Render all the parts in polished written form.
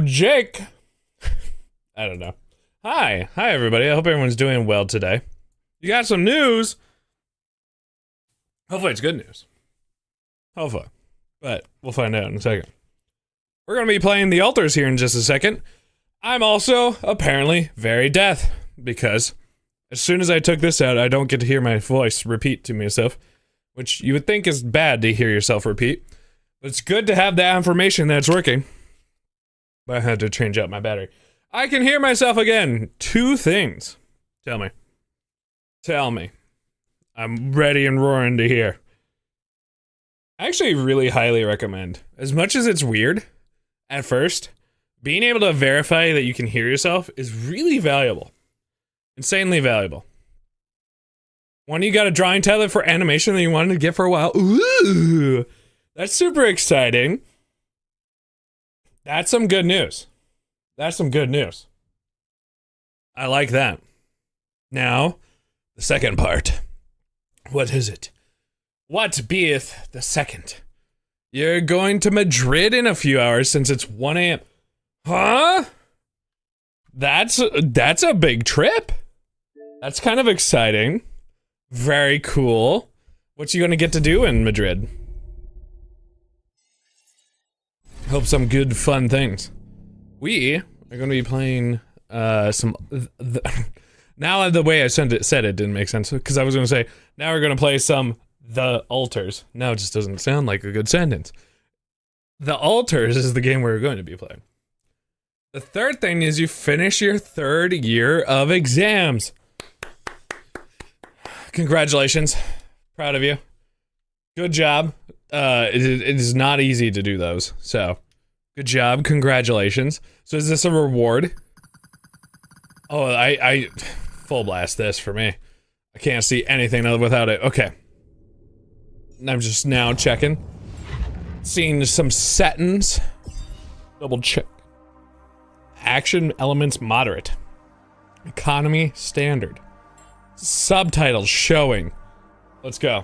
Jake. I don't know. Hi everybody. I hope everyone's doing well today. You got some news. Hopefully it's good news. Hopefully. But we'll find out in a second. We're going to be playing the altars here in just a second. I'm also apparently very deaf because as soon as I took this out, I don't get to hear my voice repeat to myself, which you would think is bad to hear yourself repeat. But it's good to have that information that it's working. But I had to change out my battery. I can hear myself again. 2 things. Tell me. Tell me. I'm ready and roaring to hear. I actually really highly recommend, as much as it's weird at first, being able to verify that you can hear yourself is really valuable. Insanely valuable. One, you got a drawing tablet for animation that you wanted to get for a while. Ooh, that's super exciting. That's some good news. That's some good news. I like that. Now, the second part. What is it? What beeth the second? You're going to Madrid in a few hours since it's 1 a.m. Huh? That's a big trip. That's kind of exciting. Very cool. What you gonna get to do in Madrid? Hope some good fun things. We are going to be playing some... now the way I said it didn't make sense, because I was going to say, now we're going to play some The Altars. Now it just doesn't sound like a good sentence. The Altars is the game we're going to be playing. The third thing is you finish your 3rd year of exams. Congratulations. Proud of you. Good job. It is not easy to do those, so good job, congratulations. So is this a reward? Oh, I full blast this for me. I can't see anything without it. Okay. I'm just now checking. Seeing some settings. Double check. Action elements moderate. Economy standard. Subtitles showing. Let's go.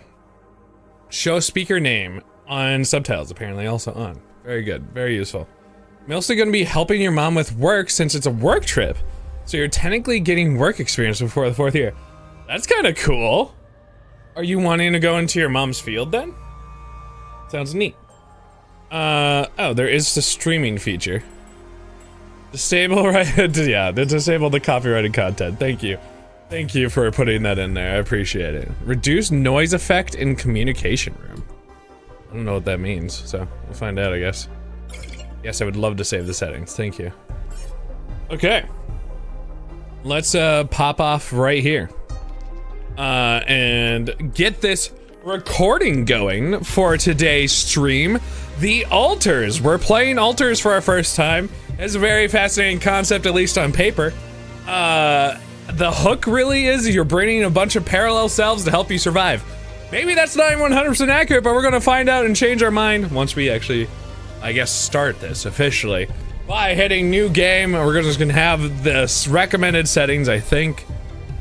Show speaker name on subtitles, apparently also on. Very good, very useful. I'm also going to be helping your mom with work since it's a work trip. So you're technically getting work experience before the 4th year. That's kind of cool. Are you wanting to go into your mom's field then? Sounds neat. Oh, there is the streaming feature. Disable, right? Yeah, disable the copyrighted content. Thank you. Thank you for putting that in there. I appreciate it. Reduce noise effect in communication room. I don't know what that means, so we'll find out, I guess. Yes, I would love to save the settings. Thank you. Okay. Let's pop off right here. And get this recording going for today's stream. The Altars. We're playing Altars for our first time. It's a very fascinating concept, at least on paper. The hook really is you're bringing a bunch of parallel selves to help you survive. Maybe that's not 100% accurate, but we're gonna find out and change our mind once we actually, I guess, start this officially. By hitting new game, we're just gonna have this recommended settings, I think.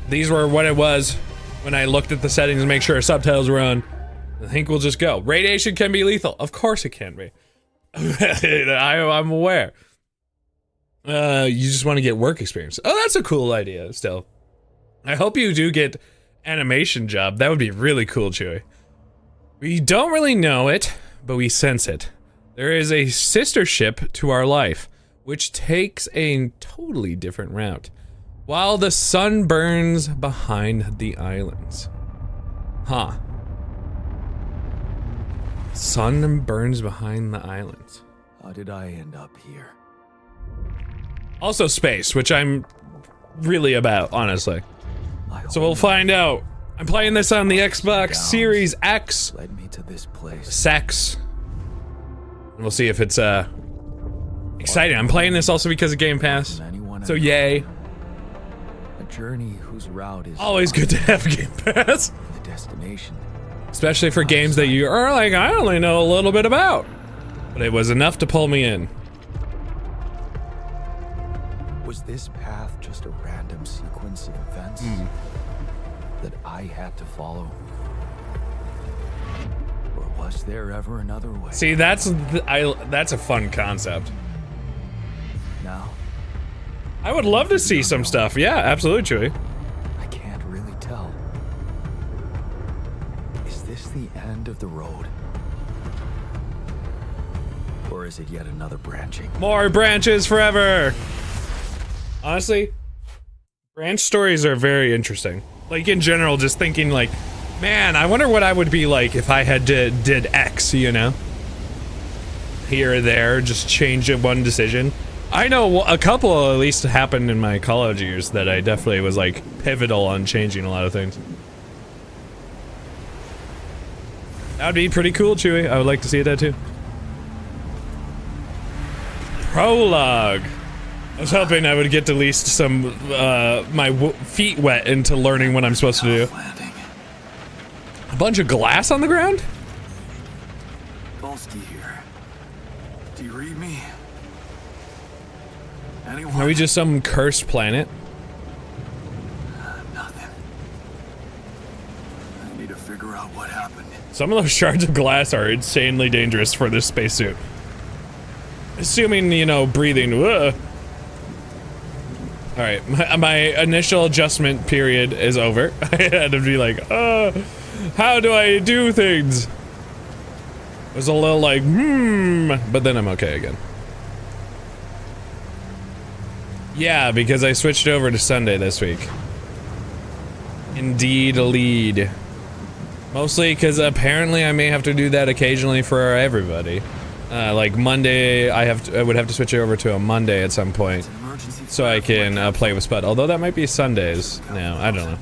These were what it was when I looked at the settings to make sure subtitles were on. I think we'll just go. Radiation can be lethal. Of course it can be. I'm aware. You just want to get work experience. Oh, that's a cool idea still. I hope you do get animation job. That would be really cool, Chewie. We don't really know it, but we sense it. There is a sister ship to our life, which takes a totally different route, while the sun burns behind the islands. Huh. Sun burns behind the islands. How did I end up here? Also space, which I'm really about, honestly. So we'll find out. I'm playing this on the Xbox Series X. Led me to this place. Sex. And we'll see if it's exciting. I'm playing this also because of Game Pass. So yay. A journey whose route is always good to have Game Pass. The destination. Especially for games that you are like, I only know a little bit about. But it was enough to pull me in. Was this path just a random sequence of events that I had to follow? Or was there ever another way? See, that's a fun concept. now? I would love to see some stuff. Yeah, absolutely, Chewie. I can't really tell. Is this the end of the road? Or is it yet another branching? More branches forever! Honestly, branch stories are very interesting. Like, in general, just thinking like, man, I wonder what I would be like if I had did X, you know? Here or there, just change one decision. I know a couple at least happened in my college years that I definitely was like pivotal on changing a lot of things. That would be pretty cool, Chewie. I would like to see that too. Prologue. I was hoping I would get at least some, my feet wet into learning what I'm supposed to do. A bunch of glass on the ground? Dolsky here. Do you read me? Anyone? Are we just some cursed planet? Nothing. I need to figure out what happened. Some of those shards of glass are insanely dangerous for this spacesuit. Assuming, you know, breathing. Alright, my initial adjustment period is over. I had to be like, how do I do things? It was a little like, but then I'm okay again. Yeah, because I switched over to Sunday this week. Indeed, a lead. Mostly because apparently I may have to do that occasionally for everybody. Like Monday, I would have to switch it over to a Monday at some point, so I can play with Spud. Although that might be Sundays now. I don't know.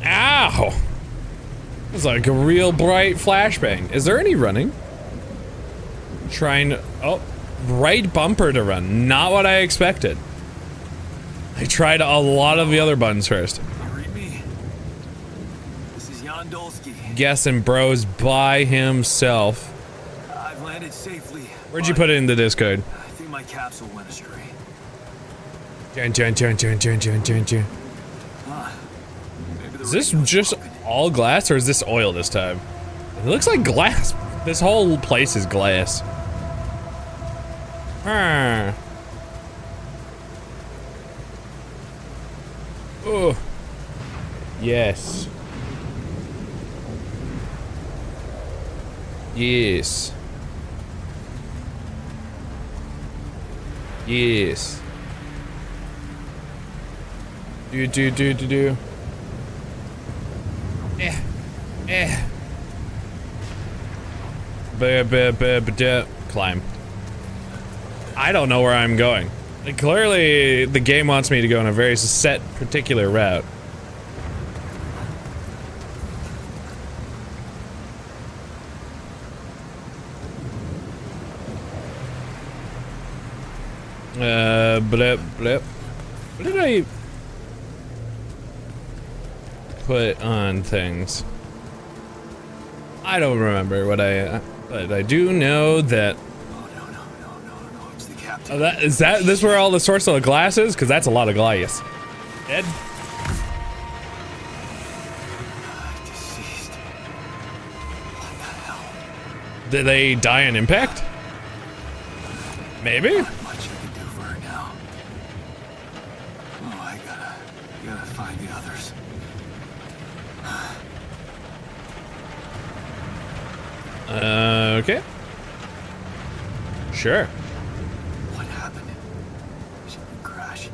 Ow! It's like a real bright flashbang. Is there any running? Trying. Oh, right bumper to run. Not what I expected. I tried a lot of the other buttons first. This is Jan Dolsky. Guessing bro's by himself. I've landed safely. Where'd you put it in the Discord? I think my capsule went astray. Is this just all glass or is this oil this time? It looks like glass. This whole place is glass. Oh. Yes. Yes. Yes. Do. Climb. I don't know where I'm going. Like, clearly, the game wants me to go in a very set, particular route. Blip. What did I put on things? I don't remember what but I do know that. Oh, no, it's the captain. Oh, this where all the source of the glass is? Because that's a lot of glass. Dead? Deceased. What the hell? Did they die on impact? Maybe? Not much I can do for her now. Oh, I gotta find the others. Okay. Sure. What happened? Shipping crash.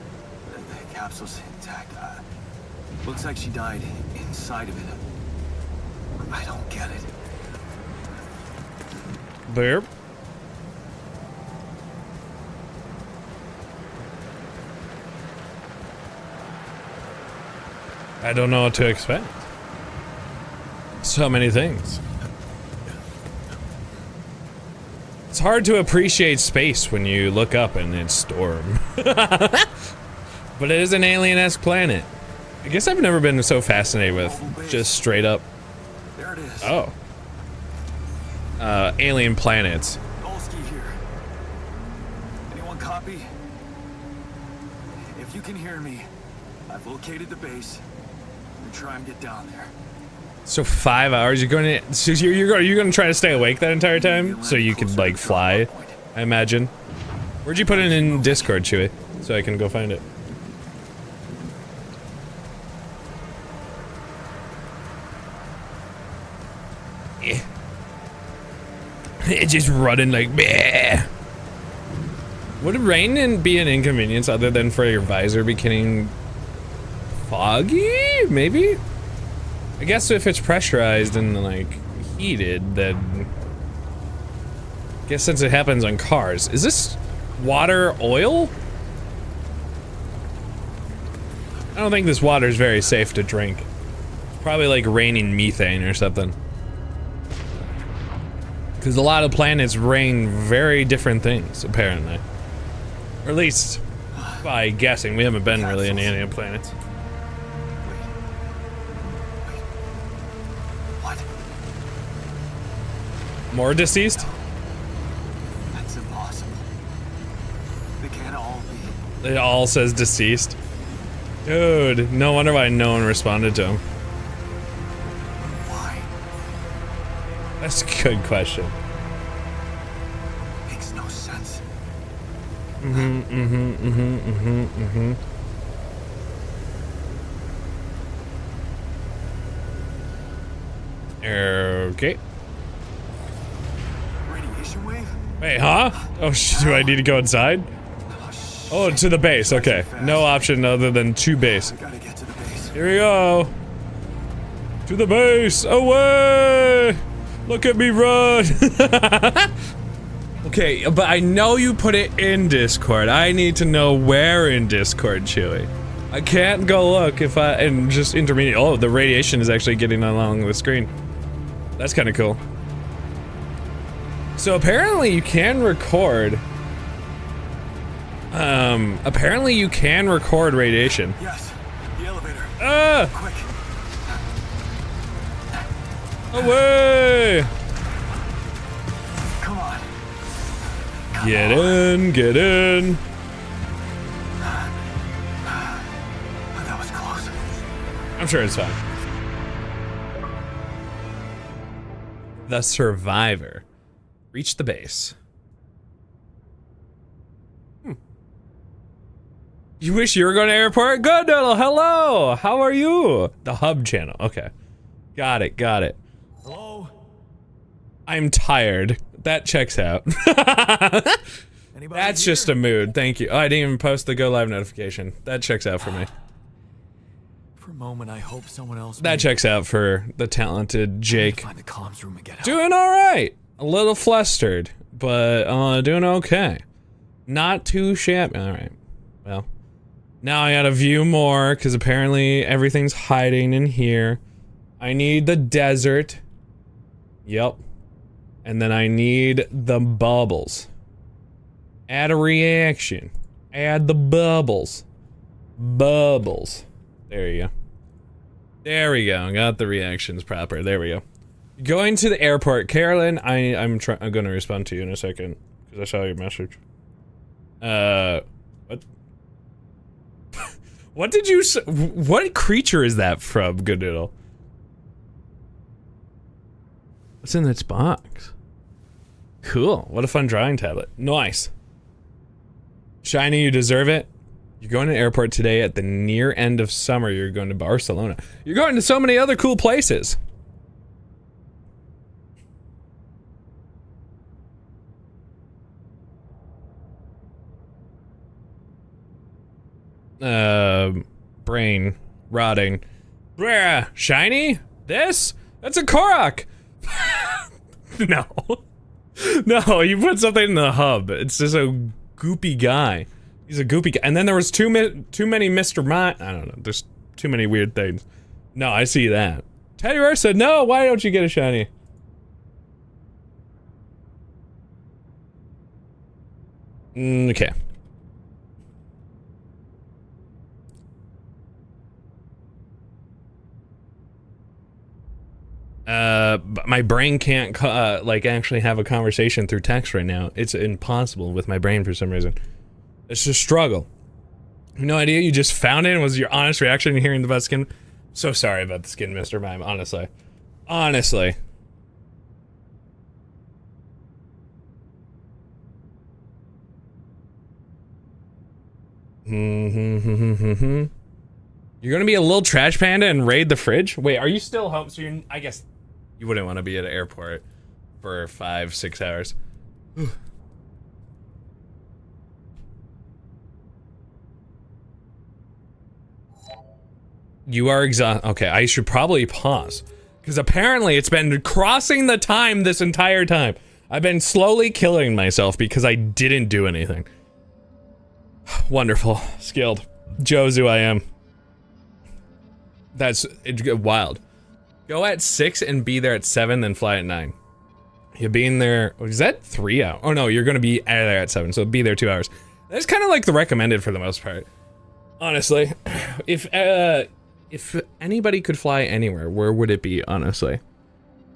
The capsule's intact. Looks like she died inside of it. I don't get it. There. I don't know what to expect. So many things. It's hard to appreciate space when you look up and it's storm. But it is an alien-esque planet. I guess I've never been so fascinated with just straight up. There it is. Oh. Alien planets. Dolsky here. Anyone copy? If you can hear me, I've located the base. I'm gonna try and get down there. So 5 hours, you're going to, so you're going to try to stay awake that entire time? So you could, like, fly, I imagine. Where'd you put it in Discord, Chewy? So I can go find it. Yeah. It's just running like bleh. Would rain be an inconvenience other than for your visor becoming foggy? Maybe? I guess if it's pressurized and like heated, then I guess since it happens on cars. Is this water oil? I don't think this water is very safe to drink. It's probably like raining methane or something. Because a lot of planets rain very different things, apparently. Or at least, by guessing, we haven't been really in any of the planets. What? More deceased? That's impossible. They can't all be. It all says deceased. Dude, no wonder why no one responded to him. Why? That's a good question. Makes no sense. Okay. Radiation wave? Wait, huh? Oh, do I need to go inside? Oh, to the base, okay. No option other than to base. I gotta get to the base. Here we go. To the base, away! Look at me run! Okay, but I know you put it in Discord. I need to know where in Discord, Chewy. I can't go look if and just intermediate. Oh, the radiation is actually getting along the screen. That's kind of cool. So apparently you can record. Apparently you can record radiation. Yes, the elevator. Ah! Quick. Away! Come on. Get in, get in. That was close. I'm sure it's fine. The survivor. Reach the base. You wish you were going to airport? Good, Noodle, hello! How are you? The hub channel, okay. Got it, got it. Hello? I'm tired. That checks out. That's just a mood, thank you. Oh, I didn't even post the go live notification. That checks out for me. For a moment, I hope someone else. That checks out for the talented Jake. Find the comms room and get out. Doing alright. A little flustered, but doing okay. Not too shabby. Alright. Well. Now I gotta view more, because apparently everything's hiding in here. I need the desert. Yep. And then I need the bubbles. Add a reaction. Add the bubbles. Bubbles. There you go. There we go. Got the reactions proper. There we go. Going to the airport. Carolyn, I'm gonna respond to you in a second, because I saw your message. What? What did you say? What creature is that from, Good Noodle? What's in this box? Cool. What a fun drawing tablet. Nice. Shiny, you deserve it. You're going to the airport today at the near end of summer. You're going to Barcelona. You're going to so many other cool places. Brain rotting. Bruh, shiny? This? That's a Korok! No. No, you put something in the hub. It's just a goopy guy. He's a goopy guy. And then there was too many Mr. I don't know. There's too many weird things. No, I see that. Teddy Bear said, no, why don't you get a shiny? Okay. My brain can't, like, actually have a conversation through text right now. It's impossible with my brain for some reason. It's a struggle. No idea, you just found it and was your honest reaction hearing about skin? So sorry about the skin, Mr. Mime, honestly. Honestly. You're gonna be a little trash panda and raid the fridge? Wait, are you still home? So you're, I guess you wouldn't want to be at an airport for 5-6 hours. You are exhausted. Okay, I should probably pause. Because apparently it's been crossing the time this entire time. I've been slowly killing myself because I didn't do anything. Wonderful. Skilled. Joe's who I am. That's wild. Go at 6 and be there at 7, then fly at 9. You're being there. Is that 3 hours? Oh no, you're gonna be there at 7, so be there 2 hours. That's kind of like the recommended for the most part. Honestly. If anybody could fly anywhere, where would it be, honestly?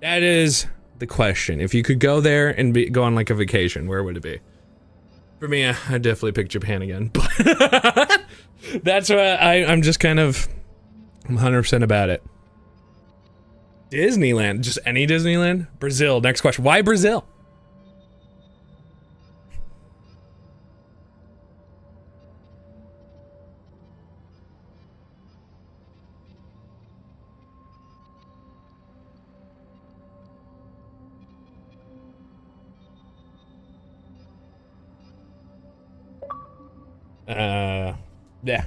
That is the question. If you could go there and go on like a vacation, where would it be? For me, I'd definitely pick Japan again. But that's what I'm just kind of... I'm 100% about it. Disneyland. Just any Disneyland? Brazil. Next question. Why Brazil? Yeah.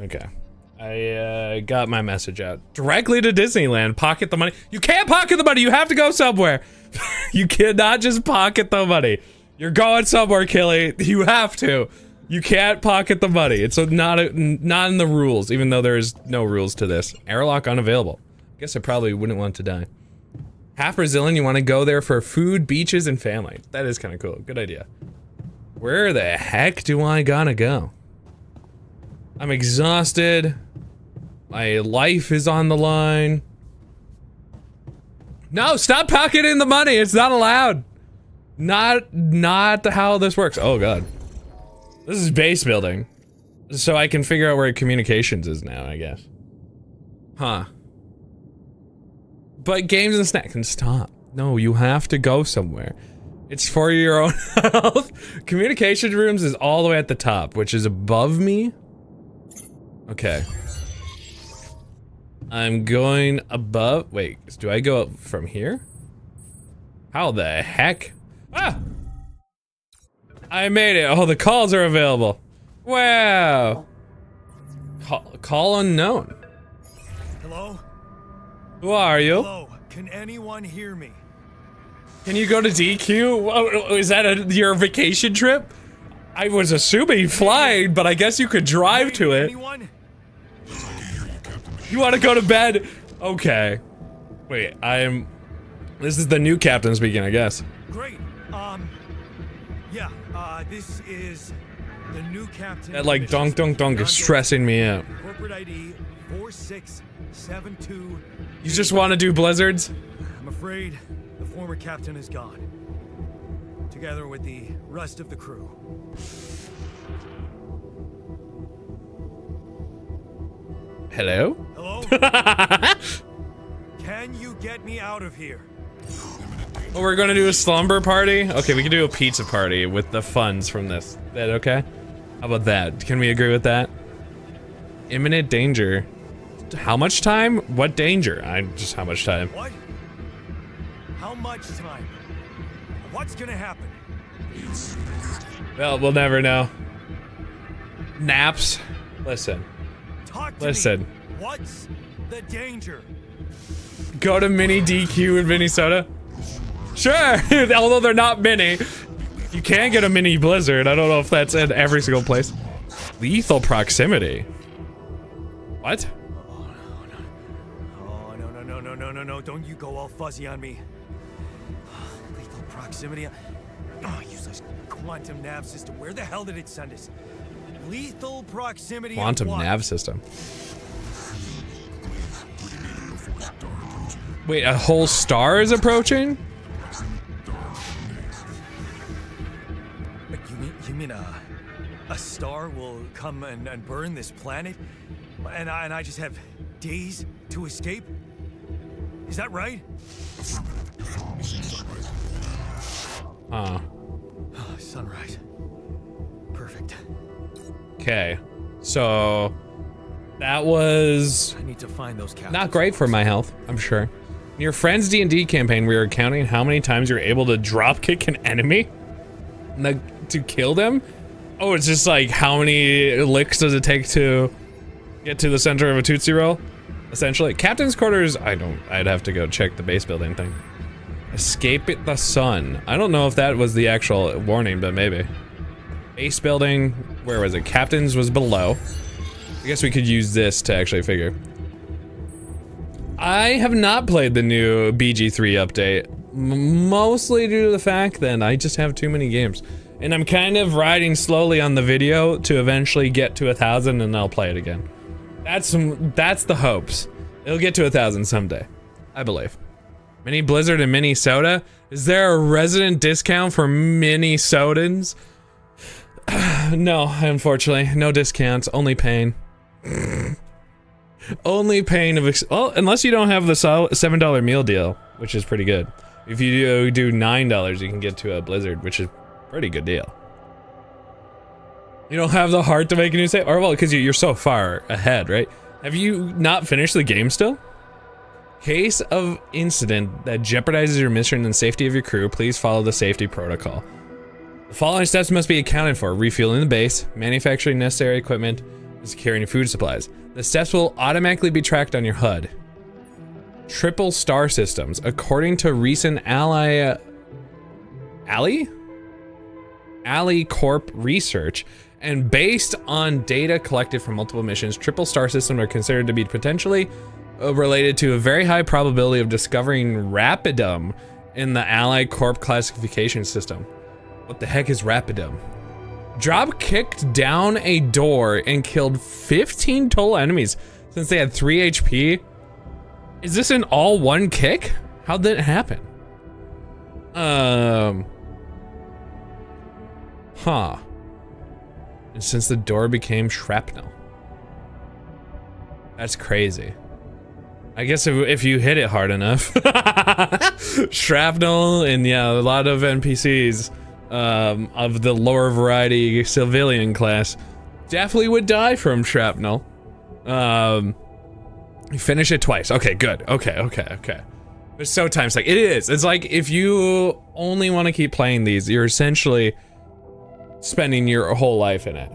Okay. I got my message out. Directly to Disneyland. Pocket the money. You can't pocket the money. You have to go somewhere. You cannot just pocket the money. You're going somewhere, Killy. You have to. You can't pocket the money. It's not in the rules, even though there's no rules to this. Airlock unavailable. Guess I probably wouldn't want to die. Half Brazilian, you want to go there for food, beaches, and family. That is kind of cool. Good idea. Where the heck do I gotta go? I'm exhausted. My life is on the line. No, stop pocketing the money. It's not allowed. Not how this works. Oh god. This is base building. So I can figure out where communications is now, I guess. Huh. But games and snacks can stop. No, you have to go somewhere. It's for your own health. Communication rooms is all the way at the top, which is above me. Okay. I'm going above. Wait, do I go up from here? How the heck? Ah! I made it. Oh, the calls are available. Wow. Call unknown. Hello? Who are you? Hello? Can anyone hear me? Can you go to DQ? Oh, is that your vacation trip? I was assuming flying, but I guess you could drive to it. Anyone? You want to go to bed? Okay. Wait, this is the new captain speaking, I guess. Great. Yeah, this is the new captain. That like donk donk donk is stressing me out. Corporate ID 4672. You just want to do blizzards? I'm afraid the former captain is gone. Together with the rest of the crew. Hello? Hello? Can you get me out of here? Oh, we're gonna do a slumber party? Okay, we can do a pizza party with the funds from this. Is that okay? How about that? Can we agree with that? Imminent danger. How much time? What danger? Just how much time? What? How much time? What's gonna happen? Well, we'll never know. Naps? Listen. Talk to Listen. me. What's the danger? Go to mini DQ in Minnesota? Sure! Although they're not mini. You can get a mini blizzard. I don't know if that's in every single place. Lethal proximity. What? Oh, no. Don't you go all fuzzy on me. Lethal proximity. Oh, useless quantum nav system. Where the hell did it send us? Lethal proximity. Quantum nav system. Wait, a whole star is approaching? You mean a star will come and burn this planet? And I just have days to escape? Is that right? Huh. Sunrise. Perfect. Okay. So that was I need to find those capsules. not great for my health, I'm sure. In your friend's D&D campaign, we were counting how many times you're able to drop kick an enemy to kill them. Oh, it's just like how many licks does it take to get to the center of a Tootsie Roll? Essentially. Captain's quarters, I'd have to go check the base building thing. Escape at the sun. I don't know if that was the actual warning, but maybe. Base building, where was it? Captain's was below. I guess we could use this to actually figure. I have not played the new BG3 update, mostly due to the fact that I just have too many games. And I'm kind of riding slowly on the video to eventually get to 1,000 and I'll play it again. That's the hopes. It'll get to 1,000 someday, I believe. Mini Blizzard and Mini Soda? Is there a resident discount for Mini Sodans? No, unfortunately, no discounts, only pain. Only pain of well, unless you don't have the $7 meal deal, which is pretty good. If you do $9, you can get to a Blizzard, which is a pretty good deal. You don't have the heart to make a new save? Or well, because you're so far ahead, right? Have you not finished the game still? Case of incident that jeopardizes your mission and safety of your crew, please follow the safety protocol. The following steps must be accounted for: refueling the base, manufacturing necessary equipment, and securing food supplies. The steps will automatically be tracked on your HUD. Triple star systems. According to recent Ally Corp research, and based on data collected from multiple missions, triple star systems are considered to be potentially related to a very high probability of discovering Rapidum in the Ally Corp classification system. What the heck is Rapidum? Drop kicked down a door and killed 15 total enemies since they had 3 HP. Is this an all one kick? How'd that happen? Huh. And since the door became shrapnel. That's crazy. I guess if you hit it hard enough. Shrapnel and yeah, a lot of NPCs of the lower variety civilian class definitely would die from shrapnel. You finish it twice. Okay, good. Okay. It's so times like it is. It's like if you only want to keep playing these, you're essentially spending your whole life in it.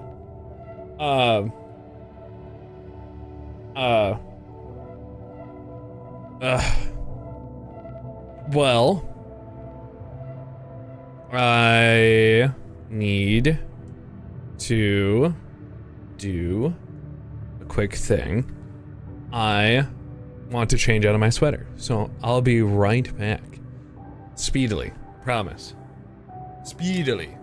Well, I need to do a quick thing. I want to change out of my sweater, so I'll be right back. Speedily, promise. Speedily.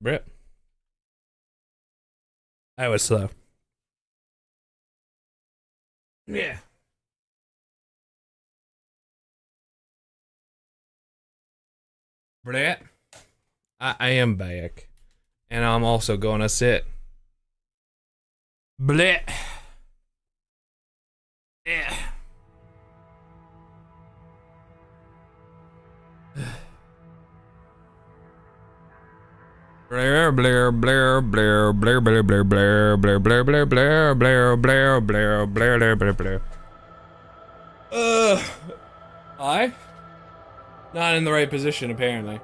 Brit. I was slow. Yeah. Brit. I am back. And I'm also gonna sit. Bleh. Yeah. Blair, Blair, Blair, Blair, Blair, Blair, Blair, Blair, Blair, Blair, Blair, Blair, Blair, Blair, Blair, Blair, Blair, Blair. I? Not in the right position, apparently.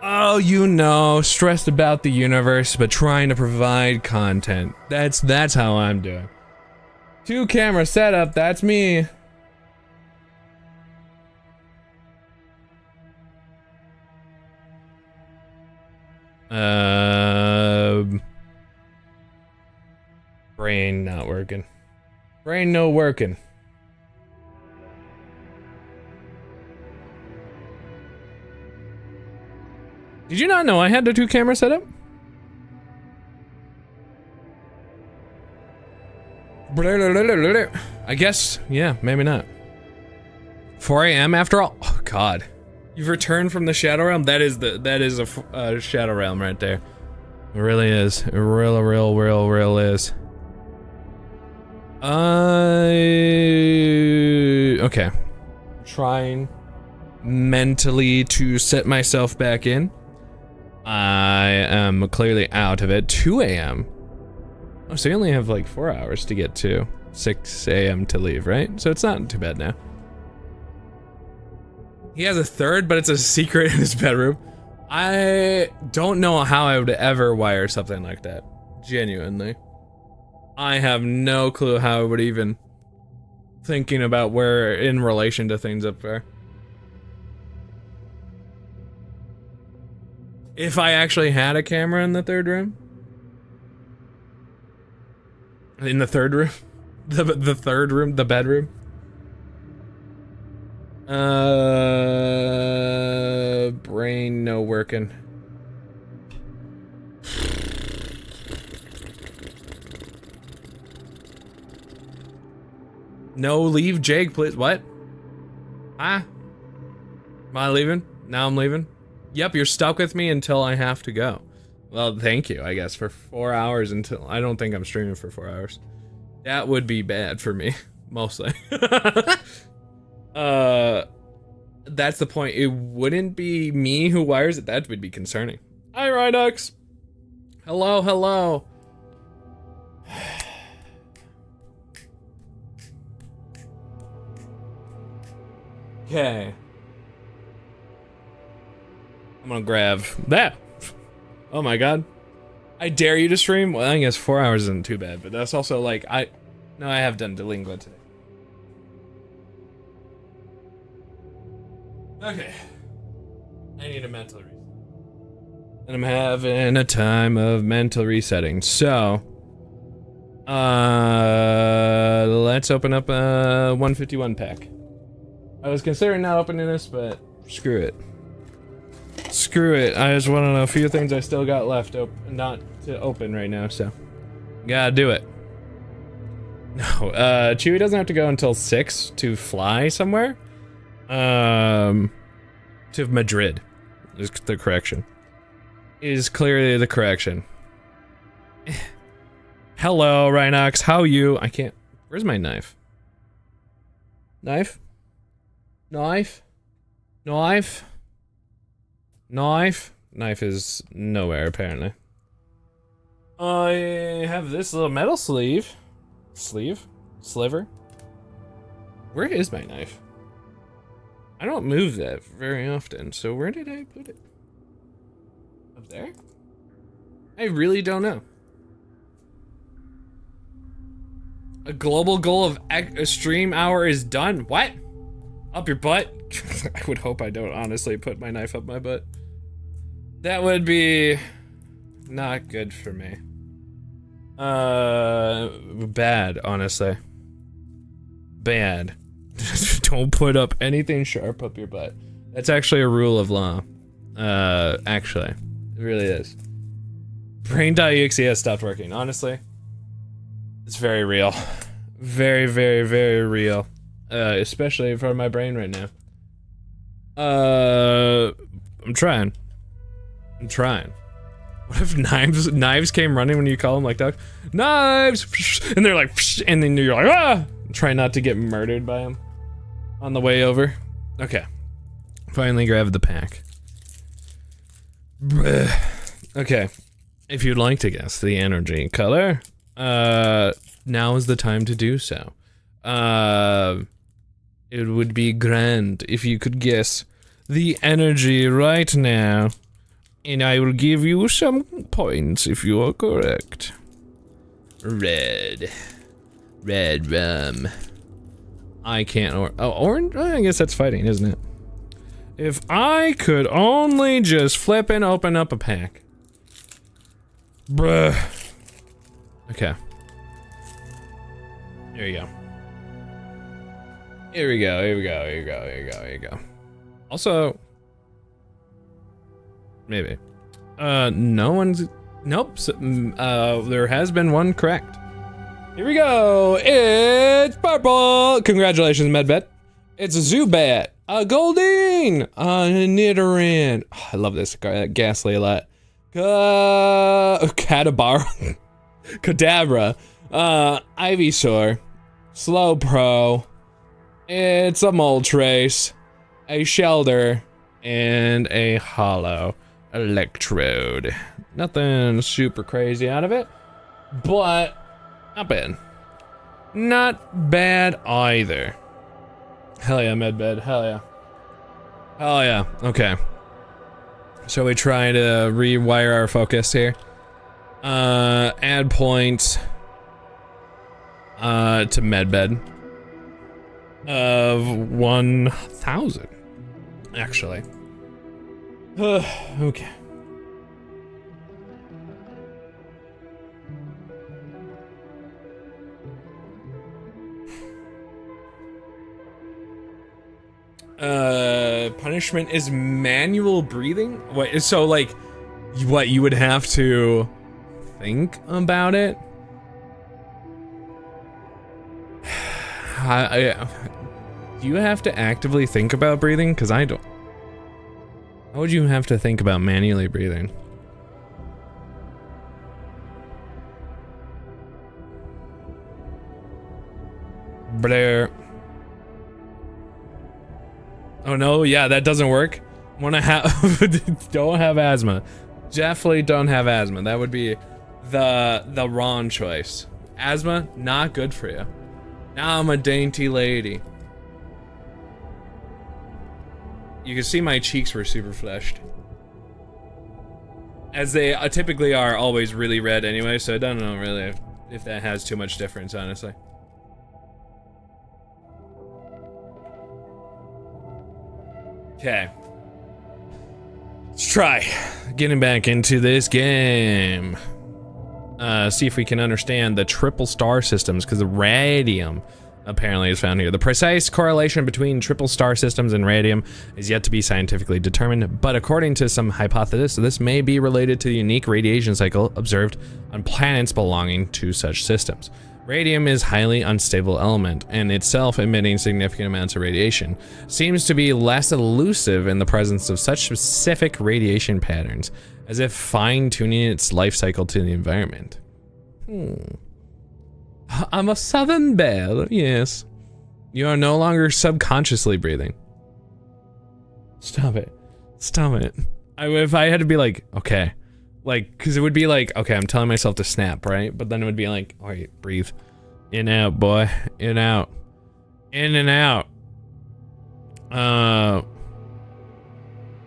Oh, you know, stressed about the universe, but trying to provide content. That's how I'm doing. 2 camera setup, that's me. Brain not working. Brain no working. Did you not know I had the 2 camera setup? I guess, yeah, maybe not. 4 a.m. after all? Oh, God. You've returned from the Shadow Realm? That is a Shadow Realm right there. It really is. It real is. Okay. Trying mentally to set myself back in. I am clearly out of it. 2 a.m. Oh, so you only have like 4 hours to get to 6 a.m. to leave, right? So it's not too bad now. He has a third, but it's a secret in his bedroom. I don't know how I would ever wire something like that. Genuinely. I have no clue how I would even thinking about where in relation to things up there. If I actually had a camera in the third room. In the third room? The third room? The bedroom? Brain no working. No, leave Jake, please. What? Huh? Am I leaving? Now I'm leaving? Yep, you're stuck with me until I have to go. Well, thank you, I guess, for 4 hours until... I don't think I'm streaming for 4 hours. That would be bad for me, mostly. That's the point. It wouldn't be me who wires it. That would be concerning. Hi, Rhinox. Hello, hello. Okay. I'm gonna grab that. Oh my god. I dare you to stream? Well, I guess 4 hours isn't too bad, but that's also like, No, I have done Delingua today. Okay. I need a mental reset. And I'm having a time of mental resetting. So, let's open up a 151 pack. I was considering not opening this, but screw it. Screw it. I just want to know a few things I still got left not to open right now, so gotta do it. No, Chewie doesn't have to go until 6 to fly somewhere. To Madrid is the correction. Is clearly the correction. Hello, Rhinox. How you? I can't. Where's my knife? Knife? Knife? Knife? Knife? Knife is nowhere, apparently. I have this little metal sleeve. Sliver? Where is my knife? I don't move that very often, so where did I put it? Up there? I really don't know. A global goal of a stream hour is done. What? Up your butt? I would hope I don't honestly put my knife up my butt. That would be not good for me. Bad, honestly. bad. Don't put up anything sharp up your butt. That's actually a rule of law. Actually, it really is. Brain.exe has stopped working. Honestly, it's very real. Very, very, very real. Especially for my brain right now. I'm trying. What if knives came running when you call them like that? Knives! And they're like, and then you're like, ah! Try not to get murdered by them on the way over. Okay. Finally grabbed the pack. Okay. If you'd like to guess the energy color, now is the time to do so. It would be grand if you could guess the energy right now. And I will give you some points if you are correct. Red. Red rum. I can't orange? I guess that's fighting, isn't it? If I could only just flip and open up a pack. Bruh. Okay. There you go. Here we go. Also, maybe. No one's, nope. So, there has been one correct. Here we go. It's purple. Congratulations, Medbet. It's a Zubat, a Goldeen, a Nidoran. Oh, I love this Ghastly a lot. Kadabara, Kadabra, Ivysaur, Slowbro. It's a Moltres, a Shelder, and a Hollow Electrode. Nothing super crazy out of it, but not bad. Not bad either. Hell yeah, Medbed. Hell yeah. Hell yeah. Okay. Shall we try to rewire our focus here? Add points to Medbed of 1,000. Actually. Okay. Punishment is manual breathing? Wait, so like, what, you would have to think about it? Do you have to actively think about breathing? Because I don't. How would you have to think about manually breathing? Blair. Oh no, yeah, that doesn't work. Wanna have don't have asthma. Definitely don't have asthma. That would be the wrong choice. Asthma, not good for you. Now I'm a dainty lady. You can see my cheeks were super flushed. As they typically are always really red anyway, so I don't know really if that has too much difference, honestly. Okay. Let's try getting back into this game. See if we can understand the triple star systems, because the radium apparently is found here. The precise correlation between triple star systems and radium is yet to be scientifically determined, but according to some hypothesis, this may be related to the unique radiation cycle observed on planets belonging to such systems. Radium is a highly unstable element, and itself emitting significant amounts of radiation seems to be less elusive in the presence of such specific radiation patterns, as if fine-tuning its life cycle to the environment. I'm a southern belle, yes. You are no longer subconsciously breathing. Stop it. Stop it. If I had to be like, okay. Like, because it would be like, okay, I'm telling myself to snap, right? But then it would be like, all right, breathe. In, out, boy. In, out. In and out.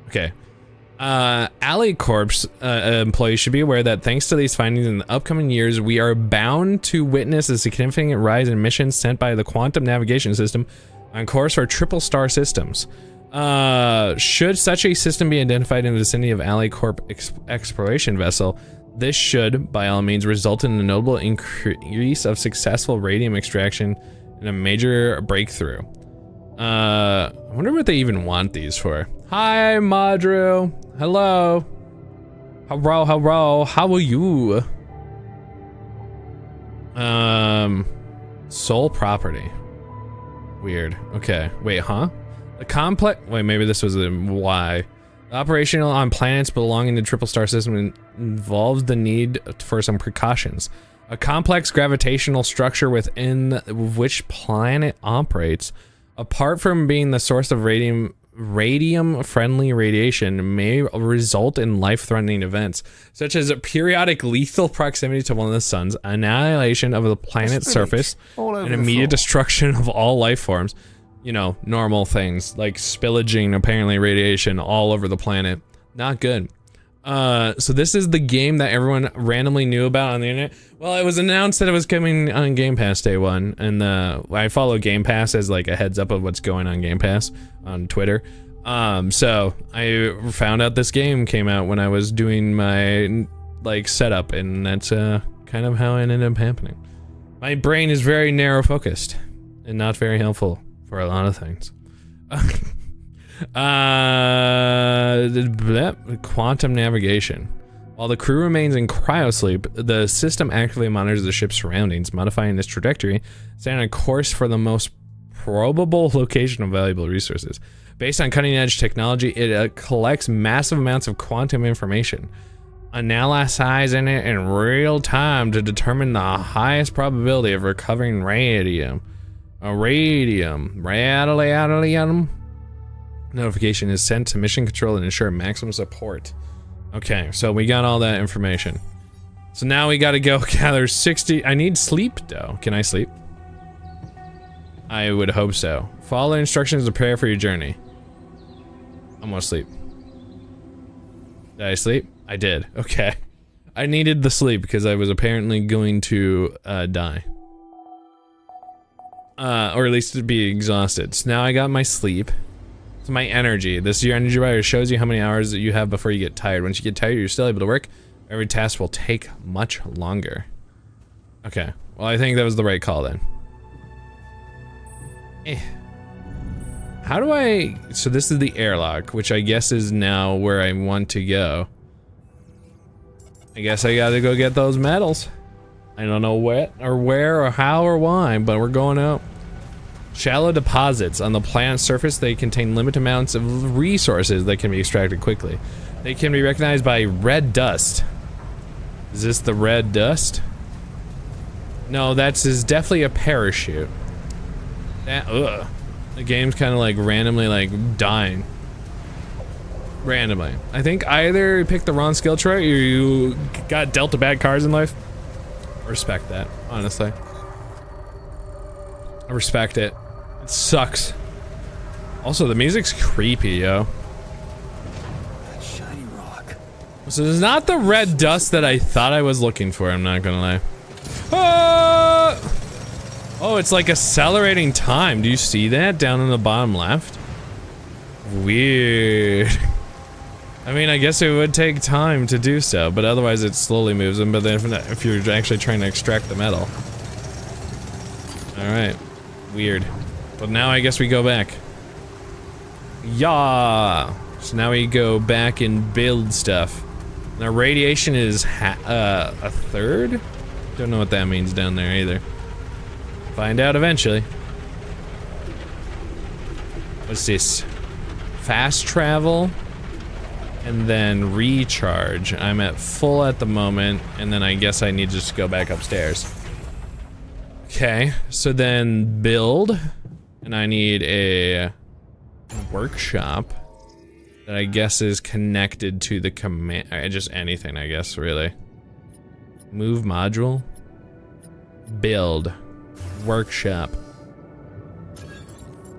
Okay. AliCorp's employees should be aware that thanks to these findings in the upcoming years, we are bound to witness a significant rise in missions sent by the quantum navigation system on course for triple star systems. Should such a system be identified in the vicinity of AliCorp exploration vessel, this should, by all means, result in a notable increase of successful radium extraction in a major breakthrough. I wonder what they even want these for. Hi, Madru. Hello. Hello. How are you? Sole property. Weird. Okay. Wait, huh? The complex. Wait, maybe this was a Y. Operational on planets belonging to Triple Star System involves the need for some precautions. A complex gravitational structure within which planet operates, apart from being the source of radium-friendly radiation, may result in life-threatening events, such as a periodic lethal proximity to one of the sun's, annihilation of the planet's surface, and immediate destruction of all life forms. You know, normal things like spillaging, apparently radiation all over the planet. Not good. So this is the game that everyone randomly knew about on the internet. Well, it was announced that it was coming on Game Pass day one, and I follow Game Pass as like a heads up of what's going on Game Pass on Twitter. So I found out this game came out when I was doing my like setup, and that's kind of how it ended up happening. My brain is very narrow focused and not very helpful for a lot of things. Quantum navigation. While the crew remains in cryosleep, the system actively monitors the ship's surroundings, modifying its trajectory, setting a course for the most probable location of valuable resources. Based on cutting-edge technology, it collects massive amounts of quantum information, analyzing it in real time to determine the highest probability of recovering radium. Radium. Notification is sent to mission control and ensure maximum support. Okay, so we got all that information. So now we gotta go gather 60. I need sleep though. Can I sleep? I would hope so. Follow the instructions to prepare for your journey. I'm gonna sleep. Did I sleep? I did. Okay. I needed the sleep because I was apparently going to die. Or at least to be exhausted. So now I got my sleep. So my energy. This is your energy bar. It shows you how many hours that you have before you get tired. Once you get tired, you're still able to work. Every task will take much longer. Okay. Well, I think that was the right call then. How do I... So this is the airlock, which I guess is now where I want to go. I guess I gotta go get those medals. I don't know what, or where, or how, or why, but we're going out. Shallow deposits. On the planet's surface, they contain limited amounts of resources that can be extracted quickly. They can be recognized by red dust. Is this the red dust? No, is definitely a parachute. The game's kind of like randomly like dying. Randomly. I think either you picked the wrong skill trait or you got dealt a bad cards in life. I respect that, honestly. I respect it. It sucks. Also, the music's creepy, yo. That shiny rock. So it's not the red dust that I thought I was looking for, I'm not gonna lie. Ah! Oh, it's like accelerating time. Do you see that down in the bottom left? Weird. I mean, I guess it would take time to do so, but otherwise it slowly moves them, but then if you're actually trying to extract the metal. Alright. Weird. But now I guess we go back. Yeah. So now we go back and build stuff. Now radiation is a third? Don't know what that means down there either. Find out eventually. What's this? Fast travel. And then recharge. I'm at full at the moment, and then I guess I need to just go back upstairs. Okay, so then build, and I need a workshop that I guess is connected to the command, just anything I guess, really. Move module, build, workshop.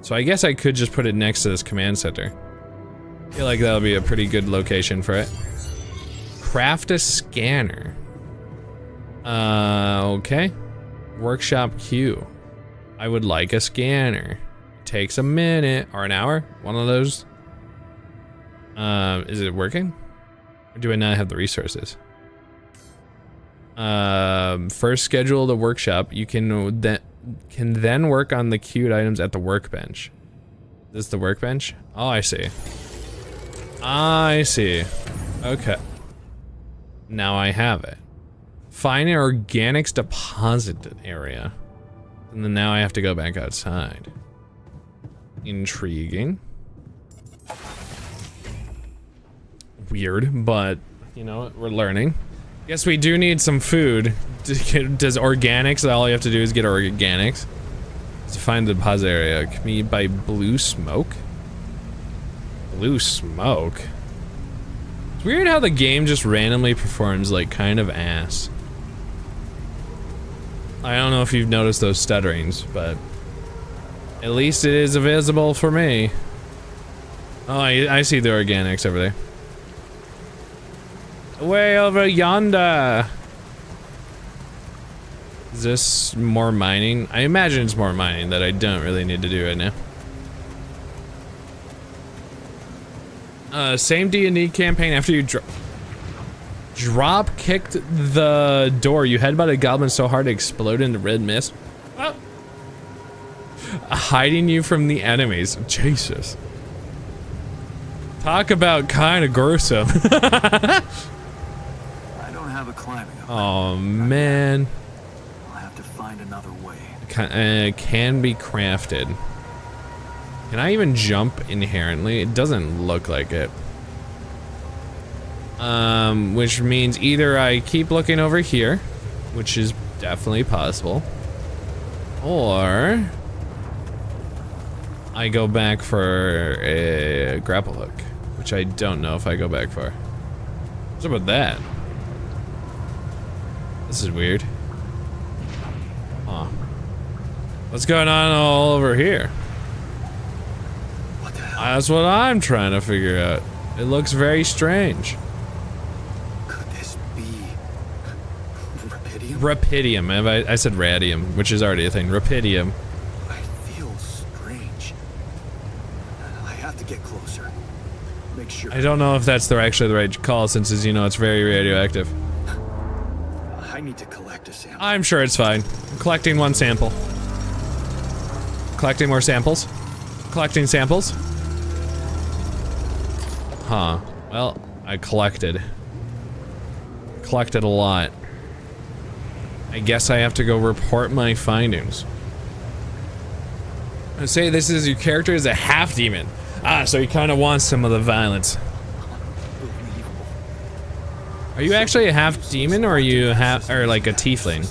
So I guess I could just put it next to this command center. I feel like that'll be a pretty good location for it. Craft a scanner. Okay. Workshop queue. I would like a scanner. Takes a minute or an hour. One of those. Is it working? Or do I not have the resources? First schedule the workshop. You can can then work on the queued items at the workbench. This is the workbench? Oh, I see. I see. Okay. Now I have it. Find an organics deposit area. And then now I have to go back outside. Intriguing. Weird, but you know what? We're learning. Guess we do need some food. Does organics, all you have to do is get organics. To find the deposit area, can we buy blue smoke? Blue smoke? It's weird how the game just randomly performs like kind of ass. I don't know if you've noticed those stutterings, but at least it is visible for me. Oh, I see the organics over there. Way over yonder. Is this more mining? I imagine it's more mining that I don't really need to do right now. Same D&D campaign after you drop kicked the door. You headbutted a goblin so hard it exploded into red mist. Oh. Hiding you from the enemies. Jesus. Talk about kind of gruesome. I don't have a climbing up. Oh man. I'll have to find another way. Can be crafted. Can I even jump inherently? It doesn't look like it. Which means either I keep looking over here, which is definitely possible, or I go back for a grapple hook, which I don't know if I go back for. What's up with that? This is weird. Huh. What's going on all over here? What the hell? That's what I'm trying to figure out. It looks very strange. Could this be Rapidium? Rapidium. I said radium, which is already a thing. Rapidium. I feel strange. I have to get closer. Make sure. I don't know if that's actually the right call, since, as you know, it's very radioactive. I need to collect a sample. I'm sure it's fine. I'm collecting one sample. Collecting more samples. Collecting samples. Huh. Well, I collected. Collected a lot. I guess I have to go report my findings. I say this is your character is a half demon. Ah, so he kind of wants some of the violence. Are you actually a half demon, or are you like a tiefling?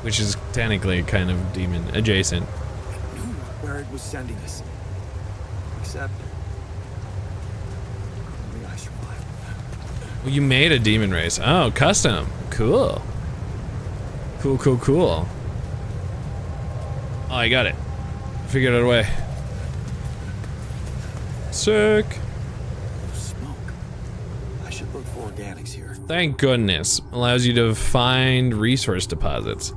Which is technically kind of demon adjacent. I knew where it was sending us. Except maybe I survived. Well, you made a demon race. Oh, custom. Cool. Cool, cool, cool. Oh, I got it. Figured out a way. Sick. Smoke. I should look for organics here. Thank goodness. Allows you to find resource deposits.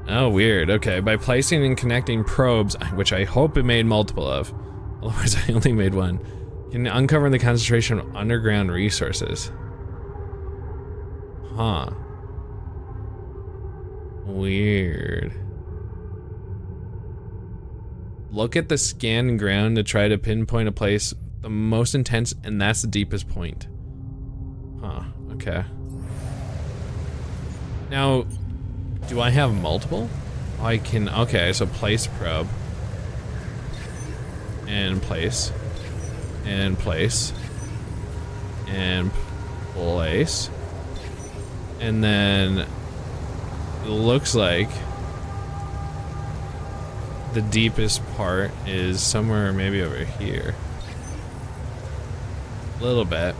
Oh, weird. Okay, by placing and connecting probes, which I hope it made multiple of. Otherwise, I only made one. You can uncover the concentration of underground resources. Huh. Weird. Look at the scanned ground to try to pinpoint a place the most intense, and that's the deepest point. Huh, okay. Now, do I have multiple? I can, okay, so place probe. And place. And place. And place. And then it looks like the deepest part is somewhere maybe over here. A little bit.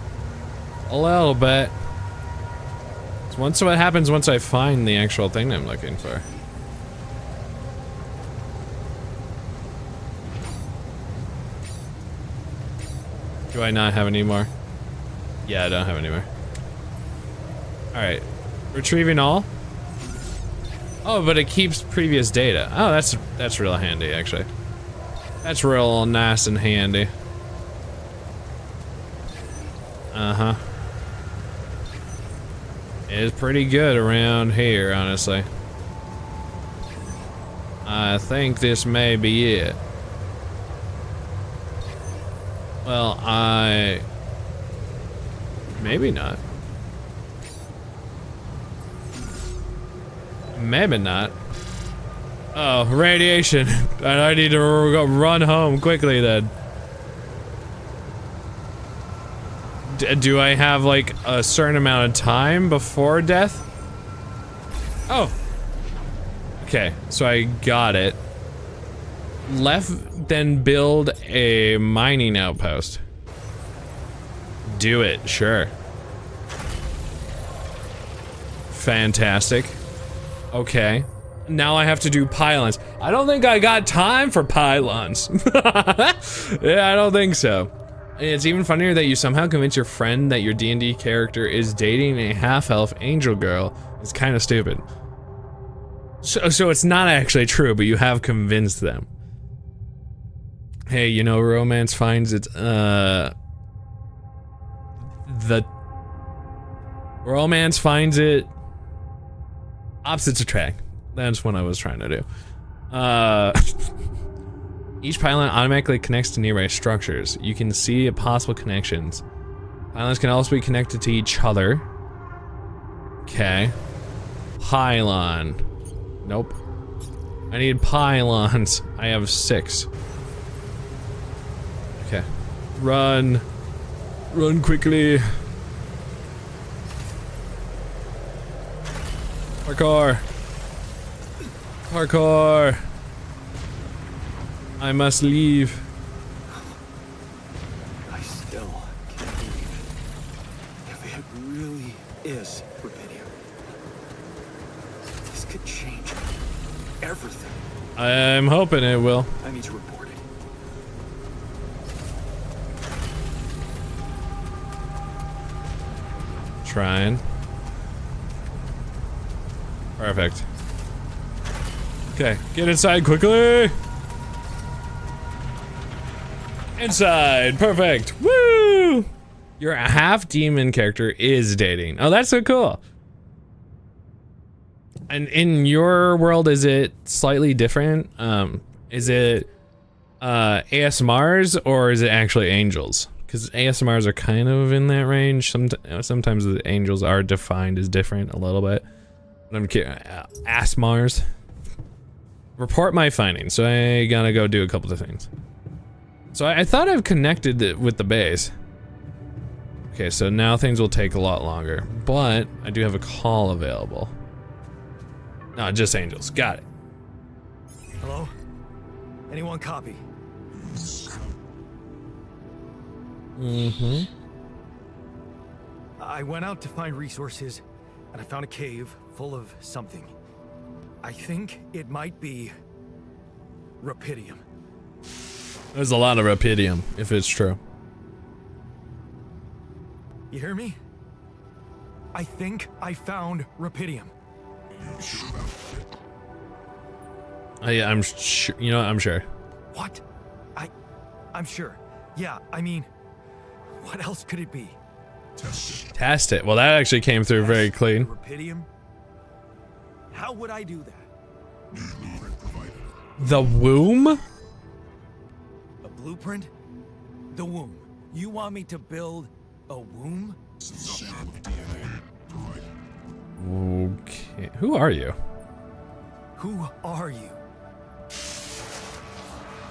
A little bit. So what happens once I find the actual thing I'm looking for? Do I not have any more? Yeah, I don't have any more. Alright. Retrieving all? Oh, but it keeps previous data. Oh, that's real handy, actually. That's real nice and handy. Uh-huh. It's pretty good around here, honestly. I think this may be it. Well, maybe not. Maybe not. Oh, radiation. I need to go run home quickly then. Do I have like a certain amount of time before death? Oh. Okay, so I got it. Left, then build a mining outpost. Do it, sure. Fantastic. Okay. Now I have to do pylons. I don't think I got time for pylons. Yeah, I don't think so. And it's even funnier that you somehow convince your friend that your D&D character is dating a half-elf angel girl. It's kind of stupid. So it's not actually true, but you have convinced them. Hey, you know, romance finds its, romance finds it opposites attract. That's what I was trying to do. Each pylon automatically connects to nearby structures. You can see possible connections. Pylons can also be connected to each other. Okay. Pylon. Nope. I need pylons. I have 6. Okay. Run. Run quickly. Parkour. Parkour. I must leave. I still can't believe it. If it really is rubidium, this could change everything. I'm hoping it will. I need to report it. Trying. Perfect. Okay, get inside quickly. Inside, perfect. Woo! Your half demon character is dating. Oh, that's so cool. And in your world, is it slightly different? Is it ASMRs or is it actually angels? Because ASMRs are kind of in that range. Sometimes the angels are defined as different a little bit. But I'm kidding. ASMRs. Report my findings. So I gotta go do a couple of things. So I thought I've connected it with the base. Okay, so now things will take a lot longer, but I do have a call available. No, just angels. Got it. Hello? Anyone copy? Mm-hmm. I went out to find resources, and I found a cave full of something. I think it might be rubidium. There's a lot of rubidium, if it's true. You hear me? I think I found rubidium. Yeah, I'm sure. You know what? I'm sure. What? I'm sure. Yeah, I mean, what else could it be? Test it. Well, that actually came through very clean. Rubidium? How would I do that? The womb? A blueprint? The womb. You want me to build a womb? Okay. Who are you? Who are you?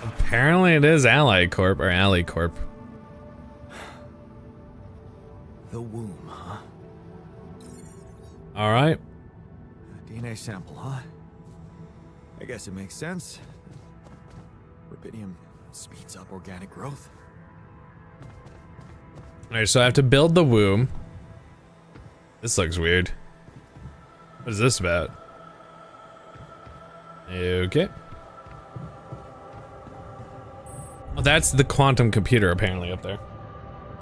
Apparently it is Ally Corp or Ally Corp. The womb, huh? Alright. A DNA sample, huh? I guess it makes sense. Rubidium speeds up organic growth. Alright, so I have to build the womb. This looks weird. What is this about? Okay. Oh, that's the quantum computer apparently up there.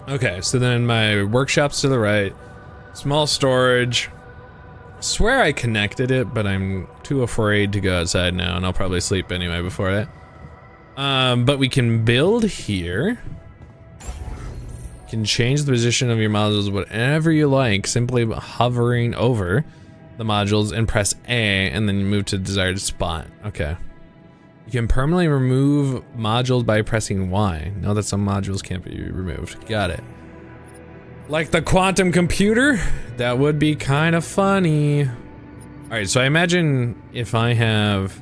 Okay, so then my workshop's to the right. Small storage. Swear I connected it, but I'm too afraid to go outside now, and I'll probably sleep anyway before that. But we can build here. You can change the position of your modules whatever you like, simply hovering over the modules and press A, and then you move to the desired spot. Okay. You can permanently remove modules by pressing Y. Know that some modules can't be removed. Got it. Like the quantum computer? That would be kind of funny. Alright, so I imagine if I have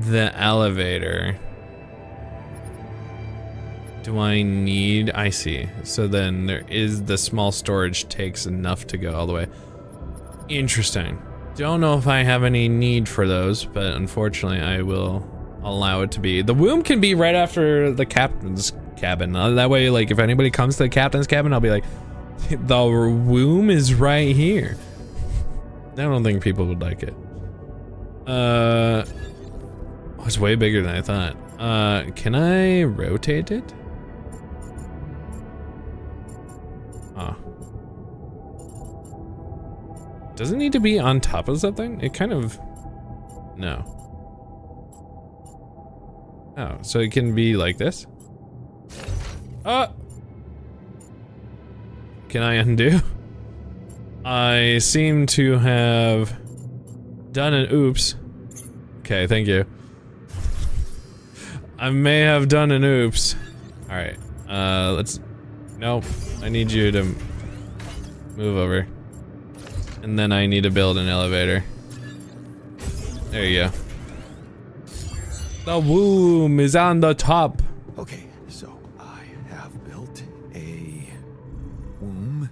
the elevator, do I need, I see. So then there is the small storage takes enough to go all the way. Interesting. Don't know if I have any need for those, but unfortunately I will allow it to be. The womb can be right after the captain's cabin. That way, like, if anybody comes to the captain's cabin, I'll be like, the womb is right here. I don't think people would like it. Oh, it's way bigger than I thought. Can I rotate it? Oh. Does it need to be on top of something? It kind of... No. Oh, so it can be like this? Can I undo? I seem to have done an oops. Okay, thank you. I may have done an oops. Alright, let's... Nope, I need you to move over. And then I need to build an elevator. There you go. The womb is on the top. Okay, so I have built a womb.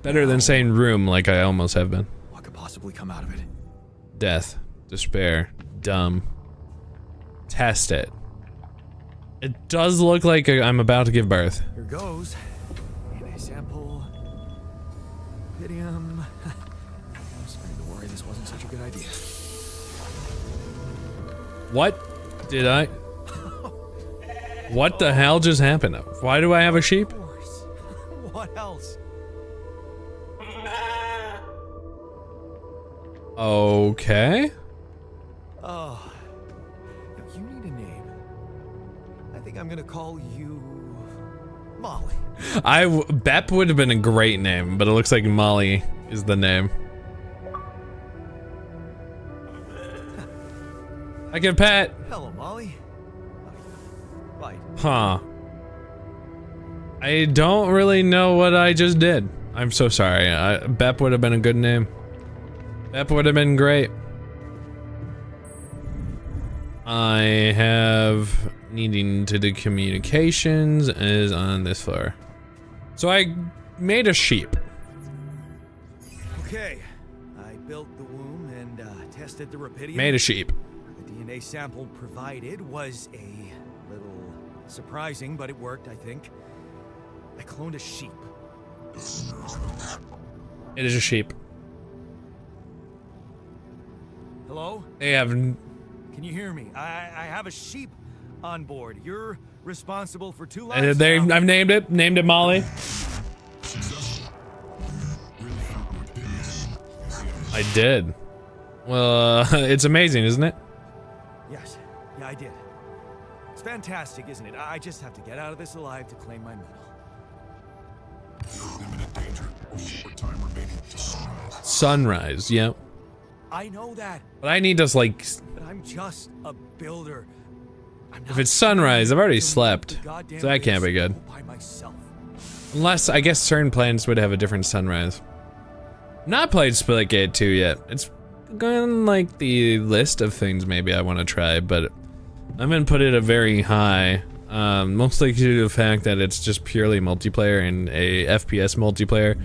Better than saying room like I almost have been. What could possibly come out of it? Death, despair, dumb. Test it. It does look like I'm about to give birth. Here goes. In a sample. Pydium. I'm starting to worry this wasn't such a good idea. What did I? What the hell just happened? Why do I have a sheep? Of course. What else? Okay. Oh. You need a name. I think I'm gonna call you Molly. Bep would have been a great name, but it looks like Molly is the name. I can pet. Hello, Molly. Bye. Huh. I don't really know what I just did. I'm so sorry. Bep would have been a good name. Bep would have been great. I have needing to do communications is on this floor. So I made a sheep. Okay. I built the womb and tested the rapidium. Made a sheep. The DNA sample provided was a little surprising, but it worked, I think. I cloned a sheep. It is a sheep. Hello? They have... Can you hear me? I have a sheep on board. You're responsible for 2 lives. I've named it. Named it Molly. I did. Well, it's amazing, isn't it? Yes. Yeah, I did. It's fantastic, isn't it? I just have to get out of this alive to claim my medal. Imminent danger. Short time remaining to sunrise. Sunrise, yep. I know that, But I need to, like... but I'm just a builder. I'm If not it's sunrise, I've already building slept. the goddamn So that can't be base good. all by myself. Unless, I guess certain planets would have a different sunrise. Not played Splitgate 2 yet. It's on, like, the list of things maybe I want to try, but I haven't put it a very high. Mostly due to the fact that it's just purely multiplayer and a FPS multiplayer.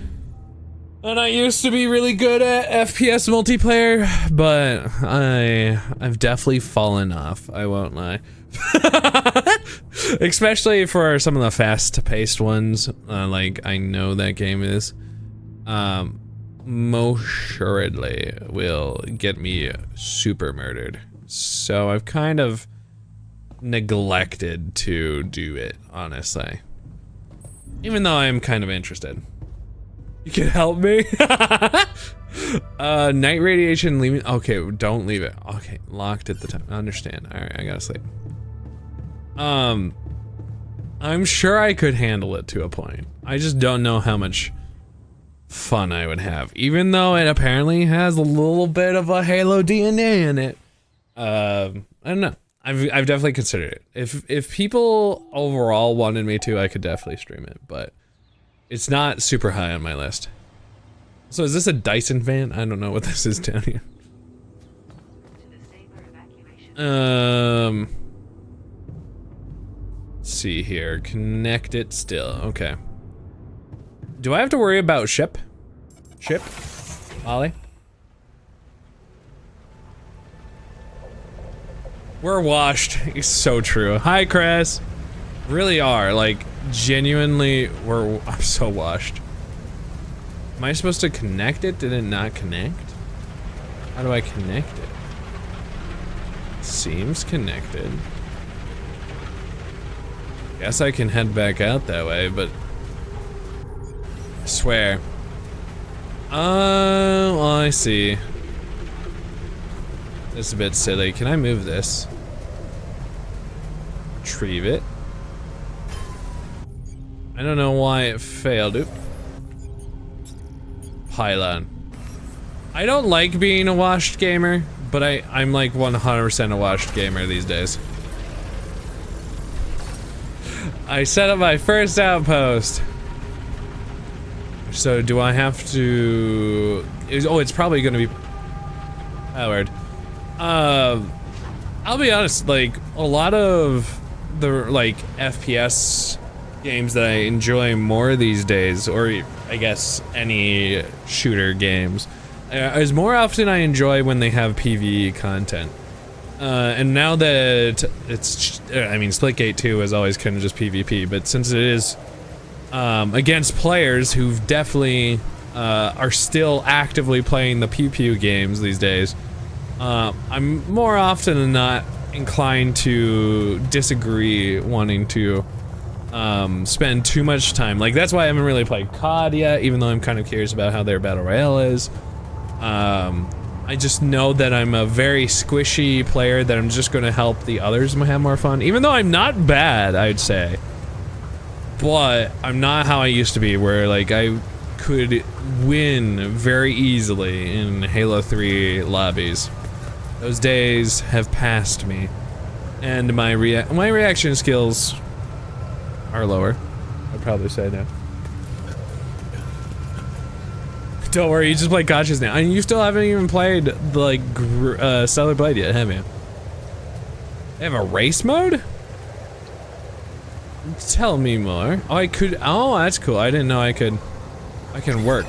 And I used to be really good at FPS multiplayer, but I've definitely fallen off, I won't lie. Especially for some of the fast-paced ones, like I know that game is. Most assuredly will get me super murdered. So I've kind of neglected to do it, honestly. Even though I'm kind of interested. You can help me? Night radiation leaving. Okay, don't leave it. Okay, locked at the time. I understand. Alright, I gotta sleep. I'm sure I could handle it to a point. I just don't know how much fun I would have. Even though it apparently has a little bit of a Halo DNA in it. I don't know. I've definitely considered it. If people overall wanted me to, I could definitely stream it, but it's not super high on my list. So is this a Dyson fan? I don't know what this is down here. Let's see here. Connect it still. Okay. Do I have to worry about ship? Ship? Ollie? We're washed. It's so true. Hi, Chris. Really are. Like, genuinely, I'm so washed. Am I supposed to connect it? Did it not connect? How do I connect it? Seems connected. Guess I can head back out that way, but I swear. Oh, well, I see. This is a bit silly. Can I move this? Retrieve it. I don't know why it failed. Oop. Pylon. I don't like being a washed gamer, but I'm like 100% a washed gamer these days. I set up my first outpost. So do I have to... Oh, it's probably gonna be powered. I'll be honest, like, a lot of the, like, FPS games that I enjoy more these days, or I guess any shooter games, is more often I enjoy when they have PvE content. And now that it's, I mean, Splitgate 2 is always kind of just PvP, but since it is against players who definitely are still actively playing the pew pew games these days, I'm more often than not inclined to disagree, wanting to spend too much time. Like, that's why I haven't really played COD yet, even though I'm kind of curious about how their Battle Royale is. I just know that I'm a very squishy player, that I'm just gonna help the others have more fun. Even though I'm not bad, I'd say. But I'm not how I used to be, where, like, I could win very easily in Halo 3 lobbies. Those days have passed me. And my reaction skills are lower. I'd probably say now. Don't worry, you just play gotchas now. And you still haven't even played, like, Stellar Blade yet, have you? They have a race mode? Tell me more. Oh, I could, oh, that's cool. I didn't know I can work.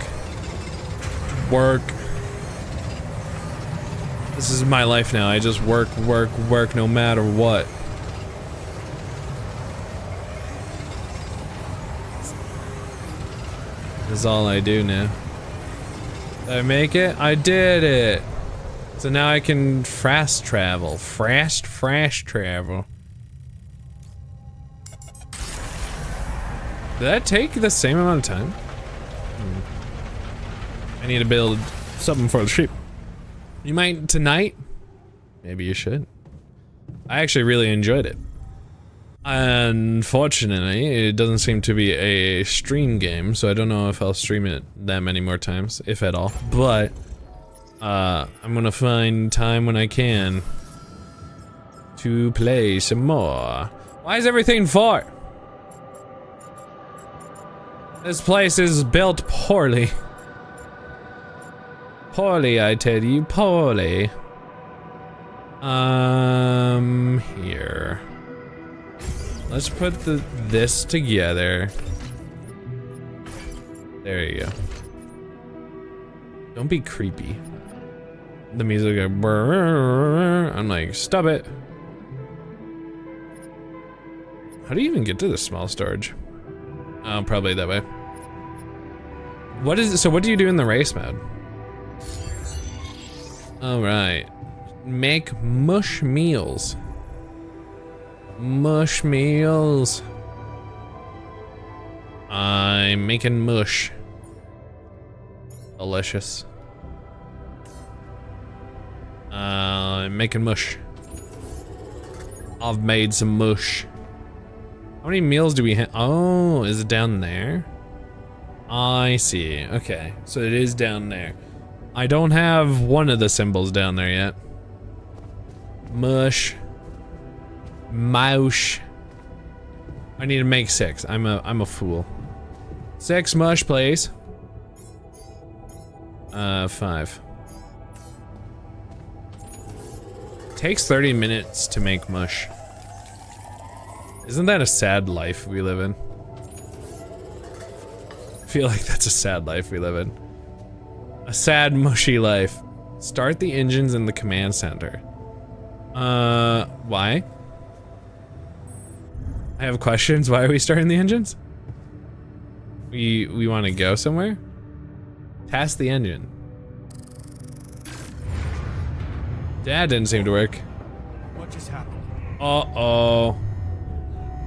Work. This is my life now. I just work no matter what. This is all I do now. Did I make it? I did it! So now I can fast travel. Fast travel. Did that take the same amount of time? I need to build something for the sheep. You might tonight? Maybe you should. I actually really enjoyed it. Unfortunately, it doesn't seem to be a stream game, so I don't know if I'll stream it that many more times, if at all. But, I'm gonna find time when I can to play some more. Why is everything far? This place is built poorly. Poorly, I tell you, poorly. Here. Let's put this together. There you go. Don't be creepy. The music go brrr. I'm like, stop it. How do you even get to the small storage? Oh, probably that way. What is it? So what do you do in the race mode? Alright. Make mush meals. Mush meals. I'm making mush. Delicious. I'm making mush. I've made some mush. How many meals do we have? Oh, is it down there? I see. Okay, so it is down there. I don't have one of the symbols down there yet. Mush. Mouse. I need to make 6. I'm a fool. 6 mush, please. 5. Takes 30 minutes to make mush. Isn't that a sad life we live in? I feel like that's a sad life we live in. A sad, mushy life. Start the engines in the command center. Why? I have questions. Why are we starting the engines? We want to go somewhere? Task the engine. That didn't seem to work. What just happened? Uh-oh.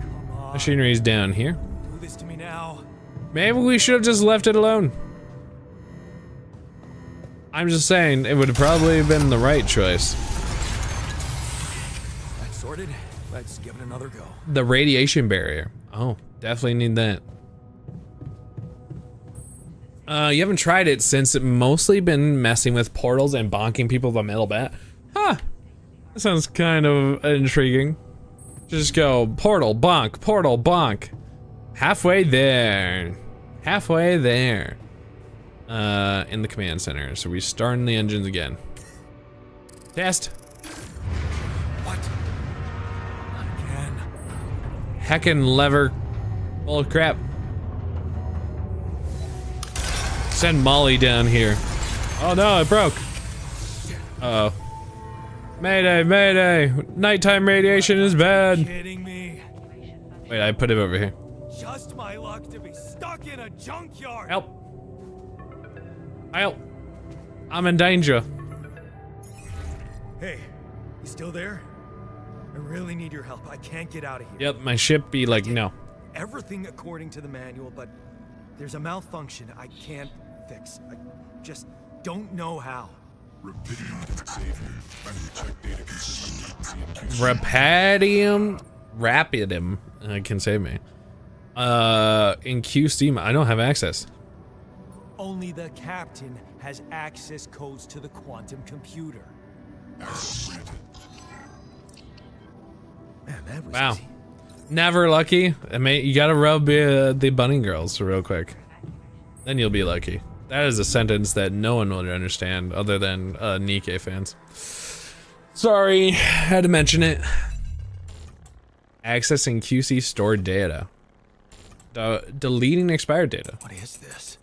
Come on. Machinery's down here. Do this to me now. Maybe we should have just left it alone. I'm just saying, it would have probably been the right choice. That's sorted. Let's give it another go. The radiation barrier. Oh, definitely need that. You haven't tried it since it mostly been messing with portals and bonking people with a metal bat. Huh. That sounds kind of intriguing. Just go portal, bonk. Halfway there. Halfway there. In the command center. So we starting the engines again. Test. What? Not again. Heckin' lever. Full of crap. Send Molly down here. Oh no, it broke. Uh oh. Mayday, mayday. Nighttime radiation is bad. Kidding me? Wait, I put it over here. Just my luck to be stuck in a junkyard. Help. Help. I'm in danger. Hey, you still there? I really need your help. I can't get out of here. Yep, my ship be like, no. Everything according to the manual, but there's a malfunction I can't fix. I just don't know how. Rapidum can save me. In QC, I don't have access. Only the captain has access codes to the quantum computer. Man, that was Wow. easy. Never lucky. You gotta rub the bunny girls real quick. Then you'll be lucky. That is a sentence that no one will understand other than Nikkei fans. Sorry, had to mention it. Accessing QC stored data. Deleting expired data. What is this?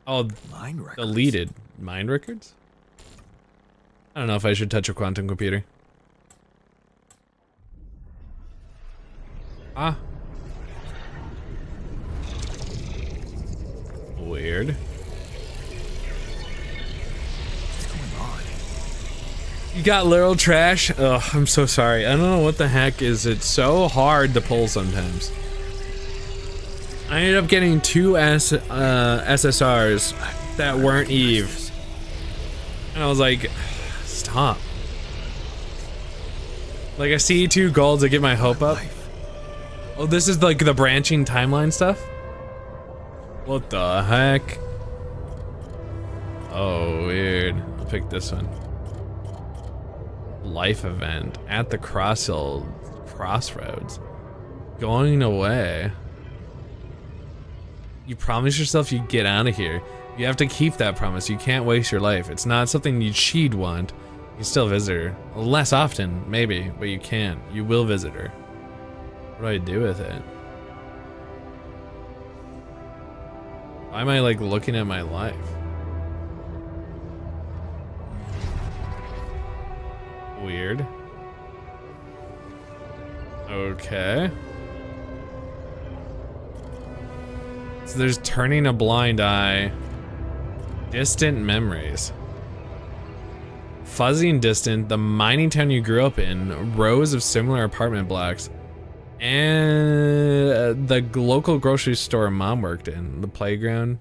Oh, Mind records. deleted mind records? I don't know if I should touch a quantum computer. Ah. Weird. What's going on? You got literal trash? Ugh, I'm so sorry. I don't know what the heck is. It's so hard to pull sometimes. I ended up getting 2 SSRs that weren't Eve. And I was like, stop. Like I see 2 golds, I get my hope up. Oh, this is like the branching timeline stuff? What the heck? Oh, weird. I'll pick this one. Life event at the crossroads. Going away. You promise yourself you'd get out of here. You have to keep that promise. You can't waste your life. It's not something she'd want. You can still visit her. Less often, maybe, but you can't. You will visit her. What do I do with it? Why am I like looking at my life? Weird. Okay. So there's turning a blind eye. Distant memories. Fuzzy and distant, the mining town you grew up in, rows of similar apartment blocks, and the local grocery store mom worked in, the playground.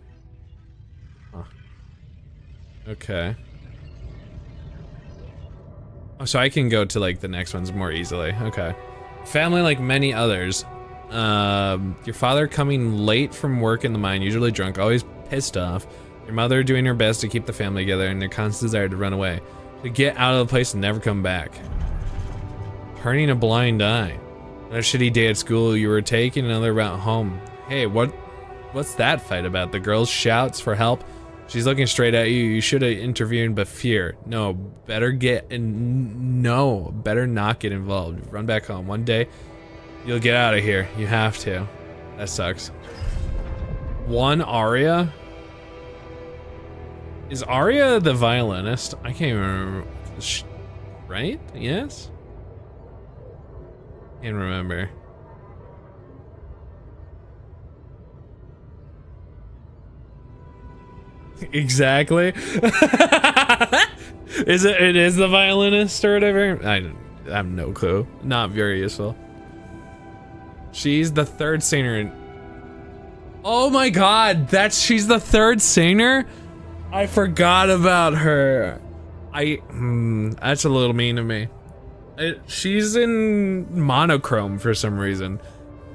Huh. Okay. Oh, so I can go to like the next ones more easily. Okay. Family like many others. Your father coming late from work in the mine, usually drunk, always pissed off. Your mother doing her best to keep the family together and their constant desire to run away. To get out of the place and never come back. Turning a blind eye. A shitty day at school, you were taking another route home. Hey, what's that fight about? The girl shouts for help. She's looking straight at you. You should have intervened, but fear. No, better not get involved. Run back home. One day, you'll get out of here. You have to. That sucks. One Aria? Is Aria the violinist? I can't even remember. Right? Yes? Can't remember. Exactly. It is the violinist or whatever? I have no clue. Not very useful. She's the third singer. Oh my god, she's the third singer? I forgot about her. That's a little mean of me. She's in monochrome for some reason.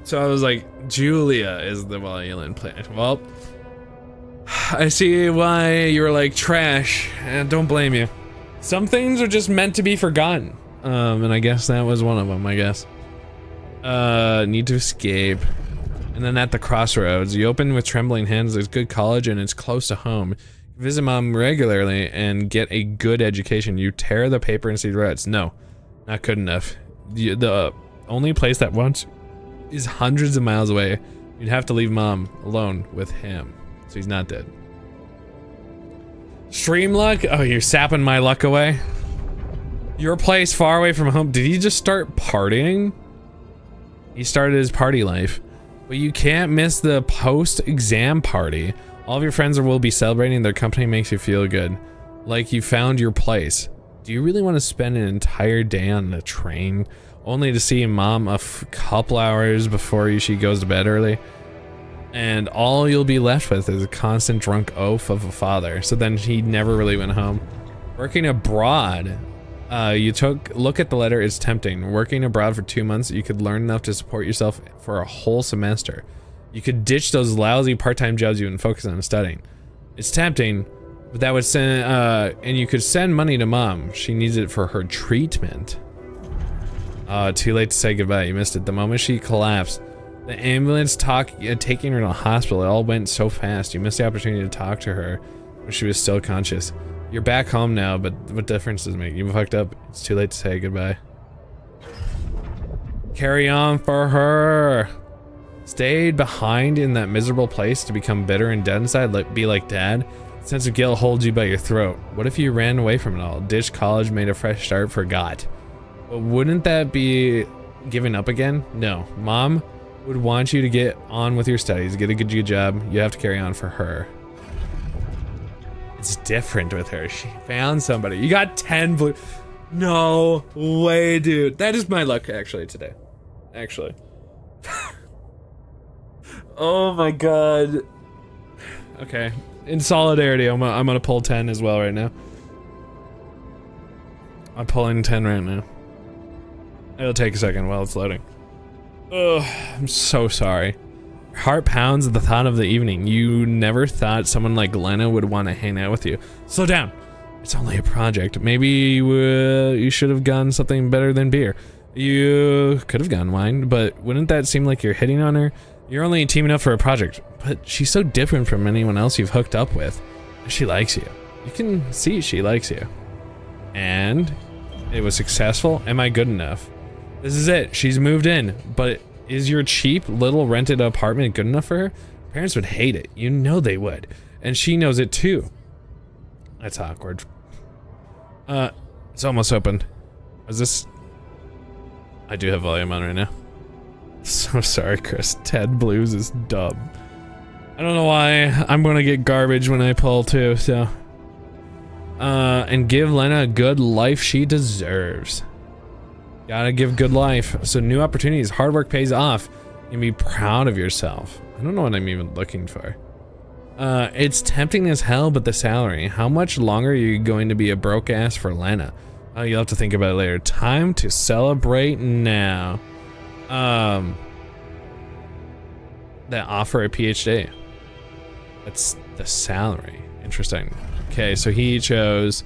So I was like, Julia is the violin player. Well, I see why you were like trash, and don't blame you. Some things are just meant to be forgotten. And I guess that was one of them, I guess. Need to escape. And then at the crossroads, you open with trembling hands. There's good college and it's close to home. Visit mom regularly and get a good education. You tear the paper and see the reds. No, not good enough. The only place that wants is hundreds of miles away. You'd have to leave mom alone with him. So he's not dead. Stream luck? Oh, you're sapping my luck away? Your place far away from home. Did he just start partying? He started his party life. But you can't miss the post-exam party. All of your friends will be celebrating. Their company makes you feel good. Like you found your place. Do you really want to spend an entire day on the train only to see mom a couple hours before she goes to bed early? And all you'll be left with is a constant drunk oaf of a father. So then he never really went home. Working abroad. Look at the letter, it's tempting. Working abroad for 2 months, you could learn enough to support yourself for a whole semester. You could ditch those lousy part-time jobs you and focus on studying. It's tempting, but that would send, and you could send money to mom. She needs it for her treatment. Too late to say goodbye, you missed it. The moment she collapsed, the ambulance taking her to the hospital, it all went so fast. You missed the opportunity to talk to her when she was still conscious. You're back home now, but what difference does it make? You fucked up. It's too late to say goodbye. Carry on for her. Stayed behind in that miserable place to become bitter and dead inside, be like dad. Sense of guilt holds you by your throat. What if you ran away from it all? Ditched college, made a fresh start, forgot. But wouldn't that be giving up again? No. Mom would want you to get on with your studies, get a good job. You have to carry on for her. It's different with her. She found somebody. You got 10 blue. No way, dude. That is my luck actually today. Actually. Oh my god. Okay. In solidarity, I'm gonna pull 10 as well right now. I'm pulling 10 right now. It'll take a second while it's loading. Ugh, I'm so sorry. Heart pounds at the thought of the evening. You never thought someone like Lena would want to hang out with you. Slow down. It's only a project. Maybe you should have gone something better than beer. You could have gone wine, but wouldn't that seem like you're hitting on her? You're only teaming up for a project, but she's so different from anyone else you've hooked up with. She likes you. You can see she likes you. And it was successful. Am I good enough? This is it. She's moved in, but is your cheap little rented apartment good enough for her? Parents would hate it. You know they would. And she knows it too. That's awkward. It's almost opened. Is this... I do have volume on right now. So sorry, Chris. Ted Blues is dumb. I don't know why. I'm gonna get garbage when I pull too, so... and give Lena a good life she deserves. Gotta give good life. So new opportunities, hard work pays off. You can be proud of yourself. I don't know what I'm even looking for. It's tempting as hell, but the salary. How much longer are you going to be a broke ass for Lena? Oh, you'll have to think about it later. Time to celebrate now. That offer a PhD. That's the salary. Interesting. Okay, so he chose...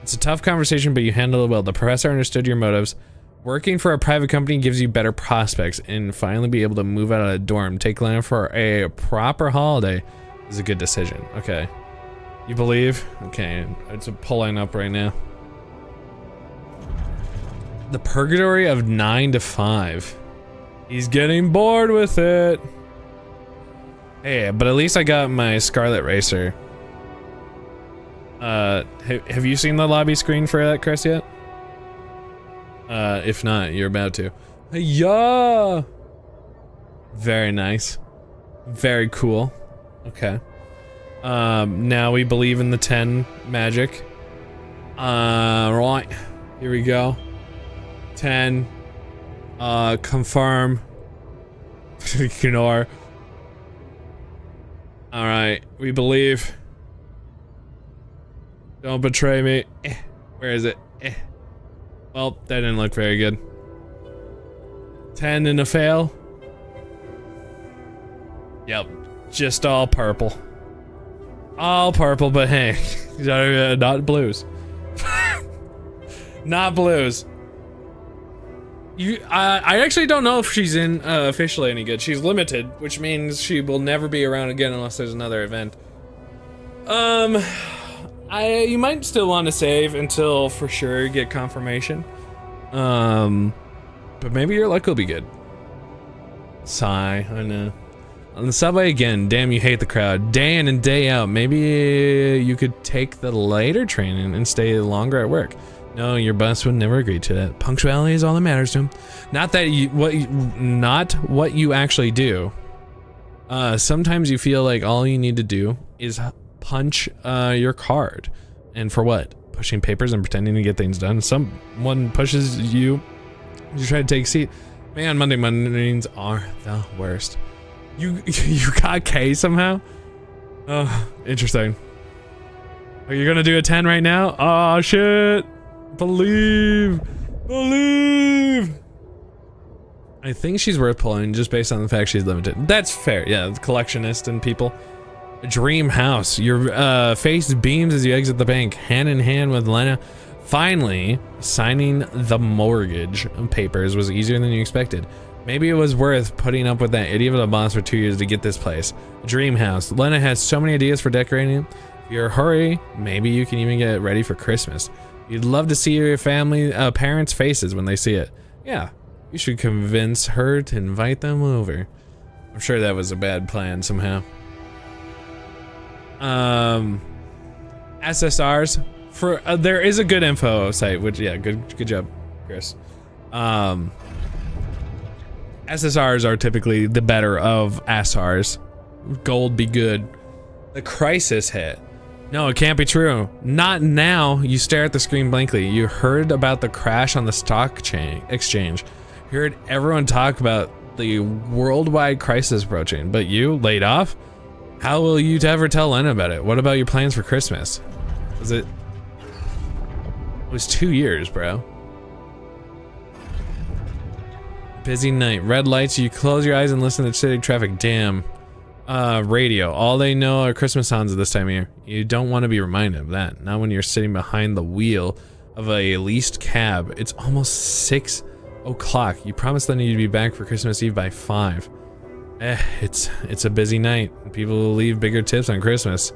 It's a tough conversation, but you handle it well. The professor understood your motives. Working for a private company gives you better prospects and finally be able to move out of a dorm. Take Lena for a proper holiday is a good decision. Okay. You believe? Okay, it's pulling up right now. The purgatory of 9 to 5. He's getting bored with it. Hey, but at least I got my Scarlet Racer. Have you seen the lobby screen for that, Chris, yet? If not, you're about to. Yeah. Very nice. Very cool. Okay. Now we believe in the 10 magic. Right. Here we go. 10. Confirm. Ignore. Alright, we believe. Don't betray me. Where is it? Well, that didn't look very good. 10 and a fail. Yep, just all purple. All purple, but hey, not blues. Not blues. I actually don't know if she's in officially any good. She's limited, which means she will never be around again unless there's another event. You might still want to save until for sure get confirmation. But maybe your luck will be good. Sigh, I know. On the subway again, damn you hate the crowd. Day in and day out, maybe you could take the later train and stay longer at work. No, your boss would never agree to that. Punctuality is all that matters to him. Not what you actually do. Sometimes you feel like all you need to do is punch your card. And for what? Pushing papers and pretending to get things done. Someone pushes you. You try to take a seat. Man, Monday mornings are the worst. You got K somehow? Oh, interesting. Are you gonna do a 10 right now? Oh shit! Believe! I think she's worth pulling just based on the fact she's limited. That's fair, yeah, the collectionist and people. Dream house. Your face beams as you exit the bank, hand in hand with Lena. Finally, signing the mortgage papers was easier than you expected. Maybe it was worth putting up with that idiot of a boss for 2 years to get this place. Dream house. Lena has so many ideas for decorating. If you're in a hurry, maybe you can even get it ready for Christmas. You'd love to see your family, parents' faces when they see it. Yeah, you should convince her to invite them over. I'm sure that was a bad plan somehow. SSRs for there is a good info site, which yeah, good job, Chris. SSRs are typically the better of SRs. Gold be good. The crisis hit. No, it can't be true. Not now. You stare at the screen blankly. You heard about the crash on the stock exchange. You heard everyone talk about the worldwide crisis approaching, but you laid off? How will you ever tell Lena about it? What about your plans for Christmas? It was 2 years, bro. Busy night, red lights, you close your eyes and listen to city traffic. Damn. Radio, all they know are Christmas songs at this time of year. You don't want to be reminded of that. Not when you're sitting behind the wheel of a leased cab. It's almost 6 o'clock. You promised Lena you'd be back for Christmas Eve by 5. It's a busy night. People will leave bigger tips on Christmas.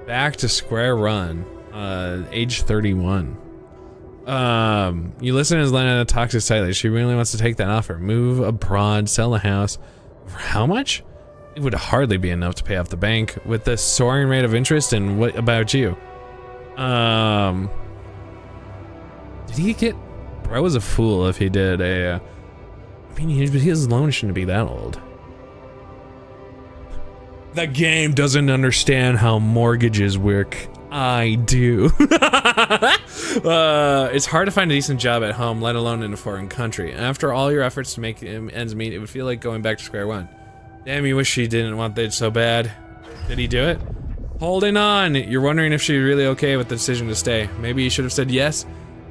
Back to square one. Age 31. You listen as Lena talks excitedly. She really wants to take that offer. Move abroad, sell the house. For how much? It would hardly be enough to pay off the bank with the soaring rate of interest. And what about you? Did he get? Bro was a fool if he did a. I mean, his loan shouldn't be that old. The game doesn't understand how mortgages work. I do. It's hard to find a decent job at home, let alone in a foreign country. After all your efforts to make ends meet, it would feel like going back to square one. Damn, you wish she didn't want that so bad. Did he do it? Holding on. You're wondering if she's really okay with the decision to stay. Maybe you should have said yes,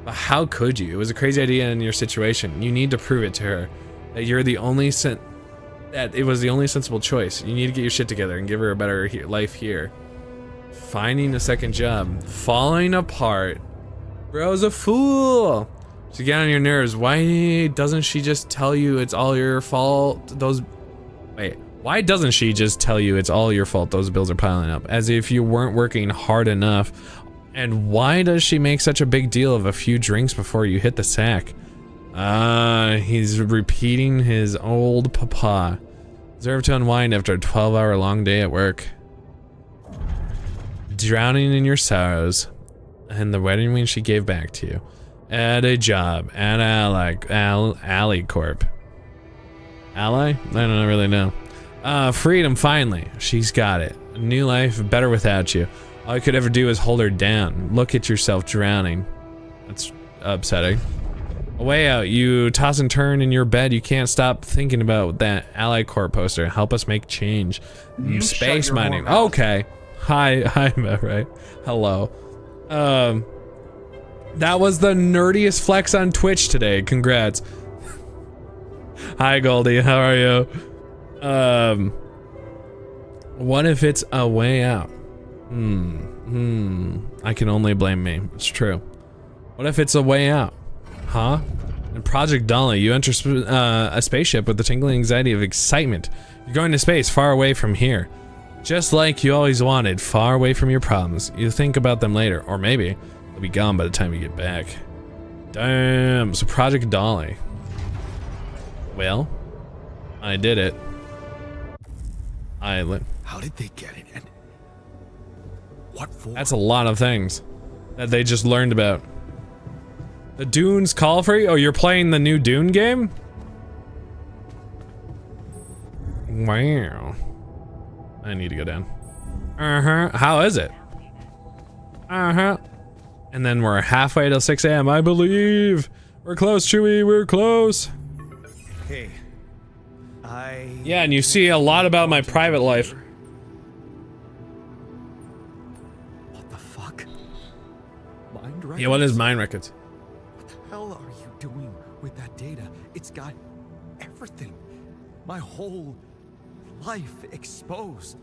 but how could you? It was a crazy idea in your situation. You need to prove it to her that you're the only that it was the only sensible choice. You need to get your shit together and give her a better life here. Finding a second job, falling apart, Bro's a fool. She get on your nerves. Why doesn't she just tell you it's all your fault? Why doesn't she just tell you it's all your fault those bills are piling up? As if you weren't working hard enough. And why does she make such a big deal of a few drinks before you hit the sack? He's repeating his old papa. Deserve to unwind after a 12-hour long day at work. Drowning in your sorrows. And the wedding ring she gave back to you. At a job. At Alley Corp. Ally? I don't really know. Freedom, finally. She's got it. A new life, better without you. All you could ever do is hold her down. Look at yourself drowning. That's upsetting. A way out. You toss and turn in your bed. You can't stop thinking about that Ally Corp poster. Help us make change. Space mining. Okay. Hi, right? Hello. That was the nerdiest flex on Twitch today. Congrats. Hi, Goldie. How are you? What if it's a way out? I can only blame me. It's true. What if it's a way out? Huh? In Project Dolly, you enter a spaceship with the tingling anxiety of excitement. You're going to space, far away from here. Just like you always wanted, far away from your problems. You think about them later, or maybe they'll be gone by the time you get back. Damn, so Project Dolly. Well, I did it. How did they get it? And what for? That's a lot of things that they just learned about. The Dunes call for you? Oh, you're playing the new Dune game? Wow. I need to go down. How is it? And then we're halfway till 6 a.m. I believe. We're close, Chewie. We're close. Hey. Yeah, and you see a lot about my private life. What the fuck? Mind records? Yeah, what is mind records? What the hell are you doing with that data? It's got everything. My whole life exposed.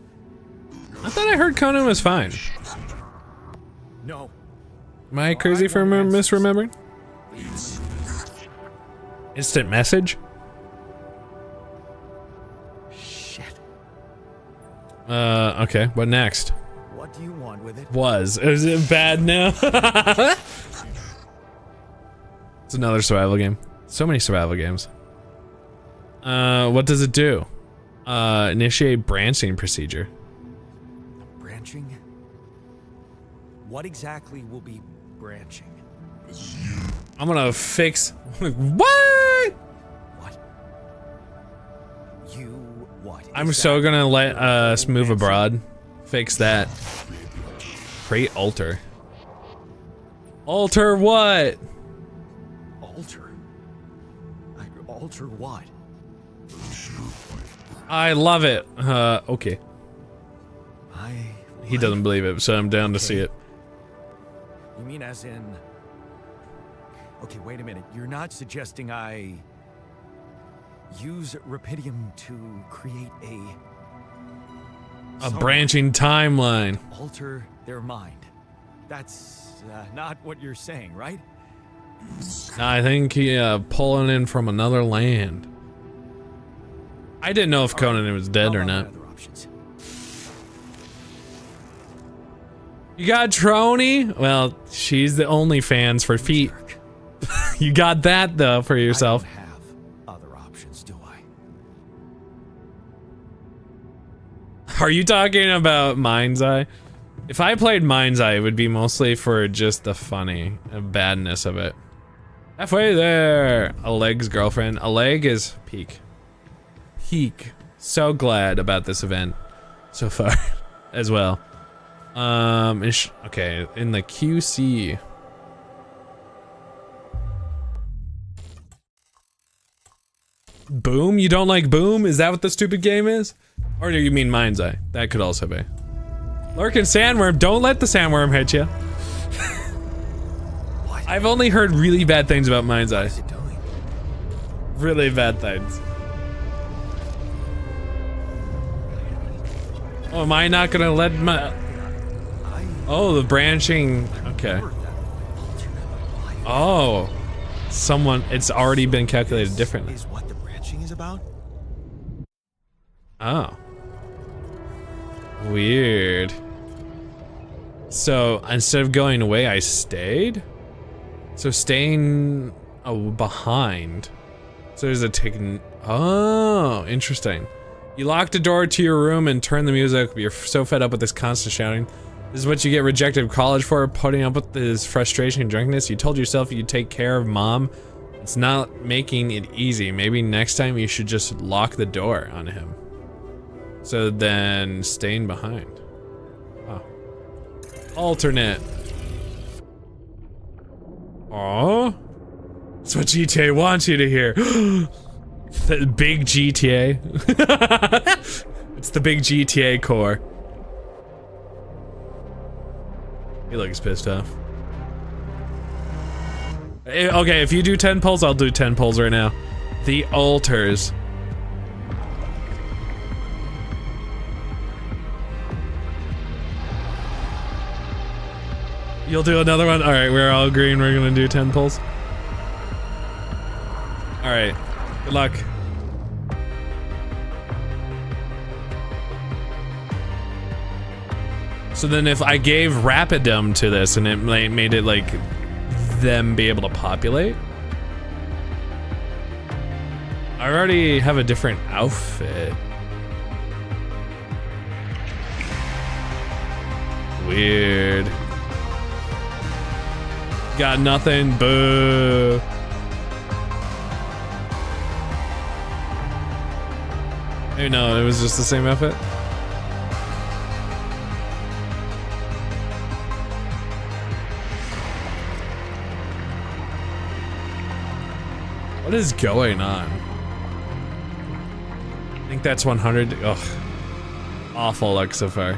I thought I heard Conan was fine. No. Am I crazy for misremembering? Instant message? Shit. Okay, what next? What do you want with it? Is it bad now? It's another survival game. So many survival games. What does it do? Initiate branching procedure. Branching? What exactly will be branching? I'm gonna fix. What? What? You what? I'm so gonna let us move abroad. Fix that. Create altar. Alter what? Alter? Alter what? I love it. Okay. He doesn't believe it, so I'm down to see it. You mean as in... Okay, wait a minute. You're not suggesting I... use Rapidium to create a branching timeline. Alter their mind. That's not what you're saying, right? I think he pulling in from another land. I didn't know if Conan was dead or not. You got Trony? Well, she's the OnlyFans for feet. You got that though for yourself. I don't have other options, do I? Are you talking about Mind's Eye? If I played Mind's Eye, it would be mostly for just the funny badness of it. Halfway there. Oleg's girlfriend. Oleg is peak. Peak. So glad about this event so far as well. Okay, in the QC. Boom? You don't like Boom? Is that what the stupid game is? Or do you mean Mind's Eye? That could also be. Lurking Sandworm, don't let the Sandworm hit you. I've only heard really bad things about Mind's Eye. What is it doing? Really bad things. Oh, am I not gonna let my... Oh, the branching... Okay. Oh. It's already been calculated differently. Is what the branching is about? Oh. Weird. So instead of going away, I stayed? So staying behind. So there's a oh, interesting. You locked the door to your room and turned the music, but you're so fed up with this constant shouting. This is what you get rejected from college for, putting up with this frustration and drunkenness. You told yourself you'd take care of mom. It's not making it easy. Maybe next time you should just lock the door on him. So then staying behind. Oh. Alternate. Oh. That's what GTA wants you to hear. The big GTA. It's the big GTA core. He looks pissed off. Okay, if you do 10 pulls, I'll do 10 pulls right now. The altars. You'll do another one? Alright, we're all agreeing we're gonna do 10 pulls. Alright, good luck. So then if I gave Rapidum to this and it made it like them be able to populate? I already have a different outfit. Weird. Got nothing, boo. Hey, no, it was just the same outfit. What is going on? I think that's 100. Ugh. Awful luck so far.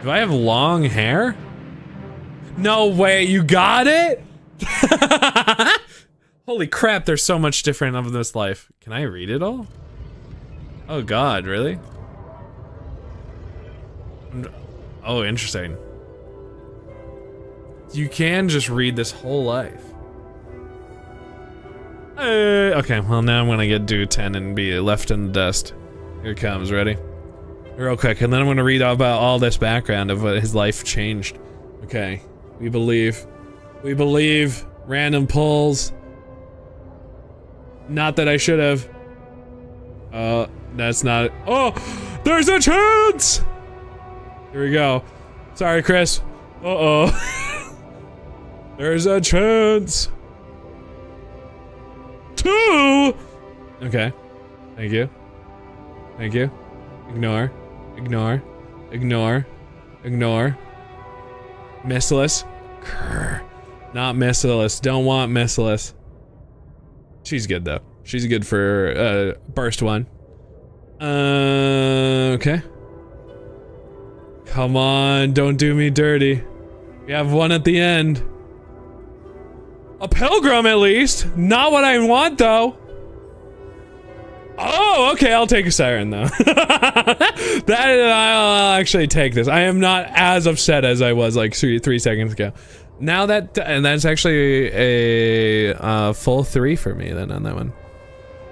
Do I have long hair? No way, you got it? Holy crap, there's so much different of this life. Can I read it all? Oh god, really? Oh, interesting. You can just read this whole life. Okay, well now I'm gonna do 10 and be left in the dust. Here it comes, ready? Real quick, and then I'm gonna read about all this background of what his life changed. Okay, we believe. We believe. Random pulls. Not that I should have. That's not it. Oh, there's a chance! Here we go. Sorry, Chris. Uh-oh. There's a chance. 2! Okay. Thank you. Thank you. Ignore. Ignore. Ignore. Ignore. Missless. Grr. Not missless. Don't want missless. She's good though. She's good for burst 1. Okay. Come on, don't do me dirty. We have one at the end. A pilgrim at least. Not what I want though. Oh, okay, I'll take a siren though. I'll actually take this. I am not as upset as I was like three seconds ago. Now that, and that's actually a full 3 for me then on that one.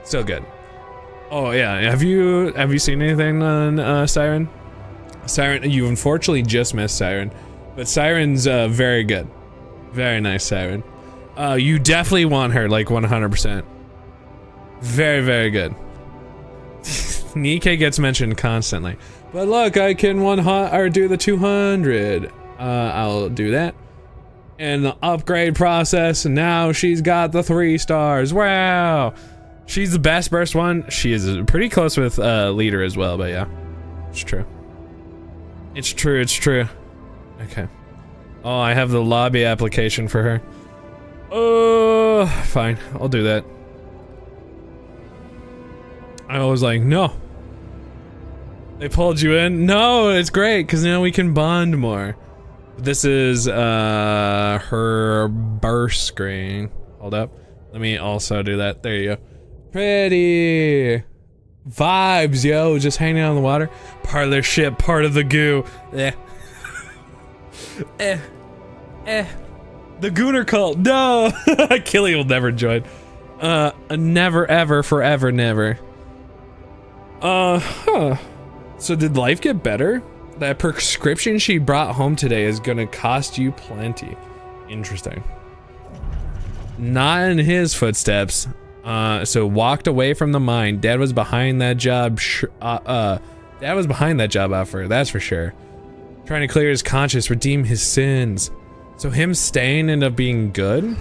Still good. Oh yeah, have you seen anything on Siren? Siren, you unfortunately just missed Siren, but Siren's very good. Very nice Siren. You definitely want her, like 100%. Very, very good. Nikke gets mentioned constantly. But look, I can do the 200. I'll do that. And the upgrade process, and now she's got the 3 stars. Wow. She's the best burst one. She is pretty close with leader as well, but yeah. It's true. It's true, it's true. Okay. Oh, I have the lobby application for her. Oh, fine. I'll do that. I was like, no. They pulled you in? No, it's great, because now we can bond more. This is her burst screen. Hold up. Let me also do that. There you go. Pretty vibes, yo. Just hanging out on the water. Part of their ship, part of the goo. Yeah. The Gooner cult. No. Killy will never join. Never, ever, forever, never. Huh. So did life get better? That prescription she brought home today is gonna cost you plenty. Interesting. Not in his footsteps. So walked away from the mine. Dad was behind that job. Dad was behind that job offer, that's for sure. Trying to clear his conscience, redeem his sins. So him staying ended up being good?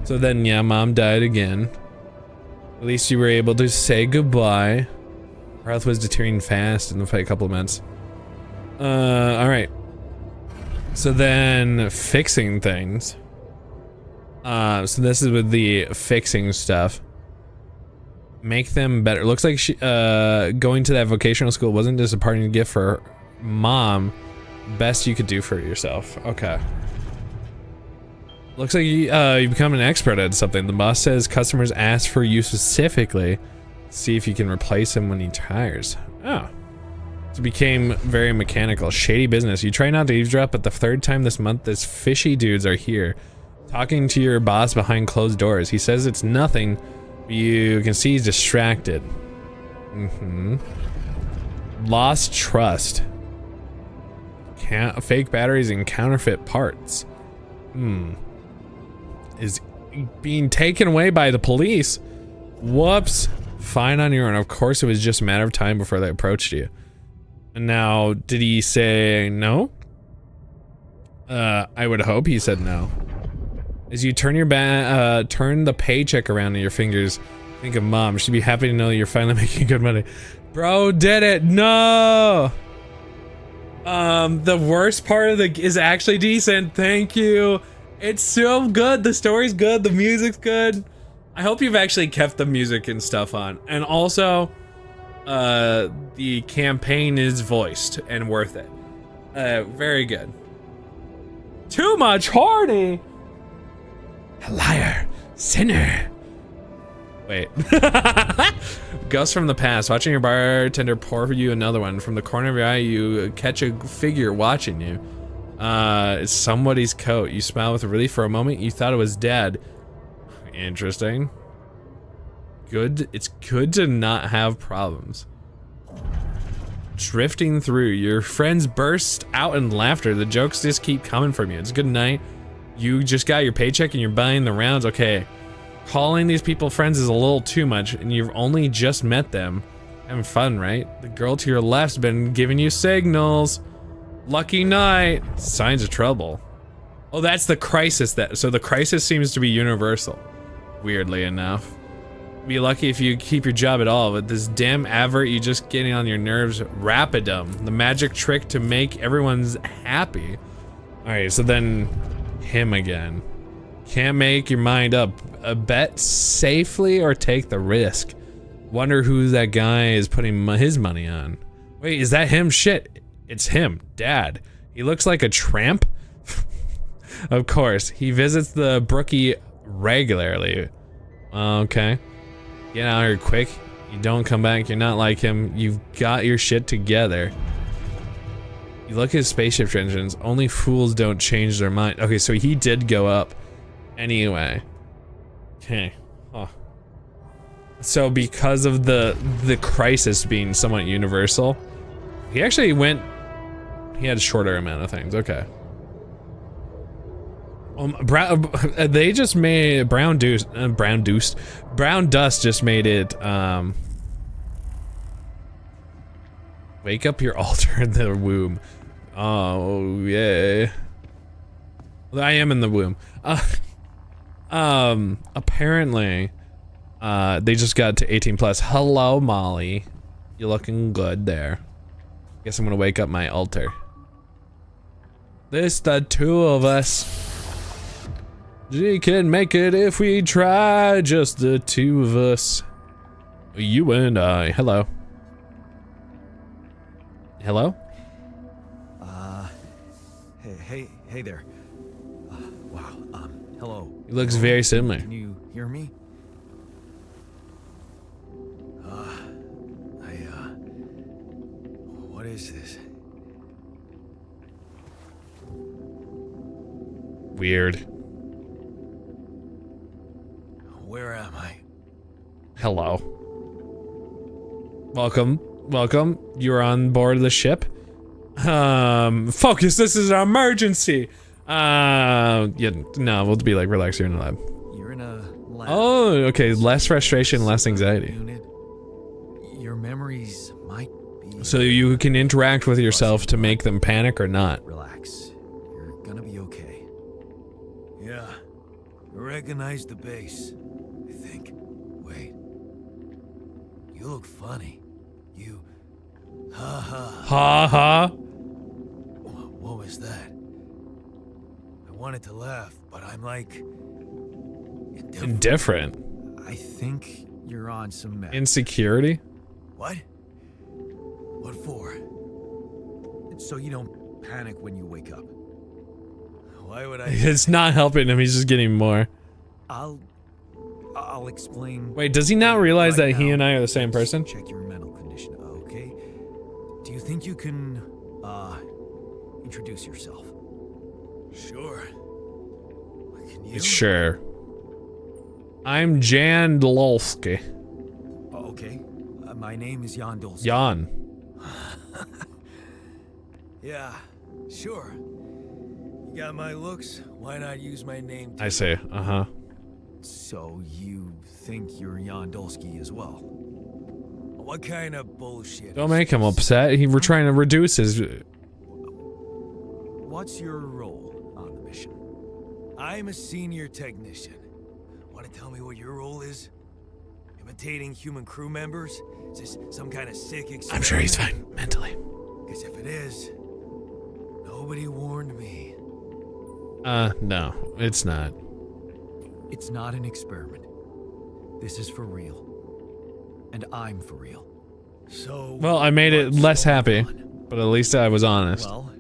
So then, yeah, mom died again. At least you were able to say goodbye. Her health was deteriorating fast in a couple of months. Alright. So then, fixing things. So this is with the fixing stuff. Make them better. Looks like she, going to that vocational school wasn't just a parting gift for her mom. Best you could do for yourself. Okay. Looks like you become an expert at something. The boss says customers ask for you specifically. See if you can replace him when he tires. Oh. So it became very mechanical. Shady business. You try not to eavesdrop, but the third time this month, this fishy dudes are here. Talking to your boss behind closed doors. He says it's nothing, but you can see he's distracted. Lost trust. Fake batteries and counterfeit parts. Is being taken away by the police. Whoops. Fine on your own. Of course it was just a matter of time before they approached you. And now, did he say no? I would hope he said no. As you turn your turn the paycheck around in your fingers, think of mom. She'd be happy to know you're finally making good money. Bro did it. No. The worst part of is actually decent. Thank you. It's so good. The story's good. The music's good. I hope you've actually kept the music and stuff on. And also, the campaign is voiced and worth it. Very good. Too much horny. Liar, sinner. Wait. Ghost from the past, watching your bartender pour for you another one. From the corner of your eye, you catch a figure watching you. It's somebody's coat. You smile with relief for a moment. You thought it was dead. Interesting. Good. It's good to not have problems. Drifting through, your friends burst out in laughter. The jokes just keep coming from you. It's a good night. You just got your paycheck and you're buying the rounds. Okay. Calling these people friends is a little too much, and you've only just met them. Having fun, right? The girl to your left's been giving you signals. Lucky night. Signs of trouble. Oh, that's the crisis. So the crisis seems to be universal. Weirdly enough. Be lucky if you keep your job at all, but this damn advert you just getting on your nerves. Rapidum. The magic trick to make everyone's happy. Alright, so then him again. Can't make your mind up. Bet safely or take the risk. Wonder who that guy is putting his money on. Wait, is that him? Shit, it's him, Dad. He looks like a tramp. Of course, he visits the Brookie regularly. Okay. Get out here quick. You don't come back, you're not like him. You've got your shit together. You look at spaceship transitions. Only fools don't change their mind. Okay, so he did go up. Anyway. Okay. Huh. So because of the crisis being somewhat universal, he actually went. He had a shorter amount of things. Okay. They just made Brown Dust just made it. Wake up your altar in the womb. Oh yeah. I am in the womb. Apparently, they just got to 18 plus. Hello, Molly. You're looking good there. Guess I'm gonna wake up my altar. This the two of us. We can make it if we try. Just the two of us. You and I. Hello. Hello? Hey there. Wow, hello. He looks very similar. Can you hear me? What is this? Weird. Where am I? Hello. Welcome. Welcome. You're on board the ship. Focus, this is an emergency. Yeah, no, we'll be like, relax, you're in a lab. You're in a lab. Oh, okay, less frustration, less anxiety. Unit. Your memories might be... So you can interact with yourself to make them panic or not. Relax. You're gonna be okay. Yeah. I recognize the base, I think. Wait. You look funny. You... Ha ha. Ha ha. What was that? I wanted to laugh, but I'm like... Indifferent. I think you're on some meth. Insecurity? What? What for? So you don't panic when you wake up. Why would I? It's not helping him, he's just getting more. I'll explain. Wait, does he not realize right that he now. and I are the same person? Check your mental condition, okay? Do you think you can, introduce yourself? Sure. Can you? Sure. I'm Jan Dolsky. Oh, okay. My name is Jan Dolsky. Jan. Yeah, sure. You got my looks. Why not use my name too? I say, uh-huh. So you think you're Jan Dolsky as well? What kind of bullshit? Don't make him upset. We're trying to reduce his... What's your role on the mission? I'm a senior technician. Want to tell me what your role is? Imitating human crew members? Is this some kind of sick experiment? I'm sure he's fine, mentally. Because if it is, nobody warned me. No, it's not. It's not an experiment. This is for real. And I'm for real. So... Well, I made it what's less going happy, on? but at least I was honest. Well,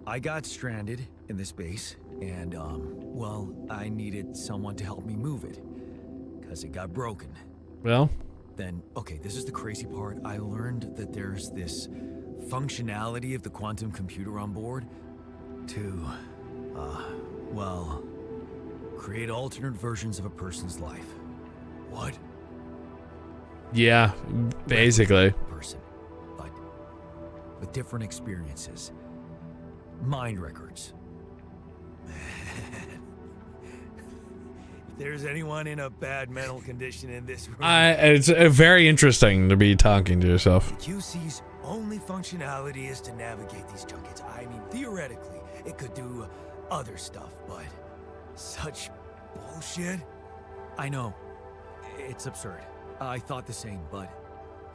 I got stranded in this base, and, well, I needed someone to help me move it. Because it got broken. Well? Then, okay, this is the crazy part. I learned that there's this functionality of the quantum computer on board to, well, create alternate versions of a person's life. What? Yeah, basically. Person, but with different experiences. Mind records. If there's anyone in a bad mental condition in this room, It's very interesting to be talking to yourself. the QC's only functionality is to navigate these junkets. I mean, theoretically, it could do other stuff, but such bullshit. I know, it's absurd. I thought the same, but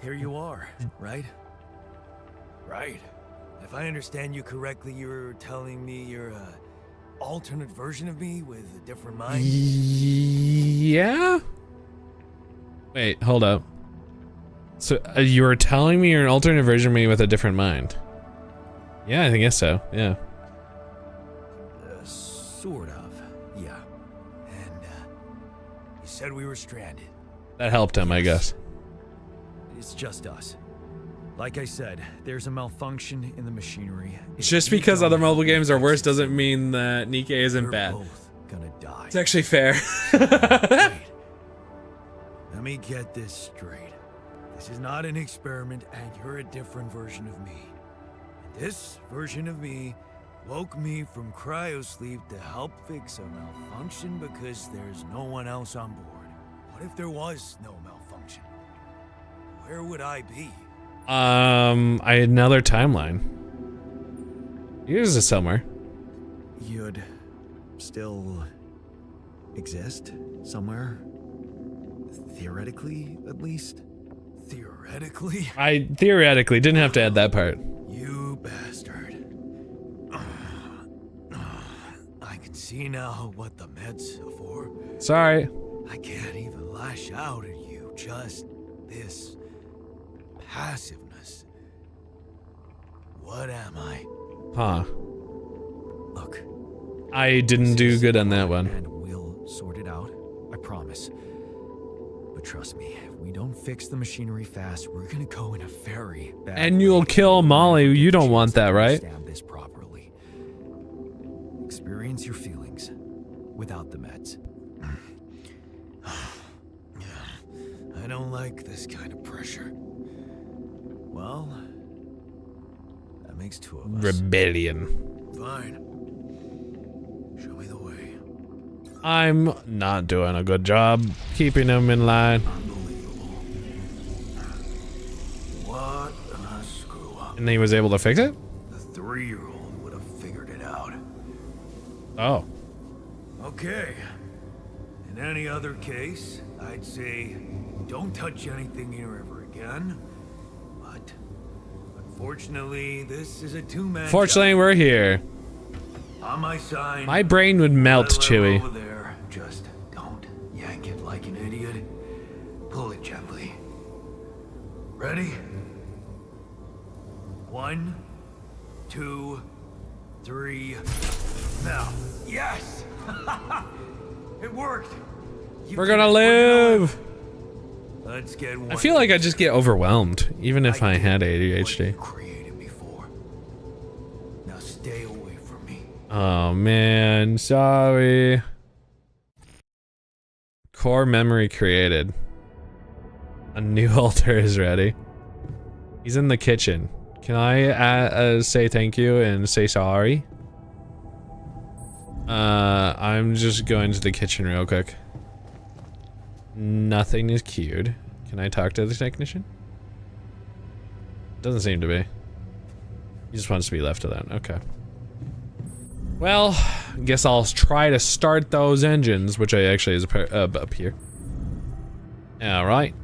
here you are, right? Right. If I understand you correctly, you're telling me you're a alternate version of me with a different mind? Yeah? Wait, hold up. So, you were telling me you're an alternate version of me with a different mind? Yeah, I guess so, yeah. Sort of, yeah. And, you said we were stranded. That helped him, I guess. It's just us. Like I said, there's a malfunction in the machinery. If Just you because don't other mobile fix games are it, worse doesn't mean that Nikke isn't we're bad. both gonna die. It's actually fair. Wait. Let me get this straight. This is not an experiment, and you're a different version of me. And this version of me woke me from cryosleep to help fix a malfunction because there's no one else on board. What if there was no malfunction? Where would I be? I had another timeline. Yours is somewhere. You'd still exist somewhere? Theoretically, at least? Theoretically? I theoretically didn't have to add that part. You bastard. I can see now what the meds are for. Sorry. I can't even lash out at you. Just this passiveness. What am I? Huh. Look. I didn't do good on that one. And we'll sort it out. I promise. But trust me, if we don't fix the machinery fast, we're gonna go in a very bad And you'll kill Molly. You don't want that, right? Understand this properly. Experience experience your feelings without the meds. I don't like this kind of pressure. Well, that makes two of us. Rebellion. Fine. Show me the way. I'm not doing a good job keeping him in line. Unbelievable. What a screw up. And he was able to fix it? The 3-year-old would have figured it out. Oh. Okay. In any other case, I'd say don't touch anything here ever again. But unfortunately, this is a two-man Fortunately, job. we're here. On my side. My brain would melt, that lever Chewie. over there, just don't yank it like an idiot. Pull it gently. Ready? 1, 2, 3. Now. Yes! It worked. You We're did gonna it. live. Let's get one. I feel like I just get overwhelmed, even if I had What you ADHD. created before. Now stay away from me. Oh man, sorry. Core memory created. A new altar is ready. He's in the kitchen. Can I say thank you and say sorry? I'm just going to the kitchen real quick. Nothing is queued. Can I talk to the technician? Doesn't seem to be. He just wants to be left alone. Okay. Well, guess I'll try to start those engines, which I actually is up here. Alright.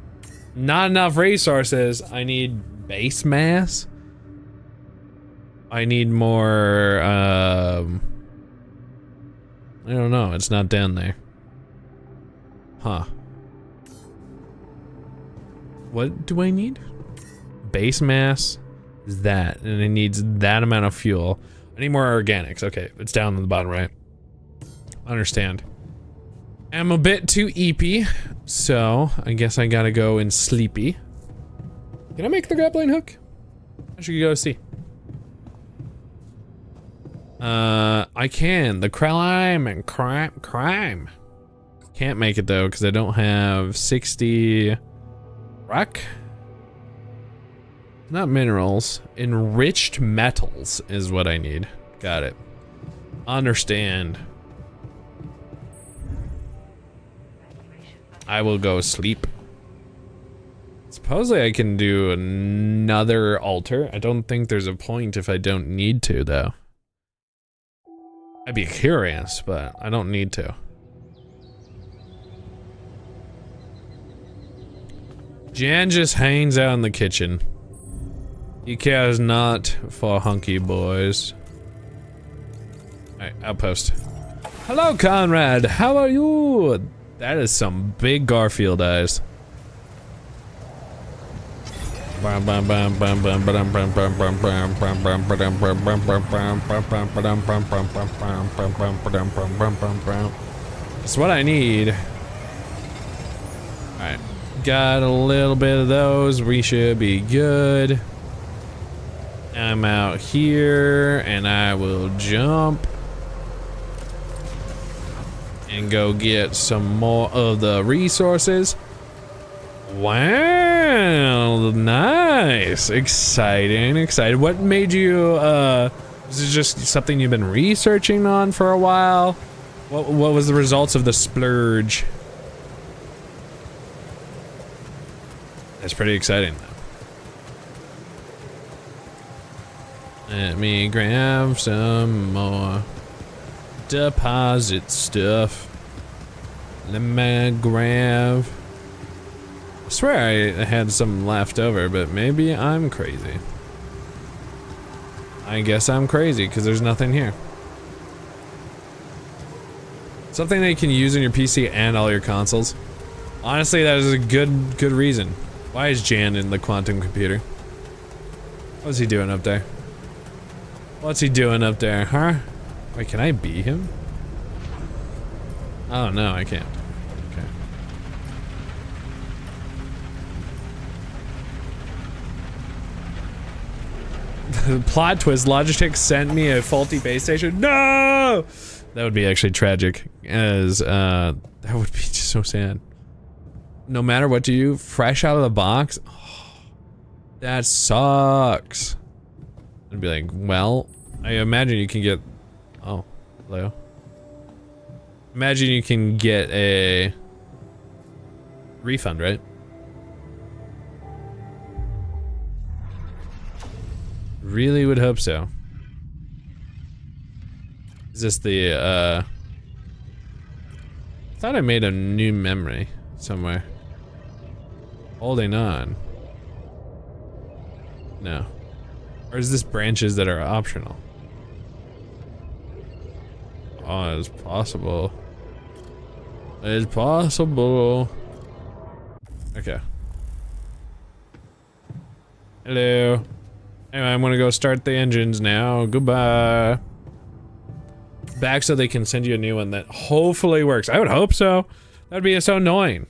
Not enough resources. I need base mass. I need more, I don't know. It's not down there. Huh. What do I need? Base mass is that, and it needs that amount of fuel. I need more organics. Okay, it's down on the bottom right. Understand. I'm a bit too eepy, so I guess I gotta go and sleepy. Can I make the grappling hook? I should go see. I can. The crime and crime. Can't make it though, because I don't have 60 rock. Not minerals. Enriched metals is what I need. Got it. Understand. I will go sleep. Supposedly I can do another altar. I don't think there's a point if I don't need to, though. I'd be curious, but I don't need to. Jan just hangs out in the kitchen. He cares not for hunky boys. Alright, outpost. Hello, Conrad. How are you? That is some big Garfield eyes. That's what I need. Alright. Got a little bit of those. We should be good. I'm out here and I will jump and go get some more of the resources. Wow, nice. Exciting, excited. What made you, is it just something you've been researching on for a while? What was the results of the splurge? That's pretty exciting, though. Let me grab some more deposit stuff. Let me grab. I swear I had some left over, but maybe I'm crazy. I guess I'm crazy because there's nothing here. Something that you can use on your PC and all your consoles. Honestly, that is a good reason. Why is Jan in the quantum computer? What's he doing up there? What's he doing up there, huh? Wait, can I be him? Oh no, I can't. Okay. Plot twist, Logitech sent me a faulty base station. No! That would be actually tragic, as that would be just so sad. No matter what you do, fresh out of the box, oh, that sucks. I'd be like, well, I imagine you can get, oh, hello. Imagine you can get a refund, right? Really would hope so. Is this the, I thought I made a new memory somewhere. Holding on. No. Or is this branches that are optional? Oh, it's possible. It's possible. Okay. Hello. Anyway, I'm gonna go start the engines now. Goodbye. Back so they can send you a new one that hopefully works. I would hope so. That'd be so annoying.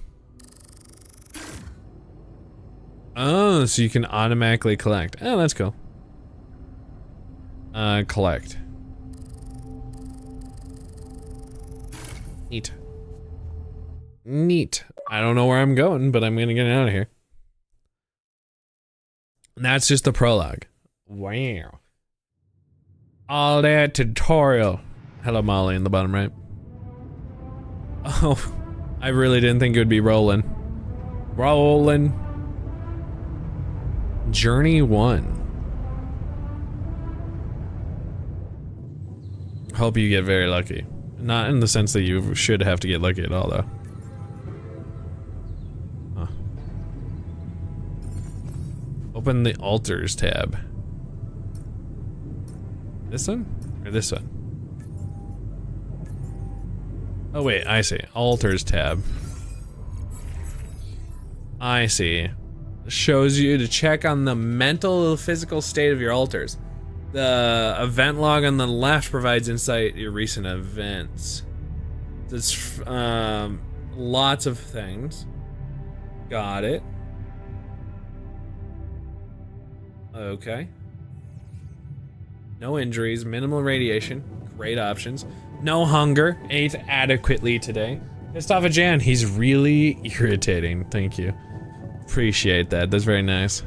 Oh, so you can automatically collect. Oh, that's cool. Collect. Neat. Neat. I don't know where I'm going, but I'm gonna get out of here. And that's just the prologue. Wow. All that tutorial. Hello, Molly, in the bottom right. Oh, I really didn't think it would be rolling. Rolling. Journey 1. Hope you get very lucky. Not in the sense that you should have to get lucky at all, though. Huh. Open the altars tab. This one? Or this one? Oh wait, I see. Altars tab. I see. Shows you to check on the mental physical state of your altars. The event log on the left provides insight to your recent events. It's lots of things. Got it. Okay. No injuries, minimal radiation, great options. No hunger, ate adequately today. Pissed off at Jan, he's really irritating, thank you. Appreciate that, that's very nice.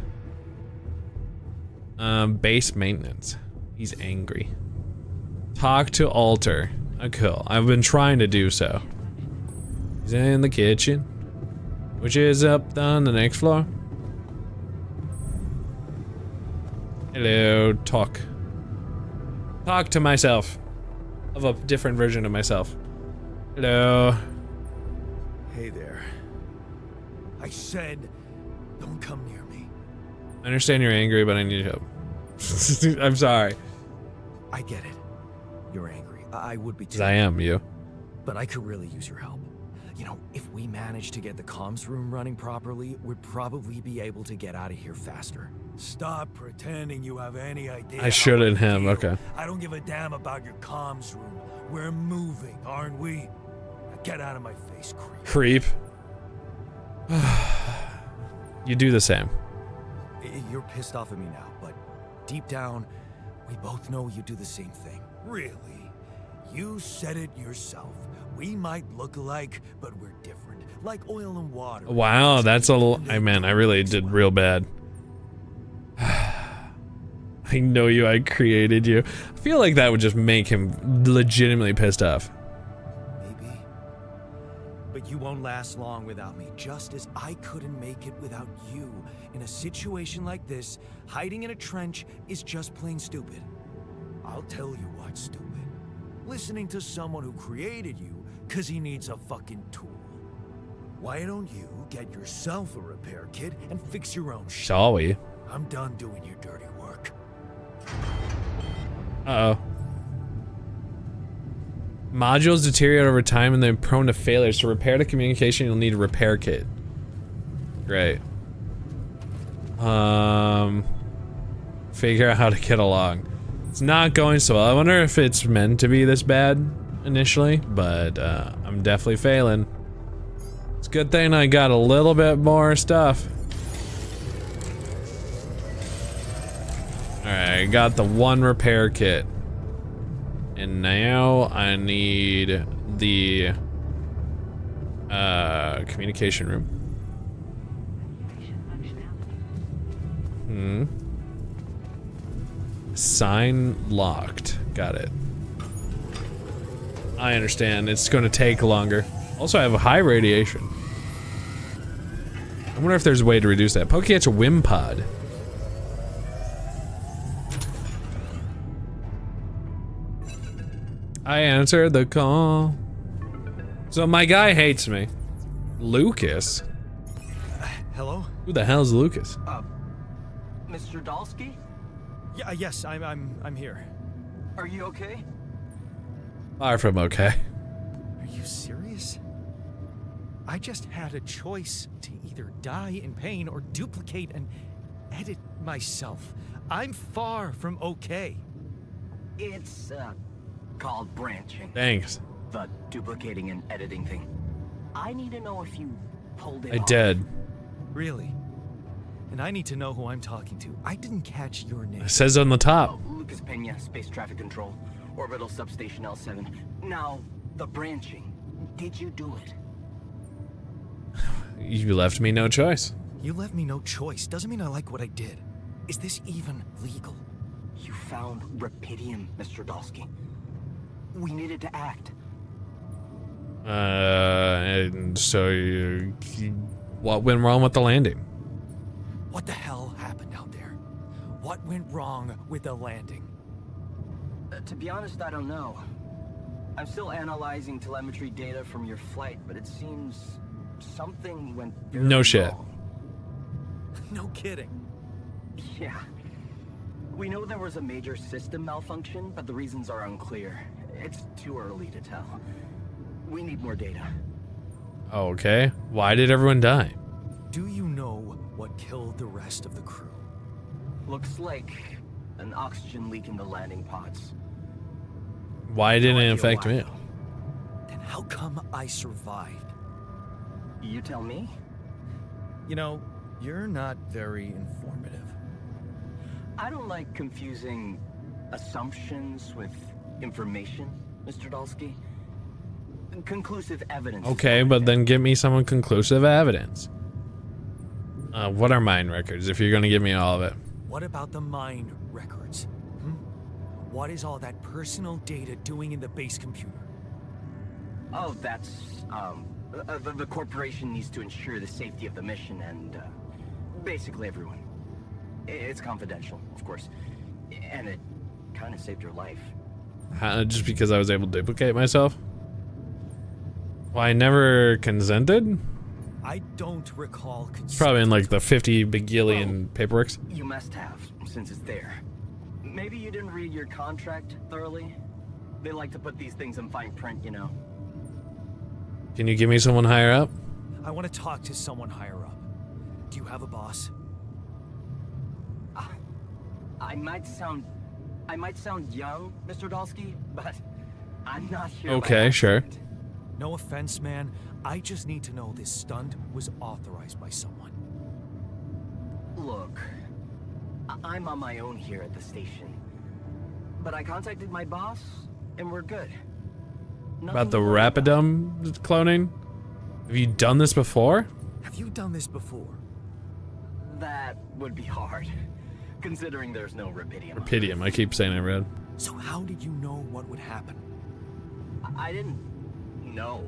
Base maintenance. He's angry. Talk to altar. Oh, cool. I've been trying to do so. He's in the kitchen, which is up on the next floor. Hello, talk. Talk to myself. Of a different version of myself. Hello. Hey there. I said, don't come near me. I understand you're angry, but I need help. I'm sorry. I get it. You're angry. I would be too. 'Cause I am you. But I could really use your help. You know, if we manage to get the comms room running properly, we'd probably be able to get out of here faster. Stop pretending you have any idea. I shouldn't have, okay. I don't give a damn about your comms room. We're moving, aren't we? Now get out of my face, creep. Creep. You do the same. You're pissed off at me now, but deep down, we both know you do the same thing. Really? You said it yourself. We might look alike, but we're different. Like oil and water. Wow, that's I really did real bad. I know you, I created you. I feel like that would just make him legitimately pissed off. Maybe. But you won't last long without me, just as I couldn't make it without you. In a situation like this, hiding in a trench is just plain stupid. I'll tell you what's stupid. Listening to someone who created you because he needs a fucking tool. Why don't you get yourself a repair kit and fix your own shit? Shall we? I'm done doing your dirty work. Uh-oh. Modules deteriorate over time and they're prone to failures. To repair the communication, you'll need a repair kit. Great. Figure out how to get along. It's not going so well. I wonder if it's meant to be this bad initially, but I'm definitely failing. It's a good thing I got a little bit more stuff. Alright, I got the one repair kit. And now I need the communication room. Sign locked. Got it. I understand. It's going to take longer. Also, I have a high radiation. I wonder if there's a way to reduce that. Pokecatch Wimpod. I answered the call. So my guy hates me. Lucas? Hello? Who the hell is Lucas? Mr. Dalsky? Yeah, yes, I'm here. Are you okay? Far from okay. Are you serious? I just had a choice to either die in pain or duplicate and edit myself. I'm far from okay. It's, called branching. Thanks. The duplicating and editing thing. I need to know if you pulled it I off. did. Really? And I need to know who I'm talking to. I didn't catch your name. It says on the top. Oh, Lucas Pena, Space Traffic Control, Orbital Substation L7. Now, the branching. Did you do it? You left me no choice. You left me no choice. Doesn't mean I like what I did. Is this even legal? You found Rapidium, Mr. Dalsky. We needed to act. And so what went wrong with the landing? What the hell happened out there? What went wrong with the landing? To be honest, I don't know. I'm still analyzing telemetry data from your flight, but it seems something went very No shit. wrong. No kidding. Yeah. We know there was a major system malfunction, but the reasons are unclear. It's too early to tell. We need more data. Okay. Why did everyone die? Do you know what killed the rest of the crew? Looks like an oxygen leak in the landing pods. Why didn't No it idea affect why, me? though. Then how come I survived? You tell me? You know, you're not very informative. I don't like confusing assumptions with information, Mr. Dalsky. Conclusive evidence. Okay, but then give me some conclusive evidence. What are mine records if you're gonna give me all of it? What about the mine records? What is all that personal data doing in the base computer? Oh, that's, the corporation needs to ensure the safety of the mission and, basically everyone. It's confidential, of course. And it kind of saved your life. Just because I was able to duplicate myself? Well, I never consented? I don't recall consent. It's probably in like the 50 bagillion paperworks. You must have, since it's there. Maybe you didn't read your contract thoroughly? They like to put these things in fine print, you know. Can you give me someone higher up? I want to talk to someone higher up. Do you have a boss? I might sound young, Mr. Dalsky, but I'm not here. by Okay, sure. accident. No offense, man. I just need to know this stunt was authorized by someone. Look, I'm on my own here at the station. But I contacted my boss, and we're good. About the Nothing to worry about. Rapidum cloning? Have you done this before? Have you done this before? That would be hard, considering there's no Rapidium. Rapidium, I keep saying it red. So how did you know what would happen? I didn't know.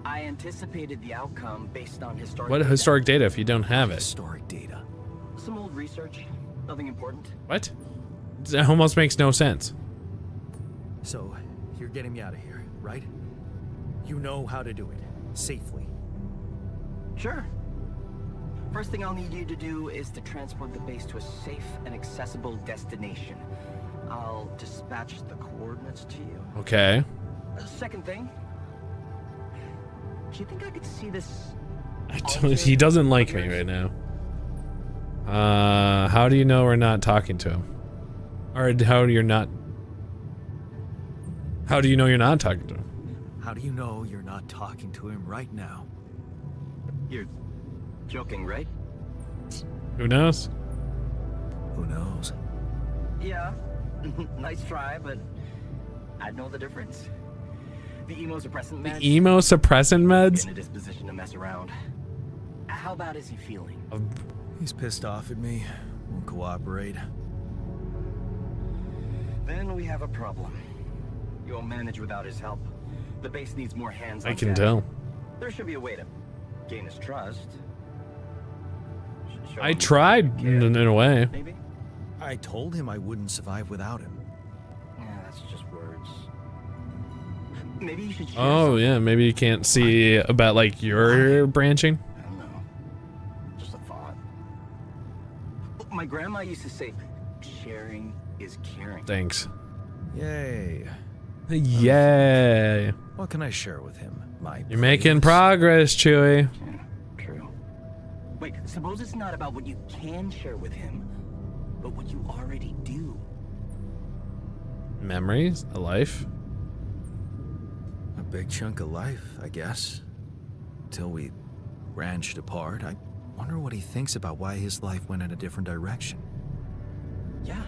I anticipated the outcome based on historic What data. historic data if you don't have it? Historic data. Some old research. Nothing important. What? It almost makes no sense. So, you're getting me out of here, right? You know how to do it. Safely. Sure. First thing I'll need you to do is to transport the base to a safe and accessible destination. I'll dispatch the coordinates to you. Okay. Second thing. Do you think I could see this? He doesn't like me right now. How do you know we're not talking to him? Or how do you know you're not talking to him? How do you know you're not talking to him right now? You're joking, right? Who knows? Who knows? Yeah. Nice try, but I'd know the difference. The immunosuppressant The meds. immunosuppressant meds? In a disposition to mess around. How bad is he feeling? He's pissed off at me. Won't cooperate. Then we have a problem. You won't manage without his help. The base needs more hands on I can deck. tell. There should be a way to gain his trust. Show I him tried you care, in a way. maybe? I told him I wouldn't survive without him. Yeah, that's just words. Maybe you should share Oh something. yeah, maybe you can't see about like your branching. I don't know. Just a thought. My grandma used to say, sharing is caring. Thanks. Yay. Yay. What can I share with him? My You're making praise? progress, Chewie. Yeah, true. Wait, suppose it's not about what you can share with him, but what you already do. Memories, a life. A big chunk of life, I guess. Till we branched apart. I wonder what he thinks about why his life went in a different direction. Yeah.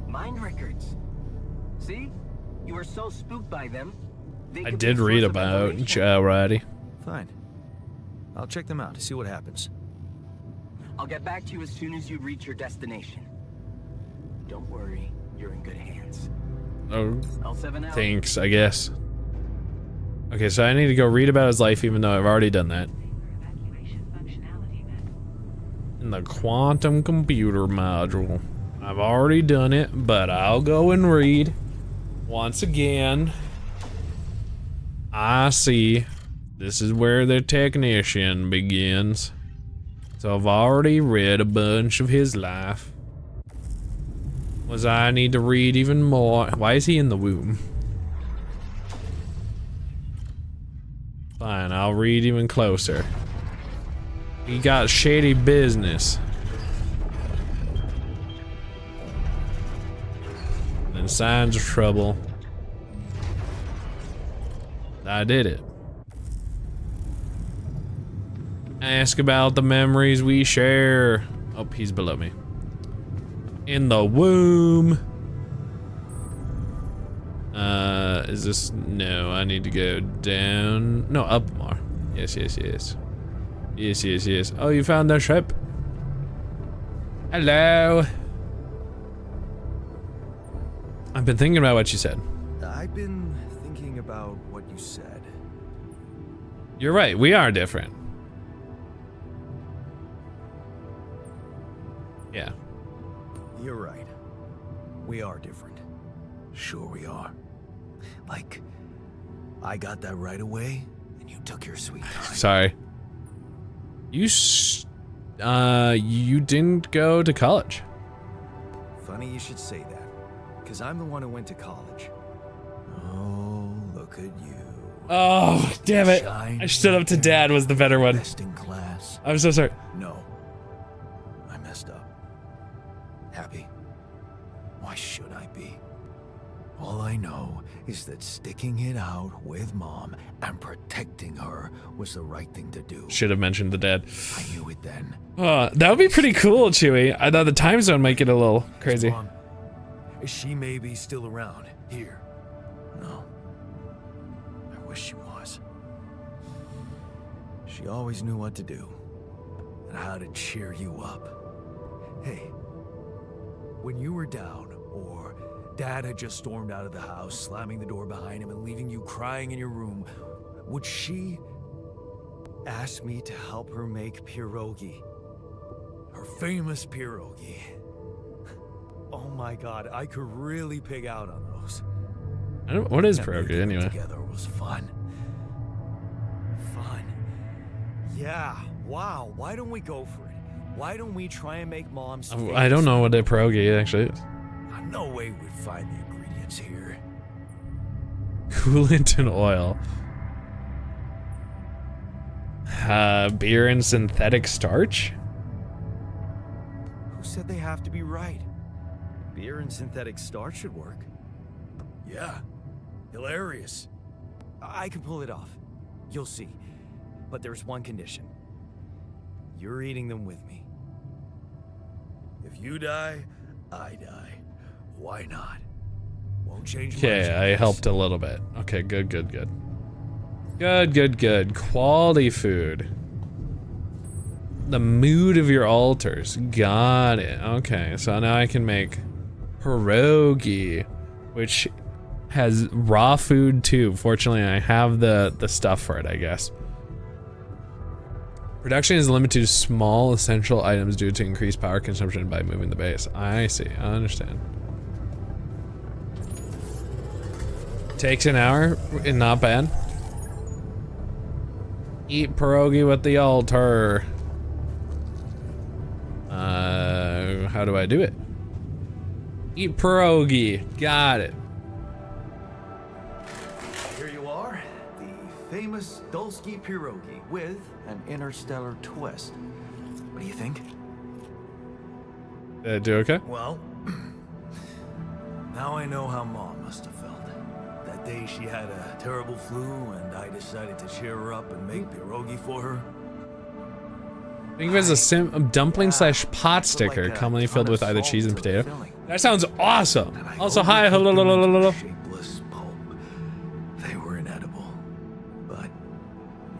Mind records. See? You were so spooked by them. They I could be did a read source of about information. already. Fine. I'll check them out, see what happens. I'll get back to you as soon as you reach your destination. Don't worry, you're in good hands. Oh, L7 out. thanks, I guess. Okay, so I need to go read about his life, even though I've already done that. In the quantum computer module. I've already done it, but I'll go and read. Once again, I see this is where the technician begins. So I've already read a bunch of his life. Was I need to read even more? Why is he in the womb? Fine, I'll read even closer. He got shady business. And signs of trouble. I did it. Ask about the memories we share. Oh, he's below me. In the womb. Is this? No, I need to go down. No, up more. Yes, yes, yes. Yes, yes, yes. Oh, you found the ship? Hello. I've been thinking about what you said. I've been thinking about what you said. You're right, we are different. Yeah. You're right. We are different. Sure we are. Like, I got that right away, and you took your sweet time. Sorry. You didn't go to college. Funny you should say that, because I'm the one who went to college. Oh, look at you. Oh, damn it. Shine I stood up to Dad was the better one. Best in class. I'm so sorry. No. I messed up. Happy? Why should I be? All I know is that sticking it out with Mom and protecting her was the right thing to do. Should have mentioned the dad. I knew it then. That would be pretty cool, Chewie. I thought the time zone might get a little crazy. Mom, is she maybe still around here? No. I wish she was. She always knew what to do and how to cheer you up. Hey, when you were down or Dad had just stormed out of the house, slamming the door behind him and leaving you crying in your room, would she ask me to help her make pierogi? Her famous pierogi. Oh my God, I could really pig out on those. I don't, what is That pierogi making them anyway? Together was fun. Fun. Yeah. Wow. Why don't we go for it? Why don't we try and make Mom's? I don't know what a pierogi actually is. No way we'd find the ingredients here. Coolant and oil. Beer and synthetic starch? Who said they have to be right? Beer and synthetic starch should work. Yeah. Hilarious. I can pull it off. You'll see. But there's one condition. You're eating them with me. If you die, I die. Why not? Won't change much, Okay, I guess. helped a little bit. Okay, good, good, good. Good, good, good. Quality food. The mood of your altars. Got it. Okay, so now I can make pierogi, which has raw food too. Fortunately, I have the stuff for it, I guess. Production is limited to small essential items due to increased power consumption by moving the base. I see. I understand. Takes an hour. Not bad. Eat pierogi with the altar. How do I do it? Eat pierogi. Got it. Here you are, the famous Dulski pierogi with an interstellar twist. What do you think? Did I do okay? Well, now I know how Mom must have felt. That day she had a terrible flu and I decided to cheer her up and make pierogi for her. Think of it as a dumpling slash pot sticker, commonly filled with either cheese and potato. That sounds awesome. Also, hi, hello. Shapeless pulp. They were inedible. But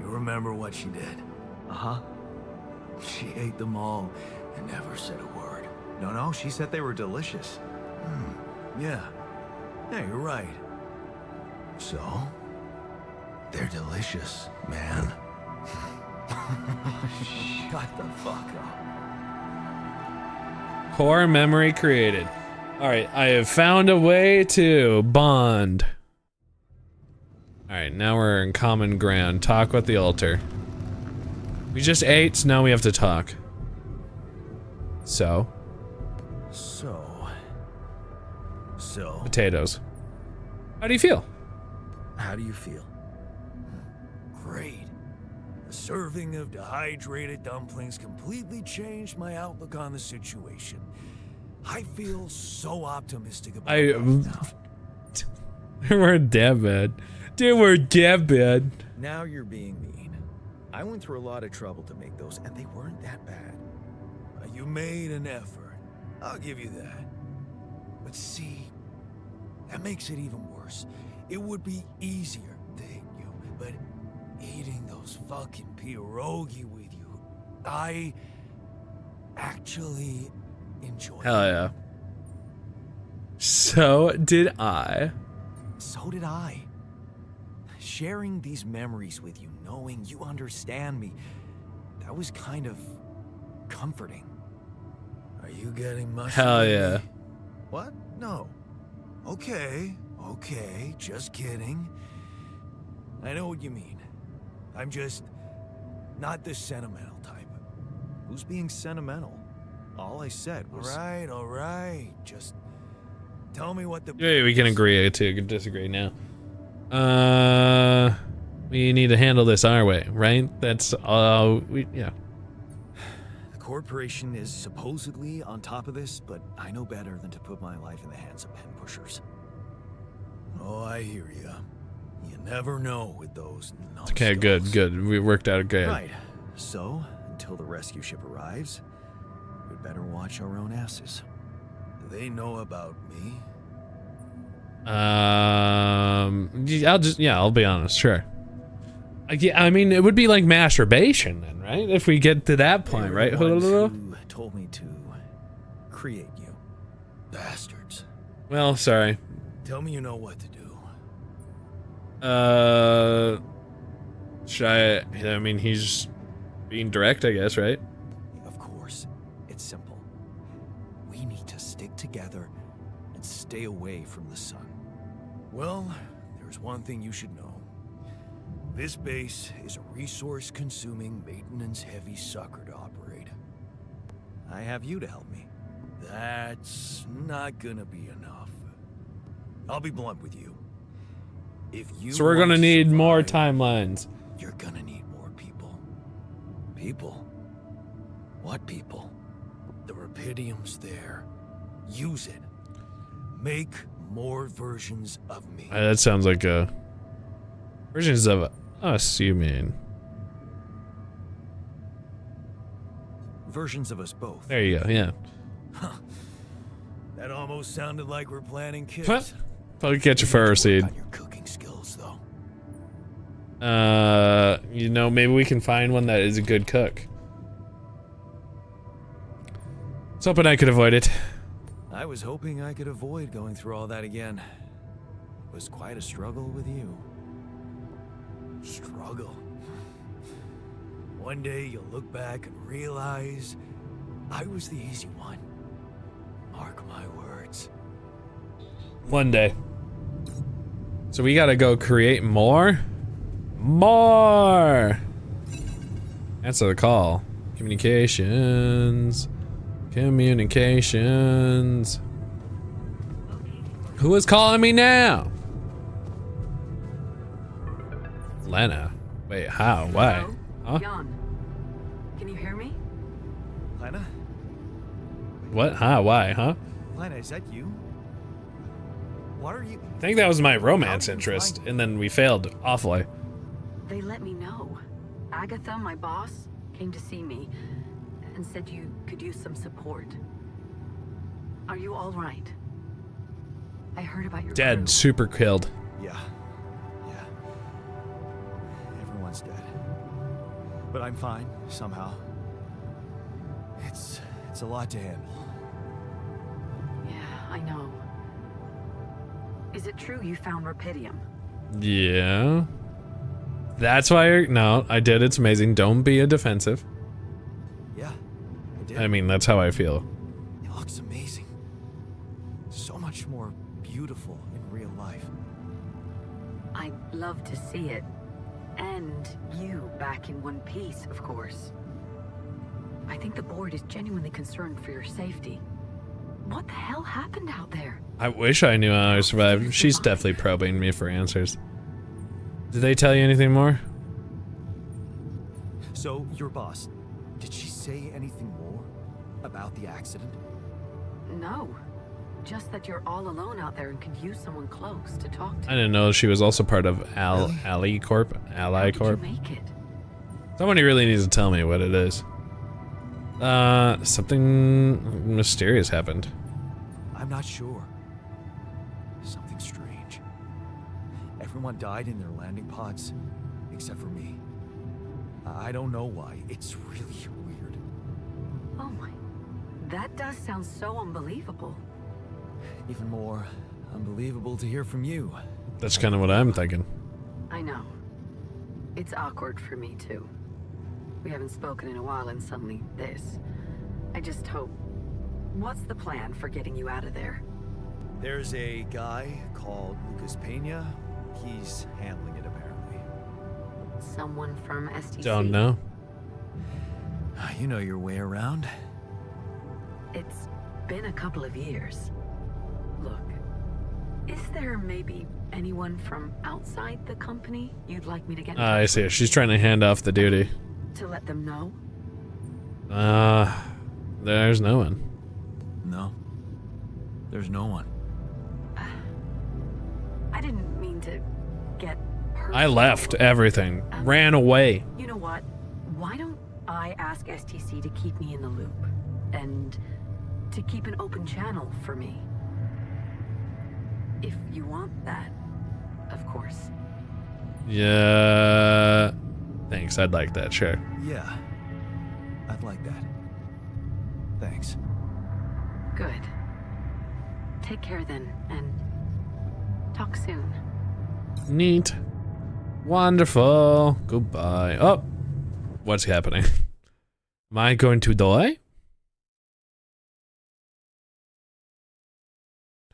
you remember what she did? Uh-huh. She ate them all and never said a word. No, she said they were delicious. Yeah. Yeah, you're right. So, they're delicious, man. Shut the fuck up. Core memory created. Alright, I have found a way to bond. Alright, now we're in common ground. Talk with the altar. We just ate, so now we have to talk. So? So, Potatoes. How do you feel? how do you feel? Great. A serving of dehydrated dumplings completely changed my outlook on the situation. I feel so optimistic about it right now. We're that bad. Dude, we're that bad. Now you're being mean. I went through a lot of trouble to make those, and they weren't that bad. You made an effort. I'll give you that. But see, that makes it even worse. It would be easier, thank you, but eating those fucking pierogi with you, I actually enjoy it. Hell yeah. So did I. So did I. Sharing these memories with you, knowing you understand me, that was kind of comforting. Are you getting mushy? Hell yeah. What? No. Okay, just kidding. I know what you mean. I'm just not the sentimental type. Who's being sentimental? All I said was... All right. Just tell me what the... Yeah, we can agree to disagree now. We need to handle this our way, right? That's yeah. The corporation is supposedly on top of this, but I know better than to put my life in the hands of pen pushers. Oh, I hear ya. You never know with those numbskulls. Okay, good. We worked out good. Right. So, until the rescue ship arrives, we'd better watch our own asses. Do they know about me? I'll be honest, sure. I mean, it would be like masturbation then, right? If we get to that point, They right? were the ones who told me to create you. Bastards. Well, sorry. Tell me you know what to do. Should I mean, he's being direct, I guess, right? Of course. It's simple. We need to stick together and stay away from the sun. Well, there's one thing you should know. This base is a resource-consuming, maintenance-heavy sucker to operate. I have you to help me. That's not gonna be enough. I'll be blunt with you. If you So we're gonna want to need more survive, timelines. you're gonna need more people. People? What people? The Rapidium's there. Use it. Make more versions of me. That sounds like versions of us, you mean? Versions of us both. There you go. Yeah. That almost sounded like we're planning Huh? kids. I'll get you for a seed. On your cooking skills, though. You know, maybe we can find one that is a good cook. I was hoping I could avoid it. I was hoping I could avoid going through all that again. It was quite a struggle with you. Struggle. One day you'll look back and realize I was the easy one. Mark my words. One day. So we gotta go create more? More! Answer the call. Communications. Communications. Who is calling me now? Lena. Wait, how? Why? Hello? Huh? Jan, can you hear me? Lena? What? Huh? Why? Huh? Lena, is that you? What are you? I think that was my romance interest, and then we failed awfully. They let me know. Agatha, my boss, came to see me and said you could use some support. Are you all right? I heard about your Dead, crew. super killed. Yeah. Everyone's dead. But I'm fine, somehow. It's a lot to handle. Yeah, I know. Is it true you found Rapidium? Yeah. That's why no, I did. It's amazing. Don't be a defensive. Yeah, I did. I mean, that's how I feel. It looks amazing. So much more beautiful in real life. I'd love to see it. And you back in one piece, of course. I think the board is genuinely concerned for your safety. What the hell happened out there? I wish I knew how I survived. She's definitely probing me for answers. Did they tell you anything more? So, your boss, did she say anything more about the accident? No. Just that you're all alone out there and could use someone close to talk to. I didn't know she was also part of Really? Ally Corp. Ally How Corp. did you make it? Somebody really needs to tell me what it is. Something mysterious happened. I'm not sure. Something strange. Everyone died in their landing pods, except for me. I don't know why. It's really weird. Oh my. That does sound so unbelievable. Even more unbelievable to hear from you. That's kind of what I'm thinking. I know. It's awkward for me too. We haven't spoken in a while and suddenly this. I just hope... What's the plan for getting you out of there? There's a guy called Lucas Pena. He's handling it, apparently. Someone from STC? Don't know. You know your way around. It's been a couple of years. Look, is there maybe anyone from outside the company you'd like me to get in I touch see. with She's trying to hand off the duty. to let them know? There's no one. No. There's no one. I didn't mean to get personal. I left everything. Ran away. You know what? Why don't I ask STC to keep me in the loop? And to keep an open channel for me? If you want that, of course. Yeah. Thanks. I'd like that. Sure. Yeah. I'd like that. Thanks. Good. Take care then, and talk soon. Neat. Wonderful. Goodbye. Oh. What's happening? Am I going to die?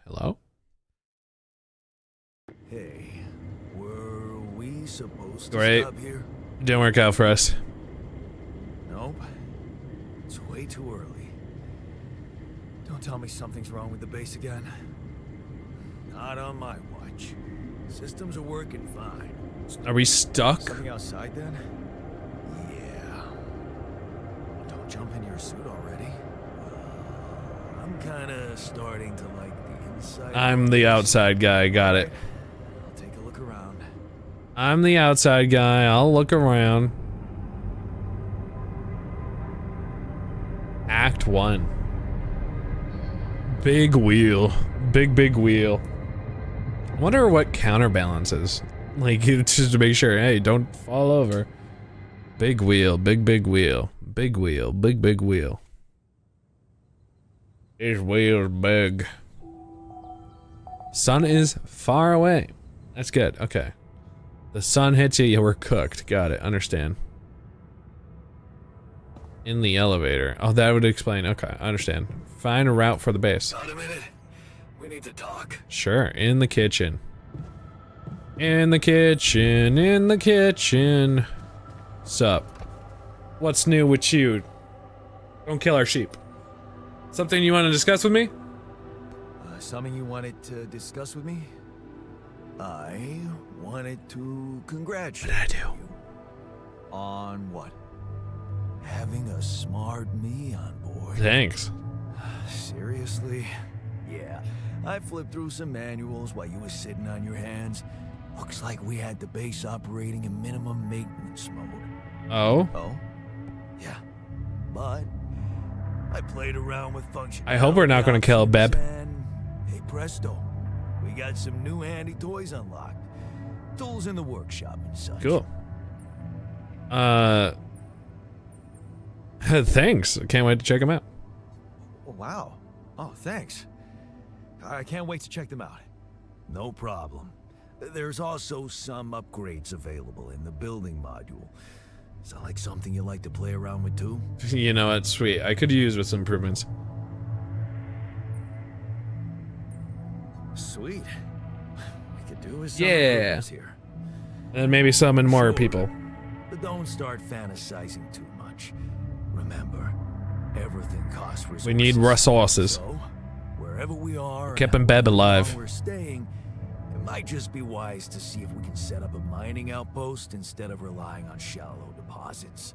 Hello? Hey, were we supposed to Great. stop here? Didn't work out for us. Nope. It's way too early. Don't tell me something's wrong with the base again. Not on my watch. Systems are working fine. Are we stuck? Something outside then? Yeah. Don't jump in your suit already. I'm kinda starting to like the inside. I'm the outside guy. Got it. I'll take a look around. I'm the outside guy. I'll look around. Act 1. Big wheel. Big wheel. I wonder what counterbalances. Like, just to make sure, hey, don't fall over. Big wheel, big wheel. Big wheel, big wheel. This wheel's big. Sun is far away. That's good, okay. The sun hits you, we're cooked. Got it, understand. In the elevator. Oh, that would explain, okay, I understand. Find a route for the base. Not a minute. We need to talk. Sure, in the kitchen. In the kitchen, in the kitchen. Sup? What's new with you? Don't kill our sheep. Something you want to discuss with me? Something you wanted to discuss with me? I wanted to congratulate you. On what? Having a smart me on board. Thanks. Seriously? Yeah. I flipped through some manuals while you were sitting on your hands. Looks like we had the base operating in minimum maintenance mode. Oh? Oh? Yeah. But I played around with functions. I hope we're not gonna kill Beb. And hey presto. We got some new handy toys unlocked. Tools in the workshop and such. Cool. Thanks. Can't wait to check them out. Oh, wow. Oh, thanks. I can't wait to check them out. No problem. There's also some upgrades available in the building module. Sound like something you like to play around with too? You know what? Sweet. I could use with some improvements. Sweet. We could do with some Yeah. improvements here. And maybe summon more Sure. people. But don't start fantasizing too much. Remember, everything costs resources. We need resources. So, wherever we are, Keeping and Beb how long alive. we're staying, it might just be wise to see if we can set up a mining outpost instead of relying on shallow deposits.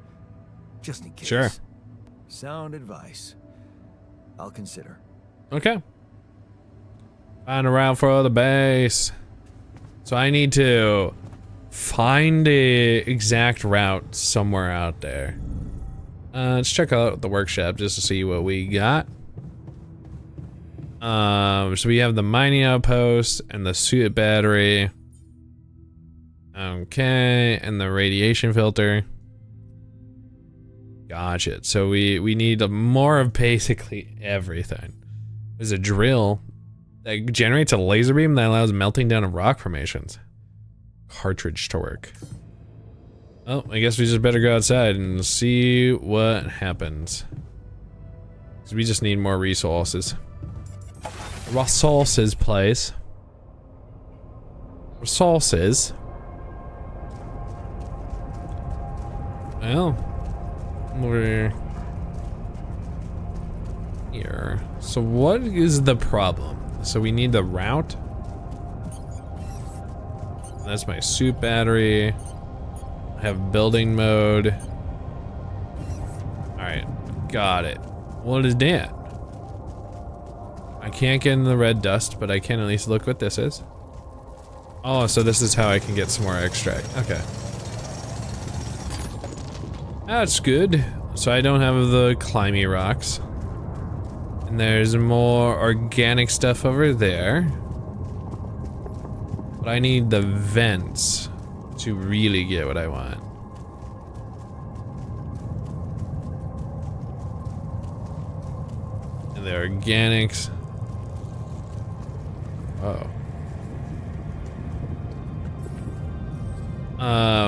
Just in case. Sure. Sound advice. I'll consider. Okay. Find a route for the base. So I need to find a exact route somewhere out there. Let's check out the workshop just to see what we got. So we have the mining outpost and the suit battery. Okay, and the radiation filter. Gotcha. So we need more of basically everything. There's a drill that generates a laser beam that allows melting down of rock formations. Cartridge to work. Oh, I guess we just better go outside and see what happens. 'Cause we just need more resources. Resources, please. Resources. Well, we're here. So what is the problem? So we need the route. That's my suit battery. I have building mode. Alright, got it. What is that? I can't get in the red dust, but I can at least look what this is. Oh, so this is how I can get some more extract. Okay. That's good. So I don't have the climby rocks. And there's more organic stuff over there. But I need the vents to really get what I want. And the organics. Oh.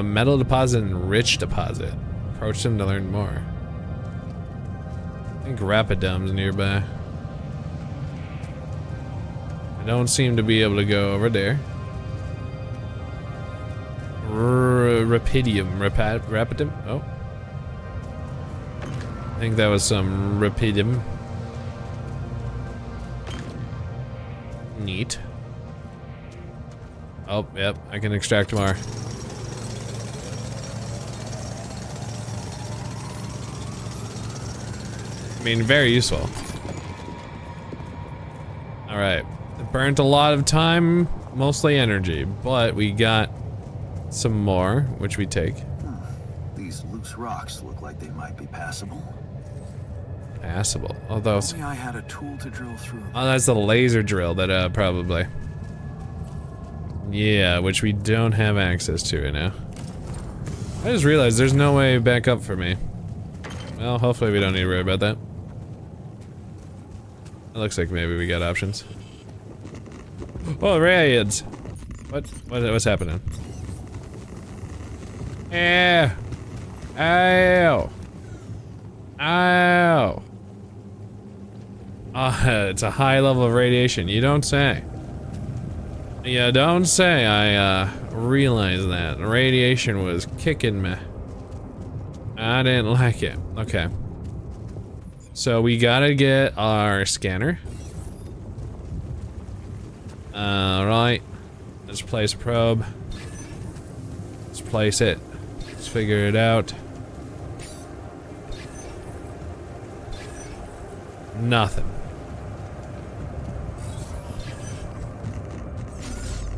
Metal deposit and rich deposit. Approach them to learn more. I think Rapidum's nearby. I don't seem to be able to go over there. Rapidum. Oh. I think that was some Rapidum. Neat. Oh, yep, I can extract more. I mean, very useful. Alright. It burnt a lot of time, mostly energy, but we got some more, which we take. These loose rocks look like they might be passable. Passable. Although, Only I had a tool to drill through. oh, that's the laser drill that probably. Yeah, which we don't have access to right now. I just realized there's no way back up for me. Well, hopefully we don't need to worry about that. It looks like maybe we got options. Oh, raids! What's happening? Ow! Ow! Ow! It's a high level of radiation. You don't say. You don't say. I realized that. The radiation was kicking me. I didn't like it. Okay. So we gotta get our scanner. Alright. Let's place a probe. Let's place it. Let's figure it out. Nothing.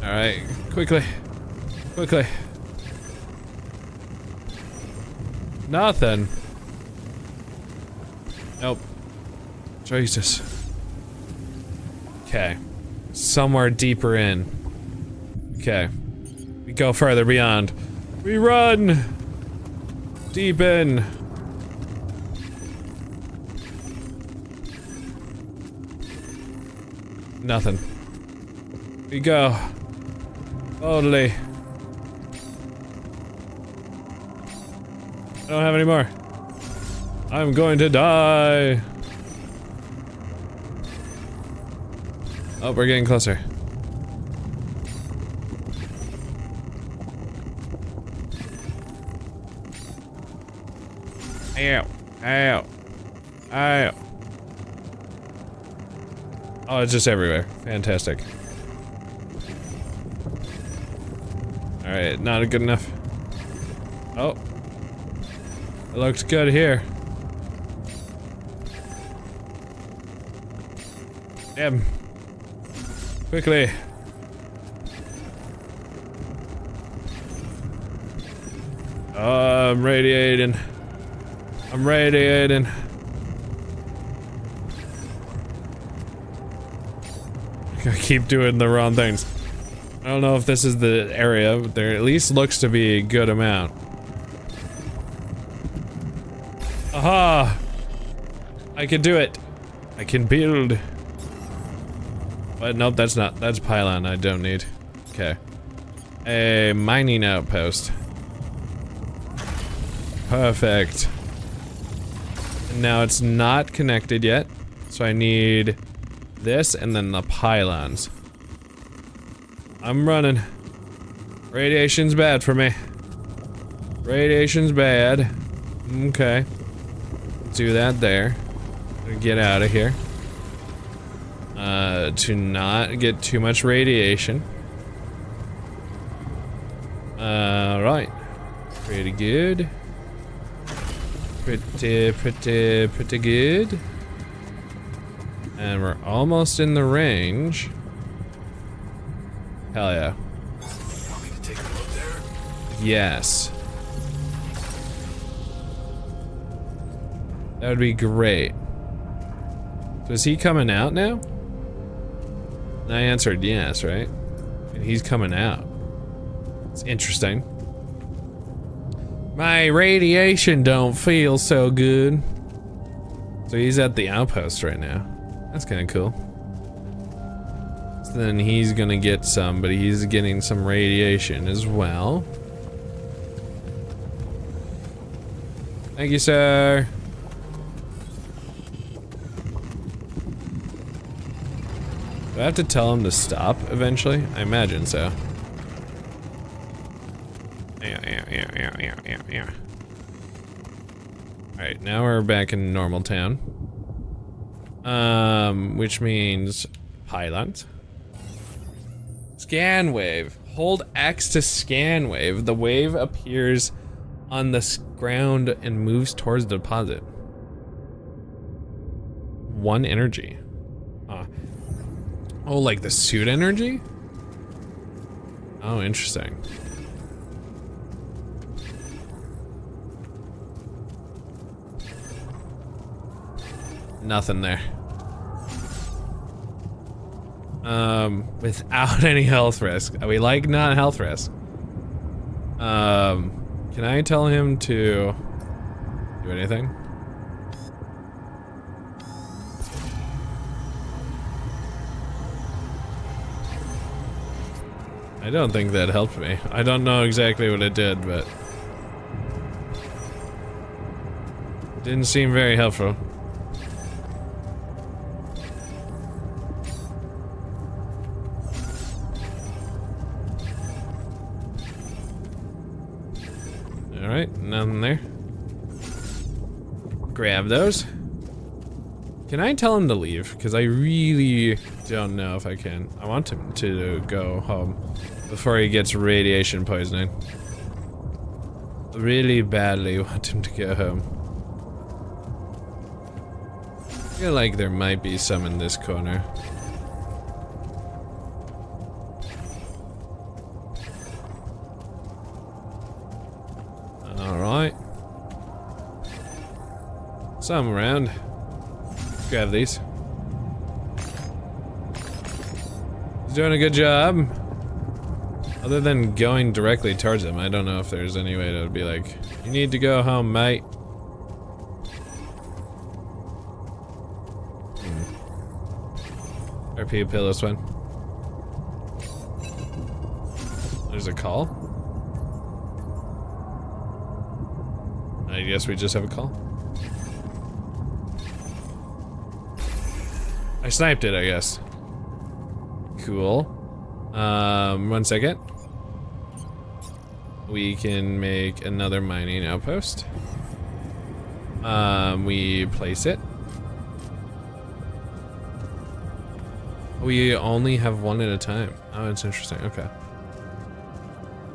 Alright, quickly. Quickly. Nothing. Nope. Jesus. Okay. Somewhere deeper in. Okay. We go further beyond. We run! Deep in. Nothing. We go. Totally. I don't have any more. I'm going to die. Oh, we're getting closer. Ow. Ow. Ow. Oh, it's just everywhere. Fantastic. Alright, not good enough. Oh. It looks good here. Damn. Quickly. Oh, I'm radiating. I'm radiating. I keep doing the wrong things. I don't know if this is the area, but there at least looks to be a good amount. Aha! I can do it. I can build. But nope, that's not. That's pylon I don't need. Okay. A mining outpost. Perfect. And now it's not connected yet, so I need this and then the pylons. I'm running. Radiation's bad for me. Radiation's bad. Okay. Do that there. Get out of here. To not get too much radiation. Right. Pretty good. Pretty good. And we're almost in the range. Hell yeah. Want me to take a look there? Yes. That would be great. So is he coming out now? I answered yes, right? And he's coming out. It's interesting. My radiation don't feel so good. So he's at the outpost right now. That's kind of cool. So then he's gonna get some, but he's getting some radiation as well. Thank you, sir. Do I have to tell him to stop eventually? I imagine so. Alright, now we're back in normal town. Which means pylons. Scan wave. Hold X to scan wave. The wave appears on the ground and moves towards the deposit. 1 energy. Oh, like the suit energy? Oh, interesting. Nothing there. Without any health risk. We like not health risk. Can I tell him to do anything? I don't think that helped me. I don't know exactly what it did, but it didn't seem very helpful. Alright, nothing there. Grab those. Can I tell him to leave? Because I really don't know if I can. I want him to go home before he gets radiation poisoning. Really badly want him to go home. I feel like there might be some in this corner. Alright. Some around. Grab these. He's doing a good job. Other than going directly towards him, I don't know if there's any way to be like, you need to go home, mate. RP appeal this one. There's a call. I guess we just have a call. I sniped it, I guess. Cool. 1 second. We can make another mining outpost. We place it. We only have one at a time. Oh, that's interesting. Okay.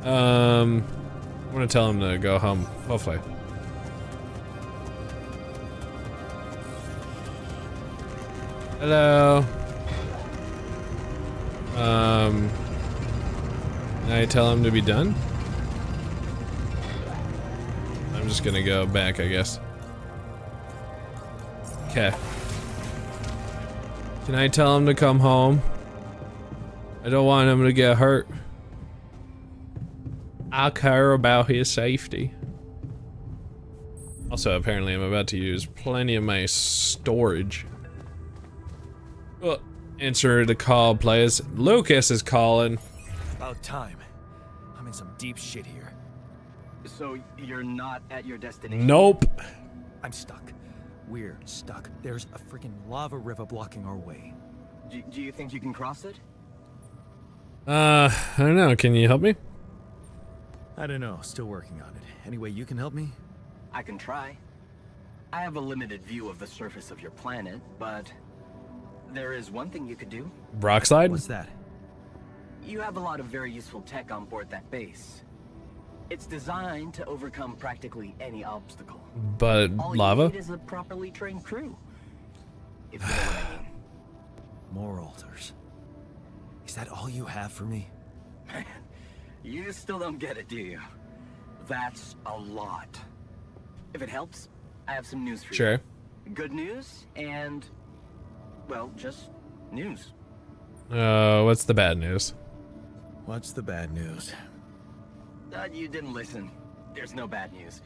I'm gonna tell him to go home, hopefully. Hello. Can I tell him to be done? I'm just gonna go back, I guess. Okay. Can I tell him to come home? I don't want him to get hurt. I care about his safety. Also, apparently I'm about to use plenty of my storage. Oh, answer the call, please. Lucas is calling. About time. I'm in some deep shit here. So you're not at your destination? Nope. I'm stuck. We're stuck. There's a freaking lava river blocking our way. Do you think you can cross it? I don't know. Can you help me? I don't know. Still working on it. Anyway, you can help me? I can try. I have a limited view of the surface of your planet, but there is one thing you could do. Rock slide? What's that? You have a lot of very useful tech on board that base. It's designed to overcome practically any obstacle. But All lava? you need is a properly trained crew. If you know what I mean. More altars. Is that all you have for me? Man, you still don't get it, do you? That's a lot. If it helps, I have some news for Sure. you. Good news and, well, just news. What's the bad news? What's the bad news? You didn't listen. There's no bad news.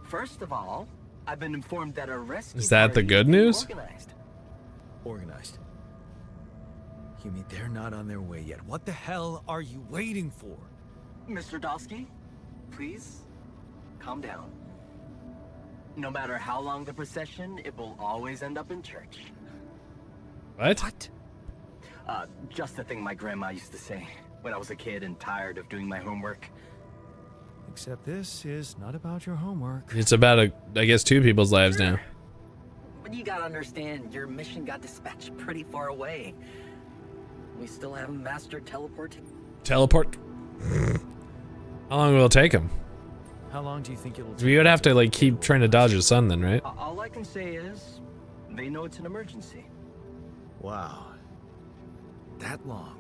First of all, I've been informed that a rescue Is that the party good is being news? Organized. Organized. You mean they're not on their way yet? What the hell are you waiting for? Mr. Dosky, please, calm down. No matter how long the procession, it will always end up in church. What? What? Just the thing my grandma used to say when I was a kid and tired of doing my homework. Except this is not about your homework. It's about, I guess, 2 people's lives now. But you gotta understand, your mission got dispatched pretty far away. We still haven't mastered teleporting. Teleport? How long will it take him? How long do you think it'll take? We would have to, like, keep trying to dodge the sun then, right? All I can say is, they know it's an emergency. Wow. That long?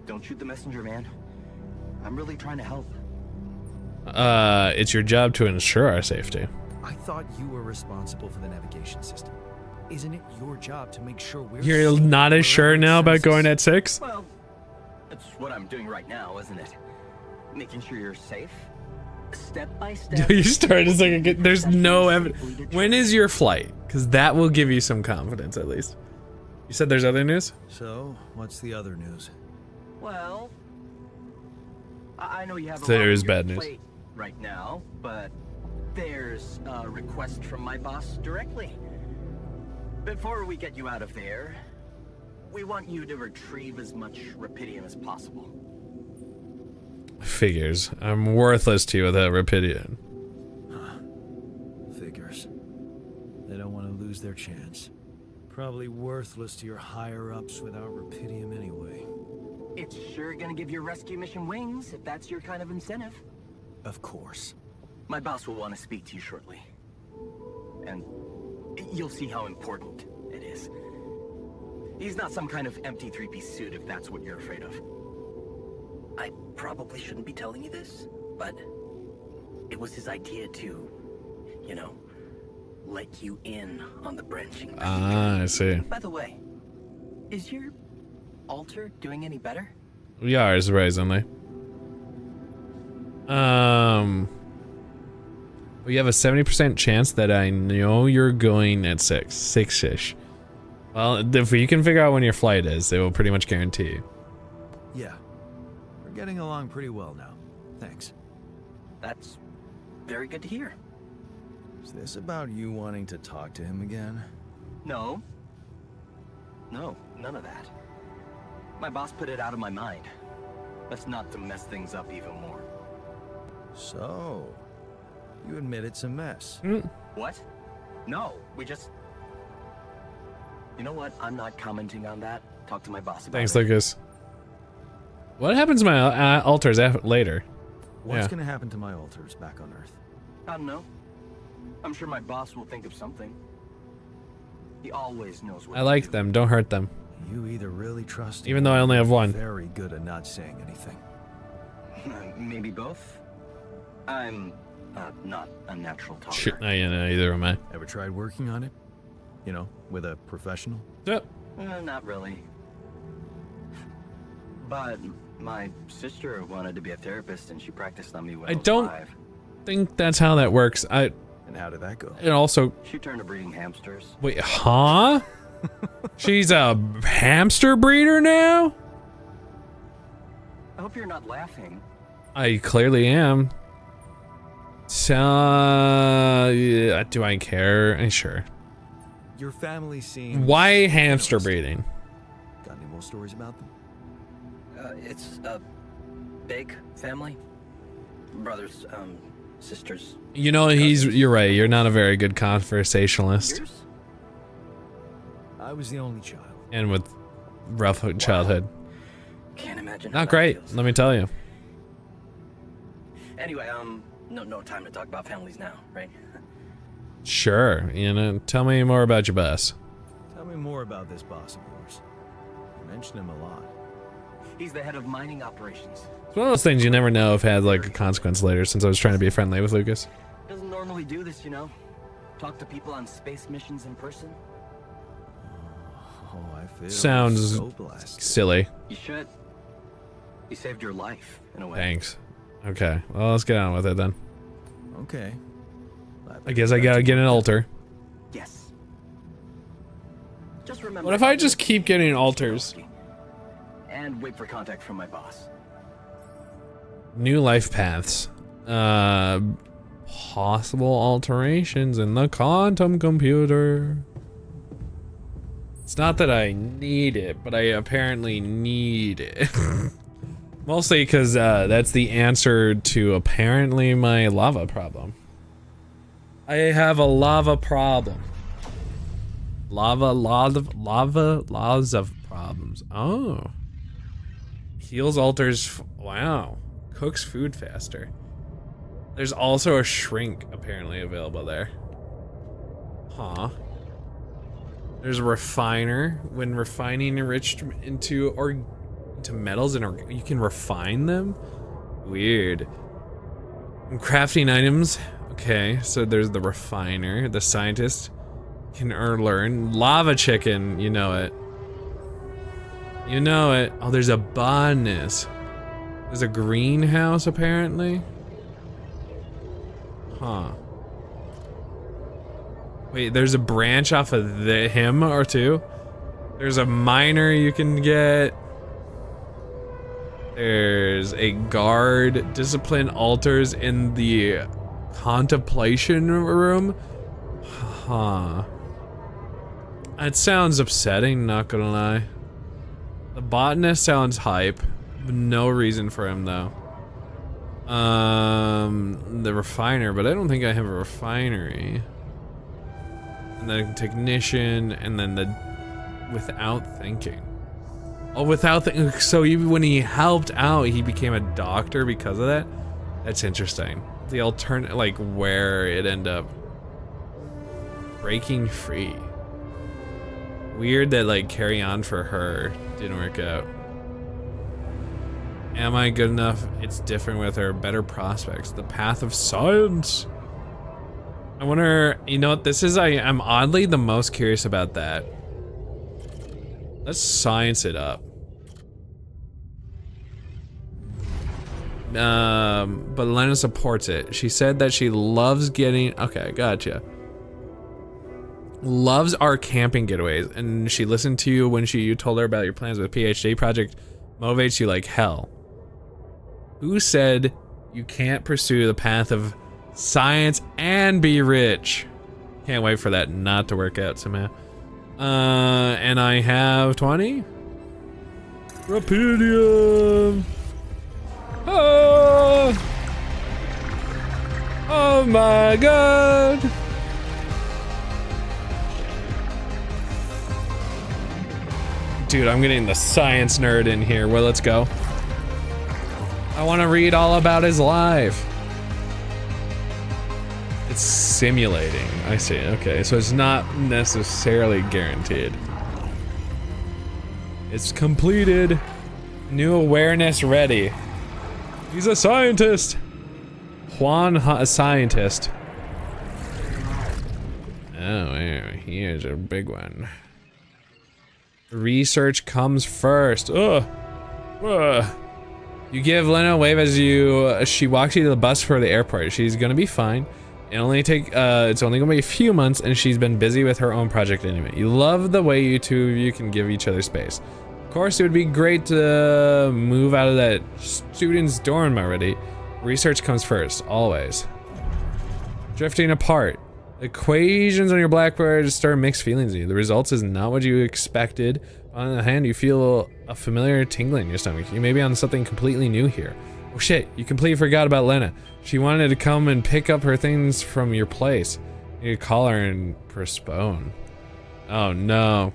Don't shoot the messenger, man. I'm really trying to help. It's your job to ensure our safety. I thought you were responsible for the navigation system. Isn't it your job to make sure we're You're safe not as wherever sure it now about sends going us? at 6? Well, that's what I'm doing right now, isn't it? Making sure you're safe. Step by step. You started as like a good, there's no evidence. When is your flight? Because that will give you some confidence at least. You said there's other news? So, what's the other news? Well, I know you have a There lot on is your bad news. plate right now, but there's a request from my boss directly. Before we get you out of there, we want you to retrieve as much Rapidium as possible. Figures. I'm worthless to you without Rapidian. Figures. They don't want to lose their chance. Probably worthless to your higher-ups without Rapidium anyway. It's sure gonna give your rescue mission wings, if that's your kind of incentive. Of course. My boss will want to speak to you shortly. And you'll see how important it is. He's not some kind of empty three-piece suit if that's what you're afraid of. I probably shouldn't be telling you this, but it was his idea to, you know, let you in on the branching. Ah, I see. By the way, is your altar doing any better? Yeah, surprisingly. We have a 70% chance that I know you're going at 6. 6-ish. Well, if you can figure out when your flight is, they will pretty much guarantee you. Yeah. We're getting along pretty well now. Thanks. That's very good to hear. Is this about you wanting to talk to him again? No. No, none of that. My boss put it out of my mind. That's not to mess things up even more. So, you admit it's a mess. What? No, we just... You know what? I'm not commenting on that. Talk to my boss about Thanks, it. Lucas. What happens to my altars later? What's Yeah. gonna happen to my altars back on Earth? I don't know. I'm sure my boss will think of something. He always knows what I to like do. them. Don't hurt them. You either really trust him Even though I only have or one. very good at not saying anything. Maybe both? I'm not a natural talker. Shit, either am I. Ever tried working on it? You know, with a professional? Yep. Not really. But my sister wanted to be a therapist and she practiced on me when I was don't- 5. Think that's how that works. And how did that go? And also, She turned to breeding hamsters. wait, huh? She's a hamster breeder now? I hope you're not laughing. I clearly am. So, yeah, do I care? Sure. Your family seems... Why hamster breeding? Got any more stories about them? It's a big family. Brothers, sisters. You know, you're right. You're not a very good conversationalist. Yours? I was the only child. And with rough childhood. Can't imagine. how Not that great, feels. let me tell you. Anyway, no time to talk about families now, right? Sure, tell me more about your boss. Tell me more about this boss of yours. You mention him a lot. He's the head of mining operations. It's one of those things you never know if had like a consequence later, since I was trying to be friendly with Lucas. Doesn't normally do this, you know. Talk to people on space missions in person. Oh, I feel Sounds so blessed. silly. You should. He saved your life, in a way. Thanks. Okay, well, let's get on with it then. Okay. I guess I gotta get an altar. Yes. Just remember. What if I just keep getting altars? And wait for contact from my boss. New life paths. Possible alterations in the quantum computer. It's not that I need it, but I apparently need it. Mostly because that's the answer to apparently my lava problem. I have a lava problem. Laws of problems. Oh. Heals altars. Wow. Cooks food faster. There's also a shrink apparently available there. Huh. There's a refiner. When refining enriched into metals and you can refine them? Weird. And crafting items. Okay, so there's the refiner, the scientist. can learn. Lava chicken, you know it. You know it. Oh, there's a bonus. There's a greenhouse, apparently. Huh. Wait, there's a branch off of him or two? There's a miner you can get. There's a guard. Discipline altars in the contemplation room. Huh. It sounds upsetting, not gonna lie. The botanist sounds hype. No reason for him though. The refiner, but I don't think I have a refinery. And then technician, and then the without thinking. Oh, without thinking. So even when he helped out, he became a doctor because of that? That's interesting. The alternate, like where it ended up breaking free. Weird that like carry on for her didn't work out. Am I good enough? It's different with her. Better prospects. The path of science. I wonder, you know what this is? I'm oddly the most curious about that. Let's science it up. But Lena supports it. She said that she loves getting, okay, gotcha. Loves our camping getaways, and she listened to you when you told her about your plans with PhD project. Motivates you like hell. Who said you can't pursue the path of science and be rich? Can't wait for that not to work out somehow. And I have 20? Rapidium! Oh! Oh my god! Dude, I'm getting the science nerd in here. Well, let's go. I want to read all about his life. It's simulating. I see. Okay, so it's not necessarily guaranteed. It's completed. New awareness ready. He's a scientist. Juan, a scientist. Oh, here's a big one. Research comes first. Ugh. You give Lena a wave as she walks you to the bus for the airport. She's gonna be fine. It's only gonna be a few months, and she's been busy with her own project anyway. You love the way you can give each other space. Of course, it would be great to move out of that student's dorm already. Research comes first, always. Drifting apart. The equations on your blackboard stir mixed feelings in you. The results is not what you expected. On the other hand, you feel a familiar tingling in your stomach. You may be on something completely new here. Oh shit, you completely forgot about Lena. She wanted to come and pick up her things from your place. You need to call her and postpone. Oh no.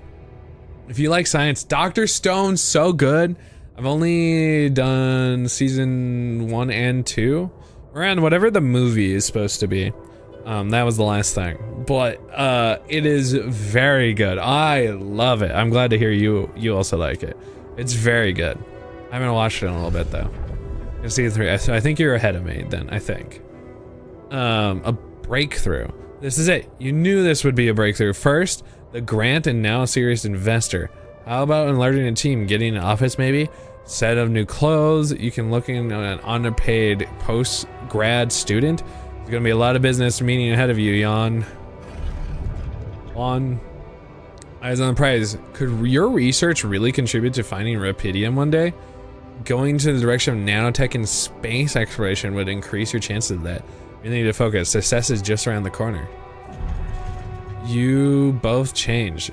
If you like science, Dr. Stone's so good. I've only done season 1 and 2. Around whatever the movie is supposed to be. That was the last thing. But it is very good. I love it. I'm glad to hear you also like it. It's very good. I haven't watched it in a little bit though. Season 3. I think you're ahead of me then, I think. A breakthrough. This is it. You knew this would be a breakthrough. First, the grant, and now a serious investor. How about enlarging a team, getting an office maybe? Set of new clothes. You can look in an underpaid post-grad student. There's gonna be a lot of business meeting ahead of you, Jan. Eyes on the prize. Could your research really contribute to finding Rapidium one day? Going to the direction of nanotech and space exploration would increase your chances of that. You need to focus. Success is just around the corner. You both change.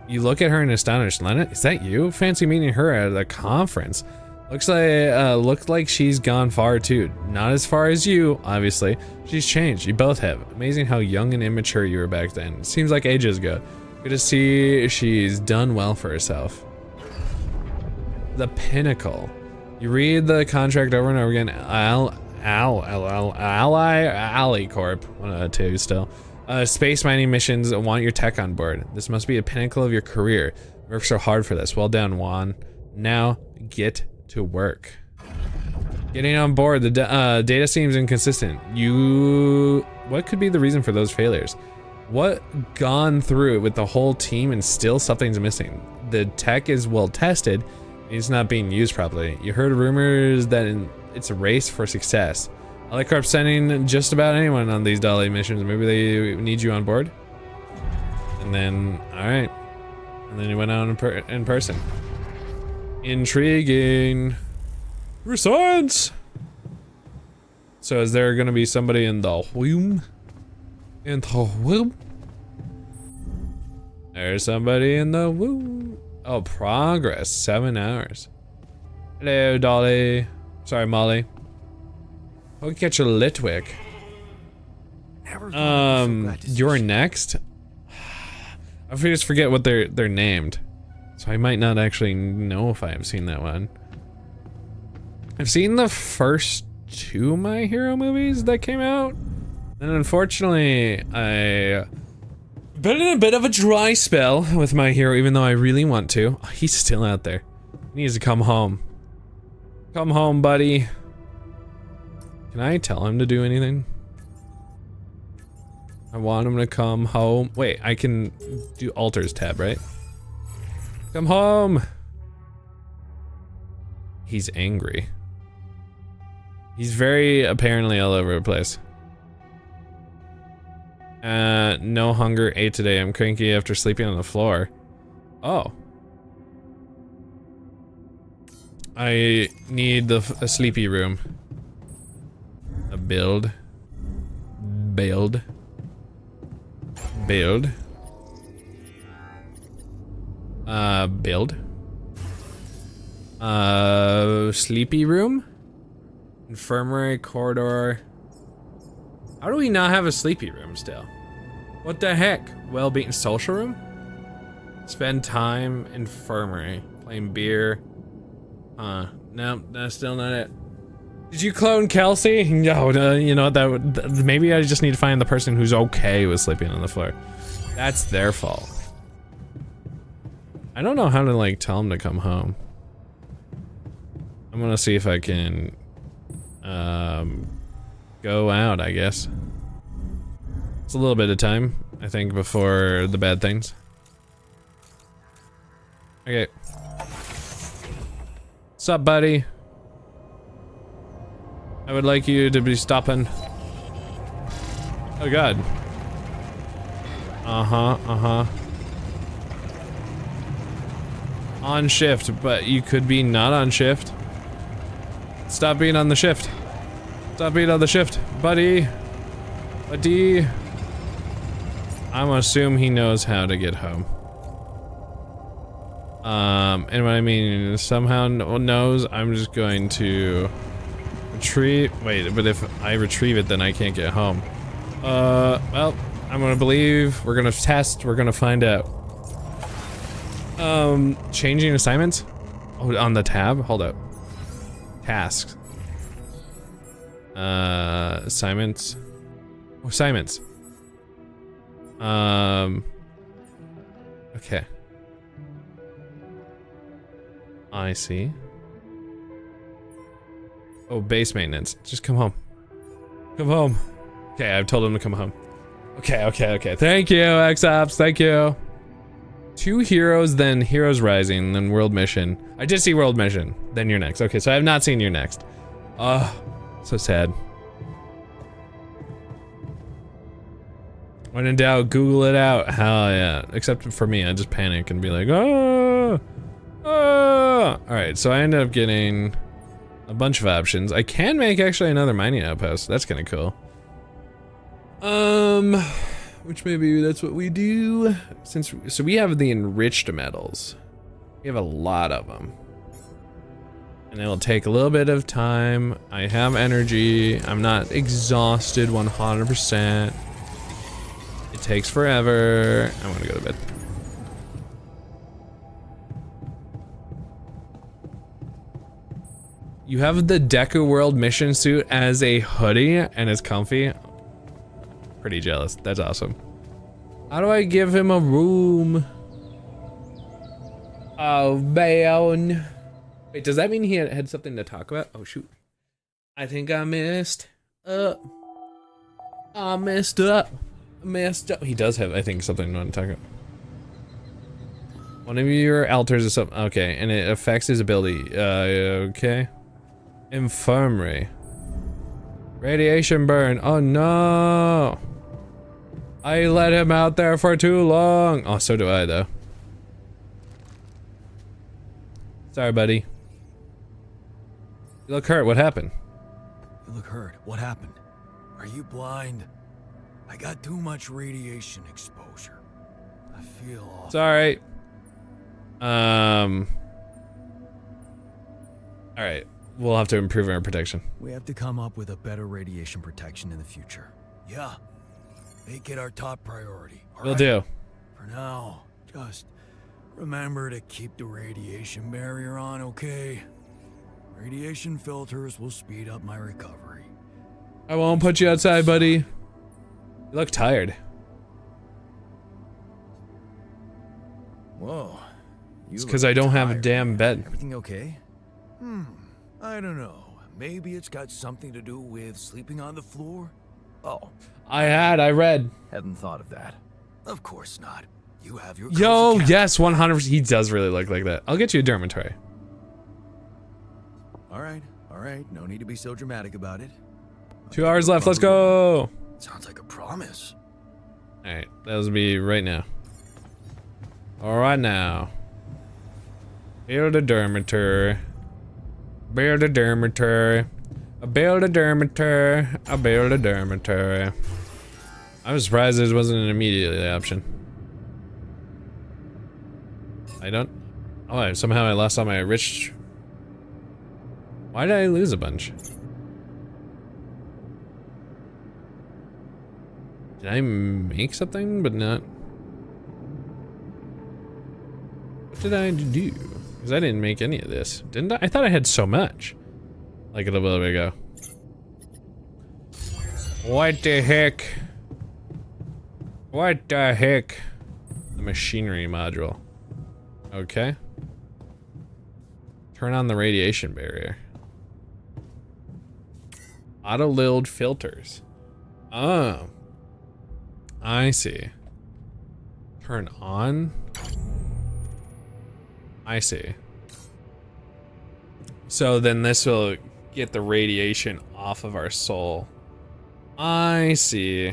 You look at her and astonished. Lena, is that you? Fancy meeting her at a conference. Looks like she's gone far too. Not as far as you, obviously. She's changed. You both have. Amazing how young and immature you were back then. Seems like ages ago. Good to see she's done well for herself. The pinnacle. You read the contract over and over again. Ally Corp. One of the two still. Space mining missions want your tech on board. This must be a pinnacle of your career. You worked so hard for this. Well done, Juan. Now get to work. Getting on board. The data seems inconsistent. What could be the reason for those failures? What gone through it with the whole team and still something's missing? The tech is well tested, it's not being used properly. You heard rumors that it's a race for success. Alicorp sending just about anyone on these Dolly missions. Maybe they need you on board? And then, alright. And then he went out in person. Intriguing. Science! So is there gonna be somebody in the womb? In the womb? There's somebody in the womb. Oh, progress. 7 hours. Hello, Dolly. Sorry, Molly. I'll catch a Litwick. You're next? I just forget what they're named. So I might not actually know if I have seen that one. I've seen the first 2 My Hero movies that came out. And unfortunately, I've been in a bit of a dry spell with My Hero, even though I really want to. Oh, he's still out there. He needs to come home. Come home, buddy. Can I tell him to do anything? I want him to come home. Wait, I can do alters tab, right? Come home. He's angry. He's very apparently all over the place. No hunger, ate today. I'm cranky after sleeping on the floor. Oh. I need a sleepy room. A build. Build. Build. Build. Sleepy room? Infirmary, corridor. How do we not have a sleepy room still? What the heck? Well-being social room? Spend time, infirmary. Playing beer. No, that's still not it. Did you clone Kelsey? No, you know, that would, maybe I just need to find the person who's okay with sleeping on the floor. That's their fault. I don't know how to, like, tell him to come home. I'm gonna see if I can, go out, I guess. It's a little bit of time, I think, before the bad things. Okay. What's up, buddy? I would like you to be stopping. Oh god. On shift, but you could be not on shift. Stop being on the shift. Stop being on the shift, buddy. Buddy. I'm gonna assume he knows how to get home. And what I mean somehow knows, I'm just going to retrieve. Wait, but if I retrieve it, then I can't get home. Well, I'm gonna believe. We're gonna test. We're gonna find out. Changing assignments? Oh, on the tab? Hold up. Tasks. Assignments. Oh, assignments. Okay. I see. Oh, base maintenance. Just come home. Come home. Okay, I've told him to come home. Okay. Thank you, X-Ops. Thank you. 2 heroes, then Heroes Rising, then World Mission. I did see World Mission. Then you're next. Okay, so I have not seen your next. So sad. When in doubt, Google it out. Hell yeah. Except for me, I just panic and be like, oh. Alright, so I ended up getting a bunch of options. I can make actually another mining outpost. That's kind of cool. Which maybe that's what we do. So we have the enriched metals. We have a lot of them. And it'll take a little bit of time. I have energy. I'm not exhausted 100%. It takes forever. I want to go to bed. You have the Deku World mission suit as a hoodie and it's comfy. Pretty jealous. That's awesome. How do I give him a room? Oh, man. Wait, does that mean he had something to talk about? Oh, shoot. I think I messed up. I messed up. Messed up. He does have, I think, something I want to talk about. One of your alters or something. Okay, and it affects his ability. Okay. Infirmary. Radiation burn. Oh no! I let him out there for too long. Oh, so do I, though. Sorry, buddy. You look hurt. What happened? You look hurt. What happened? Are you blind? I got too much radiation exposure. I feel awful. Sorry. Alright. We'll have to improve our protection. We have to come up with a better radiation protection in the future. Yeah. Make it our top priority. All Will right? do. For now, just remember to keep the radiation barrier on, okay? Radiation filters will speed up my recovery. I won't put you outside, buddy. You look tired. Whoa. It's because I don't have a damn bed. Everything okay? I don't know. Maybe it's got something to do with sleeping on the floor? Oh, I read. hadn't thought of that. Of course not. You have your Yo, cozy cabin. yes, 100%. He does really look like that. I'll get you a dormitory. All right. No need to be so dramatic about it. 2 hours left. Let's go. Sounds like a promise. Alright, that'll be right now. Alright now. Build a dormitory. Build a dormitory. I build a dormitory. I build a dormitory. I was surprised it wasn't an immediate option. I don't... Oh, somehow I lost all my rich... Why did I lose a bunch? Did I make something, but not... What did I do? Because I didn't make any of this. Didn't I? I thought I had so much. Like a little bit ago. What the heck? What the heck? The machinery module. Okay. Turn on the radiation barrier. Auto-lilled filters. Oh. I see. Turn on? I see. So then this will get the radiation off of our soul. I see.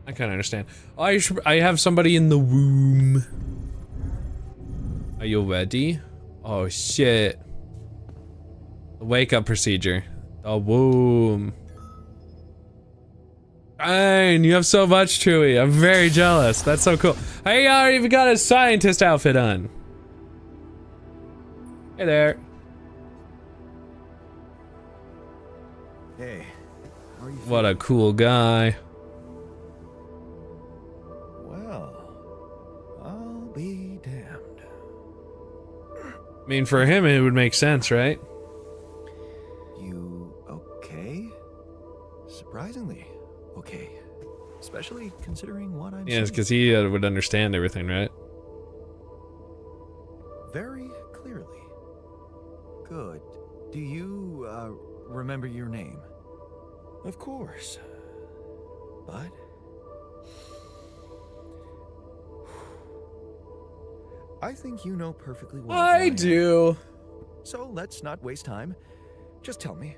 I kind of understand. I have somebody in the womb. Are you ready? Oh shit. The wake up procedure. The womb. Dang, you have so much, Chewie. I'm very jealous. That's so cool. Hey, I even got a scientist outfit on. Hey there. Hey, how are you What a cool guy. Well, I'll be damned. I mean, for him, it would make sense, right? You okay? Surprisingly okay. Especially considering what I'm Yeah, saying. because he would understand everything, right? Very clearly. Good. Do you, remember your name? Of course. But... I think you know perfectly well who I am. do. So let's not waste time. Just tell me,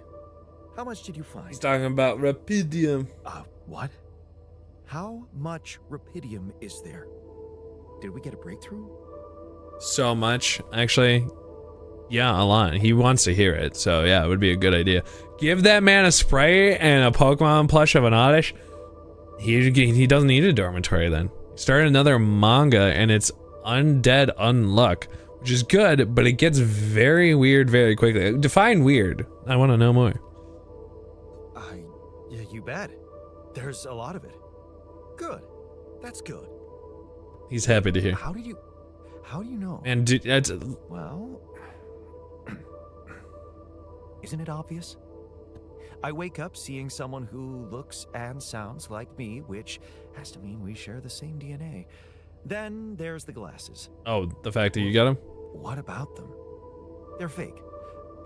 how much did you find? He's talking about rapidium. What? How much rapidium is there? Did we get a breakthrough? So much, actually. Yeah, a lot. He wants to hear it, so yeah, it would be a good idea. Give that man a spray and a Pokemon plush of an Oddish. He doesn't need a dormitory then. Start another manga and it's Undead Unluck, which is good, but it gets very weird very quickly. Define weird. I want to know more. Yeah, you bet. There's a lot of it. Good. That's good. He's happy to hear. How do you know? And that's Well, isn't it obvious? I wake up seeing someone who looks and sounds like me, which has to mean we share the same DNA. Then there's the glasses. oh, the fact that you got him. What about them? They're fake.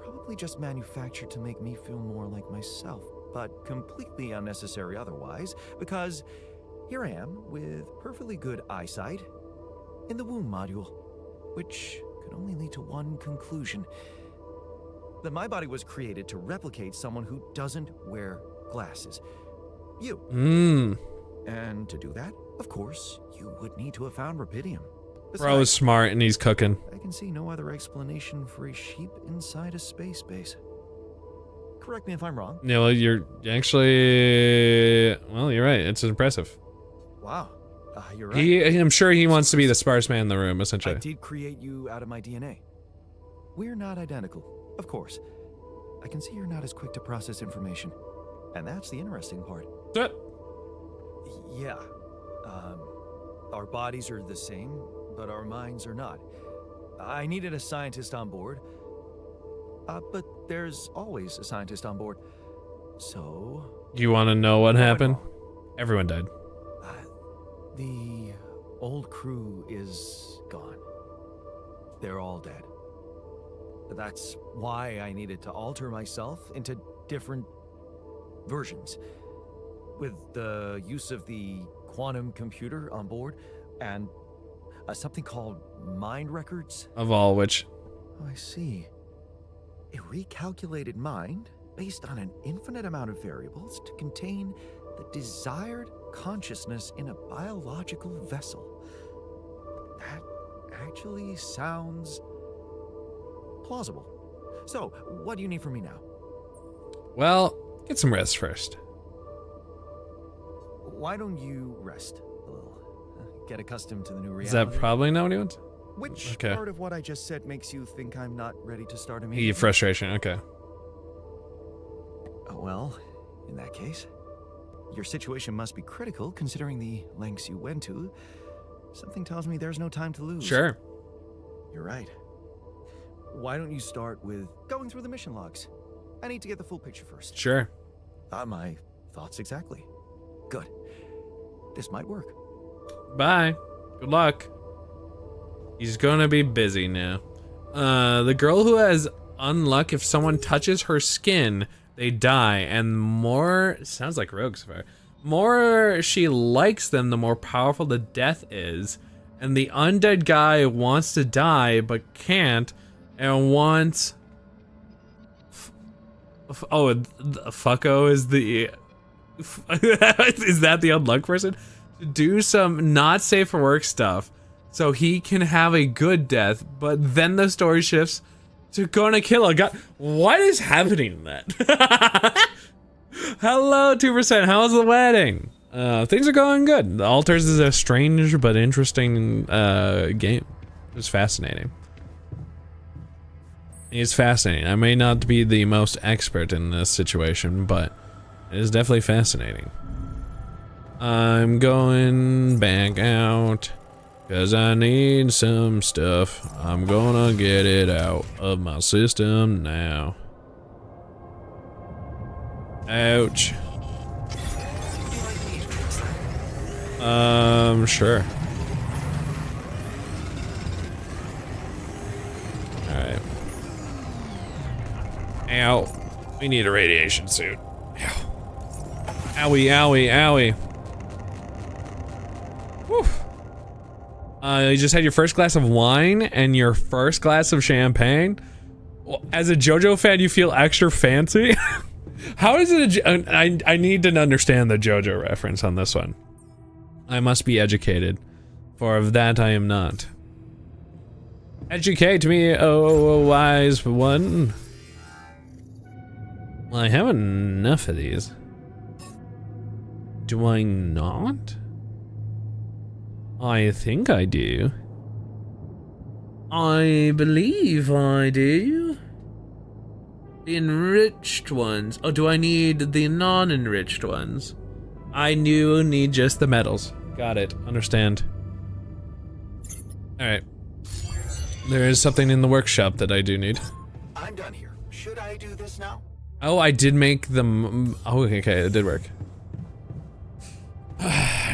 Probably just manufactured to make me feel more like myself, but completely unnecessary otherwise, because here I am with perfectly good eyesight in the wound module, which could only lead to one conclusion. That my body was created to replicate someone who doesn't wear glasses. You. And to do that, of course, you would need to have found rubidium. Bro is smart and he's cooking. I can see no other explanation for a sheep inside a space base. Correct me if I'm wrong. Yeah, well, you're actually... Well, you're right. It's impressive. Wow. You're right. I'm sure he wants to be the smartest man in the room, essentially. I did create you out of my DNA. We're not identical, of course. I can see you're not as quick to process information. And that's the interesting part. Yeah. Our bodies are the same, but our minds are not. I needed a scientist on board. But there's always a scientist on board. So... You want to know what happened? Everyone died. The old crew is gone. They're all dead. That's why I needed to alter myself into different versions. With the use of the quantum computer on board and something called mind records. Of all which? Oh, I see. A recalculated mind based on an infinite amount of variables to contain the desired consciousness in a biological vessel. That actually sounds plausible. So, what do you need from me now? Well, get some rest first. Why don't you rest a little? Get accustomed to the new reality. Is that probably not what he wants? Which part of what I just said makes you think I'm not ready to start immediately? Your frustration, okay. Well, in that case, your situation must be critical considering the lengths you went to. Something tells me there's no time to lose. Sure. You're right. Why don't you start with going through the mission logs? I need to get the full picture first. Sure. My thoughts exactly. Good. This might work. Bye. Good luck. He's gonna be busy now. The girl who has unluck, if someone touches her skin, they die, and more... Sounds like Rogue's Fire. More she likes them, the more powerful the death is. And the undead guy wants to die, but can't, and wants... Fucko is the... Is that the unluck person? To do some not safe for work stuff so he can have a good death, but then the story shifts to gonna kill a guy. What is happening in that? Hello, 2%. How was the wedding? Things are going good. The Altars is a strange but interesting game. It was fascinating. It's fascinating. I may not be the most expert in this situation, but it is definitely fascinating. I'm going back out because I need some stuff. I'm gonna get it out of my system now. Ouch. Sure. Alright. Ow. We need a radiation suit. Ow. Owie, owie, owie. Whew. You just had your first glass of wine and your first glass of champagne? Well, as a JoJo fan, you feel extra fancy? How is it I need to understand the JoJo reference on this one. I must be educated, for of that I am not. Educate me, oh wise one. Well, I have enough of these. Do I not? I think I do. I believe I do. The enriched ones. Oh, do I need the non-enriched ones? I need just the metals. Got it. Understand. Alright. There is something in the workshop that I do need. I'm done here. Should I do this now? Oh, I did make them. Oh, okay, it did work.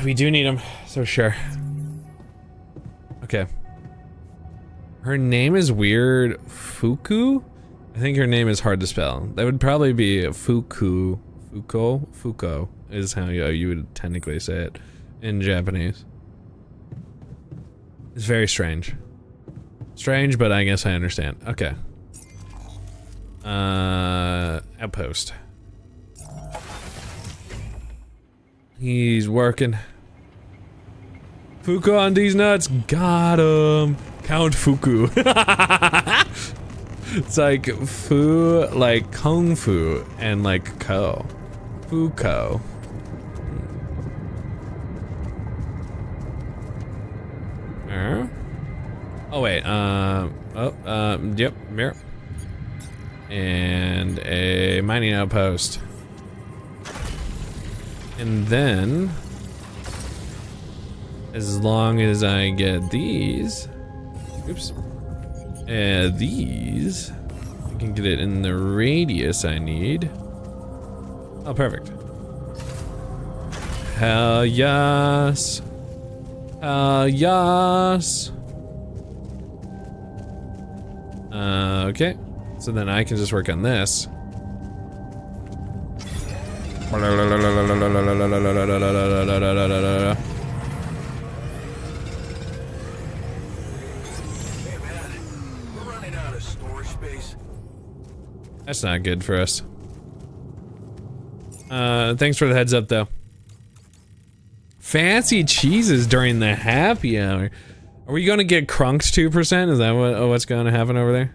We do need them, so sure. Okay. Her name is weird. Fuku? I think her name is hard to spell. That would probably be Fuku. Fuko is how you would technically say it in Japanese. It's very strange. Strange, but I guess I understand. Okay. Outpost. He's working. Fuku on these nuts. Got him. Count Fuku. It's like fu, like kung fu, and like ko. Fuko. Oh wait, yep, mirror. And a mining outpost. And then, as long as I get these, oops, these, I can get it in the radius I need. Oh, perfect. Hell yes. Hell yes. Okay. So then I can just work on this. Hey man, we're running out of storage space. That's not good for us. Thanks for the heads up though. Fancy cheeses during the happy hour. Are we gonna get crunked 2%? Is that what's gonna happen over there?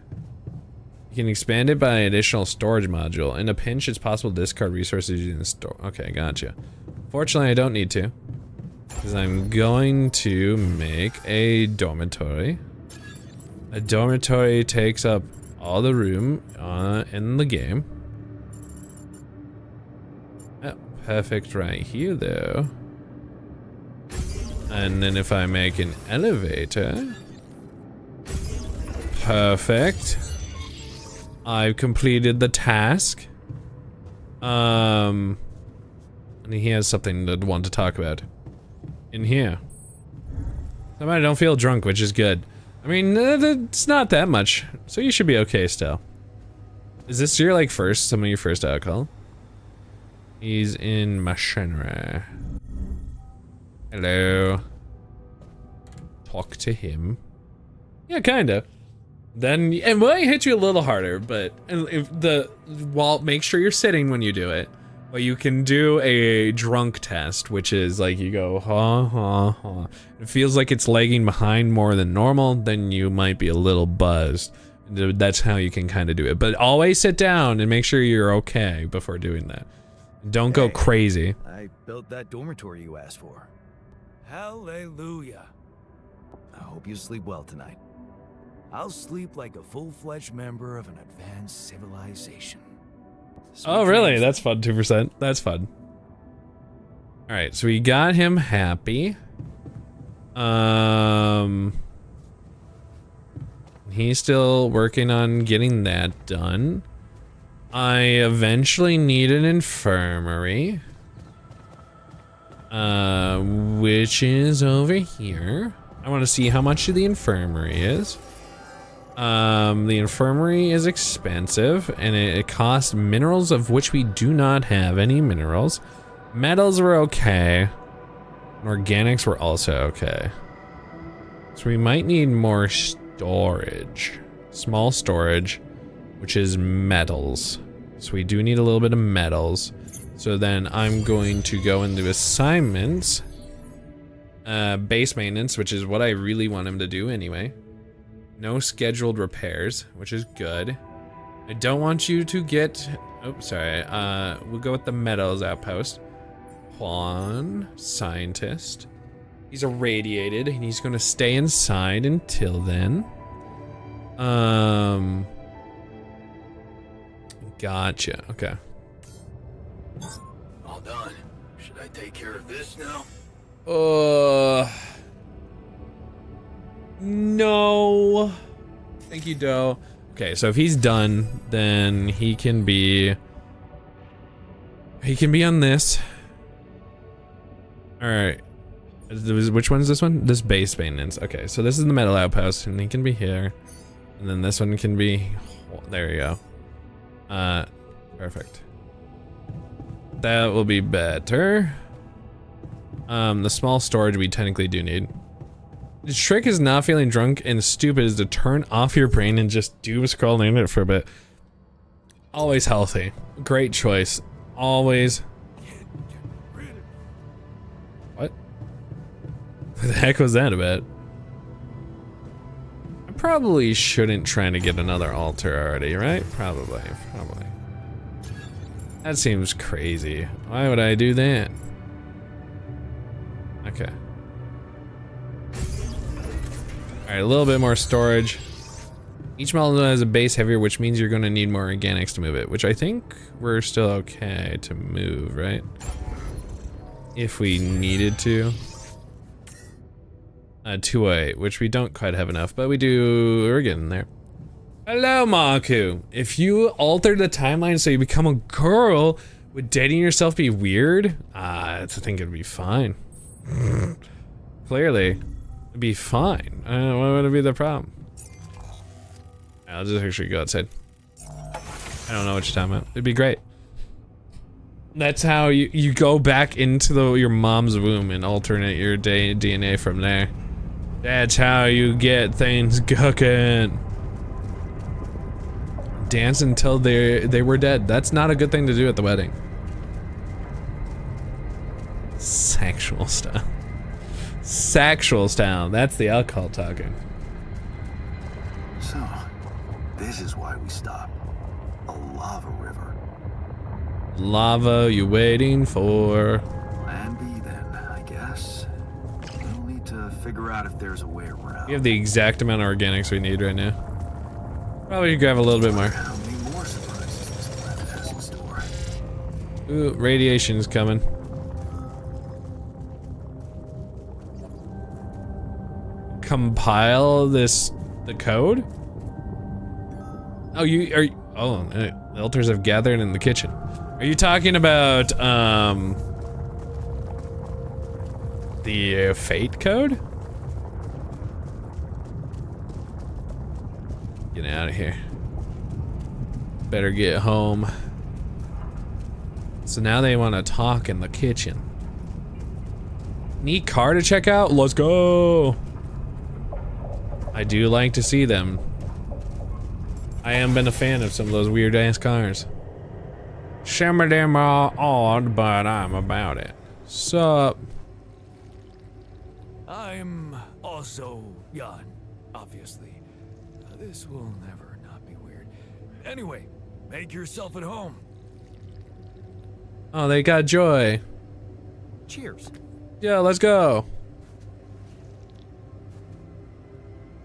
You can expand it by additional storage module. In a pinch, it's possible to discard resources using the store. Okay, gotcha. Fortunately, I don't need to. Because I'm going to make a dormitory. A dormitory takes up all the room in the game. Oh, perfect right here, though. And then if I make an elevator. Perfect. I've completed the task. And he has something to want to talk about. In here. Somebody don't feel drunk, which is good. I mean, it's not that much, so you should be okay still. Is this your, like, some of your first alcohol? He's in machinery. Hello. Talk to him. Yeah, kinda. Then, and might hit you a little harder, but if make sure you're sitting when you do it. But you can do a drunk test, which is like you go, ha, ha, ha. It feels like it's lagging behind more than normal, then you might be a little buzzed. That's how you can kind of do it. But always sit down and make sure you're okay before doing that. Don't go crazy. I built that dormitory you asked for. Hallelujah. I hope you sleep well tonight. I'll sleep like a full-fledged member of an advanced civilization. Oh, really? That's fun, 2%. That's fun. Alright, so we got him happy. He's still working on getting that done. I eventually need an infirmary. Which is over here. I want to see how much the infirmary is. The infirmary is expensive, and it costs minerals of which we do not have any minerals. Metals were okay. Organics were also okay. So we might need more storage. Small storage, which is metals. So we do need a little bit of metals. So then I'm going to go into assignments. Base maintenance, which is what I really want him to do anyway. No scheduled repairs, which is good. I don't want you to get... Oh, sorry. We'll go with the metals outpost. Juan, scientist. He's irradiated, and he's going to stay inside until then. Gotcha. Okay. All done. Should I take care of this now? No. Thank you, Doe. Okay, so if he's done, then he can be on this. All right. Which one's this one? This base maintenance. Okay, so this is the metal outpost, and he can be here. And then this one can be... There you go. Perfect. That will be better. The small storage we technically do need. The trick is not feeling drunk and stupid is to turn off your brain and just doom scroll the internet for a bit. Always healthy. Great choice. Always. What? What the heck was that about? I probably shouldn't try to get another altar already, right? Probably. That seems crazy. Why would I do that? Okay. Alright, a little bit more storage. Each model has a base heavier, which means you're going to need more organics to move it, which I think we're still okay to move, right? If we needed to. 208, which we don't quite have enough, but we do. We're getting there. Hello, Maku. If you altered the timeline so you become a girl, would dating yourself be weird? I think it'd be fine. Clearly. It'd be fine. What would it be the problem? I'll just actually go outside. I don't know what you're talking about. It'd be great. That's how you go back into your mom's womb and alternate your DNA from there. That's how you get things cooking. Dance until they were dead. That's not a good thing to do at the wedding. Sexual style. Sexual style. That's the alcohol talking. So, this is why we stopped. A lava river. Lava you waiting for? Plan B then, I guess. We'll need to figure out if there's a way around. We have the exact amount of organics we need right now. Probably grab a little bit more. How many more surprises this planet has in store? Ooh, radiation's coming. Compile the code? Oh, the elders have gathered in the kitchen. Are you talking about the fate code? Get out of here. Better get home. So now they want to talk in the kitchen. Neat car to check out? Let's go. I do like to see them. I am been a fan of some of those weird ass cars. Some of them are odd, but I'm about it. Sup? I'm also Jan, obviously. This will never not be weird. Anyway, make yourself at home. Oh, they got joy. Cheers. Yeah, let's go.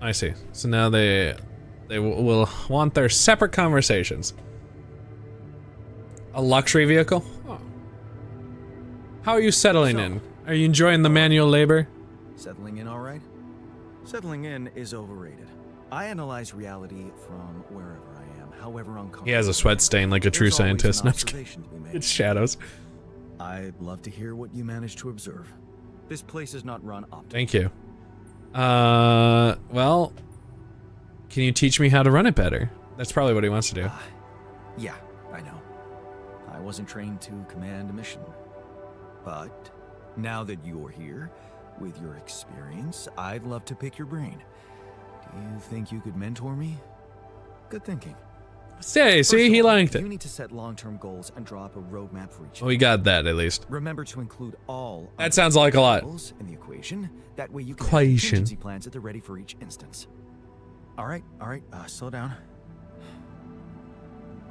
I see. So now they will want their separate conversations. A luxury vehicle? Oh. How are you settling in? Are you enjoying the manual labor? Settling in all right? Settling in is overrated. I analyze reality from wherever I am, however uncomfortable. He has a sweat stain like a true There's always scientist. an No, I'm just kidding. observation to be made. It's shadows. I'd love to hear what you managed to observe. This place is not run optimally. Thank you. Well, can you teach me how to run it better? That's probably what he wants to do. Yeah, I know. I wasn't trained to command a mission. But now that you're here, with your experience, I'd love to pick your brain. Do you think you could mentor me? Good thinking. See, First of he all, liked it. You need to set long-term goals and draw up a roadmap for each. Well, we got that at least. Remember to include all. That sounds like a lot. variables in the equation. That way you can Equation. have contingency plans at the ready for each instance. All right, slow down.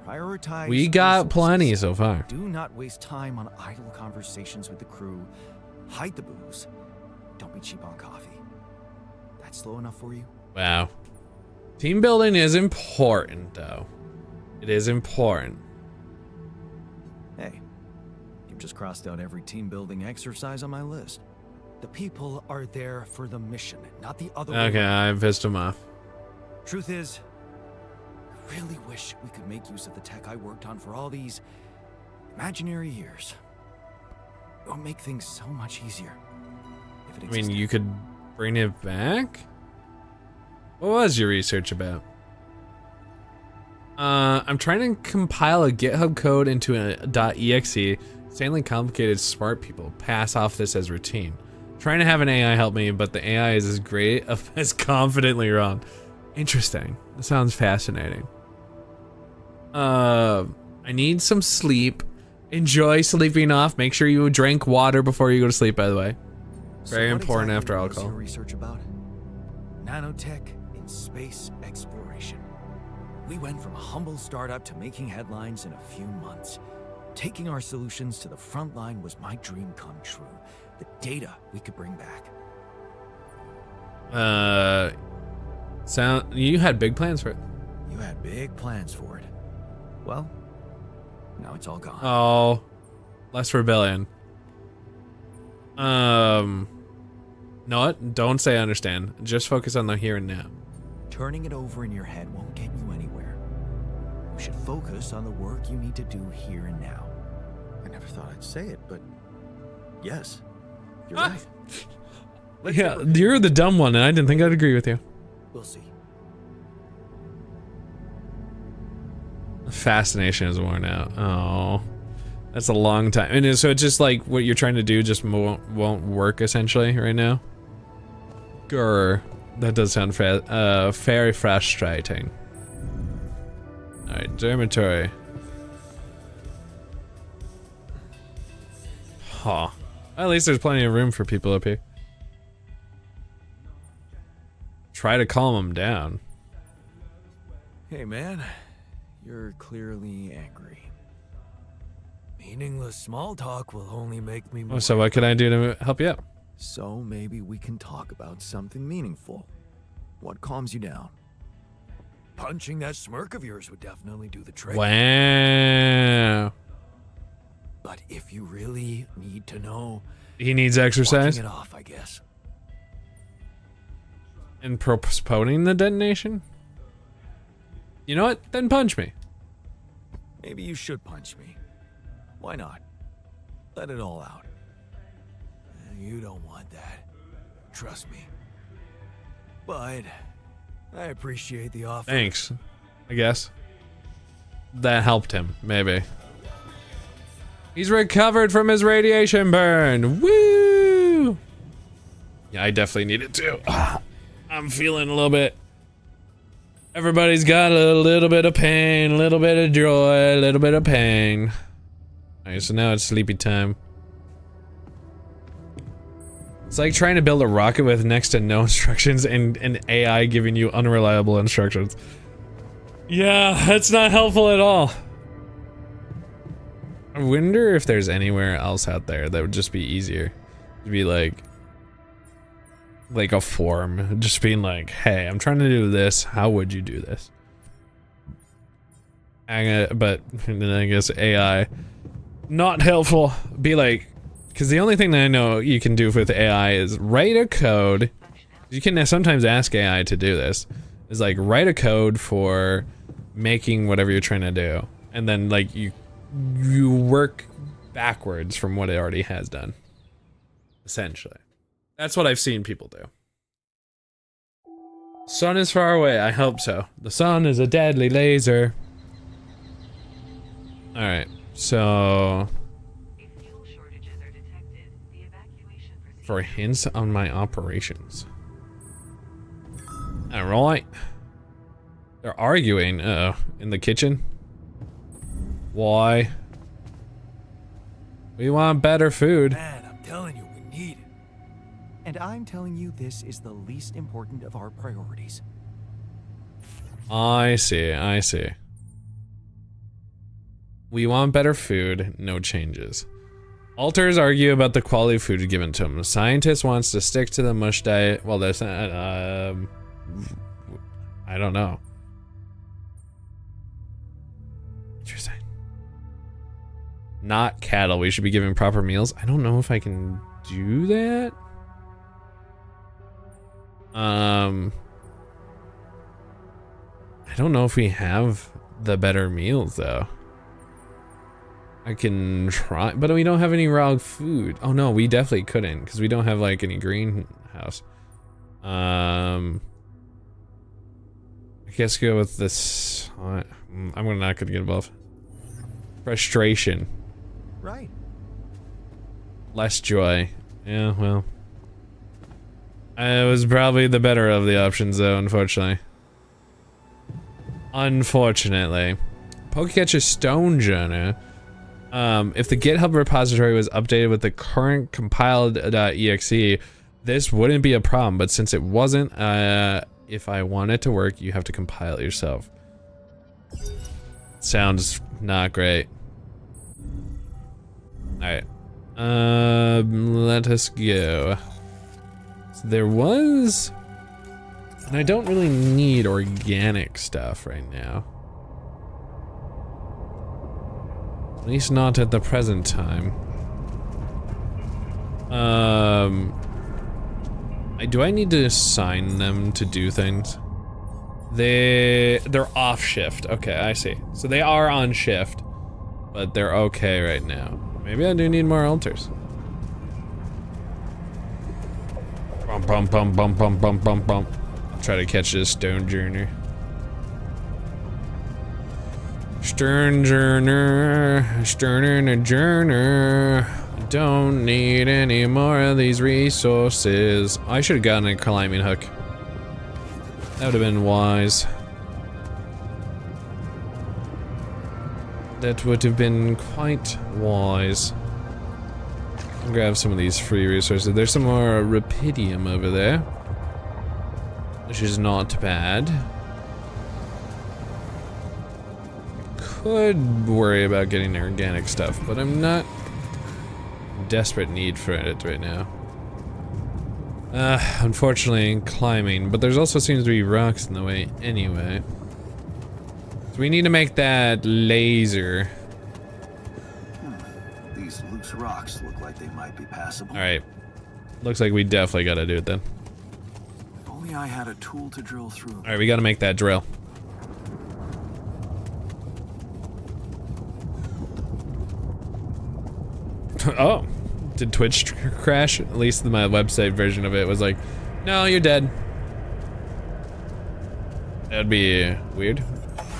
Prioritize. We got resources. plenty so far. Do not waste time on idle conversations with the crew. Hide the booze. Don't be cheap on coffee. That's slow enough for you? Wow. Team building is important, though. It is important. Hey, you've just crossed out every team building exercise on my list. The people are there for the mission, not the other way Okay, around. I pissed him off. Truth is, I really wish we could make use of the tech I worked on for all these imaginary years. It would make things so much easier if it I existed. mean, you could bring it back? What was your research about? I'm trying to compile a GitHub code into a .exe Insanely complicated smart people pass off this as routine. Trying to have an AI help me, but the AI is as great as confidently wrong. Interesting. That sounds fascinating. I need some sleep. Enjoy sleeping off. Make sure you drink water before you go to sleep, by the way. Very what important exactly after was alcohol. your research about? Nanotech in space exploration. We went from a humble startup to making headlines in a few months. Taking our solutions to the front line was my dream come true. The data we could bring back. You had big plans for it. You had big plans for it. Well, now it's all gone. Oh, less rebellion. Know what? Don't say I understand. Just focus on the here and now. Turning it over in your head won't get you anywhere. You should focus on the work you need to do here and now. I never thought I'd say it, but yes, you're right. Yeah, you're the dumb one, and I didn't think I'd agree with you. We'll see. Fascination is worn out. Oh, that's a long time. And so it's just like what you're trying to do just won't work essentially right now. Grr. That does sound very frustrating. Alright, dormitory. Huh. At least there's plenty of room for people up here. Try to calm them down. Hey man, you're clearly angry. Meaningless small talk will only make me more. So what can I do to help you out? So maybe we can talk about something meaningful. What calms you down? Punching that smirk of yours would definitely do the trick. Wow. But if you really need to know, He needs exercise? walking it off, I guess. And postponing the detonation? You know what? Then punch me. Maybe you should punch me. Why not? Let it all out. You don't want that. Trust me. But I appreciate the offer. Thanks, I guess. That helped him, maybe. He's recovered from his radiation burn. Woo! Yeah, I definitely need it too. I'm feeling a little bit. Everybody's got a little bit of pain, a little bit of joy, a little bit of pain. Alright, so now it's sleepy time. It's like trying to build a rocket with next to no instructions and an AI giving you unreliable instructions. Yeah, that's not helpful at all. I wonder if there's anywhere else out there that would just be easier. To be like a form. Just being like, hey, I'm trying to do this. How would you do this? But then I guess AI, not helpful. Be like, because the only thing that I know you can do with AI is write a code. You can sometimes ask AI to do this. Is like write a code for making whatever you're trying to do, and then like you work backwards from what it already has done. Essentially, that's what I've seen people do. Sun is far away. I hope so. The sun is a deadly laser. All right, so. For hints on my operations. Alright. They're arguing, in the kitchen. Why? We want better food. Man, I'm telling you, we need it. And I'm telling you, this is the least important of our priorities. I see, I see. We want better food, no changes. Alters argue about the quality of food given to them. The scientist wants to stick to the mush diet. Well, that's not, I don't know. Interesting. Not cattle. We should be giving proper meals. I don't know if I can do that. I don't know if we have the better meals though. I can try, but we don't have any raw food. Oh no, we definitely couldn't because we don't have like any greenhouse. I guess go with this. I'm not gonna get above. Frustration. Right. Less joy. Yeah, well. It was probably the better of the options though, unfortunately. Unfortunately. Pokecatcher Stone Journal. If the GitHub repository was updated with the current compiled.exe, this wouldn't be a problem, but since it wasn't, if I want it to work, you have to compile it yourself. Sounds not great. Alright. Let us go. So there was... And I don't really need organic stuff right now. At least not at the present time. Do I need to assign them to do things? They're off shift. Okay, I see. So they are on shift, but they're okay right now. Maybe I do need more altars. Bump, bump, bump, bump, bump, bump, bump, bump. I'll try to catch this stone journey. Stern journer, journer. Don't need any more of these resources. I should have gotten a climbing hook. That would have been wise. That would have been quite wise. I'll grab some of these free resources. There's some more rapidium over there, which is not bad. Could worry about getting organic stuff, but I'm not in desperate need for it right now. Unfortunately, climbing, but there's also seems to be rocks in the way anyway. So we need to make that laser. These loose rocks look like they might be passable. Alright. Looks like we definitely gotta do it then. If only I had a tool to drill through. Alright, we gotta make that drill. Oh, did Twitch crash? At least my website version of it was like, no, you're dead. That'd be weird.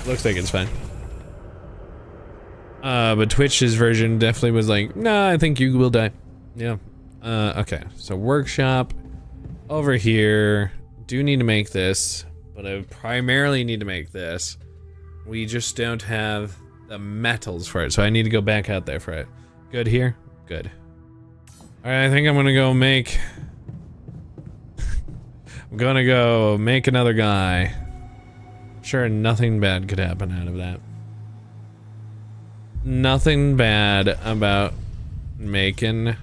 Looks like it's fine. But Twitch's version definitely was like, nah, I think you will die. Yeah. Okay, so workshop over here. Do need to make this, but I primarily need to make this. We just don't have the metals for it, so I need to go back out there for it. Good here? Good. Alright, I think I'm gonna go make... I'm gonna go make another guy. Sure, nothing bad could happen out of that. Nothing bad about making...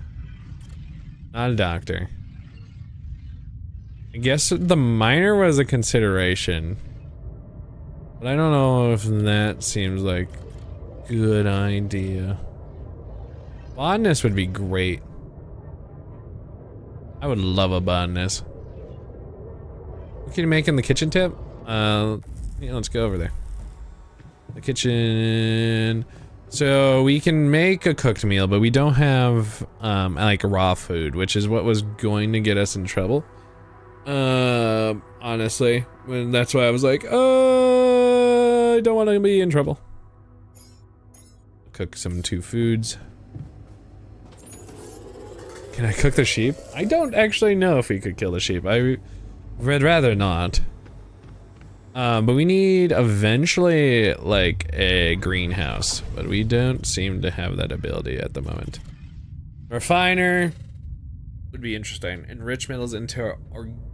Not a doctor. I guess the miner was a consideration. But I don't know if that seems like a good idea. Botanist would be great. I would love a botanist. What can you make in the kitchen tip? Yeah, let's go over there. The kitchen. So we can make a cooked meal, but we don't have like raw food, which is what was going to get us in trouble. Honestly, that's why I was like, I don't want to be in trouble. Cook some 2 foods. Can I cook the sheep? I don't actually know if we could kill the sheep. I would rather not. But we need eventually like a greenhouse, but we don't seem to have that ability at the moment. Refiner would be interesting. Enrich metals into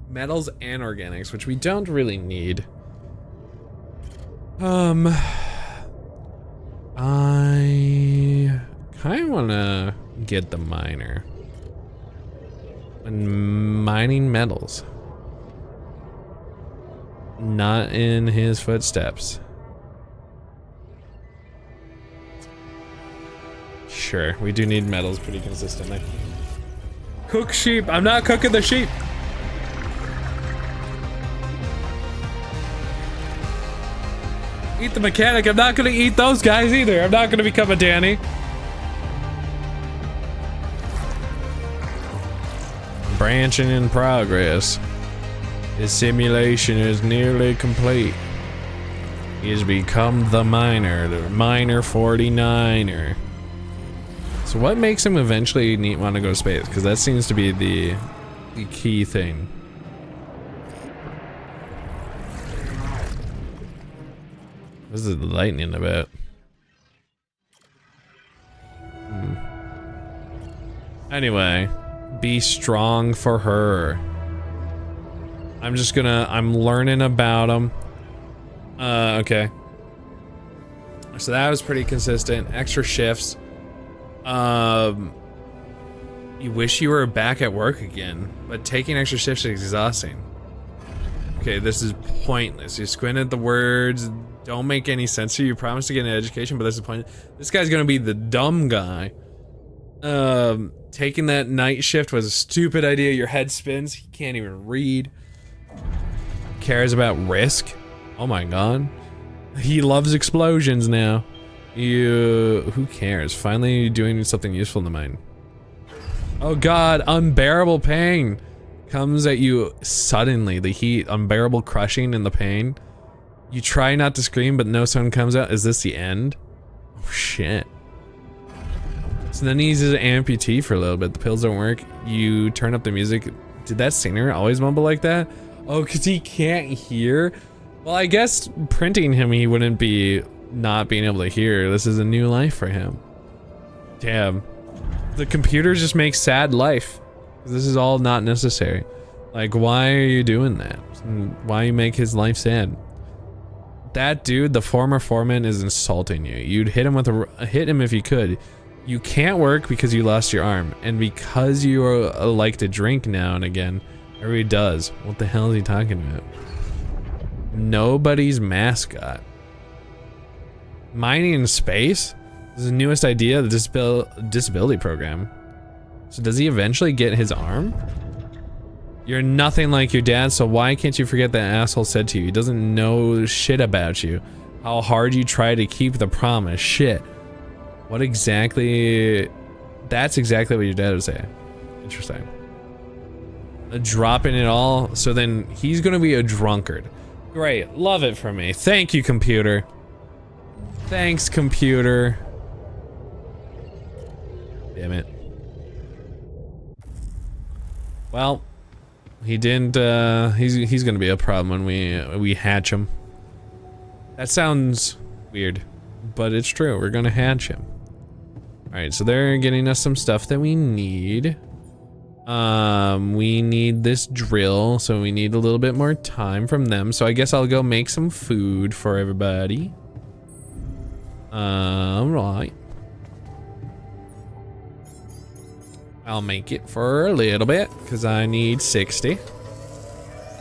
metals and organics, which we don't really need. I kind of want to get the miner. And mining metals. Not in his footsteps. Sure, we do need metals pretty consistently. Cook sheep. I'm not cooking the sheep. Eat the mechanic. I'm not gonna eat those guys either. I'm not gonna become a Danny. Branching in progress. His simulation is nearly complete. He has become the miner 49er. So what makes him eventually want to go to space? Because that seems to be the key thing. What is it lightning about? Anyway, be strong for her. I'm learning about him. Okay. So that was pretty consistent. Extra shifts. You wish you were back at work again, but taking extra shifts is exhausting. Okay, this is pointless. You squint at the words, don't make any sense to you. You promise to get an education, but this is pointless. This guy's gonna be the dumb guy. Taking that night shift was a stupid idea. Your head spins. He can't even read. Cares about risk. Oh my god. He loves explosions now. Who cares? Finally doing something useful in the mine. Oh god, unbearable pain comes at you suddenly. The heat, unbearable crushing and the pain. You try not to scream, but no sound comes out. Is this the end? Oh shit. So then he's an amputee for a little bit. The pills don't work. You turn up the music. Did that singer always mumble like that? Oh, because he can't hear? Well, I guess printing him, he wouldn't be not being able to hear. This is a new life for him. Damn. The computer just makes sad life. This is all not necessary. Like, why are you doing that? Why you make his life sad? That dude, the former foreman, is insulting you. You'd hit him with hit him if you could. You can't work because you lost your arm, and because you like to drink now and again. Everybody does. What the hell is he talking about? Nobody's mascot. Mining in space? This is the newest idea of the disability program. So does he eventually get his arm? You're nothing like your dad, so why can't you forget that asshole said to you? He doesn't know shit about you. How hard you try to keep the promise. Shit. What exactly? That's exactly what your dad would say. Interesting. Dropping it all, so then he's gonna be a drunkard. Great, love it for me. Thank you, computer. Thanks, computer. Damn it. Well, he didn't, he's gonna be a problem when we hatch him. That sounds weird, but it's true. We're gonna hatch him. Alright, so they're getting us some stuff that we need. We need this drill, so we need a little bit more time from them. So I guess I'll go make some food for everybody. Right. I'll make it for a little bit, because I need 60.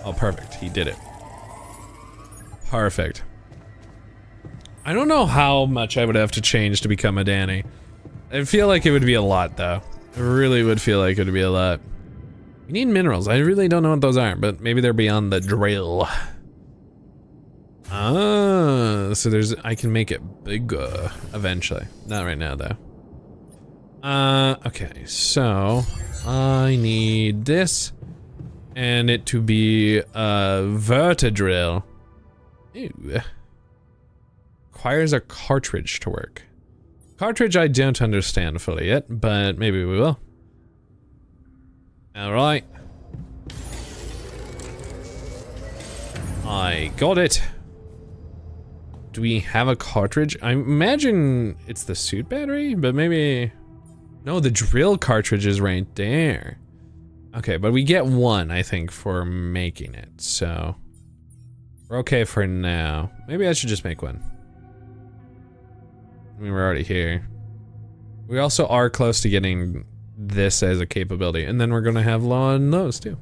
Oh, perfect. He did it. Perfect. I don't know how much I would have to change to become a Danny. I feel like it would be a lot, though. I really would feel like it would be a lot. We need minerals. I really don't know what those are, but maybe they're beyond the drill. Ah, so I can make it bigger eventually. Not right now, though. Okay, so I need this and it to be a vertidrill. Ew. Requires a cartridge to work. Cartridge I don't understand fully yet, but maybe we will. Alright. I got it. Do we have a cartridge? I imagine it's the suit battery, but maybe... No, the drill cartridge is right there. Okay, but we get one, I think, for making it, so... We're okay for now. Maybe I should just make one. I mean, we're already here. We also are close to getting this as a capability, and then we're gonna have low on those too.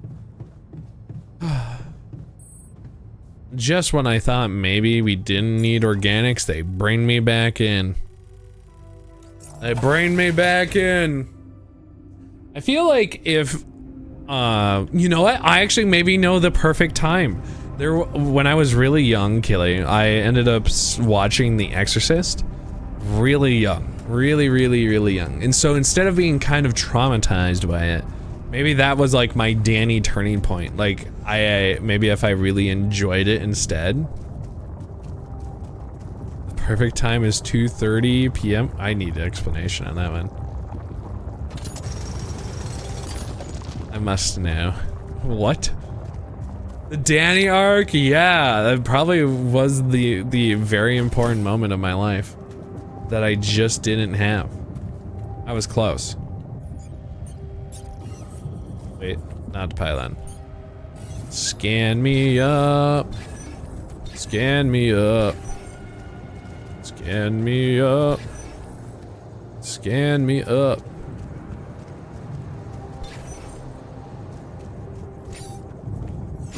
Just when I thought maybe we didn't need organics, they bring me back in. They bring me back in. I feel like if, you know what? I actually maybe know the perfect time. When I was really young, Killy, I ended up watching The Exorcist. Really young. Really, really, really young. And so instead of being kind of traumatized by it, maybe that was like my Danny turning point. Like, maybe if I really enjoyed it instead. The perfect time is 2:30 p.m. I need an explanation on that one. I must know. What? The Danny arc? Yeah, that probably was the very important moment of my life that I just didn't have. I was close. Wait, not pylon. Scan me up. Scan me up. Scan me up. Scan me up.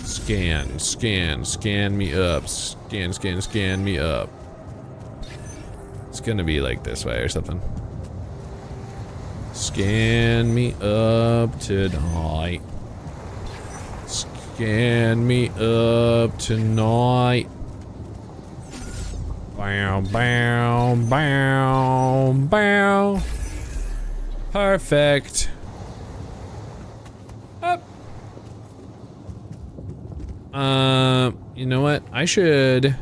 Scan, scan, scan me up. Scan, scan, scan me up. It's gonna be like this way or something. Scan me up tonight. Scan me up tonight. Bow, bow, bow, bow. Perfect. Up. You know what? I should...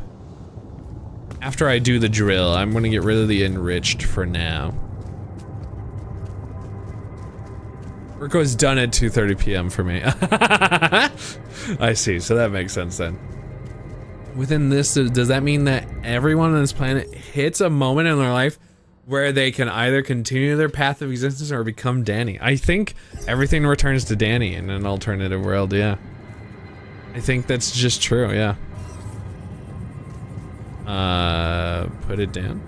After I do the drill, I'm gonna get rid of the enriched for now. Work was done at 2:30 p.m. for me. I see, so that makes sense then. Within this, does that mean that everyone on this planet hits a moment in their life where they can either continue their path of existence or become Danny? I think everything returns to Danny in an alternative world, yeah. I think that's just true, yeah. Put it down.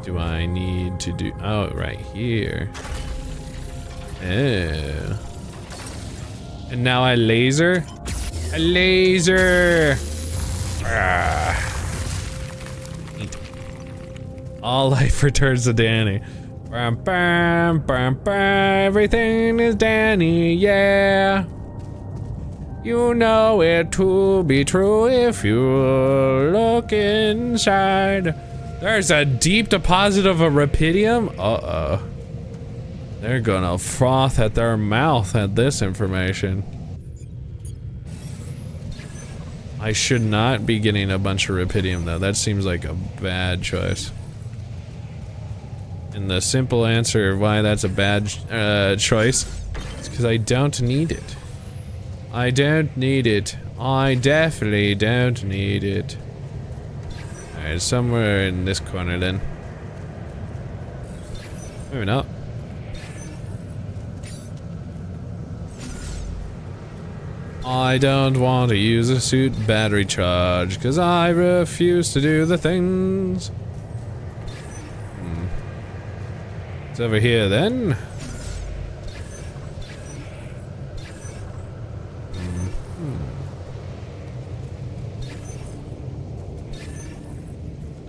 Do I need to do... Oh, right here. Oh. And now I laser? A laser! Neat. All life returns to Danny. Bam, bam, bam, bam. Everything is Danny, yeah. You know it to be true if you look inside. There's a deep deposit of a rupidium? Uh-oh. They're gonna froth at their mouth at this information. I should not be getting a bunch of rupidium though. That seems like a bad choice. And the simple answer of why that's a bad choice is because I don't need it. I don't need it. I definitely don't need it. Alright, somewhere in this corner then. Maybe not. I don't want to use a suit battery charge because I refuse to do the things. It's over here then.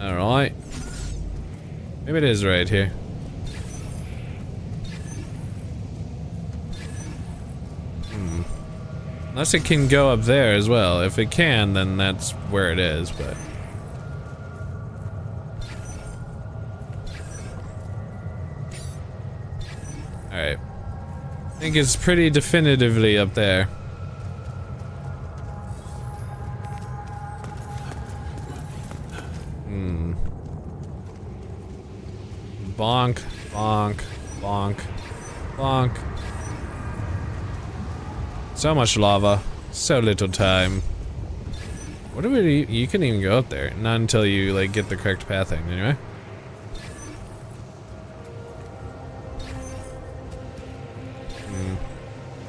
Alright. Maybe it is right here. Unless it can go up there as well. If it can, then that's where it is, but... Alright. I think it's pretty definitively up there. Bonk, bonk, bonk, bonk. So much lava, so little time. What do we? You can even go up there, not until you like get the correct pathing. Anyway.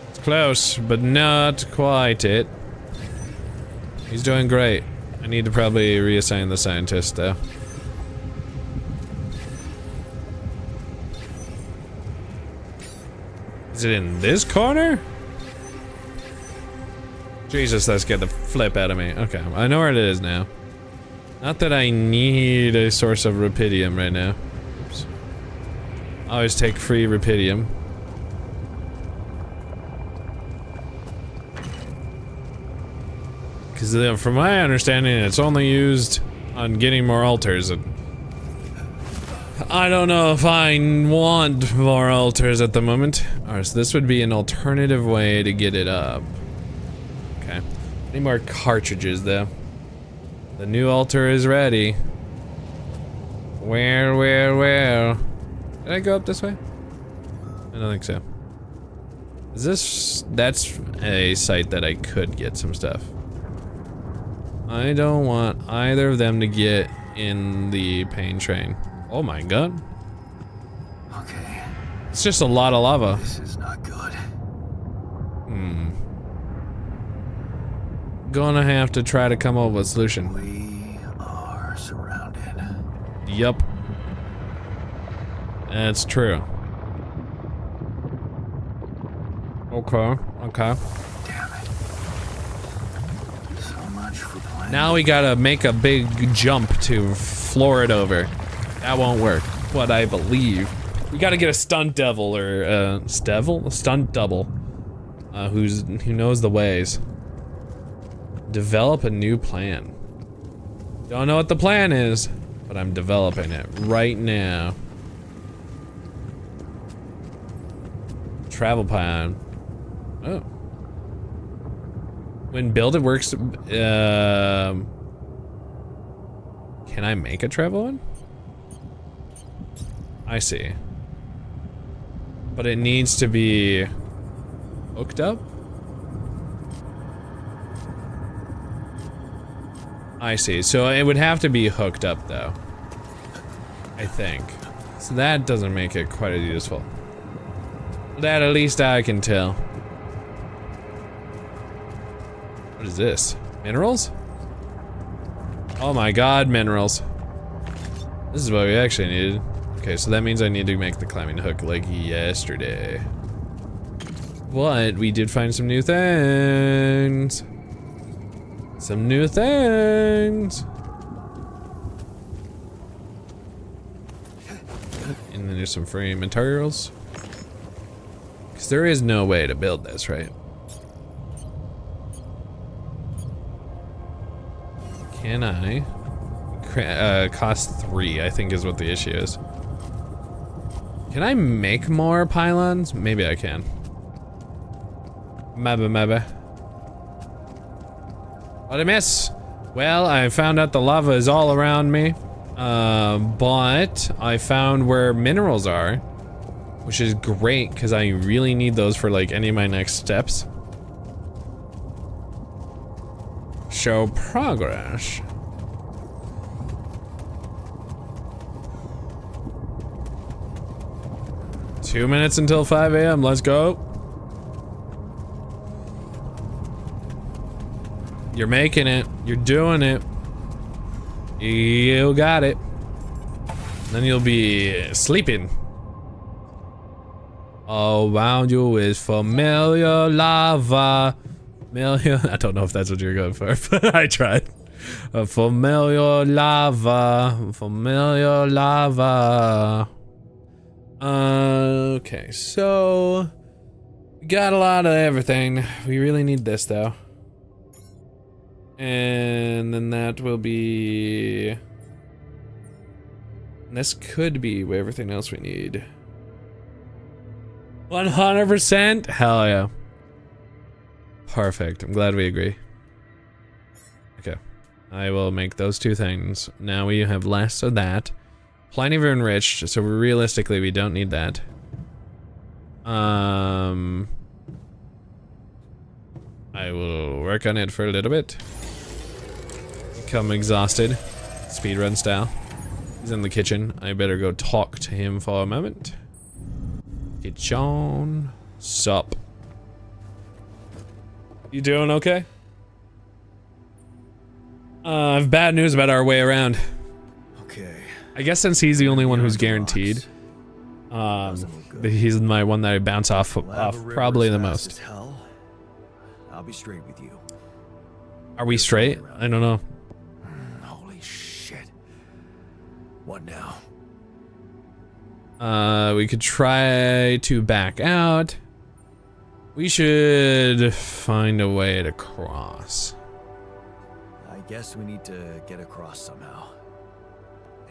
It's close, but not quite it. He's doing great. I need to probably reassign the scientist though. Is it in this corner? Jesus, that scared the flip out of me. Okay, I know where it is now. Not that I need a source of rupidium right now. Oops. I always take free rupidium. Because from my understanding, it's only used on getting more altars. I don't know if I want more altars at the moment. Alright, so this would be an alternative way to get it up. Okay. Need more cartridges, though. The new altar is ready. Where? Did I go up this way? I don't think so. Is this... That's a site that I could get some stuff. I don't want either of them to get in the pain train. Oh my god. Okay. It's just a lot of lava. This is not good. Gonna have to try to come up with a solution. We are surrounded. Yup. That's true. Okay, okay. Damn it. So much for planning. Now we gotta make a big jump to floor it over. That won't work, but I believe. We gotta get a stunt devil or a stunt double. Who knows the ways. Develop a new plan. Don't know what the plan is, but I'm developing it right now. Travel plan. Oh. When build it works, can I make a travel one? I see. But it needs to be hooked up? I see. So it would have to be hooked up though. I think. So that doesn't make it quite as useful. That at least I can tell. What is this? Minerals? Oh my god, minerals. This is what we actually needed. Okay, so that means I need to make the climbing hook like yesterday. But we did find some new things. Some new things. And then there's some free materials. Because there is no way to build this, right? Can I? Cost 3, I think is what the issue is. Can I make more pylons? Maybe I can. Maybe. What I miss? Well, I found out the lava is all around me. But I found where minerals are, which is great because I really need those for like any of my next steps. Show progress. Two minutes until 5 a.m. Let's go. You're making it. You're doing it. You got it. Then you'll be sleeping. All around you is familiar lava. I don't know if that's what you're going for, but I tried. Familiar lava. Familiar lava. Okay, so we got a lot of everything. We really need this though. And then that will be... And this could be everything else we need. 100%? Hell yeah. Perfect. I'm glad we agree. Okay. I will make those two things. Now we have less of that. Plenty of enriched, so realistically we don't need that. I will work on it for a little bit. Become exhausted. Speedrun style. He's in the kitchen. I better go talk to him for a moment. Kitchen. Sup. You doing okay? I have bad news about our way around. Okay. I guess since he's the only one who's guaranteed, he's my one that I bounce off probably the most. Hell. I'll be straight with you. Are we straight? I don't know. Holy shit. What now? We could try to back out. We should find a way to cross. I guess we need to get across somehow.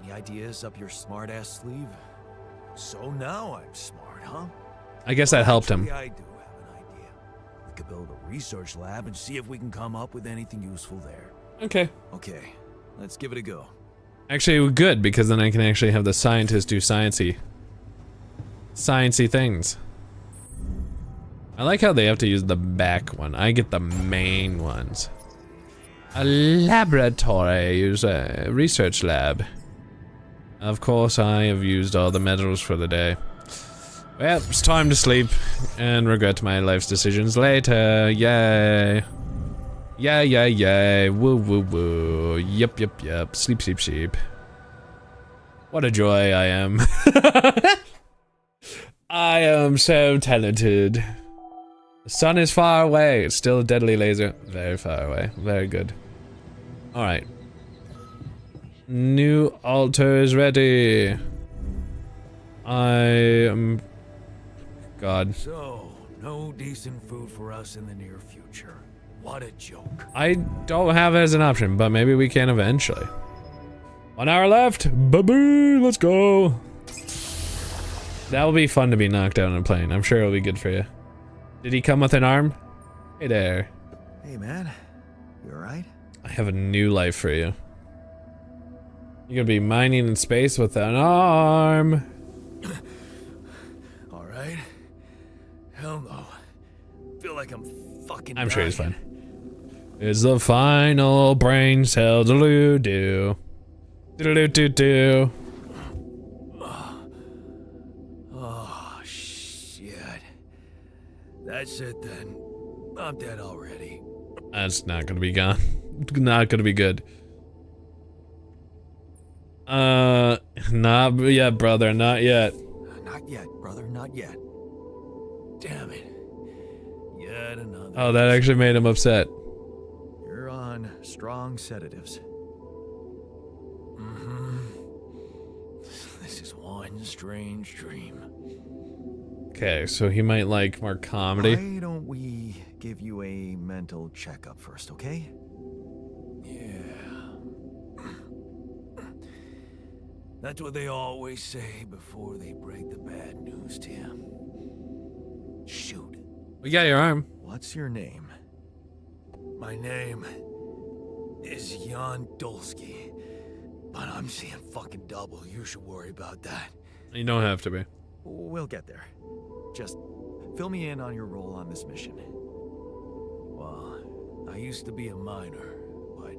Any ideas up your smart-ass sleeve? So now I'm smart, huh? I guess that helped him. Actually, I do have an idea. We could build a research lab and see if we can come up with anything useful there. Okay. Okay, let's give it a go. Actually, good, because then I can actually have the scientists do sciencey things. I like how they have to use the back one. I get the main ones. A laboratory, use a research lab. Of course, I have used all the medals for the day. Well, it's time to sleep and regret my life's decisions later. Yay. Yay, yay, yay. Woo, woo, woo. Yep, yep, yep. Sleep, sleep, sleep. What a joy I am. I am so talented. The sun is far away. It's still a deadly laser. Very far away. Very good. Alright. New altar is ready. I am... God. So, no decent food for us in the near future. What a joke. I don't have it as an option, but maybe we can eventually. 1 hour left. Baby, let's go. That will be fun to be knocked out on a plane. I'm sure it'll be good for you. Did he come with an arm? Hey there. Hey, man. You alright? I have a new life for you. You're gonna be mining in space with an arm. Alright. Hell no. Feel like I'm fucking I'm sure he's dying. fine. It's the final brain cell doo-doo. Doo-doo-doo-doo. Oh, shit. That's it then. I'm dead already. That's not gonna be gone. Not gonna be good. Not yet, brother. Not yet. Not yet, brother. Not yet. Damn it. Yet another. Oh, that actually made him upset. You're on strong sedatives. This is one strange dream. Okay, so he might like more comedy. Why don't we give you a mental checkup first, okay? Yeah. That's what they always say before they break the bad news to you. Shoot. We got your arm. What's your name? My name is Jan Dolsky, but I'm seeing fucking double. You should worry about that. You don't have to be. We'll get there. Just fill me in on your role on this mission. Well, I used to be a miner, but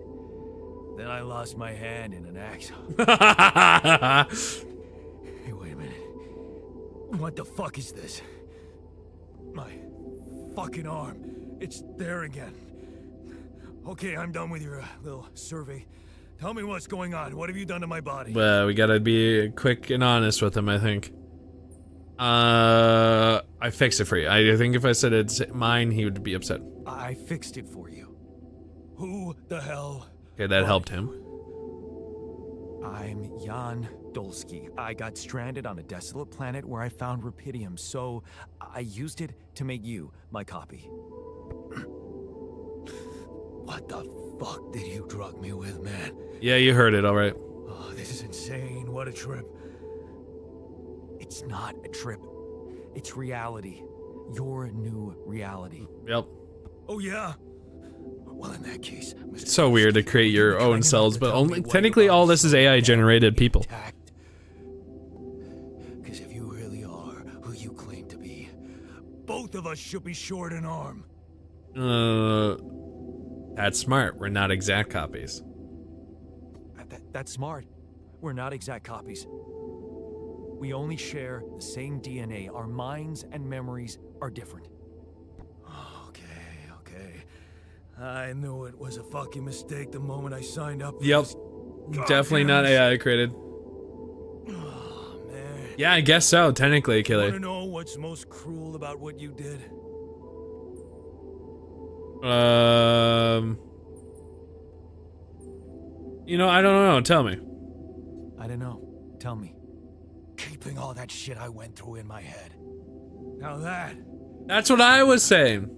then I lost my hand in an accident. Hey, wait a minute. What the fuck is this? My fucking arm. It's there again. Okay, I'm done with your little survey. Tell me what's going on. What have you done to my body? Well, we gotta be quick and honest with him, I think. I fixed it for you. I think if I said it's mine, he would be upset. I fixed it for you. Who the hell? Okay, that helped him. I'm Jan Dolsky. I got stranded on a desolate planet where I found rupidium, so I used it to make you my copy. What the fuck did you drug me with, man? Yeah, you heard it, alright. Oh, this is insane. What a trip. It's not a trip. It's reality. Your new reality. Yep. Oh, yeah? Well, in that case, Mr. It's so weird to create your own cells, but only technically all this is AI generated people. Because if you really are who you claim to be, both of us should be short an arm. That's smart. We're not exact copies. That's smart. We're not exact copies. We only share the same DNA. Our minds and memories are different. Okay. I knew it was a fucking mistake the moment I signed up. Yep. Definitely not AI created. Oh, man. Yeah, I guess so, technically, Want to Achille. know what's most cruel about what you did? You know, I don't know. Tell me. I don't know. Tell me. Keeping all that shit I went through in my head. Now That's what I was saying.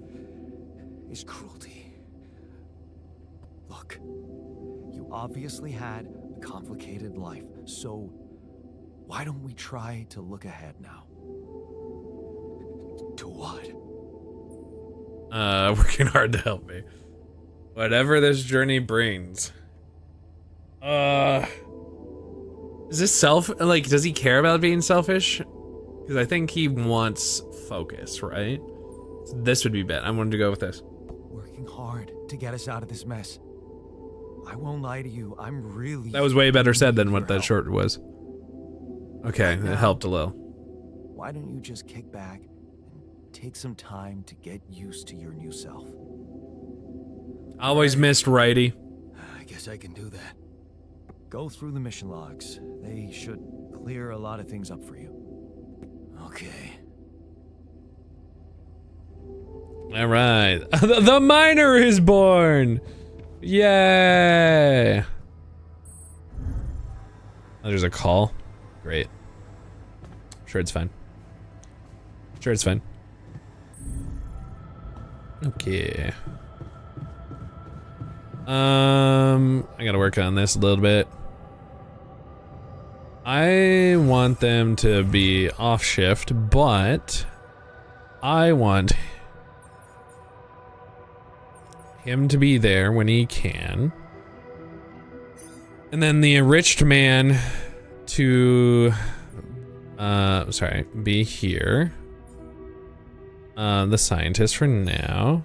is cruelty. Look, you obviously had a complicated life, so why don't we try to look ahead now? To what? Working hard to help me. Whatever this journey brings. Is this like, does he care about being selfish? Because I think he wants focus, right? This would be bad. I wanted to go with this. Working hard to get us out of this mess. I won't lie to you, I'm really... That was way better said than what your that help. short was. Okay, Right now. it helped a little. Why don't you just kick back and take some time to get used to your new self? Always missed righty. I guess I can do that. Go through the mission logs. They should clear a lot of things up for you. Okay. All right. The miner is born. Yay. Oh, there's a call. Great. Sure, it's fine. Sure, it's fine. Okay. I gotta work on this a little bit. I want them to be off shift, but I want him to be there when he can. And then the enriched man to, be here. The scientist for now.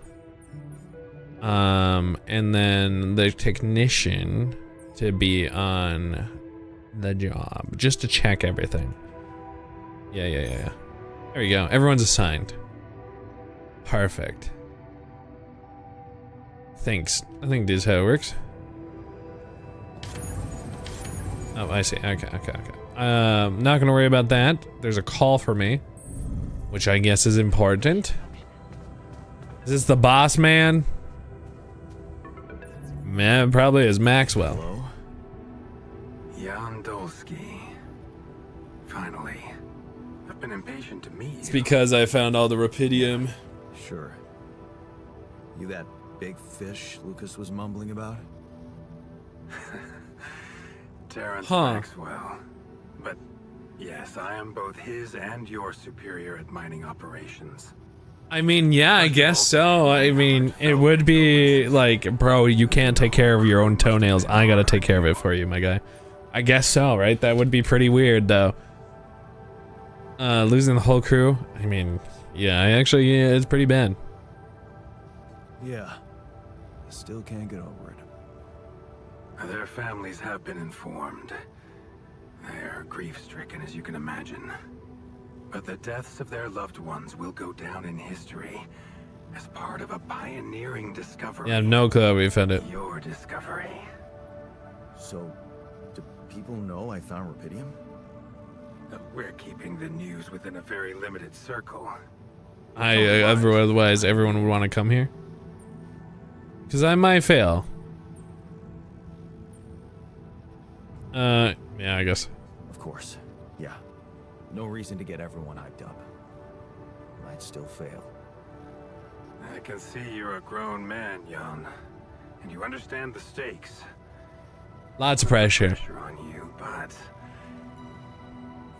And then the technician to be on the job, just to check everything. Yeah. There we go. Everyone's assigned. Perfect. Thanks. I think this is how it works. Oh, I see. Okay. Not gonna worry about that. There's a call for me, which I guess is important. Is this the boss man? Man, probably is Maxwell. Hello? Jan Dolsky. Finally. I've been impatient to meet you. It's because I found all the rapidium. Sure. You that big fish Lucas was mumbling about? Terrence Huh. Maxwell. But yes, I am both his and your superior at mining operations. I mean, yeah, I guess so. I mean, it would be like, bro, you can't take care of your own toenails. I gotta take care of it for you, my guy. I guess so, right? That would be pretty weird, though. Losing the whole crew? I mean, yeah, it's pretty bad. Yeah. I still can't get over it. Their families have been informed. They are grief-stricken, as you can imagine. But the deaths of their loved ones will go down in history as part of a pioneering discovery. Yeah, I have no clue how we found it. Your discovery. So, do people know I found Rapidium? We're keeping the news within a very limited circle. Otherwise, everyone would want to come here. Because I might fail. Yeah, I guess. Of course. Yeah. No reason to get everyone hyped up. Might still fail. I can see you're a grown man, Jan. And you understand the stakes. Lots of pressure. Pressure on you, but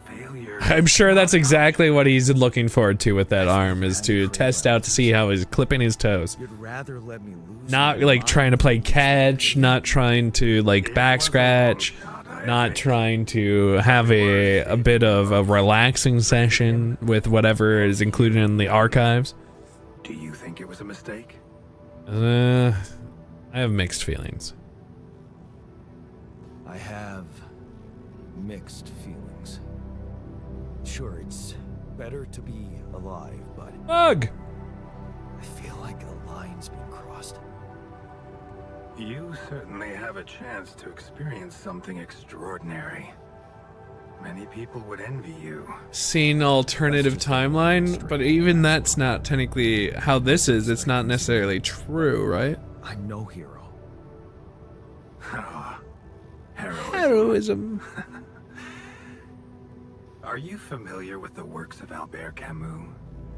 failure. I'm sure that's exactly what he's looking forward to with that arm, is to test out to see how he's clipping his toes. You'd rather let me lose. Not my like mind? trying to play catch, not trying to like back scratch, not trying to have a bit of a relaxing session with whatever is included in the archives. Do you think it was a mistake? I have mixed feelings. I have mixed feelings. Sure, it's better to be alive, but Bug! I feel like a line's been crossed. You certainly have a chance to experience something extraordinary. Many people would envy you. Seen alternative timeline, but even that's not technically how this is. It's not necessarily true, right? I'm no hero. Heroism. Are you familiar with the works of Albert Camus?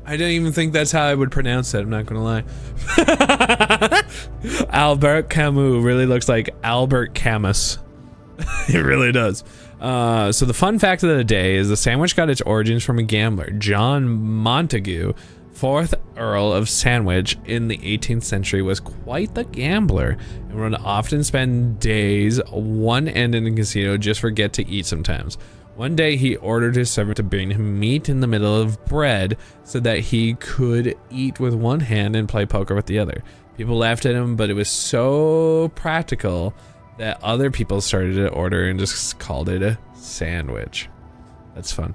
I don't even think that's how I would pronounce it, I'm not gonna lie. Albert Camus really looks like Albert Camus. It really does. So the fun fact of the day is the sandwich got its origins from a gambler, John Montagu, 4th Earl of Sandwich in the 18th century, was quite the gambler and would often spend days one end in a casino just for get to eat sometimes. One day he ordered his servant to bring him meat in the middle of bread so that he could eat with one hand and play poker with the other. People laughed at him, but it was so practical that other people started to order and just called it a sandwich. That's fun.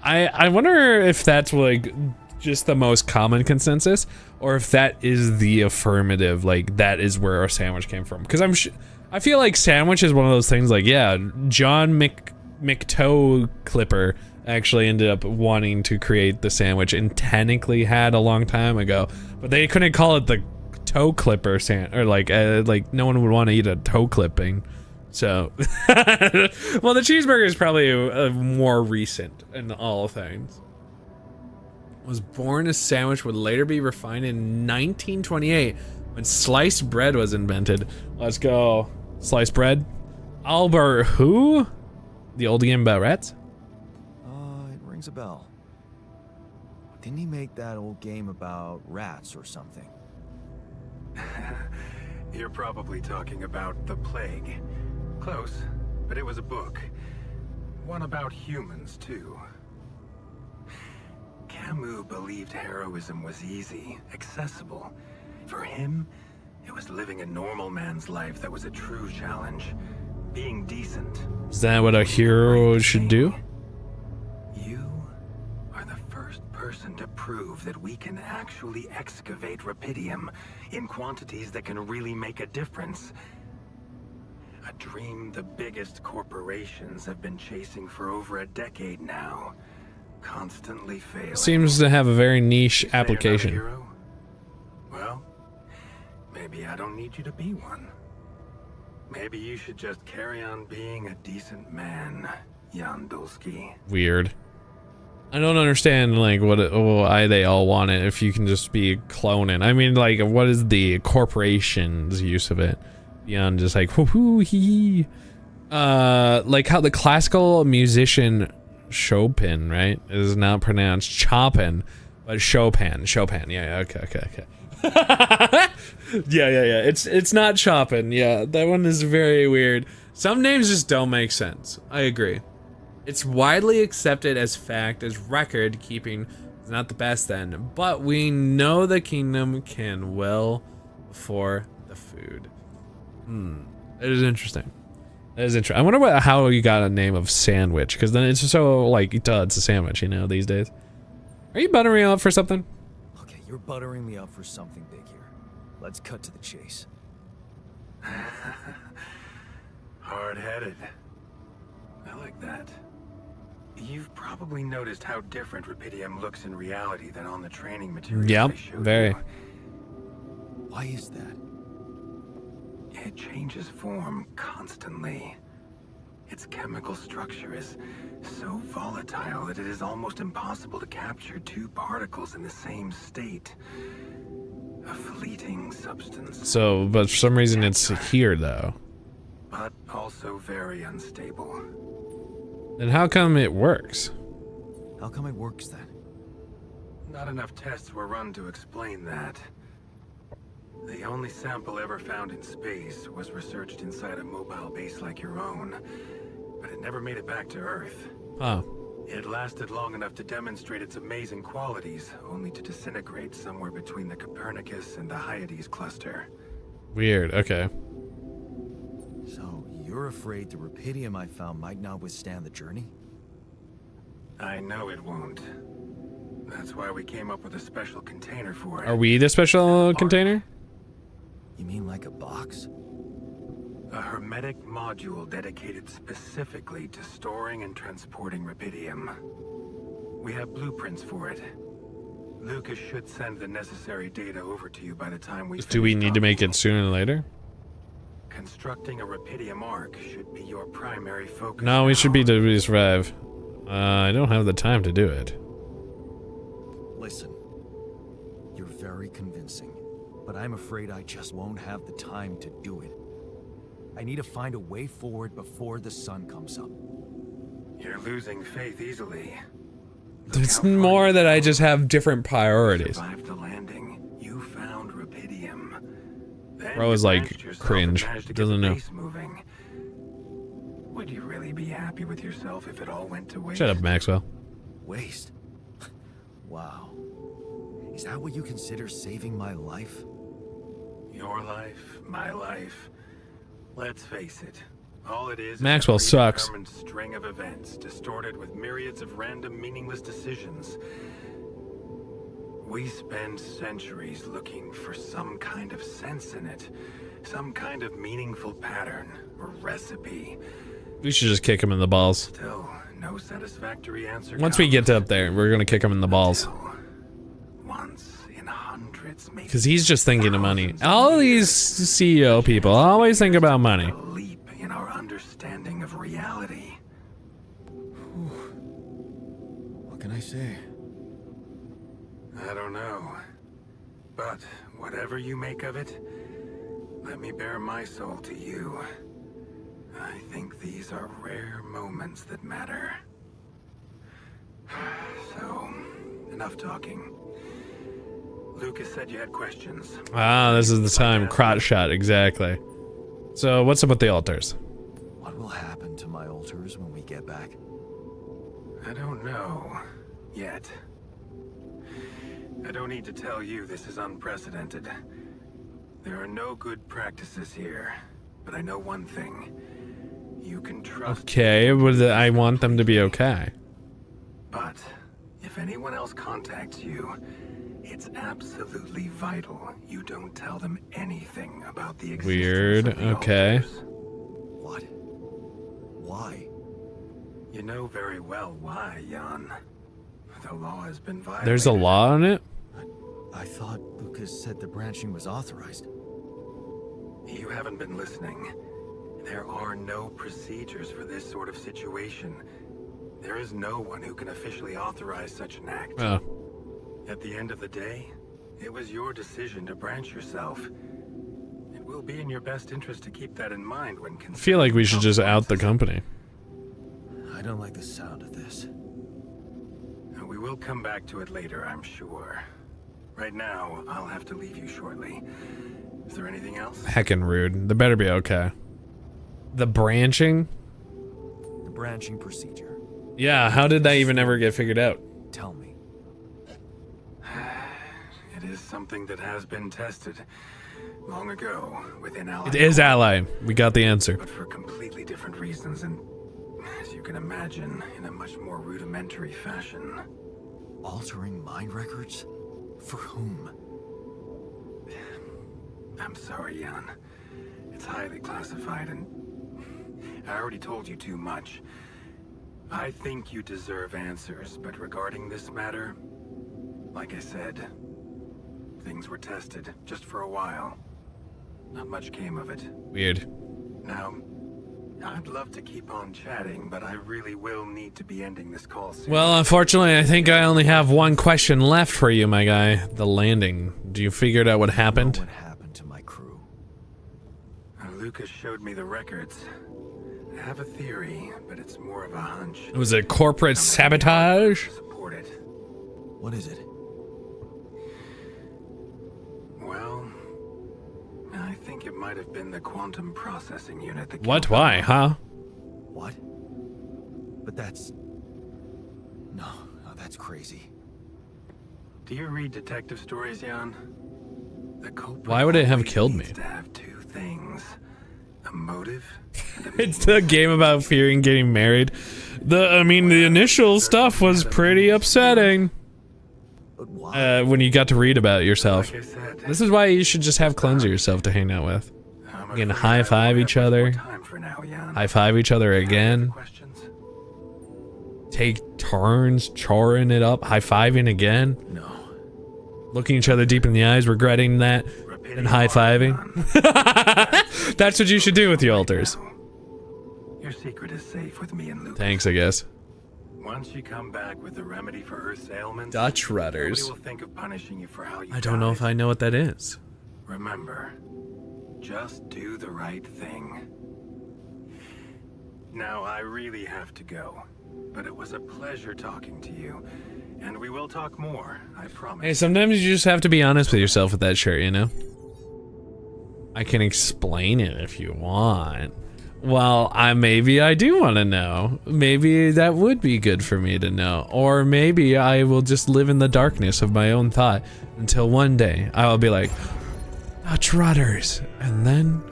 I wonder if that's like just the most common consensus, or if that is the affirmative, like that is where our sandwich came from. Because I feel like sandwich is one of those things like, yeah, John McToe Clipper actually ended up wanting to create the sandwich and technically had a long time ago, but they couldn't call it the toe clipper or like no one would want to eat a toe clipping. So, well, the cheeseburger is probably a more recent in all things. Was born a sandwich would later be refined in 1928 when sliced bread was invented. Let's go. Sliced bread. Albert who? The old game about rats? It rings a bell. Didn't he make that old game about rats or something? You're probably talking about The Plague. Close, but it was a book. One about humans, too. Camus believed heroism was easy, accessible. For him, it was living a normal man's life that was a true challenge. Being decent. Is that what a hero should do? You are the first person to prove that we can actually excavate rupidium in quantities that can really make a difference. A dream the biggest corporations have been chasing for over a decade now. Constantly failing. Seems to have a very niche You say you're not a application. hero? Well, maybe I don't need you to be one. Maybe you should just carry on being a decent man, Yandulski. Weird. I don't understand like why they all want it if you can just be cloning. I mean, like, what is the corporation's use of it beyond just like whoo hee? Like how the classical musician Chopin, right, is not pronounced Chopin, but Chopin. Yeah. Okay. yeah. It's not Chopin. Yeah, that one is very weird. Some names just don't make sense. I agree. It's widely accepted as fact as record keeping is not the best then, but we know the kingdom can well before the food. It is interesting. That is interesting. I wonder how you got a name of sandwich, because then it's just so like, duh, it's a sandwich, you know, these days. Are you buttering up for something? Okay, you're buttering me up for something big here. Let's cut to the chase. Hard-headed. I like that. You've probably noticed how different rupidium looks in reality than on the training materials Yep, I showed very. you. Why is that? It changes form constantly. Its chemical structure is so volatile that it is almost impossible to capture two particles in the same state. A fleeting substance. So, but for some reason it's here though. But also very unstable. Then how come it works? How come it works then? Not enough tests were run to explain that. The only sample ever found in space was researched inside a mobile base like your own, but it never made it back to Earth. Huh. It lasted long enough to demonstrate its amazing qualities, only to disintegrate somewhere between the Copernicus and the Hyades cluster. Weird. Okay. So, you're afraid the rupidium I found might not withstand the journey? I know it won't. That's why we came up with a special container for it. Are we the special container? You mean like a box? A hermetic module dedicated specifically to storing and transporting rupidium. We have blueprints for it. Lucas should send the necessary data over to you by the time we Do we finish need to make talking. it sooner than later? Constructing a rupidium arc should be your primary focus. No, we now. should be to survive. I don't have the time to do it. Listen, you're very convincing, but I'm afraid I just won't have the time to do it. I need to find a way forward before the sun comes up. You're losing faith easily. It's more that I just have different priorities. Survived the landing. You found rupidium. Then Bro you is like patched yourself cringe. and managed to get Doesn't the know. base moving. Would you really be happy with yourself if it all went to waste? Shut up, Maxwell. Waste? Wow. Is that what you consider saving my life? Your life, my life. Let's face it. All it is Maxwell a sucks. predetermined string of events, distorted with myriads of random, meaningless decisions. We spend centuries looking for some kind of sense in it, some kind of meaningful pattern or recipe. We should just kick him in the balls. Still, no satisfactory answer. Once we get up there, we're gonna kick him in the balls. Once in hundreds, maybe. Because he's just thinking of money. All of these CEO people always think about money. A leap in our understanding of reality. What can I say? I don't know. But whatever you make of it, let me bare my soul to you. I think these are rare moments that matter. So, enough talking. Lucas said you had questions. Ah, this is the time. Crotch shot, exactly. So, what's up with the altars? What will happen to my altars when we get back? I don't know. Yet. I don't need to tell you this is unprecedented. There are no good practices here. But I know one thing. You can trust. Okay, but I want them to be okay. But if anyone else contacts you, it's absolutely vital you don't tell them anything about the existence Weird, of the okay. altars. What? Why? You know very well why, Jan. The law has been violated. There's a law on it? I thought Lucas said the branching was authorized. You haven't been listening. There are no procedures for this sort of situation. There is no one who can officially authorize such an act. Oh. At the end of the day, it was your decision to branch yourself. It will be in your best interest to keep that in mind when I feel like we should just out the consequences. company. I don't like the sound of this. We will come back to it later, I'm sure. Right now, I'll have to leave you shortly. Is there anything else? Heckin' rude. They better be okay. The branching? The branching procedure. Yeah, how did that even ever get figured out? Tell me. It is something that has been tested long ago within Ally. It is Ally. We got the answer. But for completely different reasons and, as you can imagine, in a much more rudimentary fashion. Altering mind records? For whom? I'm sorry, Jan. It's highly classified and I already told you too much. I think you deserve answers, but regarding this matter, like I said, things were tested just for a while. Not much came of it. Weird. Now, I'd love to keep on chatting, but I really will need to be ending this call soon. Well, unfortunately, I think I only have one question left for you, my guy. The landing. Do you figure out what happened? What happened to my crew? Lucas showed me the records. I have a theory, but it's more of a hunch. It was a corporate sabotage? Support it. What is it? Well, I think it might have been the quantum processing unit that What? killed Why? them. Huh? What? But that's... No, that's crazy. Do you read detective stories, Jan? The culprit Why would it have always killed needs me? to have two things. A motive and a It's the game about fearing getting married. The initial stuff was pretty upsetting. But why? When you got to read about it yourself. Like I said, This is why you should just have cleanser yourself to hang out with. I'm You can afraid I high don't five have each much more other. time for now, Jan. High five each other Any other again. questions? Take turns choring it up. High fiving again. No. Looking each other deep in the eyes, regretting that, Repeating and high fiving. Jan. That's what you should do with the altars. Your secret is safe with me and Lucas. Thanks, I guess. Once you come back with the remedy for Earth's ailments, Dutch nobody rudders. will think of punishing you for how you I don't know if I know what that is. Remember, just do the right thing. Now, I really have to go, but it was a pleasure talking to you, and we will talk more, I promise. Hey, sometimes you just have to be honest with yourself with that shirt, you know? I can explain it if you want. Well, maybe I do want to know. Maybe that would be good for me to know. Or maybe I will just live in the darkness of my own thought until one day I will be like, Dutch rudders, and then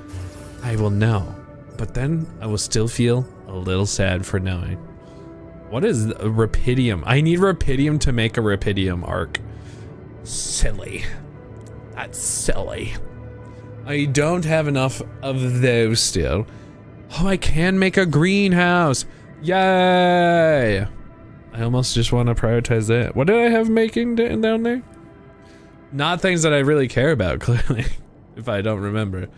I will know. But then I will still feel a little sad for knowing. What is Rapidium? I need Rapidium to make a Rapidium arc. Silly. That's silly. I don't have enough of those still. Oh, I can make a greenhouse. Yay! I almost just want to prioritize that. What did I have making down there? Not things that I really care about, clearly. If I don't remember.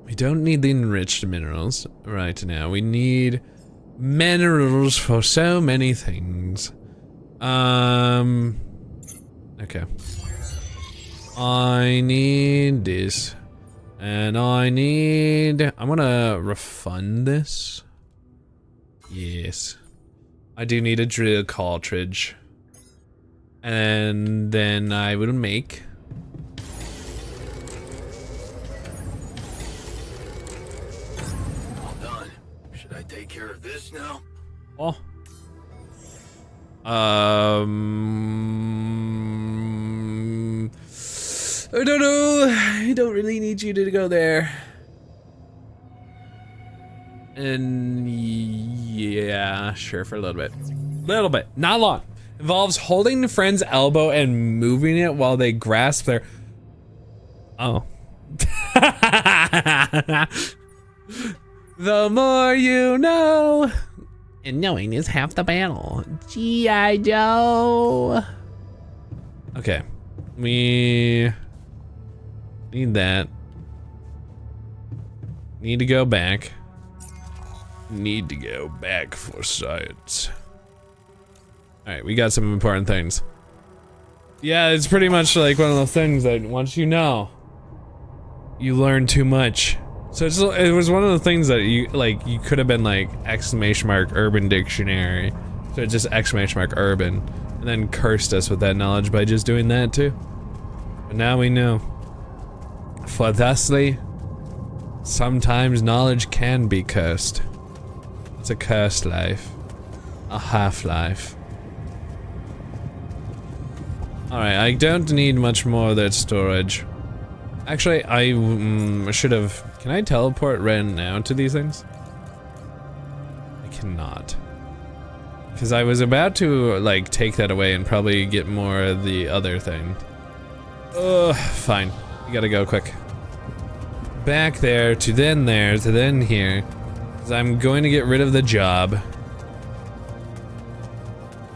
We don't need the enriched minerals right now. We need minerals for so many things. Okay. I need this. And I'm gonna refund this. Yes. I do need a drill cartridge. And then I will make. All done. Should I take care of this now? Oh. I don't know. I don't really need you to go there. And yeah, sure, for a little bit. Little bit, not long. Involves holding a friend's elbow and moving it while they grasp their... Oh. The more you know. And knowing is half the battle. G.I. Joe. Okay. We need that. Need to go back. Need to go back for science. Alright, we got some important things. Yeah, it's pretty much like one of those things that once you know, you learn too much. So it was one of the things that you could have been like ! Urban Dictionary. So just ! Urban. And then cursed us with that knowledge by just doing that too. But now we know. For thusly, sometimes knowledge can be cursed. It's a cursed life. A half-life. Alright, I don't need much more of that storage. Actually, I should have... Can I teleport right now to these things? I cannot. Because I was about to, like, take that away and probably get more of the other thing. Ugh, fine. We gotta go quick. Back there, to then here. Because I'm going to get rid of the job.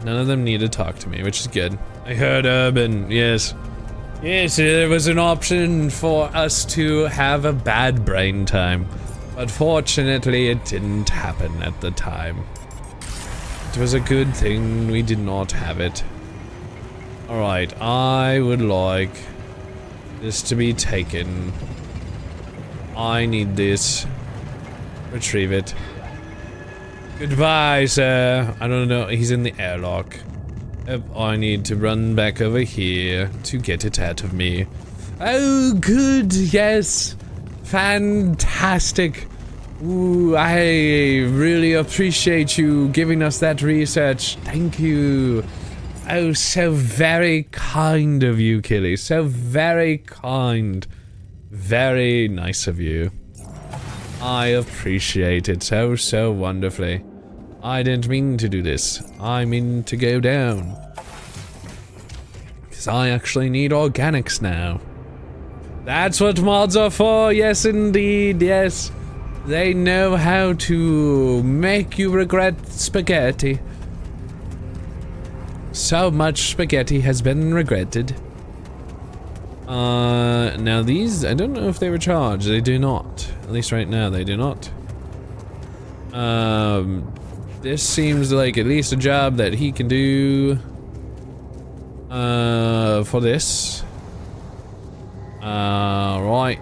None of them need to talk to me, which is good. I heard Urban, yes. Yes, there was an option for us to have a bad brain time. But fortunately, it didn't happen at the time. It was a good thing we did not have it. Alright, I would like this to be taken. I need this. Retrieve it. Goodbye, sir. I don't know, he's in the airlock. I need to run back over here to get it out of me. Oh, good, yes. Fantastic. Ooh, I really appreciate you giving us that research. Thank you. Oh, so very kind of you, Killy. So very kind. Very nice of you. I appreciate it so wonderfully. I didn't mean to do this. I mean to go down. Because I actually need organics now. That's what mods are for, yes indeed, yes. They know how to make you regret spaghetti. So much spaghetti has been regretted. Now these, I don't know if they were charged. They do not. At least right now, they do not. This seems like at least a job that he can do. For this. Right.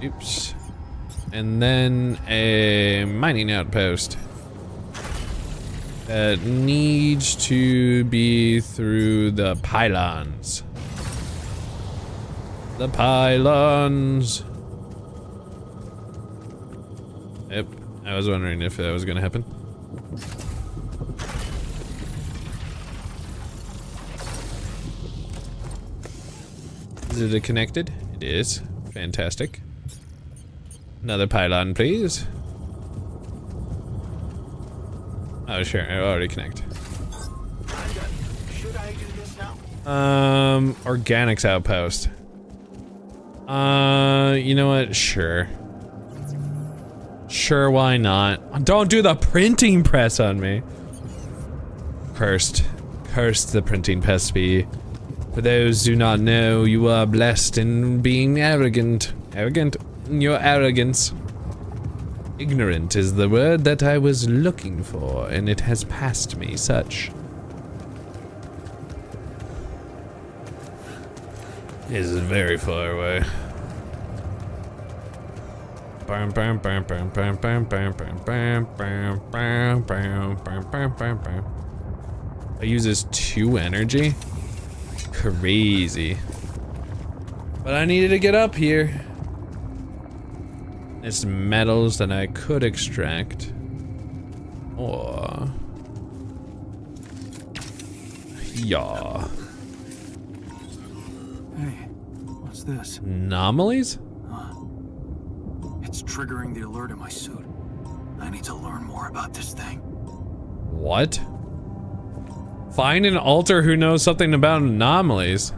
Oops. And then a mining outpost. That needs to be through the pylons. The pylons. I was wondering if that was gonna happen. Is it connected? It is. Fantastic. Another pylon, please. Oh, sure. I already connect. Should I do this now? Organics outpost. You know what? Sure. Sure, why not? Don't do the printing press on me. Cursed. Cursed the printing press be. For those who do not know, you are blessed in being arrogant. Arrogant in your arrogance. Ignorant is the word that I was looking for, and it has passed me such. This is very far away. It uses 2 energy? Crazy. But I needed to get up here. It's metals that I could extract. Or... yeah. Hey, what's this? Anomalies? It's triggering the alert in my suit. I need to learn more about this thing. What? Find an alter who knows something about anomalies.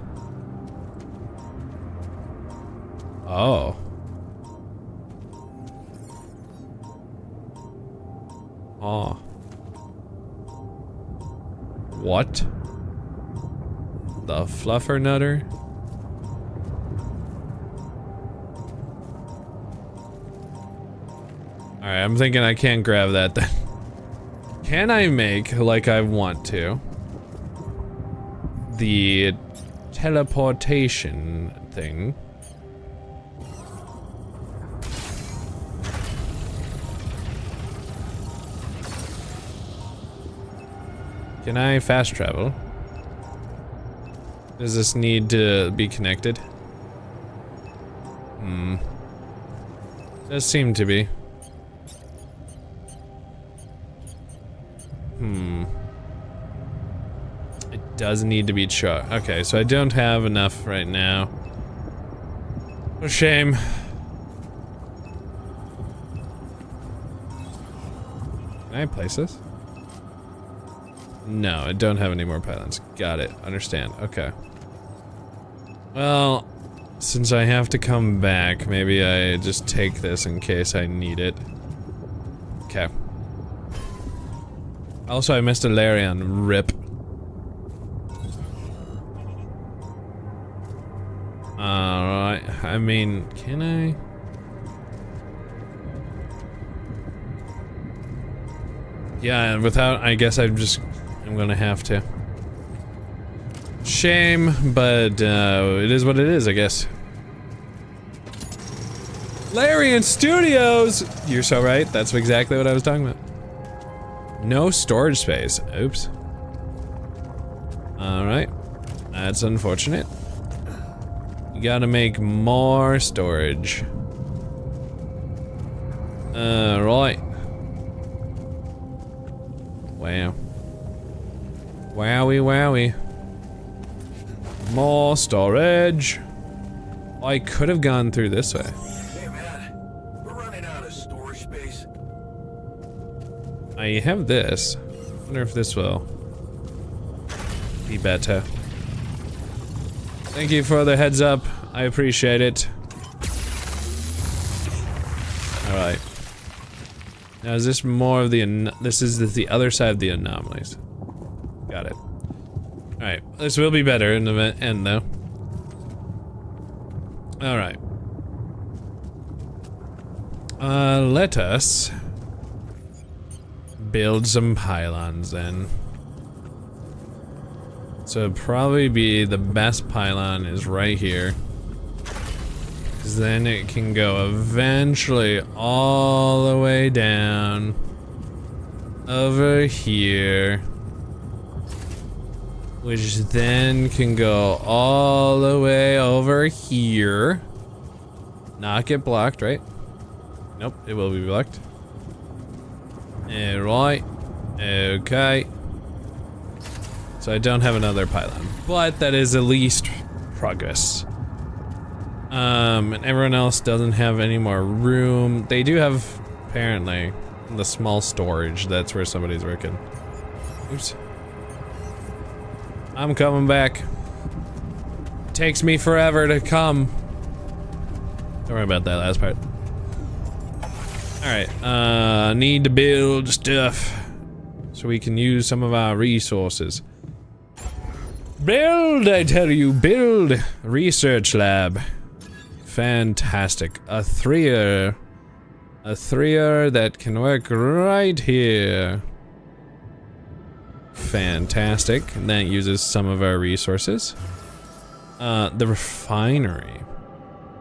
Oh. Oh. What? The fluffernutter? Alright, I'm thinking I can't grab that then. Can I make, like I want to, the teleportation thing? Can I fast travel? Does this need to be connected? Does seem to be. It does need to be charged. Okay, so I don't have enough right now. What a shame. Can I place this? No, I don't have any more pylons. Got it. Understand. Okay. Well, since I have to come back, maybe I just take this in case I need it. Okay. Also, I missed a Larian. RIP. Alright. I mean, can I? Yeah, without, I guess I'm gonna have to. Shame, but it is what it is, I guess. Larian Studios! You're so right, that's exactly what I was talking about. No storage space, oops. Alright, that's unfortunate. You gotta make more storage. Right. Wow. Wowie wowie. More storage. I could have gone through this way. Hey man, we're running out of storage space. I have this. Wonder if this will be better. Thank you for the heads up. I appreciate it. Alright. Now is this more of the this is the other side of the anomalies. Got it. Alright, this will be better in the end though. Alright. Let us build some pylons then. So it'd probably be the best pylon is right here. 'Cause then it can go eventually all the way down over here. Which then can go all the way over here. Not get blocked, right? Nope, it will be blocked. Alright. Okay. So I don't have another pylon, but that is at least progress. And everyone else doesn't have any more room. They do have, apparently, the small storage. That's where somebody's working. Oops. I'm coming back. Takes me forever to come. Don't worry about that last part. Alright, need to build stuff so we can use some of our resources. Build, I tell you, build! Research lab. Fantastic. A three-er. A three-er that can work right here. Fantastic. That uses some of our resources. The refinery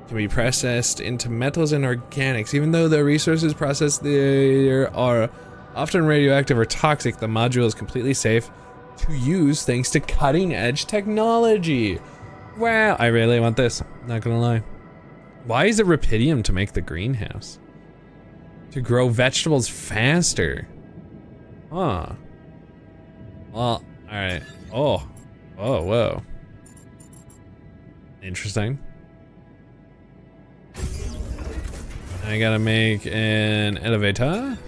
can be processed into metals and organics. Even though the resources processed there are often radioactive or toxic, the module is completely safe to use thanks to cutting-edge technology. Wow, I really want this, not gonna lie. Why is it rupidium to make the greenhouse? To grow vegetables faster. Huh. Well, alright. Oh, whoa. Interesting. I gotta make an elevator.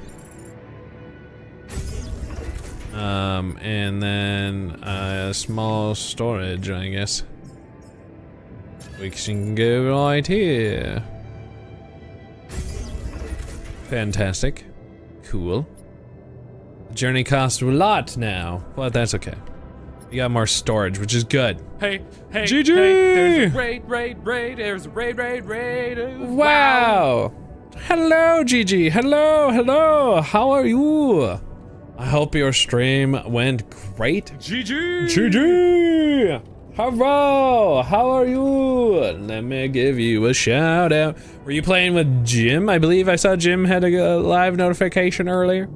And then a small storage, I guess. We can go right here. Fantastic. Cool. The journey costs a lot now, but that's okay. We got more storage, which is good. Hey, GG! there's a raid, there's a raid. Wow! Hello, Gigi. Hello. How are you? I hope your stream went great. GG! Hello! How are you? Let me give you a shout out. Were you playing with Jim? I believe I saw Jim had a live notification earlier.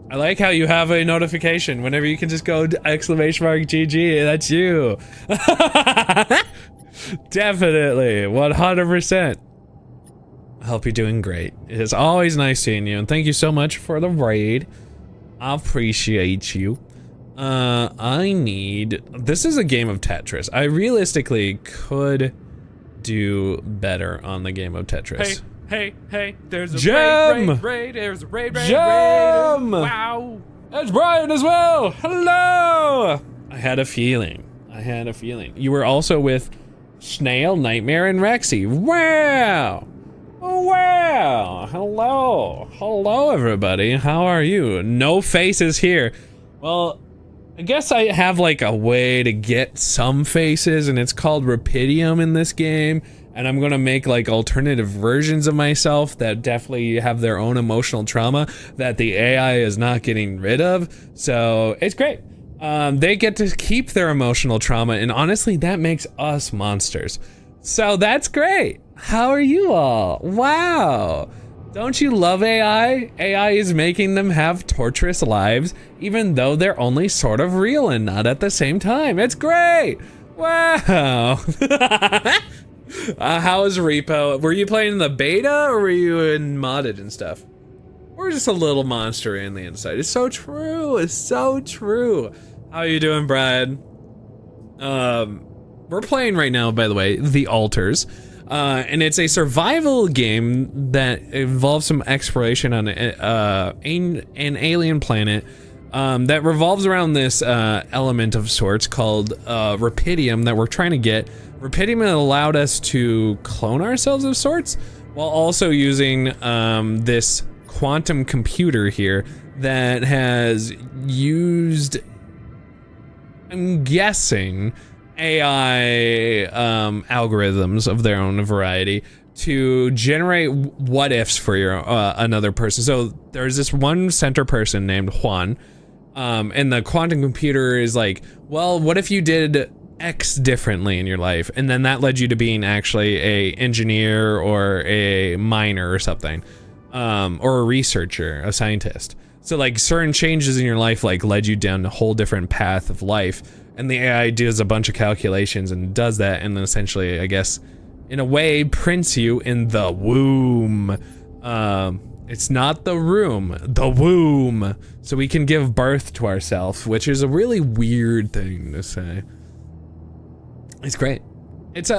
I like how you have a notification whenever you can just go exclamation mark GG, that's you. Definitely, 100%. I hope you're doing great. It is always nice seeing you, and thank you so much for the raid. I appreciate you. This is a game of Tetris. I realistically could do better on the game of Tetris. Hey, there's a Gem! raid, there's a raid. Gem! Wow. That's Brian as well! Hello! I had a feeling. You were also with Snail, Nightmare, and Rexy. Wow! Oh, wow! Hello everybody. How are you? No faces here. Well, I guess I have like a way to get some faces, and it's called rupidium in this game. And I'm gonna make like alternative versions of myself that definitely have their own emotional trauma that the AI is not getting rid of. So it's great. They get to keep their emotional trauma, and honestly, that makes us monsters. So that's great. How are you all? Wow. Don't you love AI? AI is making them have torturous lives, even though they're only sort of real and not at the same time. It's great. Wow. How is Repo? Were you playing in the beta or were you in modded and stuff? Or just a little monster in the inside? It's so true. It's so true. How are you doing, Brad? We're playing right now, by the way, The Altars. And it's a survival game that involves some exploration on an alien planet that revolves around this element of sorts called rupidium that we're trying to get. Rupidium allowed us to clone ourselves of sorts, while also using this quantum computer here that has used, I'm guessing, AI algorithms of their own variety to generate what ifs for your another person. So there's this one center person named Juan, and the quantum computer is like, well, what if you did X differently in your life, and then that led you to being actually a engineer or a miner or something, or a researcher, a scientist. So like certain changes in your life like led you down a whole different path of life, and the AI does a bunch of calculations and does that, and then essentially, I guess, in a way, prints you in the womb. It's not the room, the womb. So we can give birth to ourselves, which is a really weird thing to say. It's great. It's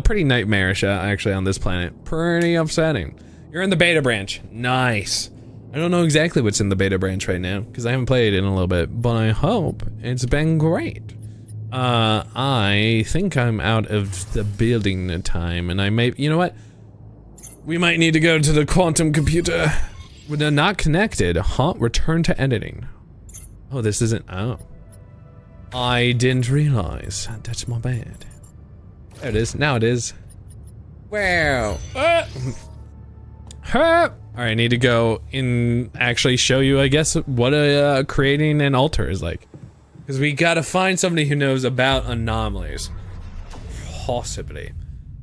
pretty nightmarish actually on this planet. Pretty upsetting. You're in the beta branch. Nice. I don't know exactly what's in the beta branch right now because I haven't played it in a little bit, but I hope it's been great. I think I'm out of the building time, and I may, you know what? We might need to go to the quantum computer. We're not connected. Huh? Return to editing. Oh, this isn't. Oh. I didn't realize. That's my bad. There it is. Now it is. Wow. Alright, I need to go and actually show you, I guess, what creating an altar is like. Because we gotta find somebody who knows about anomalies. Possibly.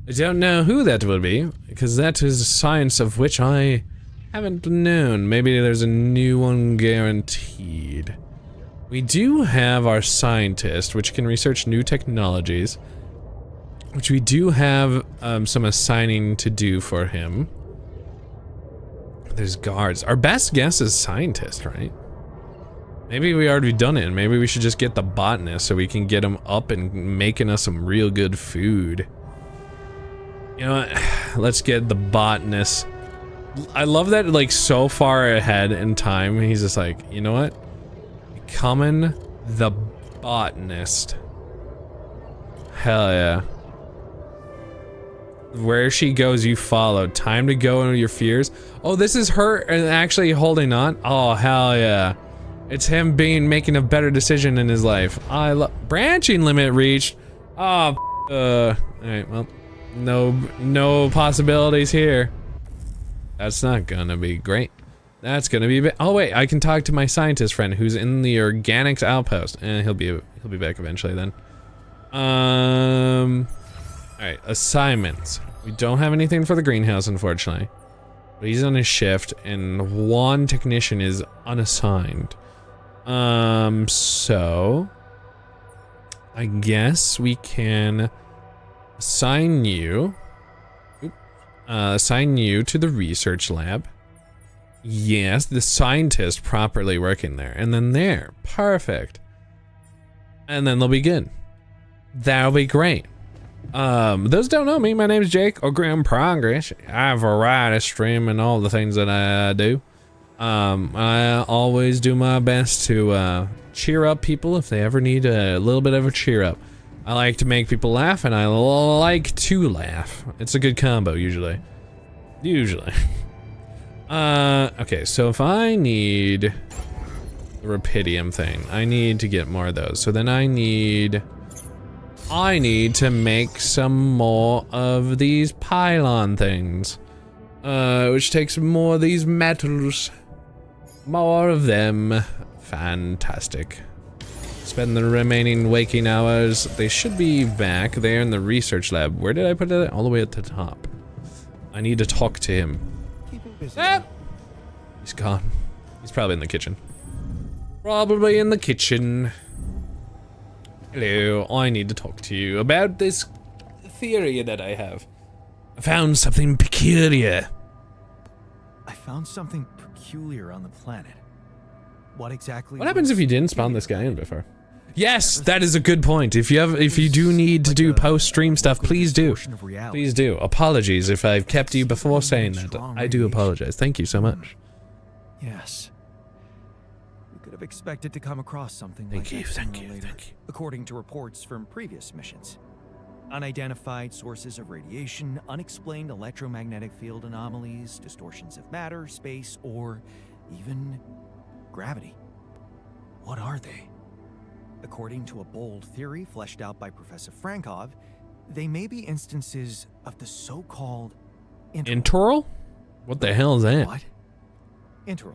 I don't know who that would be, because that is a science of which I haven't known. Maybe there's a new one guaranteed. We do have our scientist, which can research new technologies, which we do have some assigning to do for him. There's guards. Our best guess is scientist, right? Maybe we already done it, and maybe we should just get the botanist so we can get him up and making us some real good food. You know what? Let's get the botanist. I love that, like, so far ahead in time, he's just like, you know what? Becoming the botanist. Hell yeah. Where she goes, you follow. Time to go into your fears. Oh, this is her actually holding on. Oh, hell yeah. It's him making a better decision in his life. I love branching limit reached. Oh, alright, well, no possibilities here. That's not gonna be great. That's gonna be oh wait, I can talk to my scientist friend who's in the organics outpost, and he'll be back eventually then. Alright, assignments. We don't have anything for the greenhouse, unfortunately. But he's on his shift, and one technician is unassigned. So I guess we can assign you to the research lab. Yes, the scientist properly working there, and then there, perfect. And then they'll be good. That'll be great. Those don't know me, my name's Jake, or Grimm Progress. I have a variety stream and all the things that I do. I always do my best to cheer up people if they ever need a little bit of a cheer up. I like to make people laugh, and I like to laugh. It's a good combo, usually. Okay, so if I need the Rapidium thing, I need to get more of those. So then I need to make some more of these pylon things, which takes more of these metals. More of them. Fantastic. Spend the remaining waking hours. They should be back there in the research lab. Where did I put it? All the way at the top. I need to talk to him. Ah! He's gone. He's probably in the kitchen. Probably in the kitchen. Hello, I need to talk to you about this theory that I have. I found something peculiar. I found something peculiar on the planet. What exactly? What happens if you didn't spawn this guy in before? Yes, that is a good point. If you do need to do post-stream stuff, please do. Please do. Apologies if I've kept you before saying that. I do apologize. Thank you so much. Yes. We could have expected to come across something Thank like you, that thank sooner or you, later, thank you. according to reports from previous missions. Unidentified sources of radiation, unexplained electromagnetic field anomalies, distortions of matter, space, or even gravity. What are they? According to a bold theory fleshed out by Professor Frankov, they may be instances of the so-called Interal? What the hell is that? What? Interal.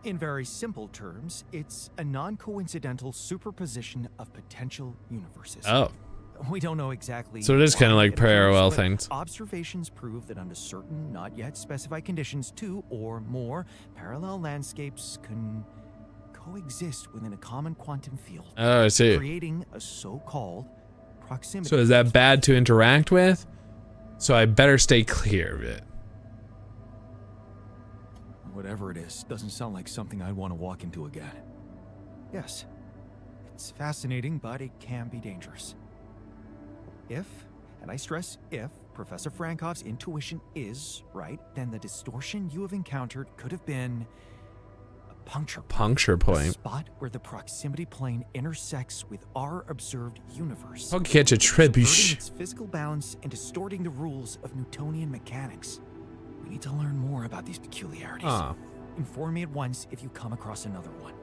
In very simple terms, it's a non-coincidental superposition of potential universes. Oh. We don't know exactly. So it is kind of why like it occurs, parallel but things. Observations prove that under certain, not yet specified conditions, two or more parallel landscapes can coexist within a common quantum field. Oh, I see. Creating a so-called proximity. So is that bad to interact with? So I better stay clear of it. whatever it is, doesn't sound like something I'd want to walk into again. Yes, it's fascinating, but it can be dangerous. If, and I stress if, Professor Frankov's intuition is right, then the distortion you have encountered could have been a puncture point. A spot where the proximity plane intersects with our observed universe. I'll catch a trebuchet. Its physical balance and distorting the rules of Newtonian mechanics. We need to learn more about these peculiarities. Inform me at once if you come across another one.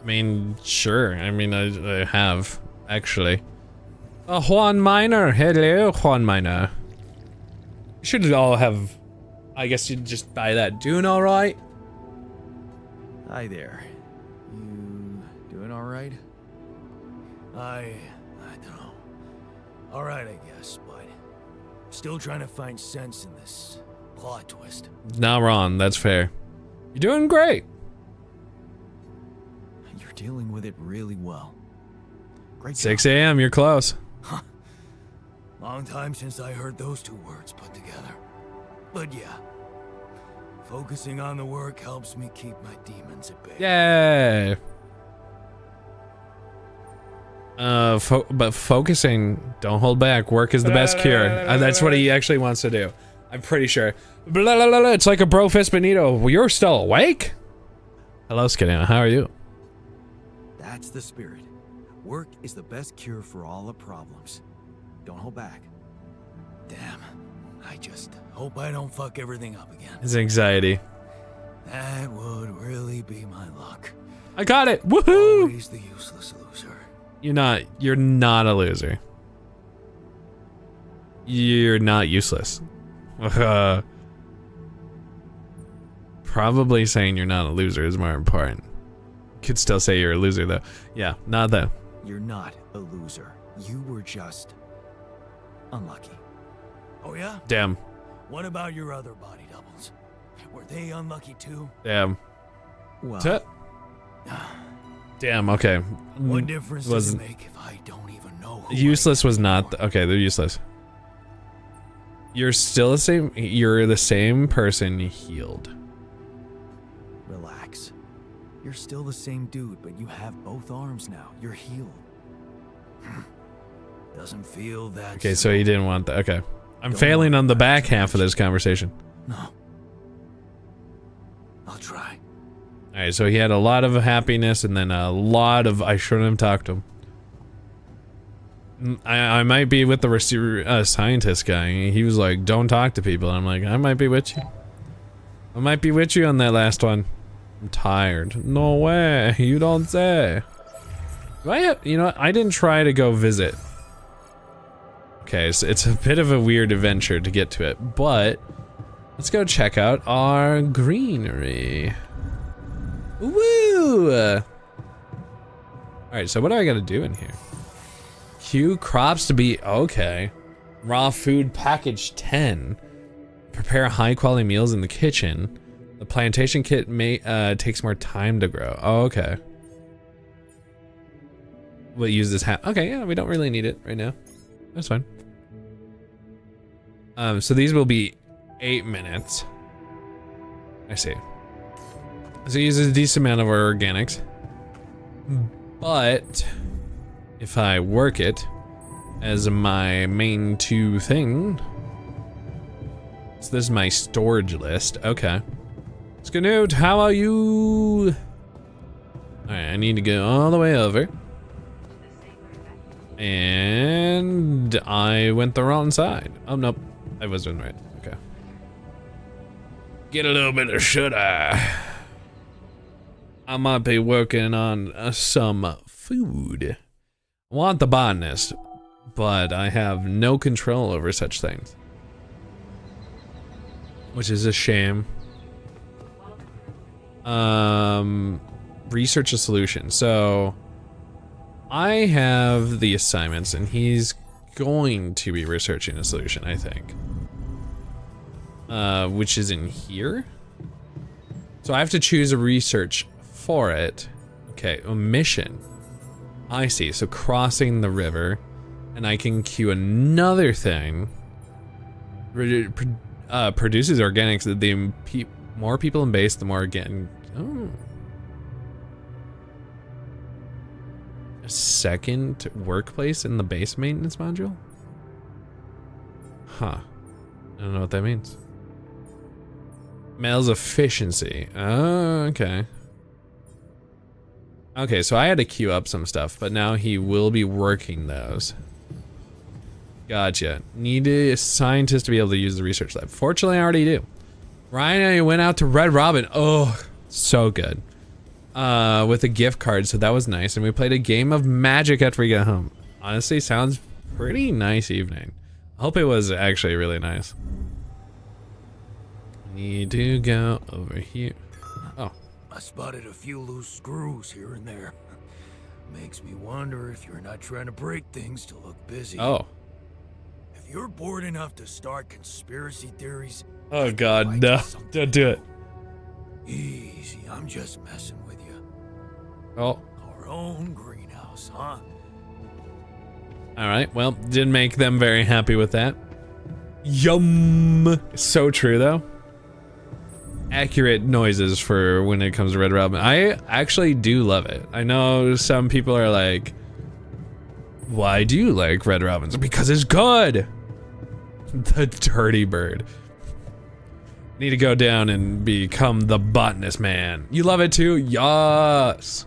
I mean, sure. I mean, I have, actually. Juan Minor. Hello, Juan Minor. You should all have... I guess you'd just buy that. Doing alright? Hi there. You doing alright? I don't know. Alright, I guess, but still trying to find sense in this plot twist. Not wrong, that's fair. You're doing great. You're dealing with it really well. Great 6 a.m., you're close. Huh. Long time since I heard those two words put together. But yeah, focusing on the work helps me keep my demons at bay. Yay! But focusing, don't hold back. Work is the best cure. That's what he actually wants to do. I'm pretty sure. Blah, blah, blah, blah. It's like a bro fist Benito. Well, you're still awake? Hello, Skinner. How are you? That's the spirit. Work is the best cure for all the problems. Don't hold back. Damn. I just hope I don't fuck everything up again. His anxiety. That would really be my luck. I got it. Woohoo! Always the useless loser. You're not a loser. You're not useless. Probably saying you're not a loser is more important. Could still say you're a loser though. Yeah, not though. You're not a loser. You were just unlucky. Oh yeah? Damn. What about your other body doubles? Were they unlucky too? Damn. Well. Damn, okay. What difference does it make if I don't even know who useless was not okay, they're useless. You're still the same. You're the same person healed. Relax. You're still the same dude, but you have both arms now. You're healed. Doesn't feel that. Okay, so he didn't want that. Okay. I'm failing on the back half of this conversation. No. I'll try. Alright, so he had a lot of happiness and then a lot of I shouldn't have talked to him. I might be with the scientist guy. He was like, don't talk to people. I'm like, I might be with you. I might be with you on that last one. I'm tired. No way. You don't say. You know what? I didn't try to go visit. Okay, so it's a bit of a weird adventure to get to it, but let's go check out our greenery. Woo! Alright, so what do I gotta do in here? Cue crops to be okay. Raw food package 10. Prepare high quality meals in the kitchen. The plantation kit takes more time to grow. Oh, okay. We'll use this hat. Okay, yeah, we don't really need it right now. That's fine. So these will be 8 minutes. I see. So it uses a decent amount of our organics. But if I work it as my main 2 thing. So this is my storage list. Okay. Scanute, how are you? Alright, I need to go all the way over. And I went the wrong side. Oh, nope. I was doing right. Okay. Get a little bit of shoulda. I might be working on some food. I want the botanist, but I have no control over such things. Which is a shame. Research a solution. So I have the assignments and he's going to be researching a solution, I think. Which is in here. So I have to choose a research for it. Okay, a mission. I see, so crossing the river. And I can queue another thing. Produces organics that the More people in base, the more getting. Oh. A second workplace in the base maintenance module? Huh. I don't know what that means. Male's efficiency. Oh, okay. Okay, so I had to queue up some stuff, but now he will be working those. Gotcha. Need a scientist to be able to use the research lab. Fortunately, I already do. Ryan and I went out to Red Robin. Oh, so good. With a gift card, so that was nice. And we played a game of Magic after we got home. Honestly, sounds pretty nice evening. I hope it was actually really nice. Need to go over here. Oh. I spotted a few loose screws here and there. Makes me wonder if you're not trying to break things to look busy. Oh. If you're bored enough to start conspiracy theories... Oh god, no. Don't do it. Easy, I'm just messing with you. Oh. Our own greenhouse, huh? Alright, well, didn't make them very happy with that. Yum! So true, though. Accurate noises for when it comes to Red Robin. I actually do love it. I know some people are like, why do you like Red Robins? Because it's good! The dirty bird. Need to go down and become the botanist man. You love it too? Yes!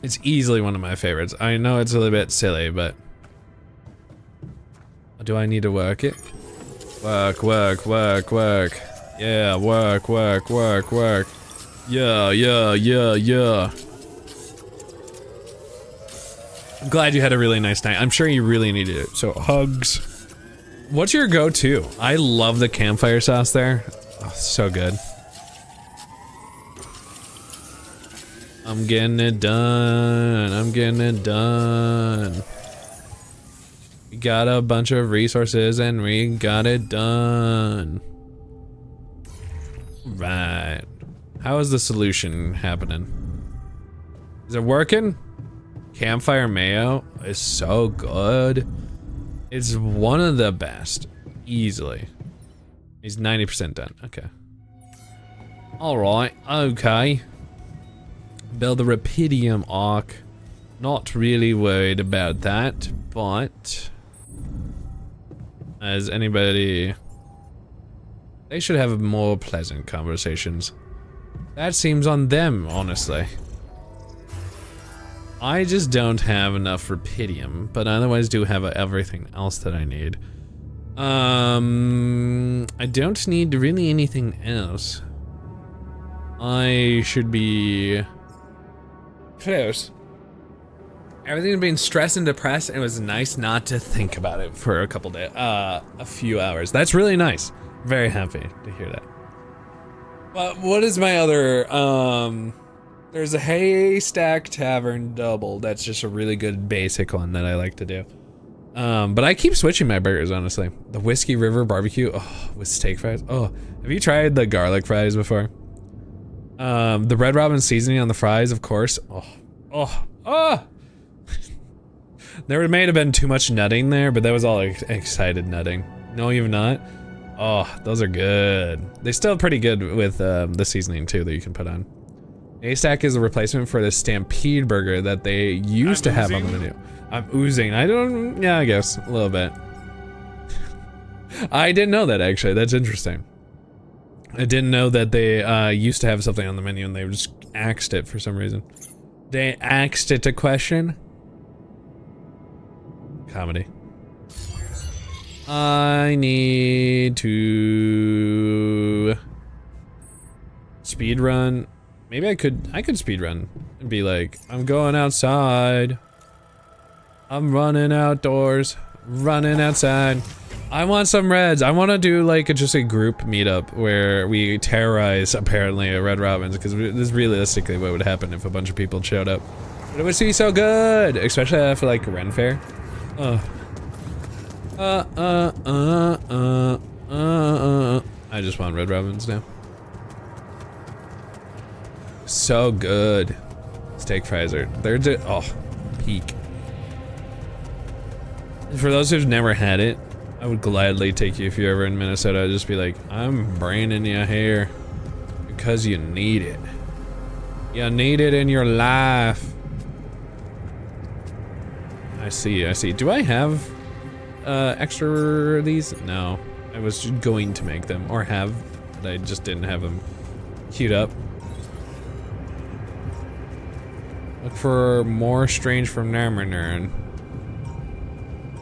It's easily one of my favorites. I know it's a little bit silly, but... Do I need to work it? Work, work, work, work. Yeah, work, work, work, work. Yeah, yeah, yeah, yeah. I'm glad you had a really nice night. I'm sure you really needed it. So, hugs. What's your go-to? I love the campfire sauce there. Oh, so good. I'm getting it done. I'm getting it done. We got a bunch of resources and we got it done. Right. How is the solution happening? Is it working? Campfire mayo is so good. It's one of the best. Easily. He's 90% done. Okay. Alright. Okay. Build the Rapidium arc. Not really worried about that, but... As anybody... They should have more pleasant conversations. That seems on them, honestly. I just don't have enough Rapidium, but otherwise do have everything else that I need. I don't need really anything else. I should be... close. Everything's been stressed and depressed, and it was nice not to think about it for a couple days, a few hours. That's really nice. Very happy to hear that. But what is my other, there's a Haystack Tavern double. That's just a really good basic one that I like to do. But I keep switching my burgers, honestly. The Whiskey River barbecue, oh, with steak fries. Oh, have you tried the garlic fries before? The Red Robin seasoning on the fries, of course. Oh. There may have been too much nutting there, but that was all excited nutting. No, you've not? Oh, those are good. They're still pretty good with the seasoning too that you can put on. Haystack is a replacement for the Stampede burger that they used to have on the menu. I'm oozing. Yeah, I guess a little bit. I didn't know that actually. That's interesting. I didn't know that they used to have something on the menu and they just axed it for some reason. They axed it to question. Comedy. I need to speed run. Maybe I could speed run and be like, I'm going outside. I'm running outdoors, running outside. I want some reds. I want to do like just a group meetup where we terrorize apparently a Red Robins, because this is realistically what would happen if a bunch of people showed up. But it would be so good, especially after like Ren Fair. I just want Red Robins now. So good. Steak fries are, they're just, oh, peak. For those who've never had it, I would gladly take you if you're ever in Minnesota. I'd just be like, I'm bringing you here because you need it. You need it in your life. I see, I see. Do I have extra of these? No. I was going to make them, or have, but I just didn't have them queued up. Look for more strange from Narmanern.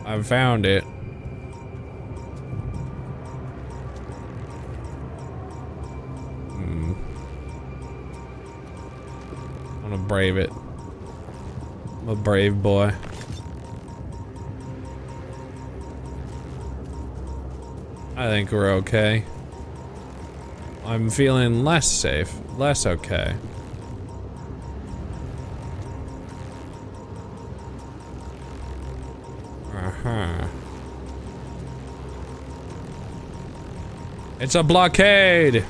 I've found it. I'm gonna brave it. I'm a brave boy. I think we're okay. I'm feeling less safe, less okay. It's a blockade!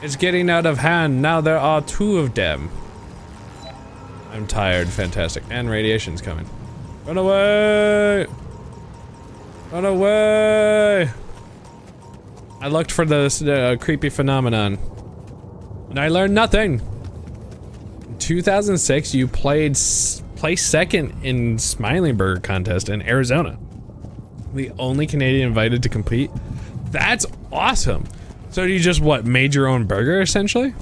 It's getting out of hand. Now there are 2 of them. I'm tired. Fantastic. And radiation's coming. Run away! Run away! I looked for this creepy phenomenon. And I learned nothing. In 2006, you placed second in Smiling Burger contest in Arizona. The only Canadian invited to compete. That's awesome. So you just, what, made your own burger, essentially?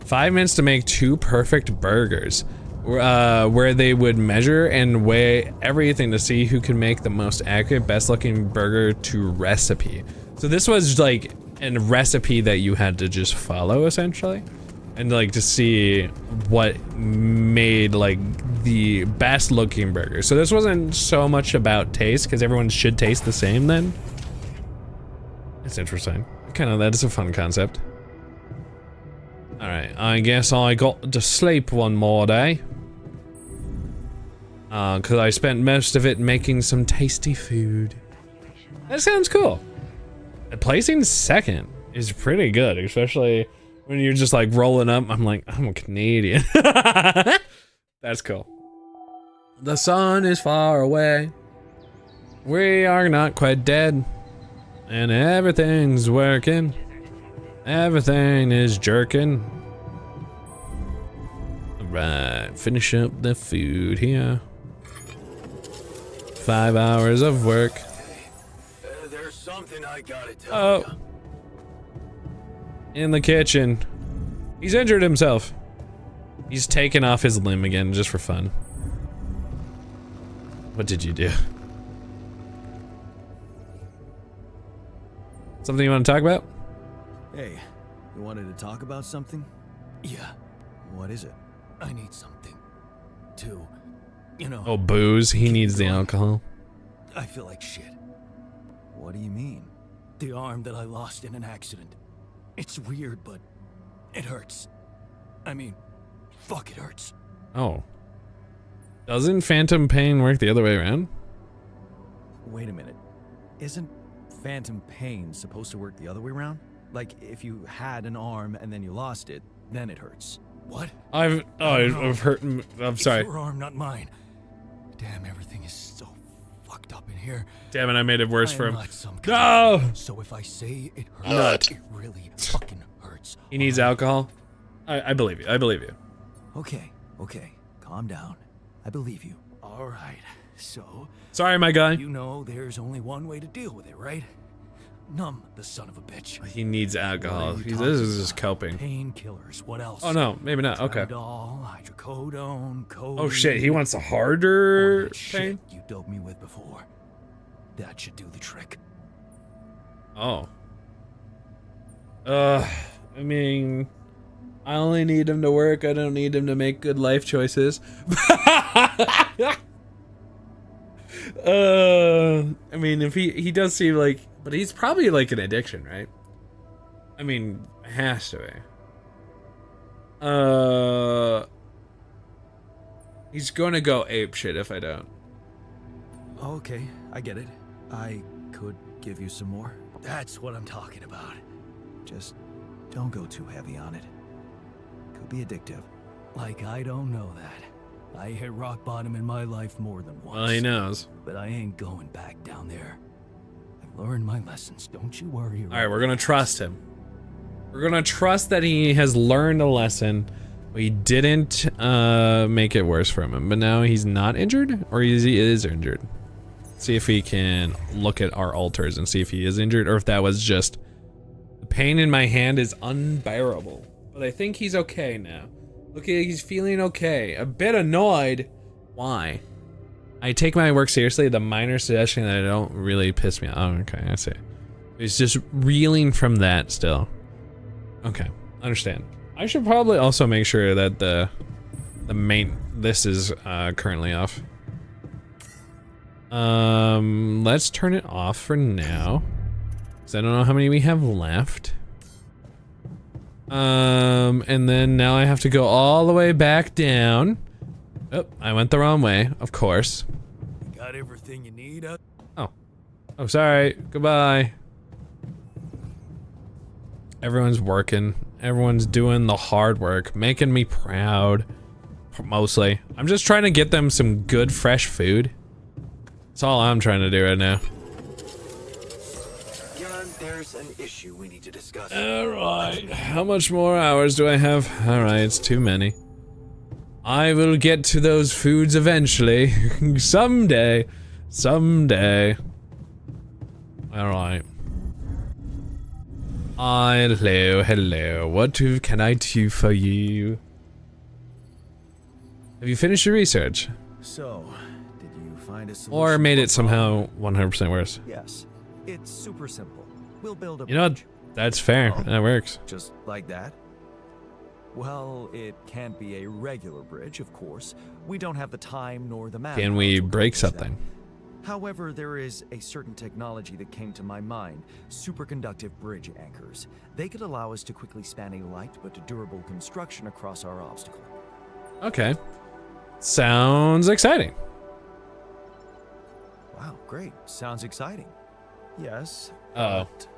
5 minutes to make 2 perfect burgers. Where they would measure and weigh everything to see who can make the most accurate, best-looking burger to recipe. So this was, like, a recipe that you had to just follow, essentially. And, like, to see what made, like, the best-looking burger. So this wasn't so much about taste, because everyone should taste the same, then. It's interesting. That's a fun concept. Alright, I guess I got to sleep one more day. Cause I spent most of it making some tasty food. That sounds cool. And placing second is pretty good, especially when you're just like rolling up. I'm like, I'm a Canadian. That's cool. The sun is far away. We are not quite dead. And everything's working. Everything is jerking. Alright, finish up the food here. 5 hours of work. There's something I gotta tell you. In the kitchen. He's injured himself. He's taken off his limb again just for fun. What did you do? Something you want to talk about? Hey, you wanted to talk about something? Yeah, What is it? I need something. To, you know. Oh, booze. He needs the alcohol. I feel like shit. What do you mean? The arm that I lost in an accident. It's weird, but it hurts. I mean, fuck, it hurts. Oh. Doesn't phantom pain work the other way around? Wait a minute. Isn't phantom pain supposed to work the other way around? Like, if you had an arm and then you lost it, then it hurts. What? I've hurt. I'm sorry. It's your arm, not mine. Damn, everything is so fucked up in here. Damn it, I made it worse for him. No! No! So if I say it hurts, Nut. it really fucking hurts. He needs alcohol? I believe you. I believe you. Okay, calm down. I believe you. Alright, so... Sorry, my guy. You know there's only one way to deal with it, right? Numb the son of a bitch. He needs alcohol. What are you This is talking just about? coping. Painkillers, what else? Oh no, maybe not. Okay. Tramadol, hydrocodone, codeine. Oh shit, he wants a All harder that shit pain? you doped me with before. That should do the trick. Oh. I mean, I only need him to work. I don't need him to make good life choices. I mean, if he does seem like, but he's probably like an addiction, right? I mean, it has to be. He's gonna go ape shit if I don't. Okay, I get it. I could give you some more. That's what I'm talking about. Just don't go too heavy on it. Could be addictive. Like I don't know that. I hit rock bottom in my life more than once. Well, he knows. But I ain't going back down there. I've learned my lessons, don't you worry. All right, we're gonna trust him. We're gonna trust that he has learned a lesson. We didn't make it worse for him, but now he's not injured, or he is injured. See if we can look at our altars and see if he is injured, or if that was just the pain in my hand is unbearable. But I think he's okay now. Look, he's feeling okay. A bit annoyed. Why? I take my work seriously. The minor suggestion that I don't really piss me off. Oh, okay, I see. He's just reeling from that still. Okay, understand. I should probably also make sure that the main this is currently off. Let's turn it off for now, because I don't know how many we have left. And then now I have to go all the way back down. Oh, I went the wrong way, of course. Got everything you need? Oh, sorry. Goodbye. Everyone's working. Everyone's doing the hard work, making me proud. Mostly. I'm just trying to get them some good, fresh food. That's all I'm trying to do right now. John, there's an issue we need to discuss. Alright. How much more hours do I have? Alright, it's too many. I will get to those foods eventually. Someday. Someday. Alright. Hello, hello. What can I do for you? Have you finished your research? So, did you find a solution? Or made for it somehow 100% worse? Yes. It's super simple. We'll build a You know what? bridge. That's fair. Oh. That works. Just like that? Well, it can't be a regular bridge, of course. We don't have the time nor the manpower. Can we to break accomplish something? that. However, there is a certain technology that came to my mind, superconductive bridge anchors. They could allow us to quickly span a light but durable construction across our obstacle. Okay. Sounds exciting. Wow, great. Sounds exciting. Yes. Uh-oh. but-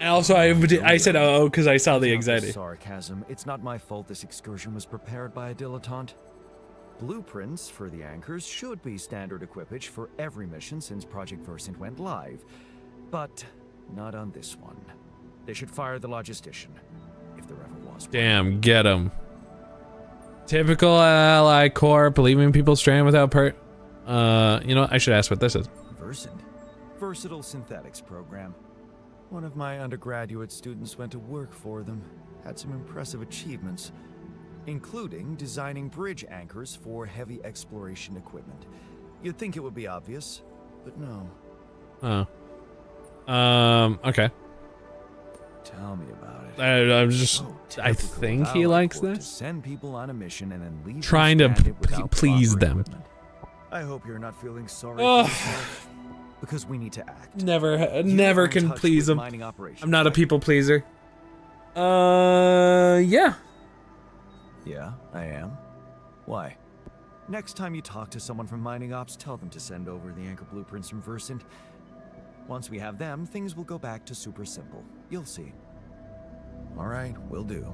And also, I said because I saw the Without anxiety. Sarcasm. It's not my fault this excursion was prepared by a dilettante. Blueprints for the anchors should be standard equipage for every mission since Project Versant went live, but not on this one. They should fire the logistician, if there ever was one. Damn, get him. Typical Ally Corp, leaving people stranded without you know what? I should ask what this is. Versant. Versatile Synthetics Program. One of my undergraduate students went to work for them. Had some impressive achievements, including designing bridge anchors for heavy exploration equipment. You'd think it would be obvious, but no. Oh. Okay. Tell me about it. I'm just, So I typical think he Ally likes Corp to this. send people on a mission and then leave Trying them to stranded without please proper them. equipment. I hope you're not feeling sorry Ugh. for yourself, because we need to act. Never You never are in can touch please with him. mining operations, I'm not a right? people pleaser. Yeah. Yeah, I am. Why? Next time you talk to someone from mining ops, tell them to send over the anchor blueprints from Versant. Once we have them, things will go back to super simple. You'll see. All right, will do.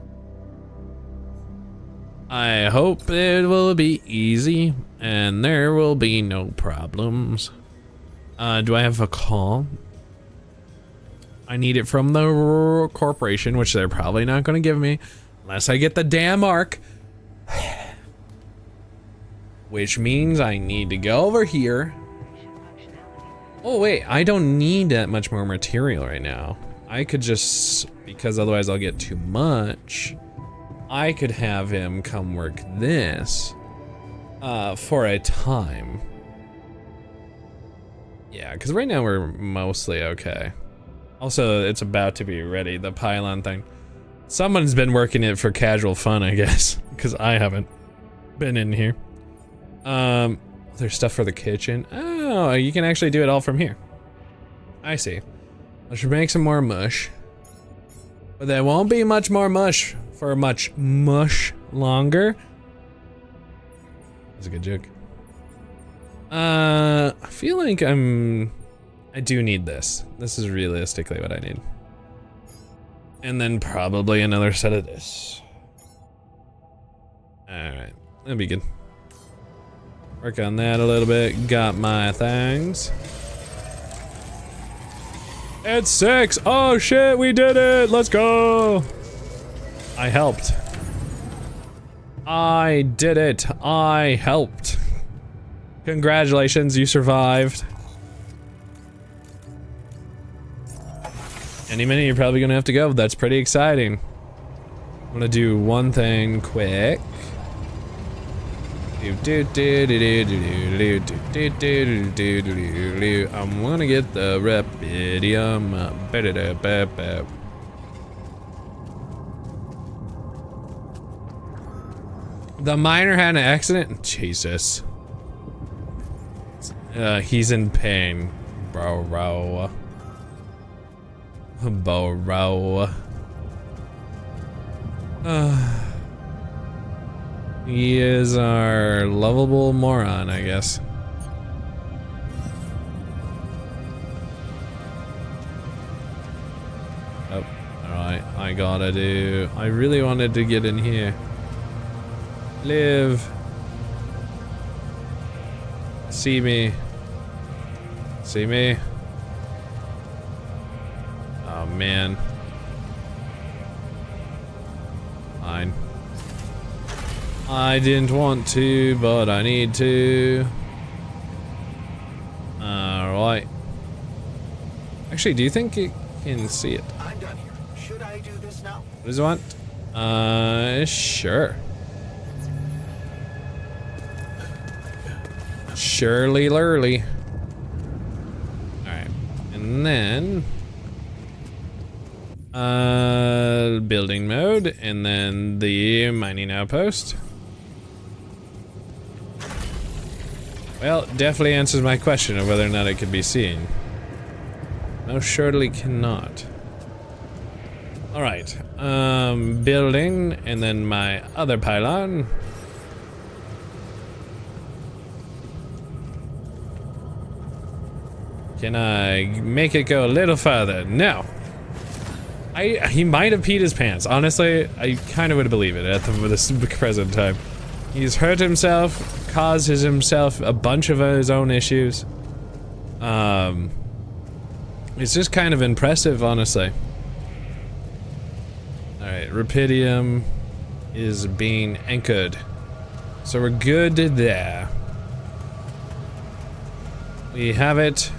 I hope it will be easy and there will be no problems. Do I have a call? I need it from the corporation, which they're probably not going to give me unless I get the damn arc. Which means I need to go over here. Oh wait, I don't need that much more material right now. I could just, because otherwise I'll get too much, I could have him come work this for a time. Yeah, because right now we're mostly okay. Also, it's about to be ready, the pylon thing. Someone's been working it for casual fun, I guess, because I haven't been in here. There's stuff for the kitchen. Oh, you can actually do it all from here. I see. I should make some more mush. But there won't be much more mush for much longer. That's a good joke. I feel like I do need this. This is realistically what I need. And then probably another set of this. Alright. That'd be good. Work on that a little bit. Got my things. It's 6. Oh shit, we did it. Let's go. I helped. I did it. I helped. Congratulations, you survived. Any minute you're probably gonna have to go. That's pretty exciting. I'm gonna do one thing quick. I'm gonna get the Rapidium. The miner had an accident? Jesus. He's in pain. Bro. He is our lovable moron, I guess. Oh, alright. I really wanted to get in here. Live. See me. See me? Oh, man. Fine. I didn't want to, but I need to. Alright. Actually, do you think it can see it? I'm done here. Should I do this now? What does it want? Sure. Surely lurly. Alright. And then building mode, and then the mining outpost. Well, definitely answers my question of whether or not it could be seen. No, surely cannot. Alright. Building, and then my other pylon. Can I make it go a little further? No. He might have peed his pants. Honestly, I kind of would believe it at this present time. He's hurt himself, caused himself a bunch of his own issues. It's just kind of impressive, honestly. Alright, Rapidium is being anchored. So we're good there. We have it.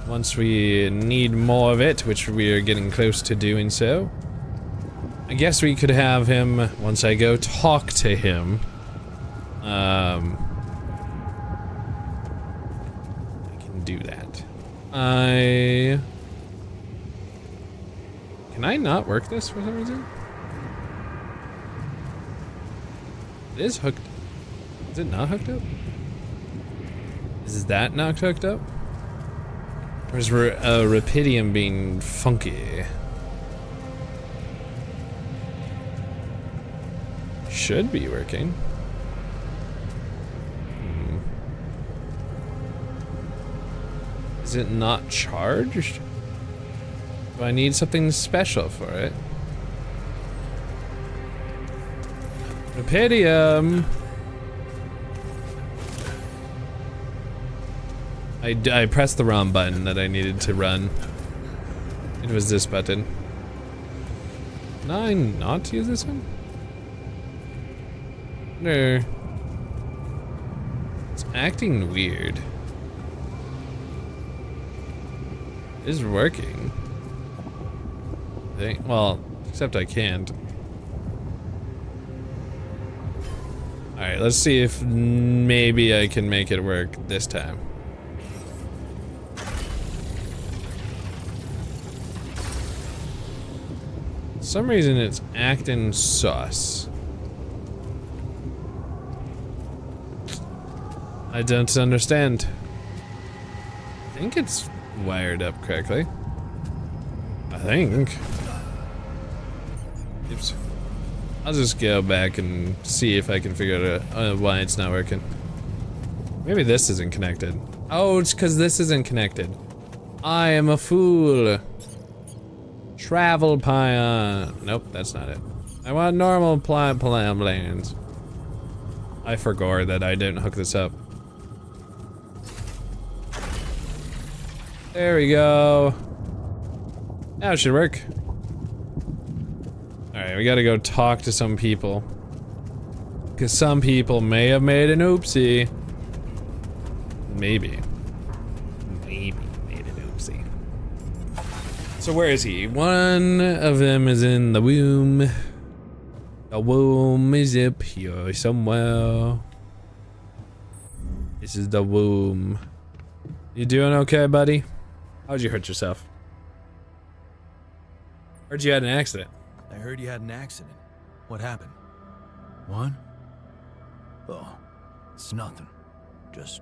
Once we need more of it, which we are getting close to doing so. I guess we could have him, once I go talk to him. I can do that. Can I not work this for some reason? It is hooked. Is it not hooked up? Is that not hooked up? Or is Rapidium being funky? Should be working. Is it not charged? Do I need something special for it? Rapidium! I pressed the wrong button that I needed to run. It was this button. Can I not use this one? No. It's acting weird. It is working. Well, except I can't. Alright, let's see if maybe I can make it work this time. For some reason it's acting sus. I don't understand. I think it's wired up correctly. I think. Oops. I'll just go back and see if I can figure out why it's not working. Maybe this isn't connected. Oh, it's because this isn't connected. I am a fool. Travel pion. Nope, that's not it. I want normal plans. I forgot that I didn't hook this up. There we go. That should work. Alright, we gotta go talk to some people. Because some people may have made an oopsie. Maybe. Maybe made an oopsie. So where is he? One of them is in the womb. The womb is up here somewhere. This is the womb. You doing okay, buddy? How'd you hurt yourself? Heard you had an accident. I heard you had an accident. What happened? What? Oh, it's nothing.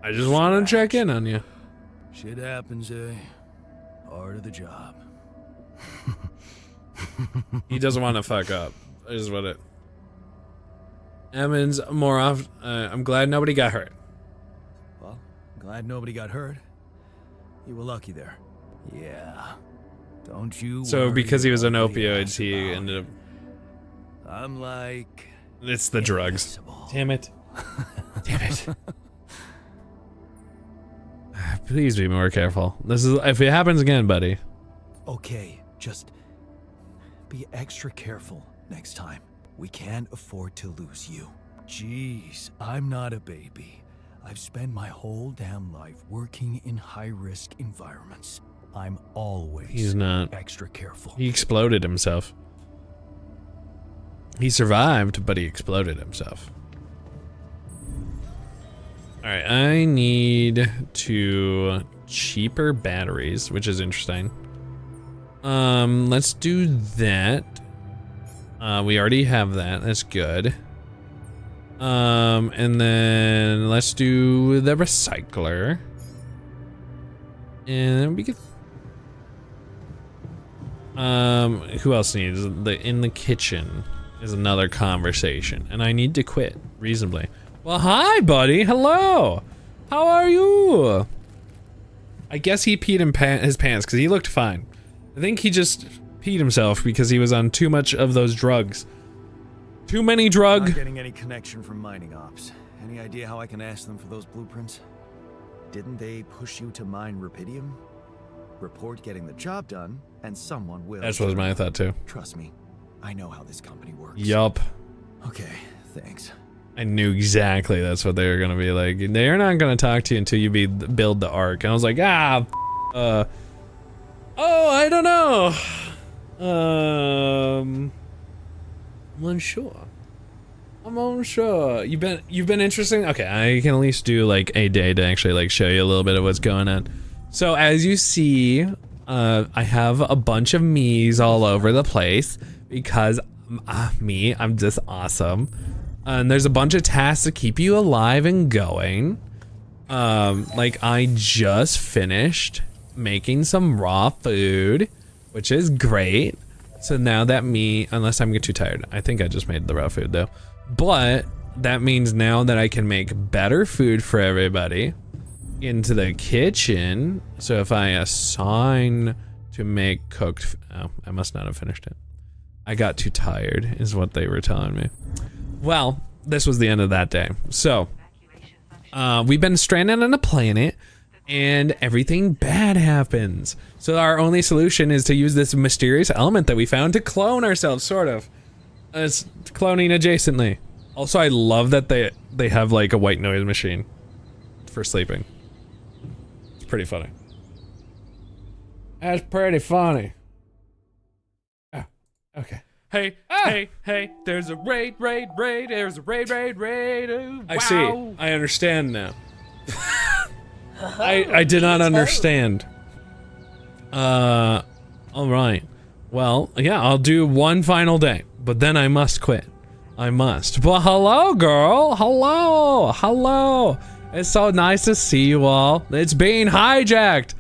I just want to check in on you. Shit happens, eh? Part of the job. He doesn't want to fuck up. Is what it. Emmons, more often. I'm glad nobody got hurt. Well, glad nobody got hurt. You were lucky there. Yeah. Don't you So worry because he was on about the opioids, he about ended it. up. I'm like. It's the drugs. invincible. Damn it. Damn it. Please be more careful. This is if it happens again, buddy. Okay, just be extra careful next time. We can't afford to lose you. Jeez, I'm not a baby. I've spent my whole damn life working in high-risk environments. I'm always He's not. extra careful. He exploded himself. He survived, but he exploded himself. Alright, I need cheaper batteries, which is interesting. Let's do that. We already have that, that's good. And then let's do the recycler. And we could who else needs in the kitchen is another conversation, and I need to quit reasonably. Well, hi, buddy. Hello. How are you? I guess he peed in his pants because he looked fine. I think he just peed himself because he was on too much of those drugs. Too many drug. Not getting any connection from mining ops. Any idea how I can ask them for those blueprints? Didn't they push you to mine rubidium? Report getting the job done, and someone will. That's what my thought too. Trust me, I know how this company works. Yup. Okay, thanks. I knew exactly that's what they were gonna be like. They're not gonna talk to you until you build the arc. And I was like, oh, I don't know. I'm unsure. I'm unsure. You've been interesting. Okay, I can at least do like a day to actually like show you a little bit of what's going on. So as you see, I have a bunch of me's all over the place because I'm just awesome. And there's a bunch of tasks to keep you alive and going. Like I just finished making some raw food, which is great. So now that unless I'm too tired, I think I just made the raw food though. But that means now that I can make better food for everybody into the kitchen. So if I assign to make cooked, oh, I must not have finished it. I got too tired is what they were telling me. Well, this was the end of that day. So, we've been stranded on a planet and everything bad happens. So our only solution is to use this mysterious element that we found to clone ourselves, sort of. It's cloning adjacently. Also, I love that they have like a white noise machine for sleeping. It's pretty funny. That's pretty funny. Oh, okay. Hey, hey, there's a raid, there's a raid. Ooh, wow. I see. I understand now. I did not understand. Alright. Well, yeah, I'll do one final day, but then I must quit. I must. Well, hello, girl. Hello. It's so nice to see you all. It's being hijacked.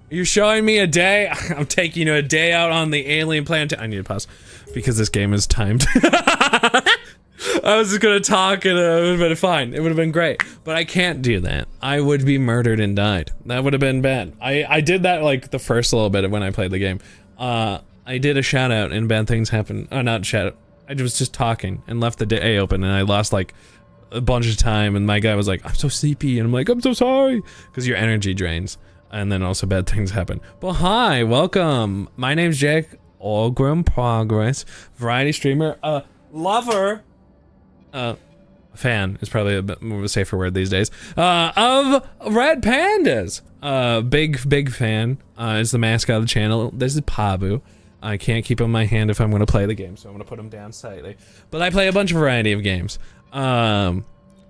You're showing me a day. I'm taking you a day out on the alien planet. I need to pause because this game is timed. I was just gonna talk and it would have been fine. It would have been great, but I can't do that. I would be murdered and died. That would have been bad. I did that like the first little bit of when I played the game. I did a shout out and bad things happened. Not shout out. I was just talking and left the day open and I lost like a bunch of time, and my guy was like, I'm so sleepy, and I'm like, I'm so sorry, because your energy drains, and then also bad things happen. But hi, welcome. My name's Jake, all Grimm Progress, variety streamer, lover, fan is probably a bit more of a safer word these days, of red pandas. Big fan. Is the mascot of the channel. This is Pabu. I can't keep him in my hand if I'm going to play the game, so I'm going to put him down slightly. But I play a bunch of variety of games. And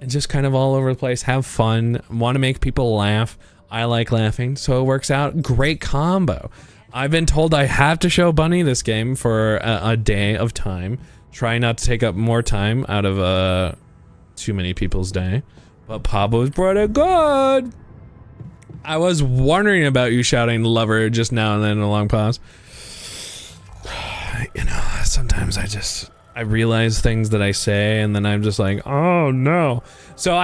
just kind of all over the place, have fun, want to make people laugh. I like laughing, so it works out. Great combo. I've been told I have to show Bunny this game for a day of time. Try not to take up more time out of too many people's day. But Pablo's pretty good. I was wondering about you shouting lover just now and then in a long pause. You know, sometimes I realize things that I say and then I'm just like, oh no. So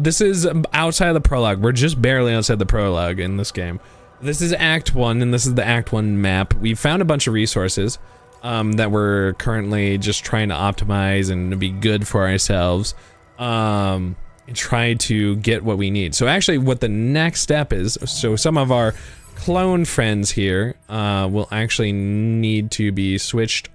this is outside of the prologue. We're just barely outside the prologue in this game. This is Act 1 and this is the Act 1 map. We found a bunch of resources that we're currently just trying to optimize and to be good for ourselves. And try to get what we need. So actually what the next step is, so some of our clone friends here will actually need to be switched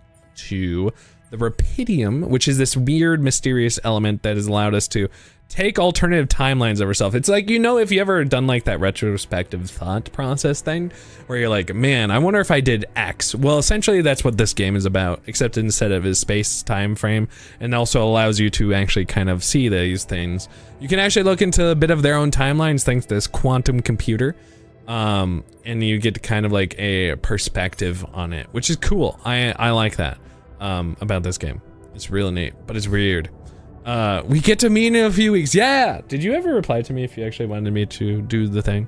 to the Rapidium, which is this weird mysterious element that has allowed us to take alternative timelines of ourselves. It's like, you know, if you ever done like that retrospective thought process thing where you're like, man, I wonder if I did X. Well, essentially that's what this game is about, except instead of a space time frame, and also allows you to actually kind of see these things. You can actually look into a bit of their own timelines thanks to this quantum computer. And you get kind of like a perspective on it, which is cool. I like that about this game. It's really neat, but it's weird. We get to meet in a few weeks. Yeah! Did you ever reply to me if you actually wanted me to do the thing?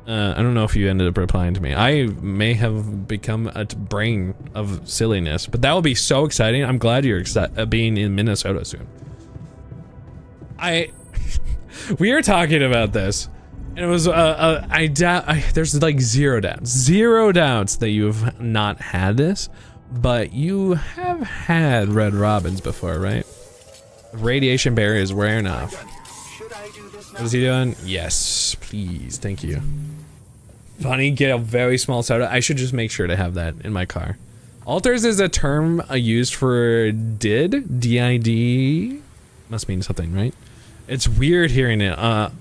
I don't know if you ended up replying to me. I may have become a brain of silliness, but that will be so exciting. I'm glad you're being in Minnesota soon. We were talking about this, and it was, there's like zero doubts that you've not had this, but you have had Red Robins before, right? Radiation barrier is wearing off. What is he doing? Yes, please, thank you. Funny, get a very small soda. I should just make sure to have that in my car. Alters is a term used for D-I-D. Must mean something, right? It's weird hearing it on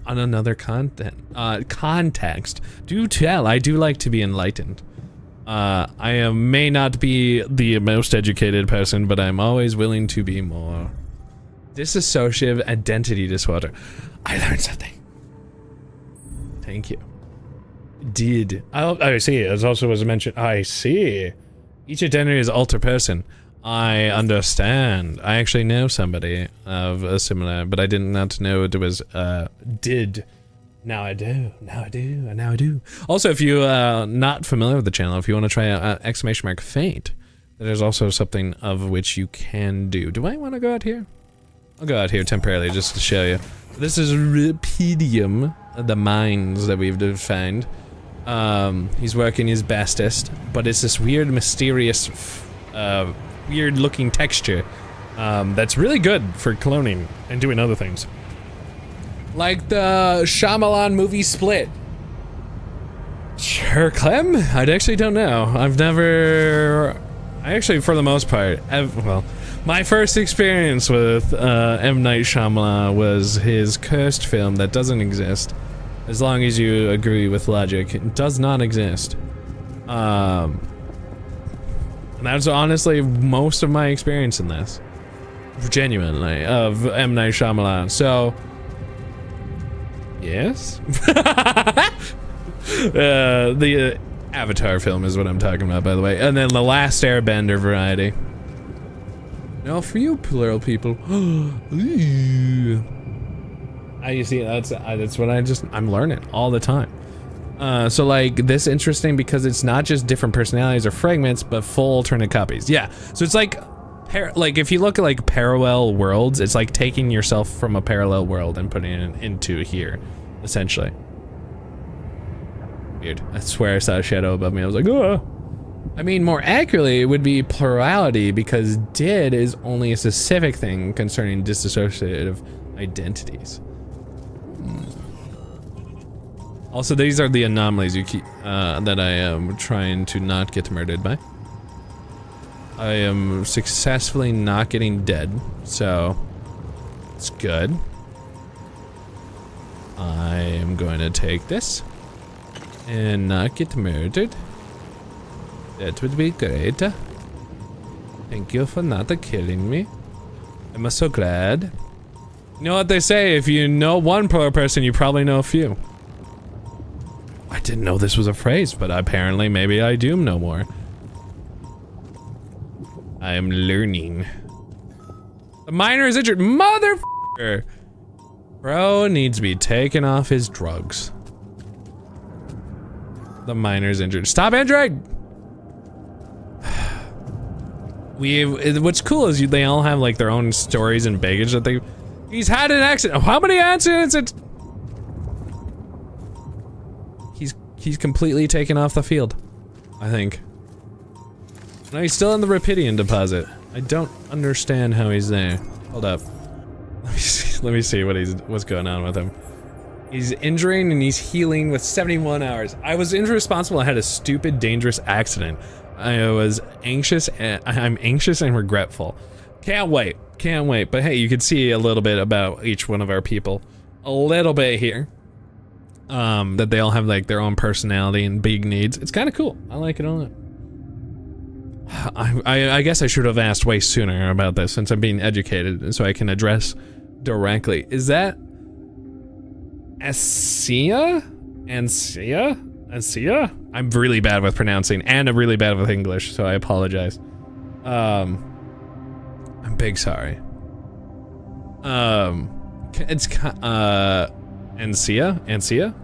another context. Do tell, I do like to be enlightened. I may not be the most educated person, but I'm always willing to be more. Dissociative identity disorder. I learned something. Thank you. I see. As also was mentioned. I see. Each identity is alter person. I understand. I actually know somebody of a similar, but I did not know it was did. Now I do, and now I do. Also, if you're not familiar with the channel, if you want to try out ! Faint, there's also something of which you can do. Do I want to go out here? I'll go out here temporarily just to show you. This is Rapidium, the mines that we've defined. He's working his bestest, but it's this weird, mysterious, weird-looking texture that's really good for cloning and doing other things. Like the Shyamalan movie Split. Sure, Clem? I actually don't know. I actually, for the most part, well, my first experience with M. Night Shyamalan was his cursed film that doesn't exist. As long as you agree with logic, it does not exist. And that's honestly most of my experience in this. Genuinely, of M. Night Shyamalan. So, yes? The Avatar film is what I'm talking about, by the way. And then the Last Airbender variety. Now for you plural people. You see, that's what I'm learning all the time. So like this interesting because it's not just different personalities or fragments, but full alternate copies. Yeah, so it's like if you look at like parallel worlds, it's like taking yourself from a parallel world and putting it into here, essentially. Weird. I swear I saw a shadow above me. I was like, oh. I mean, more accurately, it would be plurality because did is only a specific thing concerning dissociative identities. Also, these are the anomalies you keep that I am trying to not get murdered by. I am successfully not getting dead, so it's good. I am going to take this and not get murdered. That would be great. Thank you for not killing me. I'm so glad. You know what they say, if you know one person, you probably know a few. I didn't know this was a phrase, but apparently maybe I do know more. I am learning. The miner is injured. Motherfucker! Bro needs to be taken off his drugs. The miner's injured. Stop injuring! What's cool is they all have like their own stories and baggage that they. He's had an accident. How many accidents? He's completely taken off the field, I think. No, he's still in the Rapidian deposit. I don't understand how he's there. Hold up. Let me see what's going on with him. He's injuring and he's healing with 71 hours. I was irresponsible. I had a stupid, dangerous accident. I was anxious and I'm anxious and regretful. Can't wait. Can't wait. But hey, you can see a little bit about each one of our people. A little bit here. That they all have like their own personality and big needs. It's kind of cool. I like it a lot. I guess I should have asked way sooner about this since I'm being educated so I can address directly. Is that Asia? Asia? I'm really bad with pronouncing and I'm really bad with English, so I apologize. I'm big sorry. It's Ansia?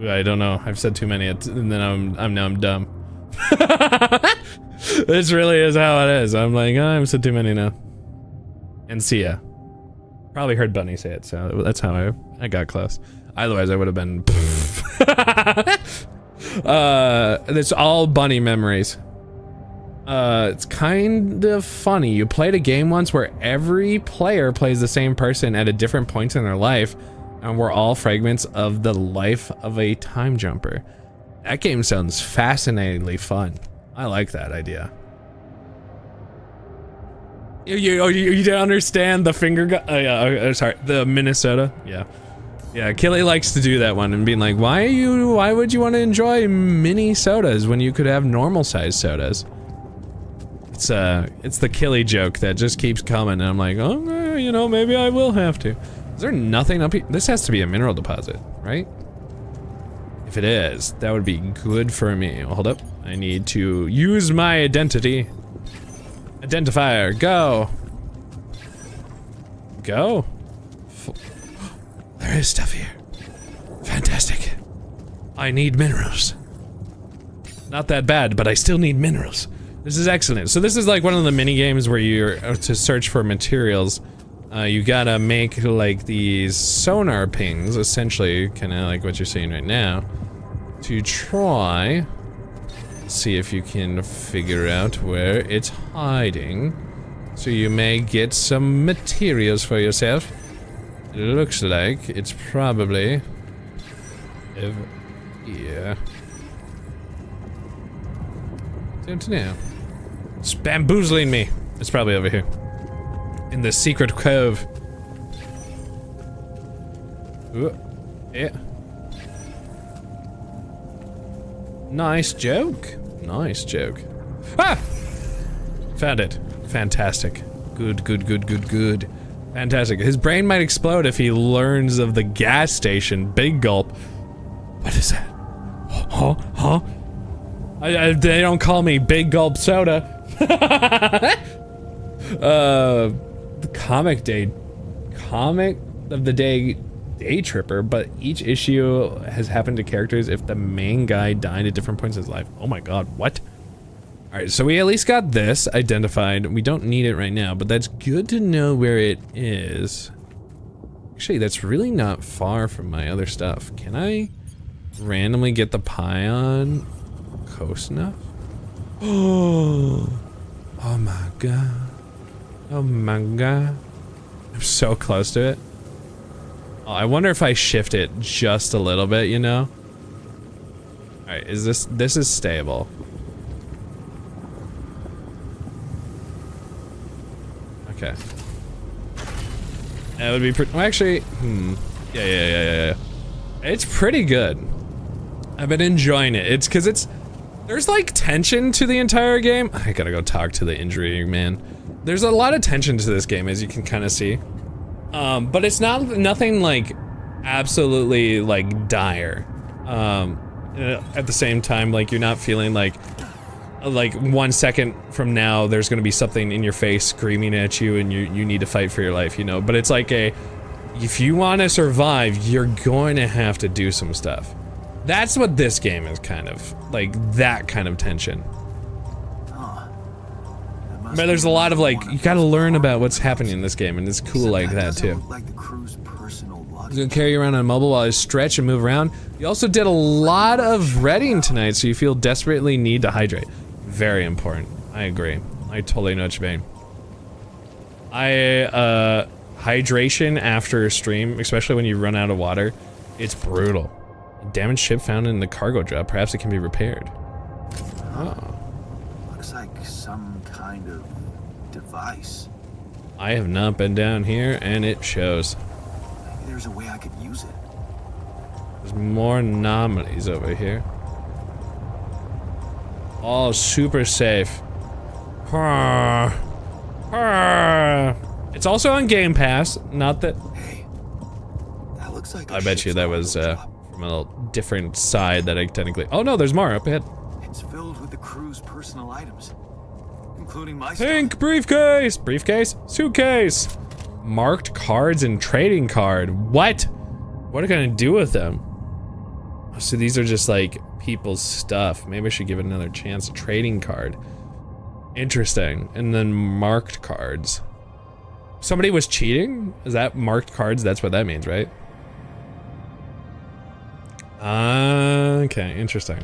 I don't know. I've said too many and then I'm dumb. This really is how it is. I'm like, oh, I've said too many now. Ansia. Probably heard Bunny say it, so that's how I got close. Otherwise, I would have been. It's all Bunny memories. It's kind of funny. You played a game once where every player plays the same person at a different point in their life, and we're all fragments of the life of a time jumper. That game sounds fascinatingly fun. I like that idea. You don't understand the finger gun? Sorry, the Minnesota. Yeah, Killy likes to do that one and being like, why would you want to enjoy mini sodas when you could have normal sized sodas? It's the Killy joke that just keeps coming and I'm like, oh, you know, maybe I will have to. Is there nothing up here? This has to be a mineral deposit, right? If it is, that would be good for me. Hold up. I need to use my identity. Identifier, go. Go. There is stuff here. Fantastic. I need minerals. Not that bad, but I still need minerals. This is excellent. So this is like one of the mini games where you're to search for materials. You gotta make like these sonar pings, essentially, kind of like what you're seeing right now, to try see if you can figure out where it's hiding. So you may get some materials for yourself. It looks like it's probably over here. Don't know. It's bamboozling me. It's probably over here. In the secret cove. Ooh. Yeah. Nice joke. Nice joke. Ah! Found it. Fantastic. Good. Fantastic. His brain might explode if he learns of the gas station. Big gulp. What is that? Huh? They don't call me Big Gulp Soda. The comic of the day tripper, but each issue has happened to characters if the main guy died at different points in his life. Oh my god, what? Alright, so we at least got this identified. We don't need it right now, but that's good to know where it is. Actually, that's really not far from my other stuff. Can I randomly get the Pion close enough? Oh my god. Oh my god. I'm so close to it. Oh, I wonder if I shift it just a little bit, you know? Alright, is this is stable. Okay. That would be pretty, well, actually, yeah. It's pretty good. I've been enjoying it. It's cause there's like tension to the entire game. I gotta go talk to the injury man. There's a lot of tension to this game, as you can kind of see. But it's nothing like absolutely like dire. At the same time, like you're not feeling like 1 second from now there's gonna be something in your face screaming at you and you need to fight for your life, you know? But it's like if you want to survive, you're going to have to do some stuff. That's what this game is, kind of like that kind of tension. But there's a lot of like, you gotta learn about what's happening in this game, and it's cool like that too. He's gonna carry you around on mobile while you stretch and move around. You also did a lot of reading tonight, so you feel desperately need to hydrate. Very important. I agree. I totally know what you mean. Hydration after a stream, especially when you run out of water, it's brutal. A damaged ship found in the cargo drop. Perhaps it can be repaired. Oh. Looks like some kind of device. I have not been down here, and it shows. Maybe there's a way I could use it. There's more anomalies over here. All super safe. It's also on Game Pass. Not that. Hey, that looks like I bet you that was from a different side that I technically. Oh no, there's more up ahead. It's filled with the crew's personal items, including my Pink briefcase, suitcase, marked cards and trading card. What? What are we gonna do with them? Oh, so these are just like people's stuff. Maybe I should give it another chance. A trading card. Interesting. And then marked cards. Somebody was cheating? Is that marked cards? That's what that means, right? Okay, interesting.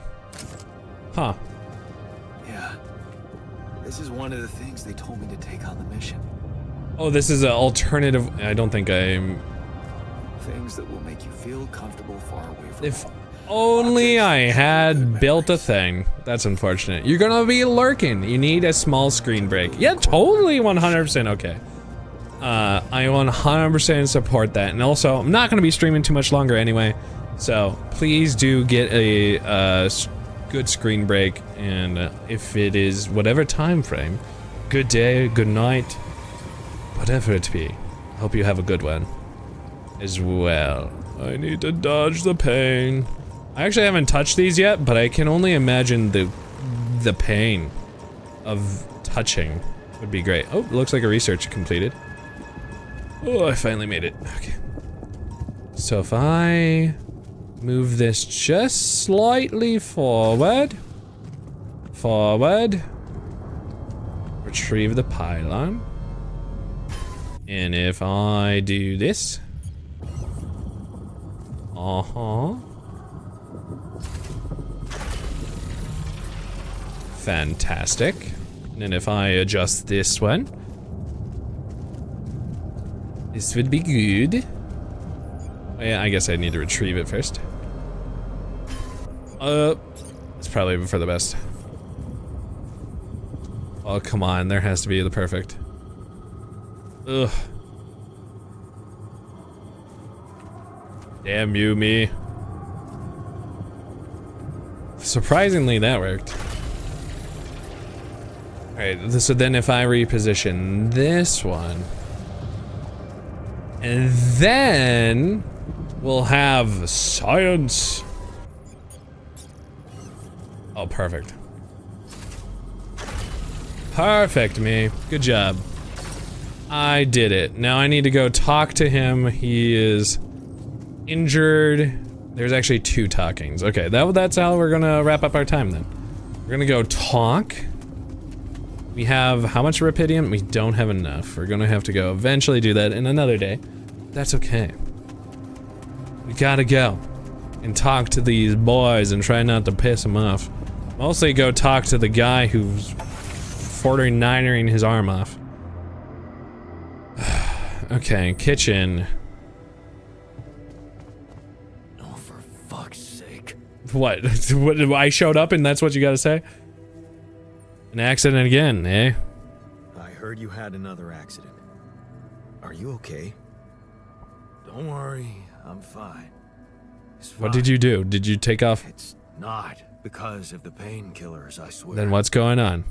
Huh. Yeah. This is one of the things they told me to take on the mission. Oh, this is an alternative. I don't think I'm. Things that will make you feel comfortable far away from If home. only I had built a thing. That's unfortunate. You're gonna be lurking. You need a small screen break. Yeah, totally 100% okay. I 100% support that. And also, I'm not gonna be streaming too much longer anyway. So please do get a good screen break. And if it is whatever time frame, good day, good night, whatever it be. I hope you have a good one as well. I need to dodge the pain. I actually haven't touched these yet, but I can only imagine the pain of touching would be great. Oh, it looks like a research completed. Oh, I finally made it. Okay. So if I move this just slightly forward, retrieve the pylon, and if I do this, fantastic. And then if I adjust this one, this would be good. Oh, yeah, I guess I need to retrieve it first. It's probably for the best. Oh, come on, there has to be the perfect. Ugh. Damn you, me. Surprisingly, that worked. Alright, so then if I reposition this one, and then we'll have science. Oh, perfect. Perfect, me. Good job. I did it. Now I need to go talk to him. He is injured. There's actually 2 talkings. Okay, that's how we're gonna wrap up our time then. We're gonna go talk. We have how much Rapidium? We don't have enough. We're gonna have to go eventually do that in another day. That's okay. We gotta go and talk to these boys and try not to piss them off. Mostly go talk to the guy who's 49ering his arm off. Okay, kitchen. Oh, for fuck's sake. What? What? I showed up and that's what you gotta say? An accident again, eh? I heard you had another accident. Are you okay? Don't worry, I'm fine. It's fine. What did you do? Did you take off? It's not because of the painkillers, I swear. Then what's going on?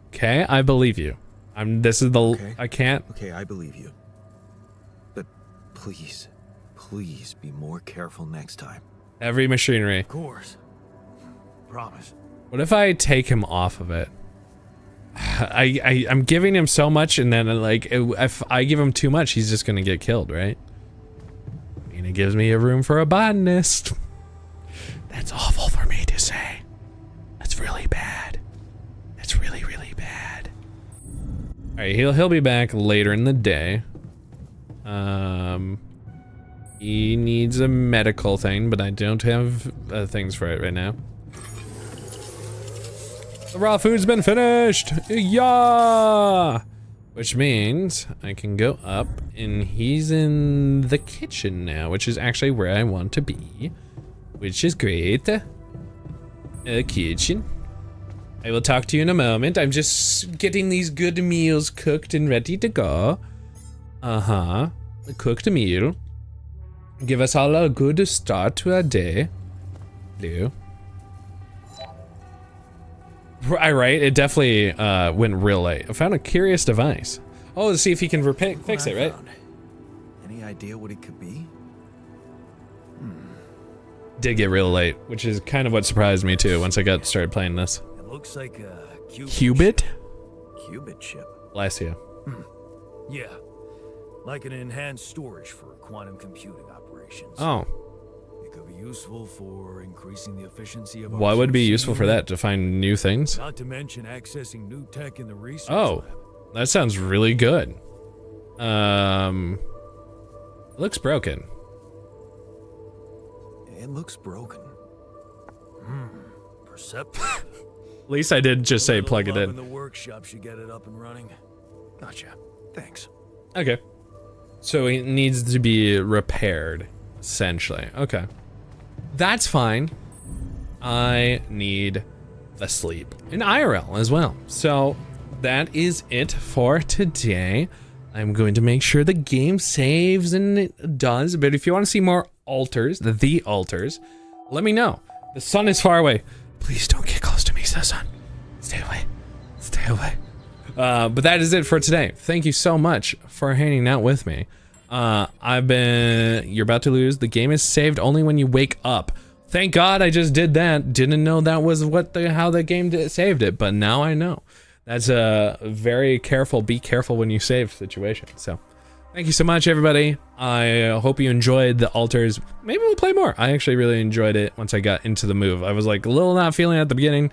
Okay, I believe you. This is the, Okay. I can't. Okay, I believe you. But please, please be more careful next time. Every machinery. Of course. Promise. What if I take him off of it? I'm giving him so much and then like, if I give him too much, he's just gonna get killed, right? I mean, it gives me a room for a botanist. That's awful for me to say. That's really bad. That's really, really bad. All right, he'll be back later in the day. He needs a medical thing, but I don't have things for it right now. The raw food's been finished. Yeah, which means I can go up, and he's in the kitchen now, which is actually where I want to be, which is great. Kitchen. I will talk to you in a moment. I'm just getting these good meals cooked and ready to go. A cooked meal. Give us all a good start to our day. Blue. Right, it definitely went real late. I found a curious device. Oh, let's see if he can fix it, right? Any idea what it could be? Did get real late, which is kind of what surprised me too once I started playing this. It looks like a Qubit? Qubit chip. Bless you. Yeah, like an enhanced storage for quantum computing operations. Oh. It could be useful for increasing the efficiency of our What would be QC useful for unit, that? To find new things? Not to mention accessing new tech in the research Oh, lab. that sounds really good. Looks broken. It looks broken. Perceptive. At least I did just say A little plug it love in. the workshop should get it up and running. Gotcha. Thanks. Okay. So it needs to be repaired, essentially. Okay. That's fine. I need the sleep. And IRL as well. So that is it for today. I'm going to make sure the game saves and it does. But if you want to see more altars, the altars, let me know. The sun is far away. Please don't get close to me, sun. Stay away. Stay away. But that is it for today. Thank you so much for hanging out with me. You're about to lose. The game is saved only when you wake up. Thank God I just did that. Didn't know that was how the game saved it, but now I know. That's a very careful, be careful when you save situation. So thank you so much, everybody. I hope you enjoyed the altars. Maybe we'll play more. I actually really enjoyed it once I got into the move. I was like a little not feeling it at the beginning.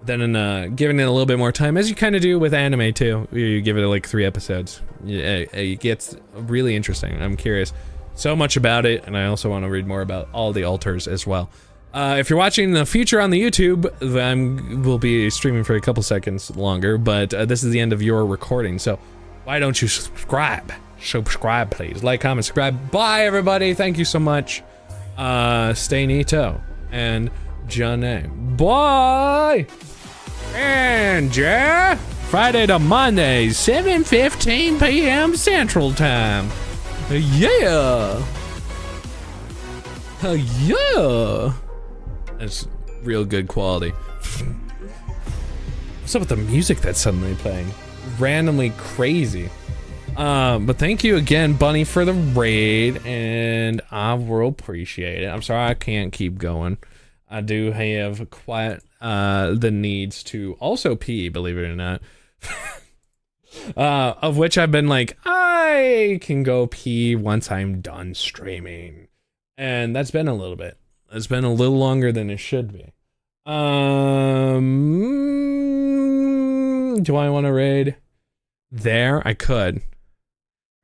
Then giving it a little bit more time, as you kind of do with anime too. You give it like 3 episodes. It gets really interesting. I'm curious so much about it, and I also want to read more about all the altars as well. If you're watching in the future on the YouTube, we'll be streaming for a couple seconds longer, but this is the end of your recording, so why don't you subscribe? Subscribe, please. Like, comment, subscribe. Bye, everybody. Thank you so much. Stay neato. And Janae. Bye! And yeah, Friday to Monday, 7:15 p.m. Central Time. Yeah! Yeah! That's real good quality. What's up with the music that's suddenly playing? Randomly crazy. But thank you again, Bunny, for the raid, and I will appreciate it. I'm sorry I can't keep going. I do have quite the needs to also pee, believe it or not. Of which I've been like, I can go pee once I'm done streaming. And that's been a little bit. It's been a little longer than it should be. Do I want to raid? There, I could.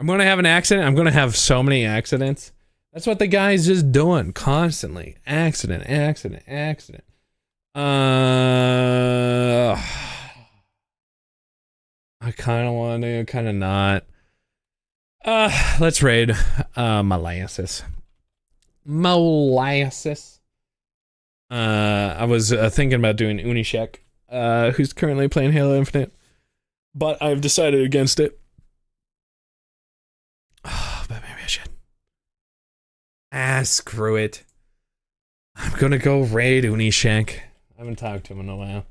I'm going to have an accident. I'm going to have so many accidents. That's what the guy's just doing constantly. Accident, accident, accident. I kind of want to, kind of not. Let's raid Molasses. Molasses. I was thinking about doing Unishek, who's currently playing Halo Infinite, but I've decided against it. But maybe I should. Screw it. I'm gonna go raid Unishek. I haven't talked to him in a while.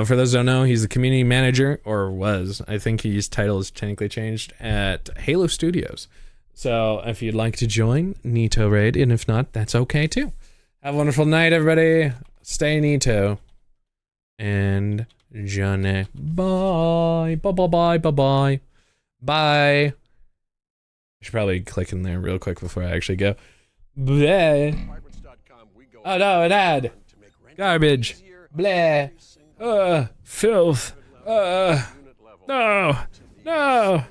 For those who don't know, he's the community manager, or was. I think his title is technically changed at Halo Studios. So if you'd like to join, Nito raid, and if not, that's okay too. Have a wonderful night, everybody. Stay Nito. And Johnny. Bye. Bye bye bye bye bye. Bye. I should probably click in there real quick before I actually go. Bleh. Oh no, an ad. Garbage. Bleh. Filth. No. No.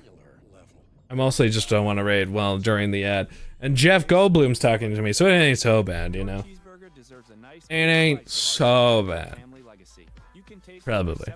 I mostly just don't want to raid while during the ad. And Jeff Goldblum's talking to me, so it ain't so bad, you know? It ain't so bad. Probably.